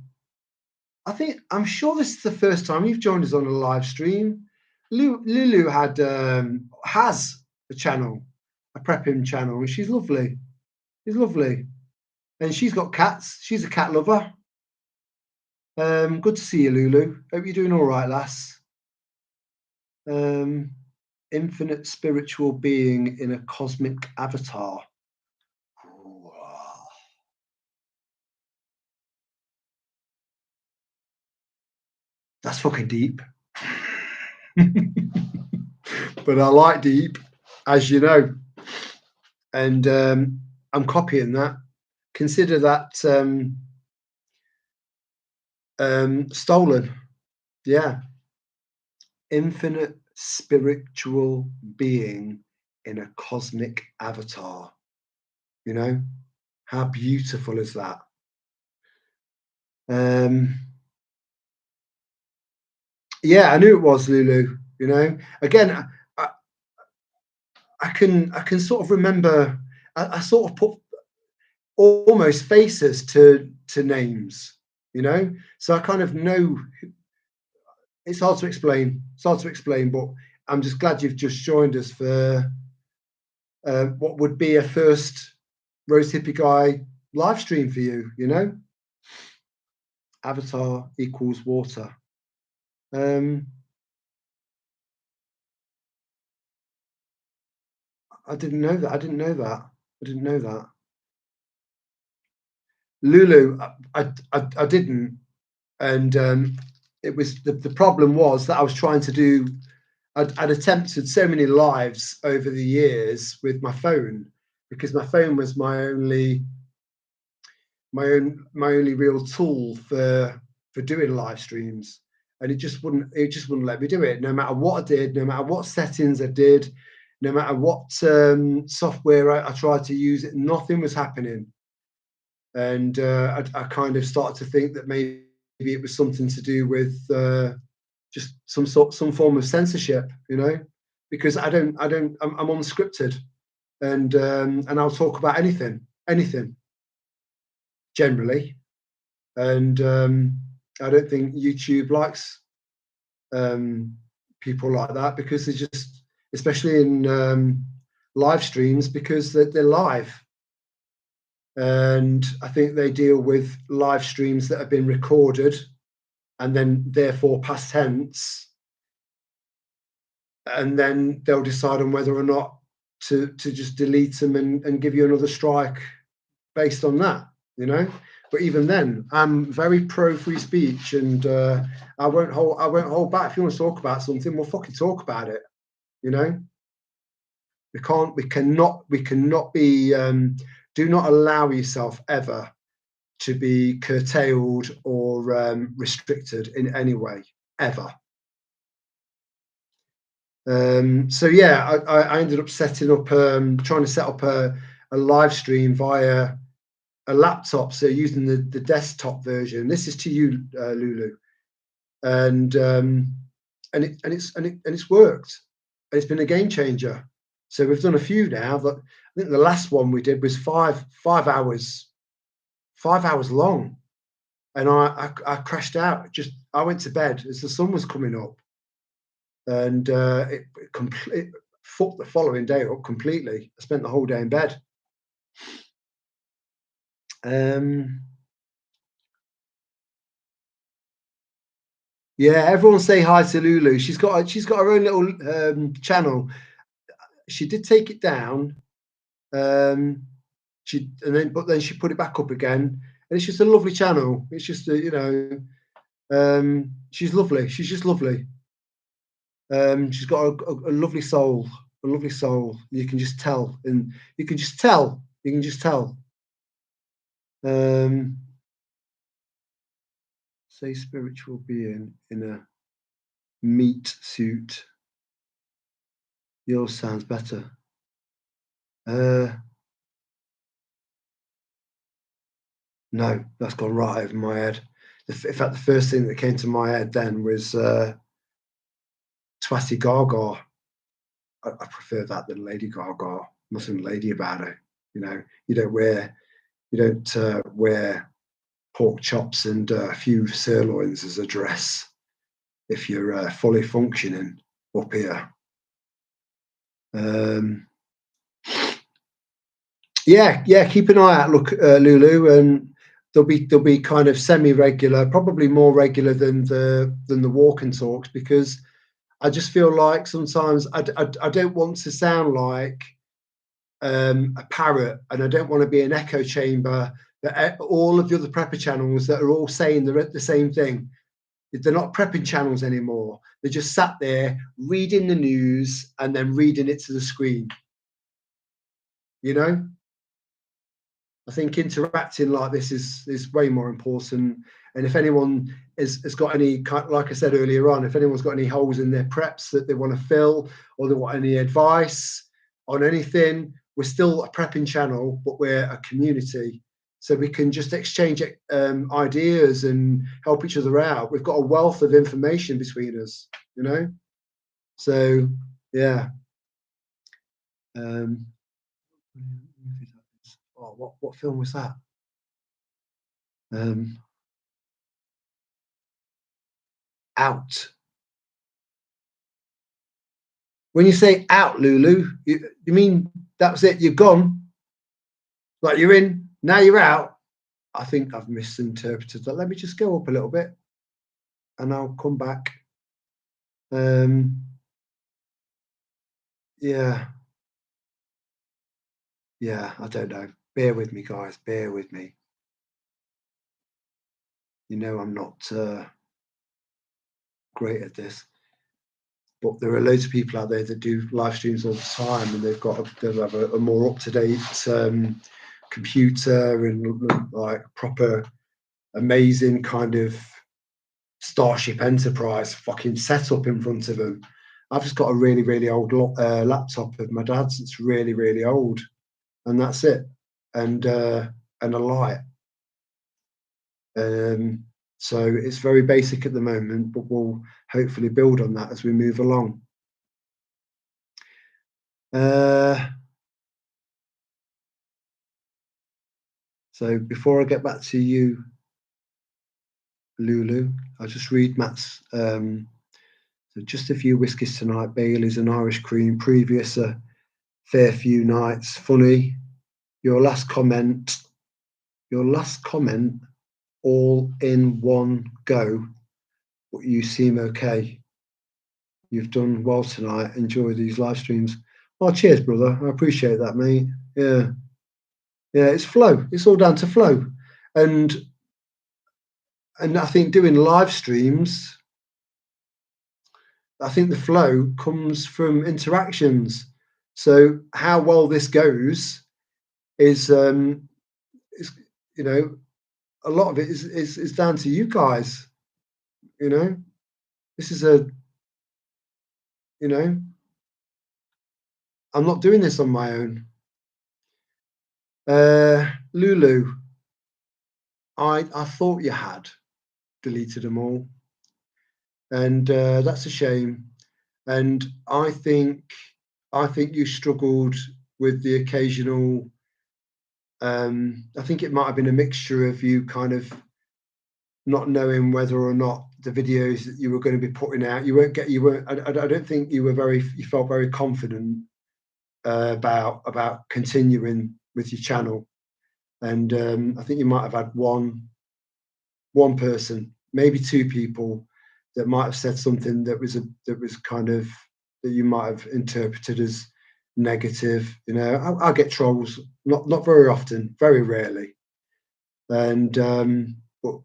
I'm sure this is the first time you've joined us on a live stream. Lulu has a channel, a prepping channel, and she's lovely. She's lovely, and she's got cats. She's a cat lover. Good to see you, Lulu. Hope you're doing all right, lass. Um, infinite spiritual being in a cosmic avatar. Ooh, that's fucking deep. But I like deep, as you know. And I'm copying that. Consider that stolen. Yeah. Infinite spiritual being in a cosmic avatar. You know, how beautiful is that? Yeah, I knew it was Lulu. You know, again, I, I can sort of remember. I sort of put almost faces to names. You know, so I kind of know. It's hard to explain. It's hard to explain, but I'm just glad you've just joined us for what would be a first Rose Hippie Guy live stream for you. You know, avatar equals water. I didn't know that. I didn't know that. I didn't know that. Lulu, I didn't, and it was the problem was that I was trying to do. I'd attempted so many lives over the years with my phone because my phone was my only real tool for doing live streams, and it just wouldn't let me do it. No matter what I did, no matter what settings I did, no matter what software I tried to use, it nothing was happening. And I kind of started to think that maybe it was something to do with just some form of censorship, you know, because I'm unscripted, and I'll talk about anything generally, and I don't think YouTube likes people like that because they just, especially in live streams, because they're live. And I think they deal with live streams that have been recorded and then therefore past tense, and then they'll decide on whether or not to just delete them and give you another strike based on that, you know. But even then, I'm very pro free speech, and I won't hold back. If you want to talk about something, we'll fucking talk about it, you know. We cannot be do not allow yourself ever to be curtailed or restricted in any way, ever. So yeah, I ended up setting up, trying to set up a live stream via a laptop, so using the desktop version. This is to you, Lulu, and it's worked. It's been a game changer. So we've done a few now. But I think the last one we did was five hours long, and I crashed out. I went to bed as the sun was coming up, and it fucked the following day up completely. I spent the whole day in bed. Yeah, everyone say hi to Lulu. She's got her own little channel. She did take it down. But then she put it back up again, and it's just a lovely channel. It's just she's lovely. She's just lovely. She's got a lovely soul, a lovely soul. You can just tell, and you can just tell. You can just tell. Say spiritual being in a meat suit. Yours sounds better. No, that's gone right over my head. In fact, the first thing that came to my head then was Twatty Gaga. I prefer that than Lady Gaga. Nothing lady about it. You know, you don't wear pork chops and a few sirloins as a dress if you're fully functioning up here. Yeah. Keep an eye out. Look, Lulu, and they'll be kind of semi-regular, probably more regular than the walk and talks, because I just feel like sometimes I don't want to sound like a parrot, and I don't want to be an echo chamber that all of the other prepper channels that are all saying the same thing. They're not prepping channels anymore. They're just sat there reading the news and then reading it to the screen. You know, I think interacting like this is way more important. And if anyone has got any, like I said earlier on, if anyone's got any holes in their preps that they want to fill, or they want any advice, on anything. We're still a prepping channel, but we're a community. So we can just exchange ideas and help each other out. We've got a wealth of information between us, you know? So, yeah. Oh, what film was that? Out. When you say out, Lulu, you mean that was it? You're gone? Like you're in, now you're out? I think I've misinterpreted that. Let me just go up a little bit and I'll come back. Yeah. Yeah, I don't know. Bear with me, guys. Bear with me. You know, I'm not great at this, but there are loads of people out there that do live streams all the time, and they'll have a more up-to-date computer and like proper amazing kind of Starship Enterprise fucking setup in front of them. I've just got a really, really old laptop of my dad's. It's really, really old, and that's it. And a light. So it's very basic at the moment, but we'll hopefully build on that as we move along. So before I get back to you, Lulu, I'll just read Matt's. So just a few whiskies tonight, Bailey's and Irish cream, previous a fair few nights. Funny, your last comment, all in one go, but you seem okay. You've done well tonight. Enjoy these live streams. Oh, cheers, brother. I appreciate that, mate. Yeah. Yeah, it's flow. It's all down to flow. And I think doing live streams, I think the flow comes from interactions. So how well this goes is you know, a lot of it is down to you guys. You know, this is I'm not doing this on my own. Lulu, I thought you had deleted them all, and that's a shame. And I think you struggled with the occasional. I think it might have been a mixture of you kind of not knowing whether or not the videos that you were going to be putting out, I don't think you felt very confident about continuing with your channel. And I think you might have had one person, maybe two people, that might have said something that was kind of that you might have interpreted as negative. You know, I get trolls, not very often, very rarely. And but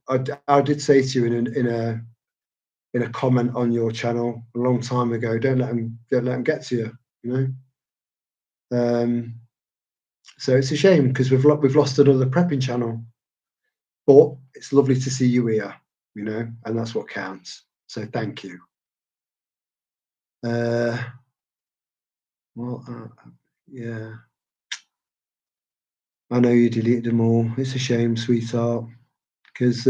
I did say to you in a comment on your channel a long time ago, don't let them get to you. You know. So it's a shame because we've lost another prepping channel, but it's lovely to see you here. You know, and that's what counts. So thank you. Yeah. I know you deleted them all. It's a shame, sweetheart, because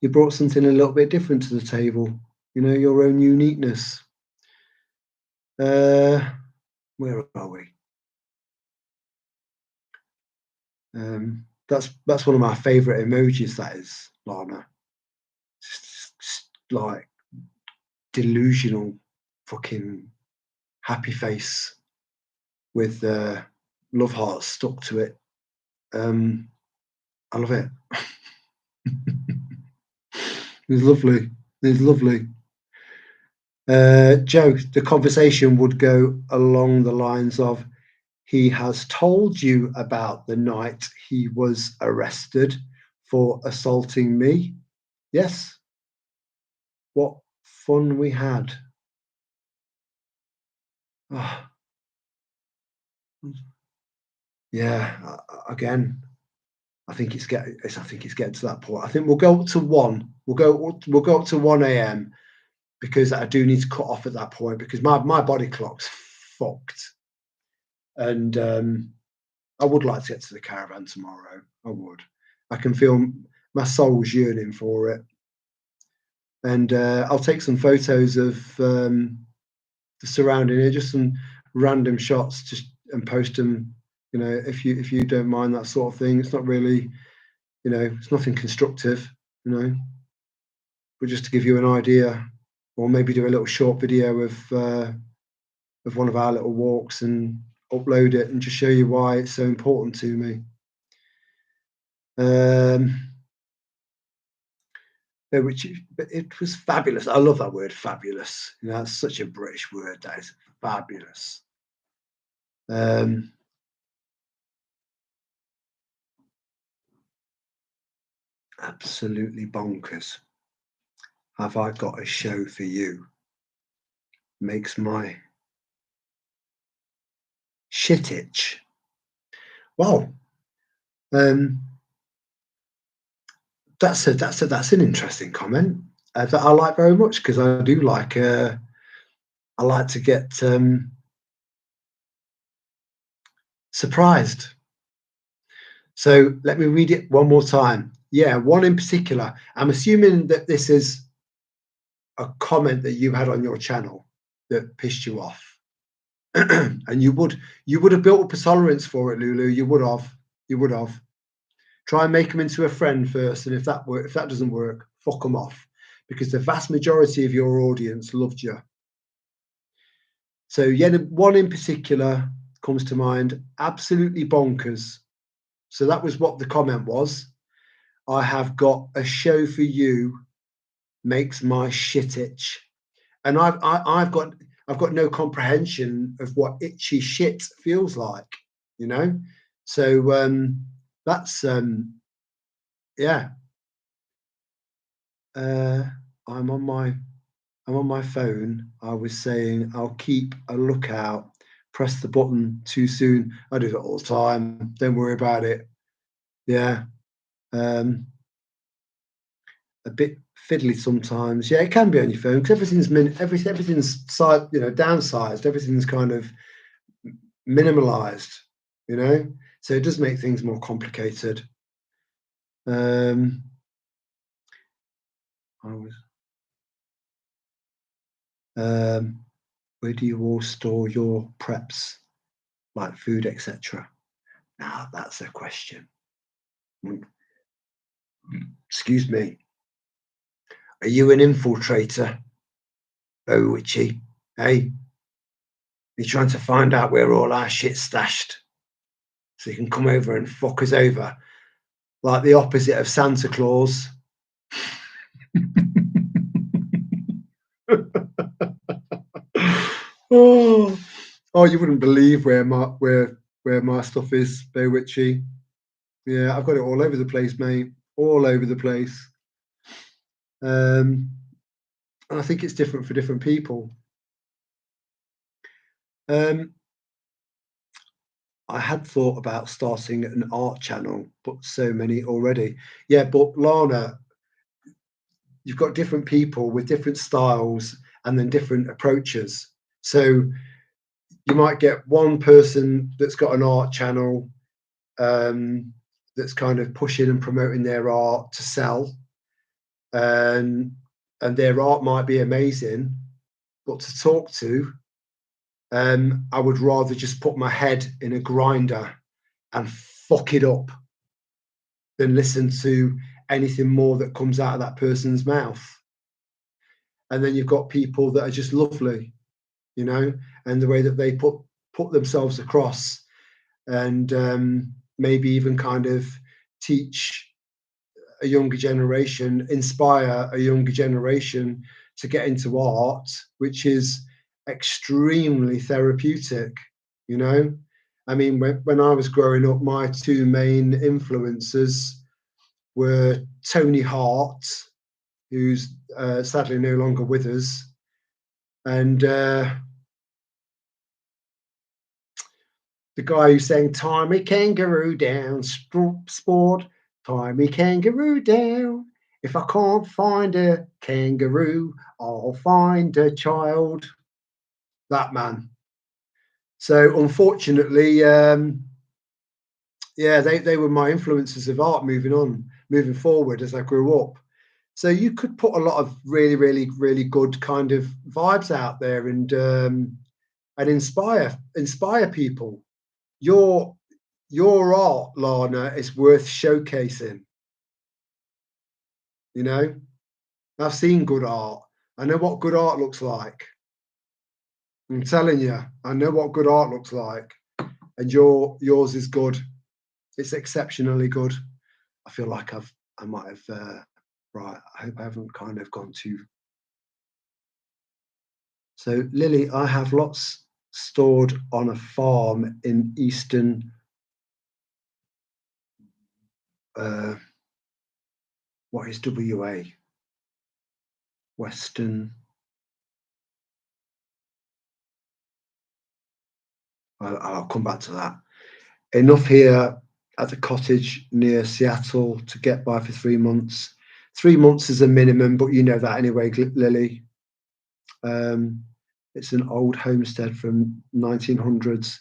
you brought something a little bit different to the table. You know, your own uniqueness. Where are we? That's one of my favourite emojis. That is, Lana. Just like delusional, fucking happy face with love hearts stuck to it. I love it. It's lovely. It's lovely. Joe, the conversation would go along the lines of, he has told you about the night he was arrested for assaulting me. Yes. What fun we had. Oh. Yeah. Again, I think it's getting to that point. I think we'll go up to 1. We'll go up to 1 a.m. because I do need to cut off at that point because my body clock's fucked. And I would like to get to the caravan tomorrow. I would. I can feel my soul's yearning for it. And I'll take some photos of the surrounding area, just some random shots, just and post them. You know, if you don't mind that sort of thing, it's not really, you know, it's nothing constructive, you know, but just to give you an idea, or maybe do a little short video of one of our little walks and upload it and just show you why it's so important to me. Which it was fabulous. I love that word, fabulous. You know, that's such a British word. That is fabulous. Absolutely bonkers. Have I got a show for you? Makes my shit itch. Well, that's an interesting comment that I like very much, because I do like I like to get surprised. So let me read it one more time. Yeah, one in particular. I'm assuming that this is a comment that you had on your channel that pissed you off. And you would have built up a tolerance for it, Lulu. You would have. You would have. Try and make them into a friend first, and if that doesn't work, fuck them off, because the vast majority of your audience loved you. So yeah, the one in particular comes to mind. Absolutely bonkers. So that was what the comment was. I have got a show for you. Makes my shit itch, and I've got no comprehension of what itchy shit feels like, you know. So that's yeah. I'm on my phone. I was saying I'll keep a lookout. Press the button too soon. I do that all the time. Don't worry about it. Yeah. Um, a bit fiddly sometimes. Yeah, it can be on your phone because everything's downsized. Everything's kind of minimalized. You know, so it does make things more complicated. I was. Where do you all store your preps, like food, etc.? Now that's a question. Excuse me. Are you an infiltrator, oh Witchy? Hey, you're trying to find out where all our shit's stashed, so you can come over and fuck us over, like the opposite of Santa Claus. oh, you wouldn't believe where my stuff is, Bo Witchy. Yeah, I've got it all over the place, mate. All over the place. And I think it's different for different people. I had thought about starting an art channel, but so many already. Yeah, but Lana, you've got different people with different styles and then different approaches. So you might get one person that's got an art channel that's kind of pushing and promoting their art to sell, and their art might be amazing, but to talk to, I would rather just put my head in a grinder and fuck it up than listen to anything more that comes out of that person's mouth. And then you've got people that are just lovely, you know, and the way that they put themselves across, and maybe even kind of teach a younger generation, inspire a younger generation to get into art, which is extremely therapeutic, you know. I mean, when I was growing up, my two main influences were Tony Hart, who's sadly no longer with us, and the guy who sang "Tie Me Kangaroo Down," sport, tie me kangaroo down. If I can't find a kangaroo, I'll find a child. That man. So unfortunately, yeah, they were my influences of art moving forward as I grew up. So you could put a lot of really good kind of vibes out there and inspire people. Your your art, Lana, is worth showcasing. You know, I've seen good art. I know what good art looks like. I'm telling you, I know what good art looks like, and yours is good. It's exceptionally good. I feel like I might have right. I hope I haven't kind of gone too. So Lily, I have lots stored on a farm in eastern. Uh, what is WA? Western. I'll come back to that. Enough here at the cottage near Seattle to get by for 3 months. 3 months is a minimum, but you know that anyway, Lily. Um, it's an old homestead from 1900s.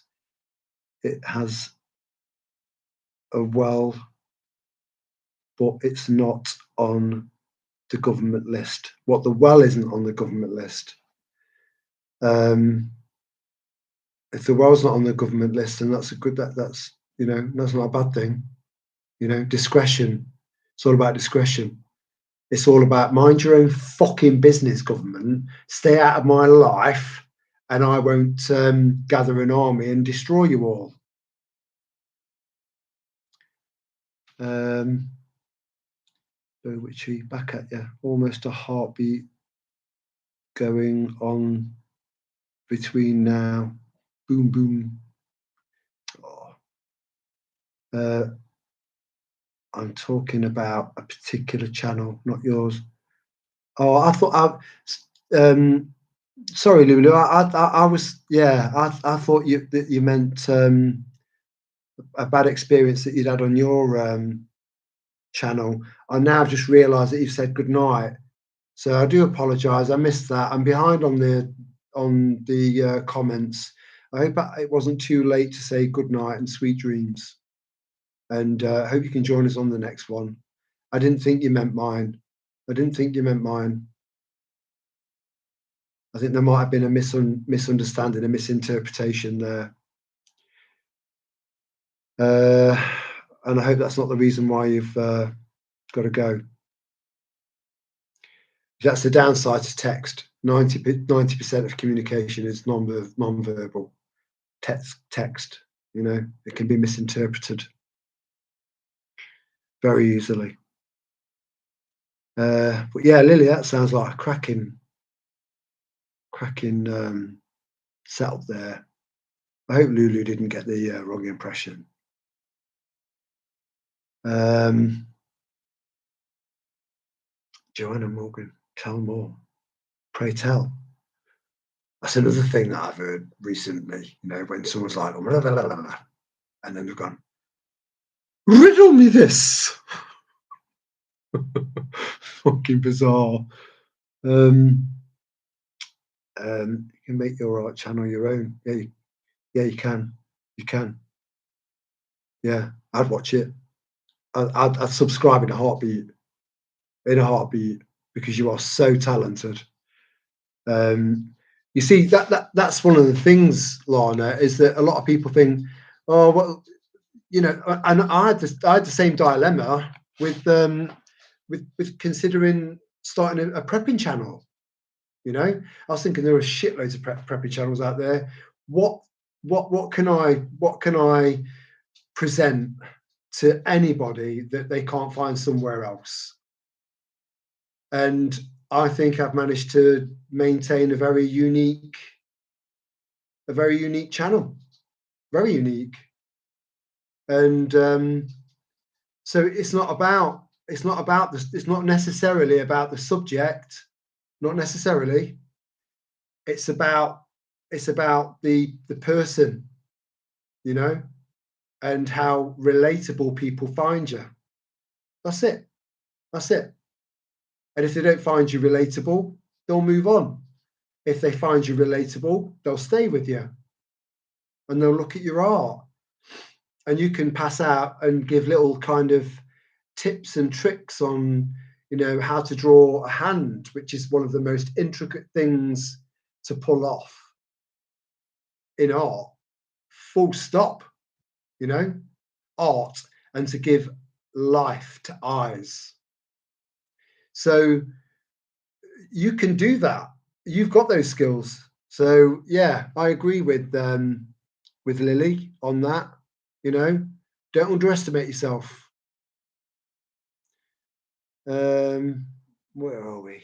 It has a well, but it's not on the government list. What the well isn't on the government list. Um, if the well's not on the government list, then that's a good. That's that's not a bad thing. Discretion. It's all about discretion. It's all about mind your own fucking business, government. Stay out of my life, and I won't gather an army and destroy you all. Witchy, back at you. Almost a heartbeat going on between now. Boom, boom. Oh. I'm talking about a particular channel, not yours. Oh, I thought sorry, Lulu. I was, yeah. I thought that you meant a bad experience that you'd had on your channel. I now just realised that you've said good night, so I do apologise. I missed that. I'm behind on the comments. I hope it wasn't too late to say good night and sweet dreams, and I hope you can join us on the next one. I didn't think you meant mine. I didn't think you meant mine. I think there might have been a misunderstanding, a misinterpretation there. And I hope that's not the reason why you've got to go. That's the downside to text. 90% of communication is non-verbal. Text, it can be misinterpreted very easily. But yeah, Lily, that sounds like a cracking setup there. I hope Lulu didn't get the wrong impression. Joanna Morgan, tell more. Pray tell. That's another thing that I've heard recently, when someone's like, blah, blah, blah, blah, and then they've gone, riddle me this. Fucking bizarre. You can make your art channel your own. Yeah, you can. You can. Yeah, I'd watch it. I'd subscribe in a heartbeat. Because you are so talented. You see, that's one of the things, Lana, is that a lot of people think, oh, well, and I had the same dilemma with considering starting a prepping channel. I was thinking there are shitloads of prepping channels out there. What can I present to anybody that they can't find somewhere else? And I think I've managed to maintain a very unique channel, very unique. And so it's not necessarily about the subject, not necessarily. It's about the person, and how relatable people find you. That's it. And if they don't find you relatable, they'll move on. If they find you relatable, they'll stay with you. and they'll look at your art, and you can pass out and give little kind of tips and tricks on, how to draw a hand, which is one of the most intricate things to pull off in art, full stop, art, and to give life to eyes. So you can do that. You've got those skills. So yeah, I agree with Lily on that. Don't underestimate yourself. Where are we?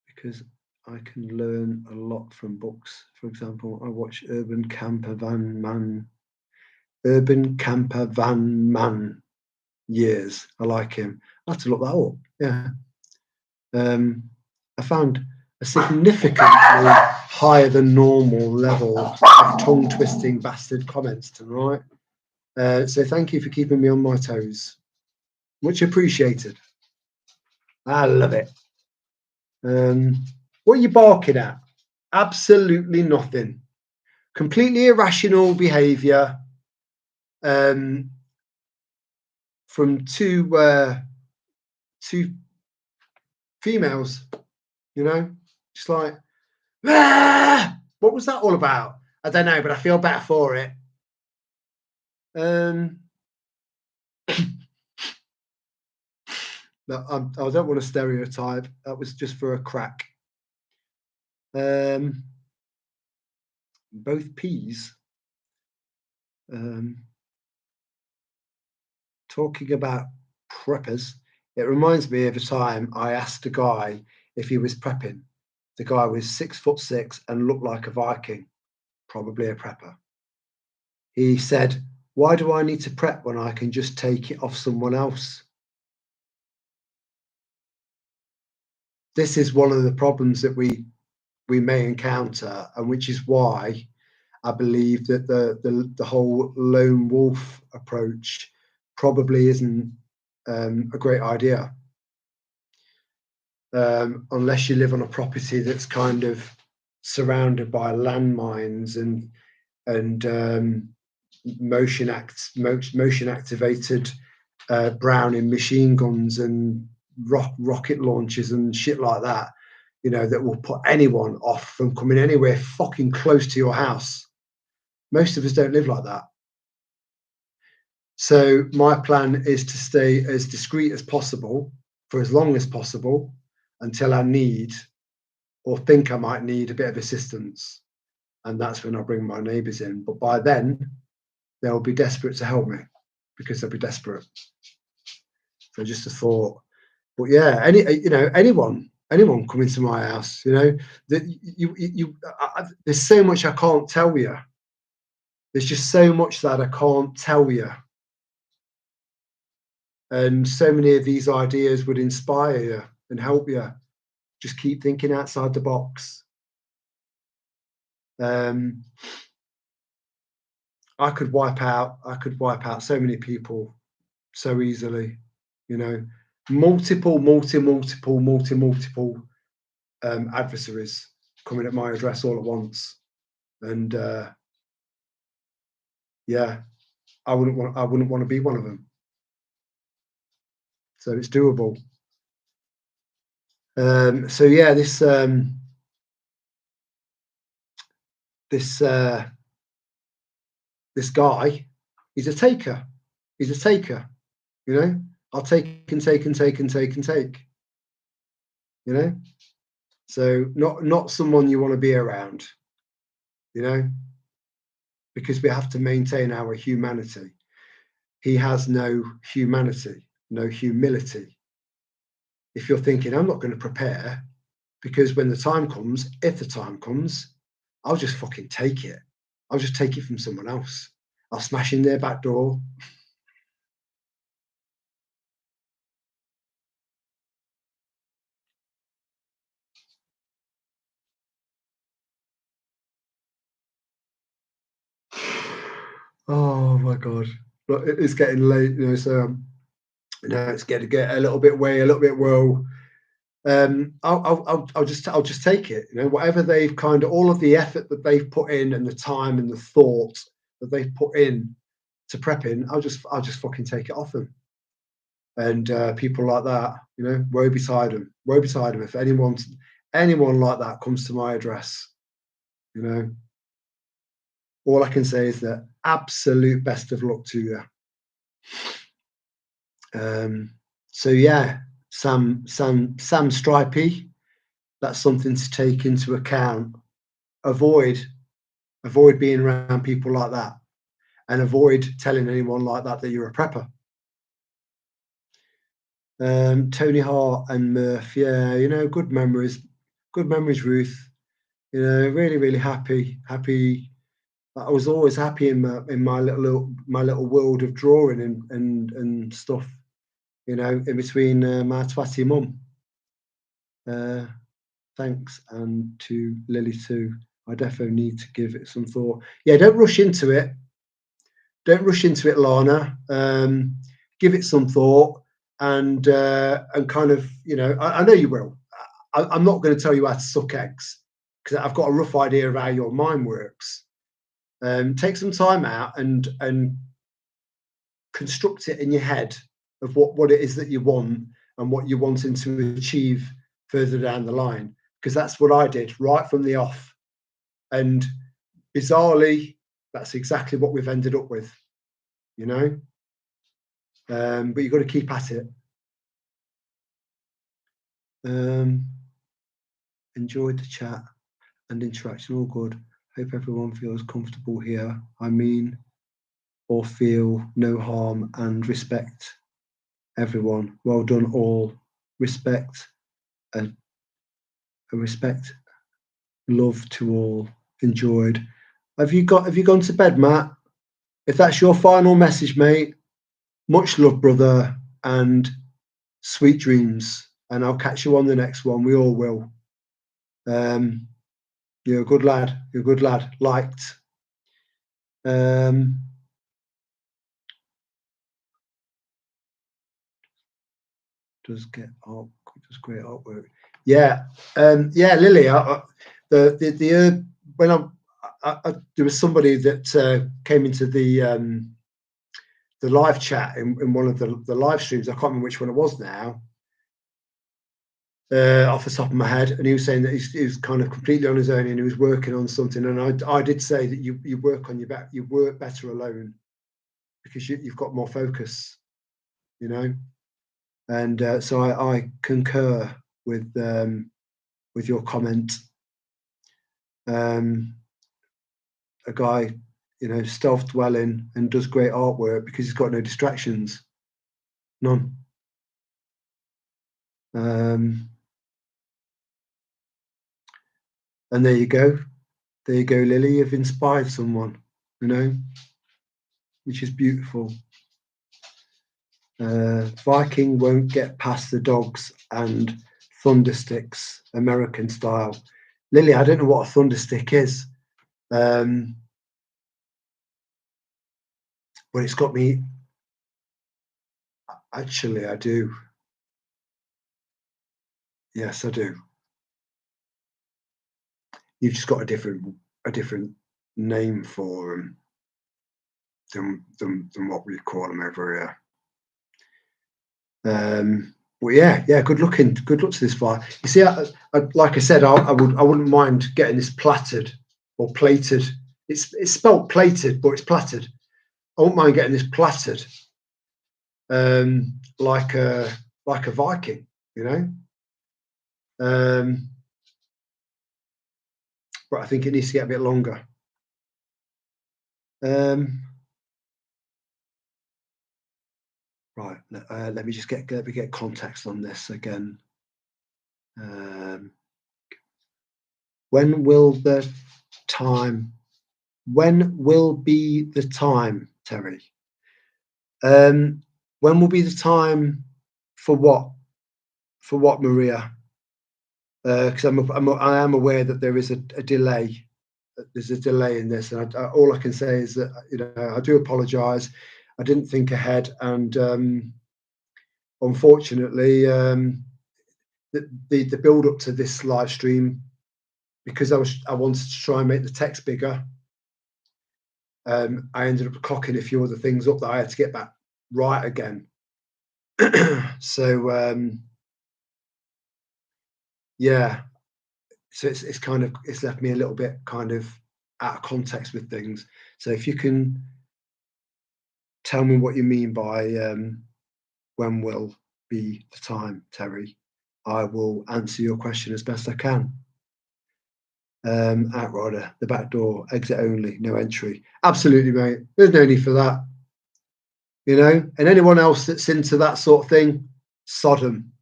Because I can learn a lot from books. For example, I watch Urban Camper Van Man years. I like him. I have to look that up. Yeah. I found a significantly higher than normal level of tongue twisting bastard comments tonight. So thank you for keeping me on my toes. Much appreciated. I love it. What are you barking at? Absolutely nothing. Completely irrational behaviour from two females. Just like, ah! What was that all about? I don't know, but I feel better for it. No, I don't want to stereotype. That was just for a crack. Both P's. Talking about preppers, it reminds me of a time I asked a guy if he was prepping. The guy was 6'6" and looked like a Viking, probably a prepper. He said, "Why do I need to prep when I can just take it off someone else?" This is one of the problems that we may encounter, and which is why I believe that the whole lone wolf approach probably isn't a great idea, unless you live on a property that's kind of surrounded by landmines and motion activated Browning machine guns and rocket launchers and shit like that, that will put anyone off from coming anywhere fucking close to your house. Most of us don't live like that. So my plan is to stay as discreet as possible for as long as possible until I need or think I might need a bit of assistance. And that's when I bring my neighbours in. But by then, they'll be desperate to help me because they'll be desperate. So just a thought. But yeah, anyone coming to my house, that there's so much I can't tell you. There's just so much that I can't tell you. And so many of these ideas would inspire you and help you. Just keep thinking outside the box. I could wipe out so many people so easily, multiple adversaries coming at my address all at once. And yeah, I wouldn't want to be one of them. So it's doable. So yeah, this guy, he's a taker. I'll take and take and take and take and take. So not someone you want to be around. Because we have to maintain our humanity. He has no humanity, no humility. If you're thinking, I'm not going to prepare, because when the time comes, if the time comes, I'll just fucking take it. I'll just take it from someone else. I'll smash in their back door. Oh my God. But it's getting late, so it's getting to get a little bit well. I'll just take it. You know, whatever they've kind of, all of the effort that they've put in and the time and the thought that they've put in to prepping, I'll just fucking take it off them. And people like that, you know, woe beside them. Woe beside them if anyone like that comes to my address. You know, all I can say is that absolute best of luck to you. So yeah, Sam Stripey, that's something to take into account. Avoid being around people like that, and avoid telling anyone like that that you're a prepper. Tony Hart and Murph, yeah, you know, good memories, Ruth. You know, really happy. I was always happy in my little world of drawing and stuff. You know, in between my twatty mum. Thanks, and to Lily too. I definitely need to give it some thought. Yeah, don't rush into it. Lana. Give it some thought, and kind of, you know, I know you will. I'm not going to tell you how to suck eggs because I've got a rough idea of how your mind works. Take some time out and construct it in your head of what it is that you want and what you're wanting to achieve further down the line, because that's what I did right from the off, and bizarrely that's exactly what we've ended up with, you know. But you've got to keep at it. Enjoyed the chat and interaction, all good. Hope everyone feels comfortable here. I mean, or feel no harm, and respect everyone. Well done all. Respect, a respect, love to all. Enjoyed. Have you gone to bed, Matt? If that's your final message, mate, much love, brother, and sweet dreams. And I'll catch you on the next one. We all will. You're a good lad. Liked. Does great artwork. Yeah, Lily. When there was somebody that came into the live chat in one of the live streams. I can't remember which one it was now, off the top of my head, and he was saying that he was kind of completely on his own and he was working on something. And I did say that you work on your back, you work better alone because you've got more focus, you know. And so I concur with your comment. A guy, you know, stealth dwelling and does great artwork because he's got no distractions, none. And there you go, Lily. You've inspired someone, you know, which is beautiful. Viking won't get past the dogs and thundersticks, American style. Lily, I don't know what a thunderstick is, but it's got me. Actually, I do. Yes, I do. You've just got a different name for them than what we call them over here. Well, yeah. Good luck to this fire. You see, like I said, I wouldn't mind getting this platted or plated. It's spelt plated, but it's platted. I wouldn't mind getting this platted, like a Viking, you know. But I think it needs to get a bit longer. Right, let me just get context on this again. When will be the time, Terry? When will be the time for what? For what, Maria? Because I am aware that there is a delay. There's a delay in this, and all I can say is that, you know, I do apologise. I didn't think ahead, and unfortunately, the build up to this live stream, because I wanted to try and make the text bigger. I ended up clocking a few other things up that I had to get back right again. So yeah, so it's kind of, it's left me a little bit kind of out of context with things. So if you can tell me what you mean by when will be the time, Terry, I will answer your question as best I can. Outrider, the back door, exit only, no entry. Absolutely, mate. There's no need for that. You know, and anyone else that's into that sort of thing, Sodom.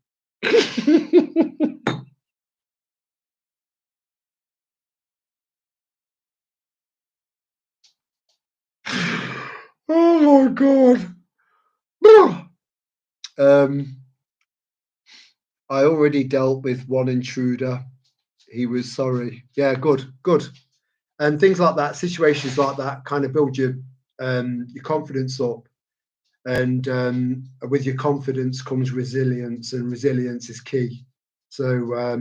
Oh my god. I already dealt with one intruder. He was sorry. Yeah, good, good. And things like that, situations like that, kind of build your confidence up. And with your confidence comes resilience, and resilience is key. So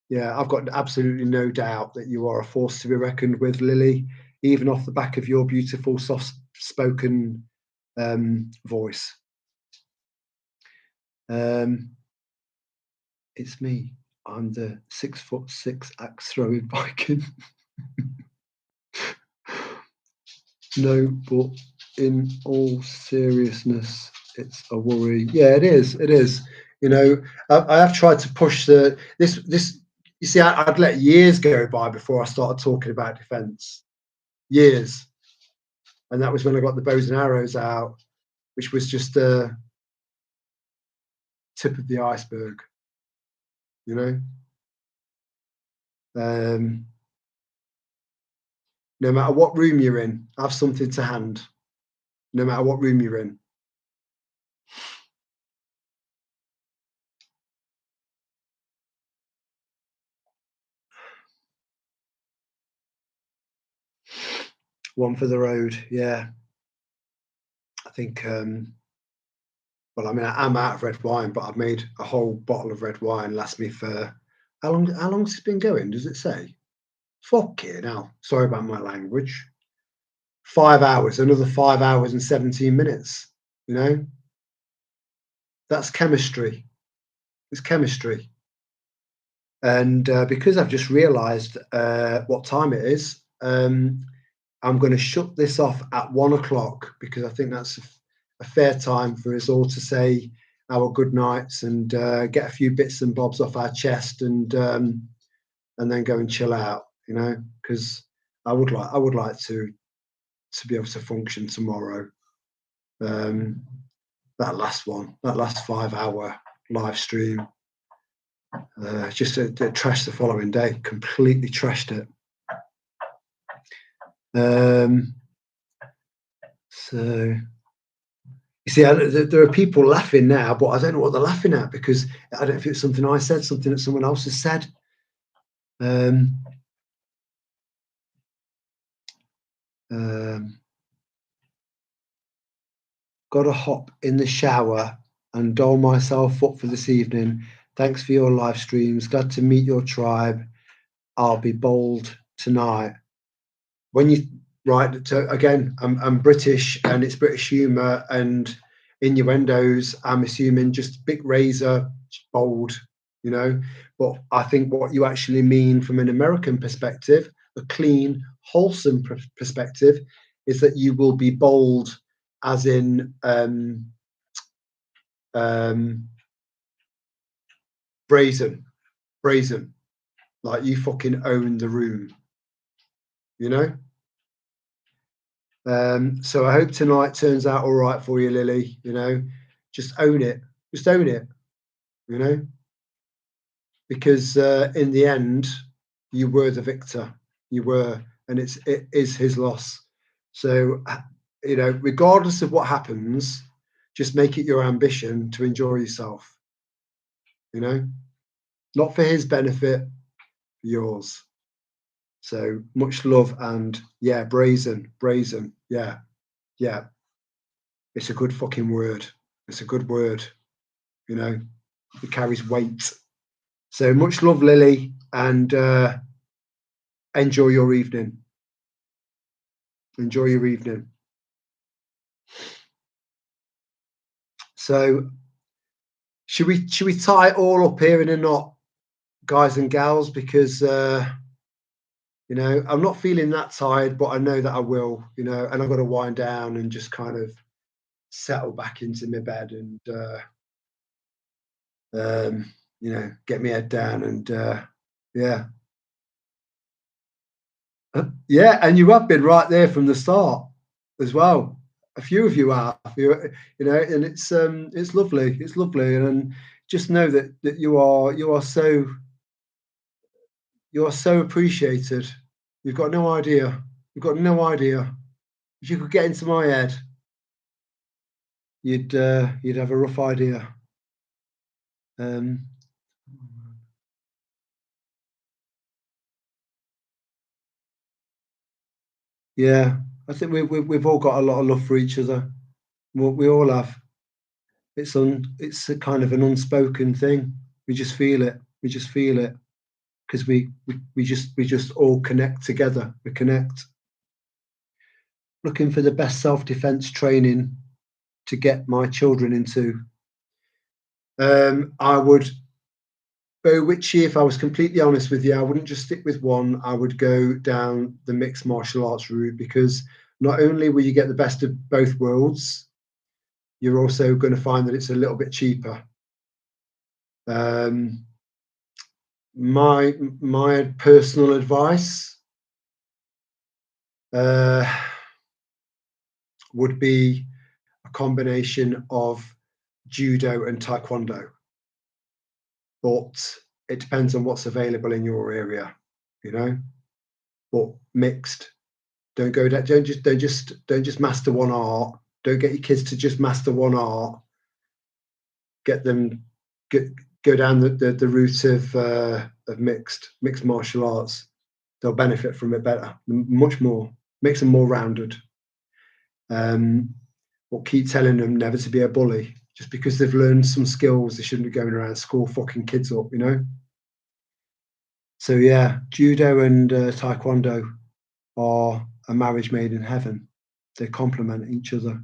yeah, I've got absolutely no doubt that you are a force to be reckoned with, Lily, even off the back of your beautiful, soft-spoken voice. It's me. I'm the 6'6" axe throwing Viking. No, but in all seriousness, it's a worry. Yeah, it is. It is. You know, I have tried to push this. You see, I'd let years go by before I started talking about defence. Years, and that was when I got the bows and arrows out, which was just the tip of the iceberg. You know, no matter what room you're in, have something to hand. No matter what room you're in. One for the road, yeah. I think, well, I mean, I'm out of red wine, but I've made a whole bottle of red wine last me for, how long? How long's it been going? Does it say? Fucking hell. Sorry about my language. 5 hours, another 5 hours and 17 minutes, you know? That's chemistry. It's chemistry. And because I've just realised what time it is, I'm going to shut this off at 1 o'clock, because I think that's a fair time for us all to say our good nights and get a few bits and bobs off our chest, and then go and chill out, you know, because I would like to be able to function tomorrow. That last 5 hour live stream, just a trash the following day, completely trashed it. So you see, there are people laughing now, but I don't know what they're laughing at, because I don't know if it's something I said, something that someone else has said. Got to hop in the shower and doll myself up for this evening. Thanks for your live streams. Glad to meet your tribe. I'll be bold tonight. When you right, so again, I'm British, and it's British humour and innuendos. I'm assuming just big razor, bold, you know. But I think what you actually mean from an American perspective, a clean, wholesome perspective, is that you will be bold, as in brazen, like you fucking own the room, you know. So I hope tonight turns out all right for you, Lily. You know, just own it. Just own it. You know, because in the end, you were the victor. You were, and it is his loss. So, you know, regardless of what happens, just make it your ambition to enjoy yourself. You know, not for his benefit, for yours. So much love, and yeah, brazen, yeah. It's a good fucking word. It's a good word, you know. It carries weight. So much love, Lily, and enjoy your evening. Enjoy your evening. So should we tie it all up here in a knot, guys and gals? Because you know, I'm not feeling that tired, but I know that I will, you know, and I've got to wind down and just kind of settle back into my bed and you know, get my head down and yeah. Yeah, and you have been right there from the start as well. A few of you have, you know, and it's lovely. It's lovely, and just know that you are so appreciated. You've got no idea. You've got no idea. If you could get into my head, you'd have a rough idea. Um, yeah, I think we've all got a lot of love for each other. We all have. It's a kind of an unspoken thing. We just feel it. We just feel it because we just all connect together. We connect. Looking for the best self-defense training to get my children into. I would go witchy if I was completely honest with you. I wouldn't just stick with one. I would go down the mixed martial arts route because not only will you get the best of both worlds, you're also going to find that it's a little bit cheaper. My personal advice would be a combination of judo and taekwondo, but it depends on what's available in your area, you know. But mixed. Don't go down. Don't just master one art. Don't get your kids to just master one art. Get them go down the route of mixed martial arts. They'll benefit from it better, much more. Makes them more rounded. But keep telling them never to be a bully. Just because they've learned some skills, they shouldn't be going around school fucking kids up, you know. So yeah, judo and taekwondo are a marriage made in heaven. They complement each other.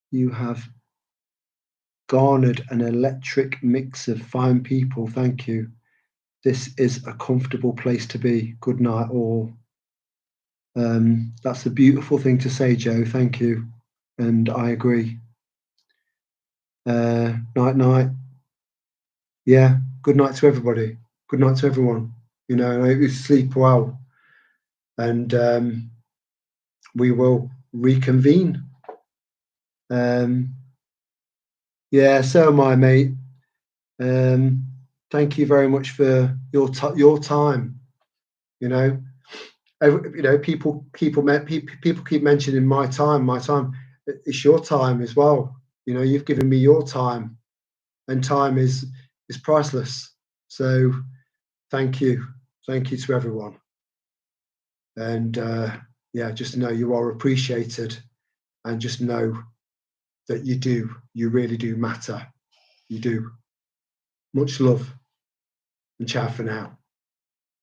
You have garnered an electric mix of fine people. Thank you. This is a comfortable place to be. Good night, all. That's a beautiful thing to say, Joe. Thank you. And I agree. Night, night. Yeah. Good night to everybody. Good night to everyone. You know, I hope you sleep well. And we will reconvene. Yeah, so am I, mate. Thank you very much for your time. You know, people keep mentioning my time. My time. It's your time as well. You know, you've given me your time, and time is priceless. So, thank you to everyone. And yeah, just know you are appreciated, and just know that you really do matter. You do. Much love, and ciao for now.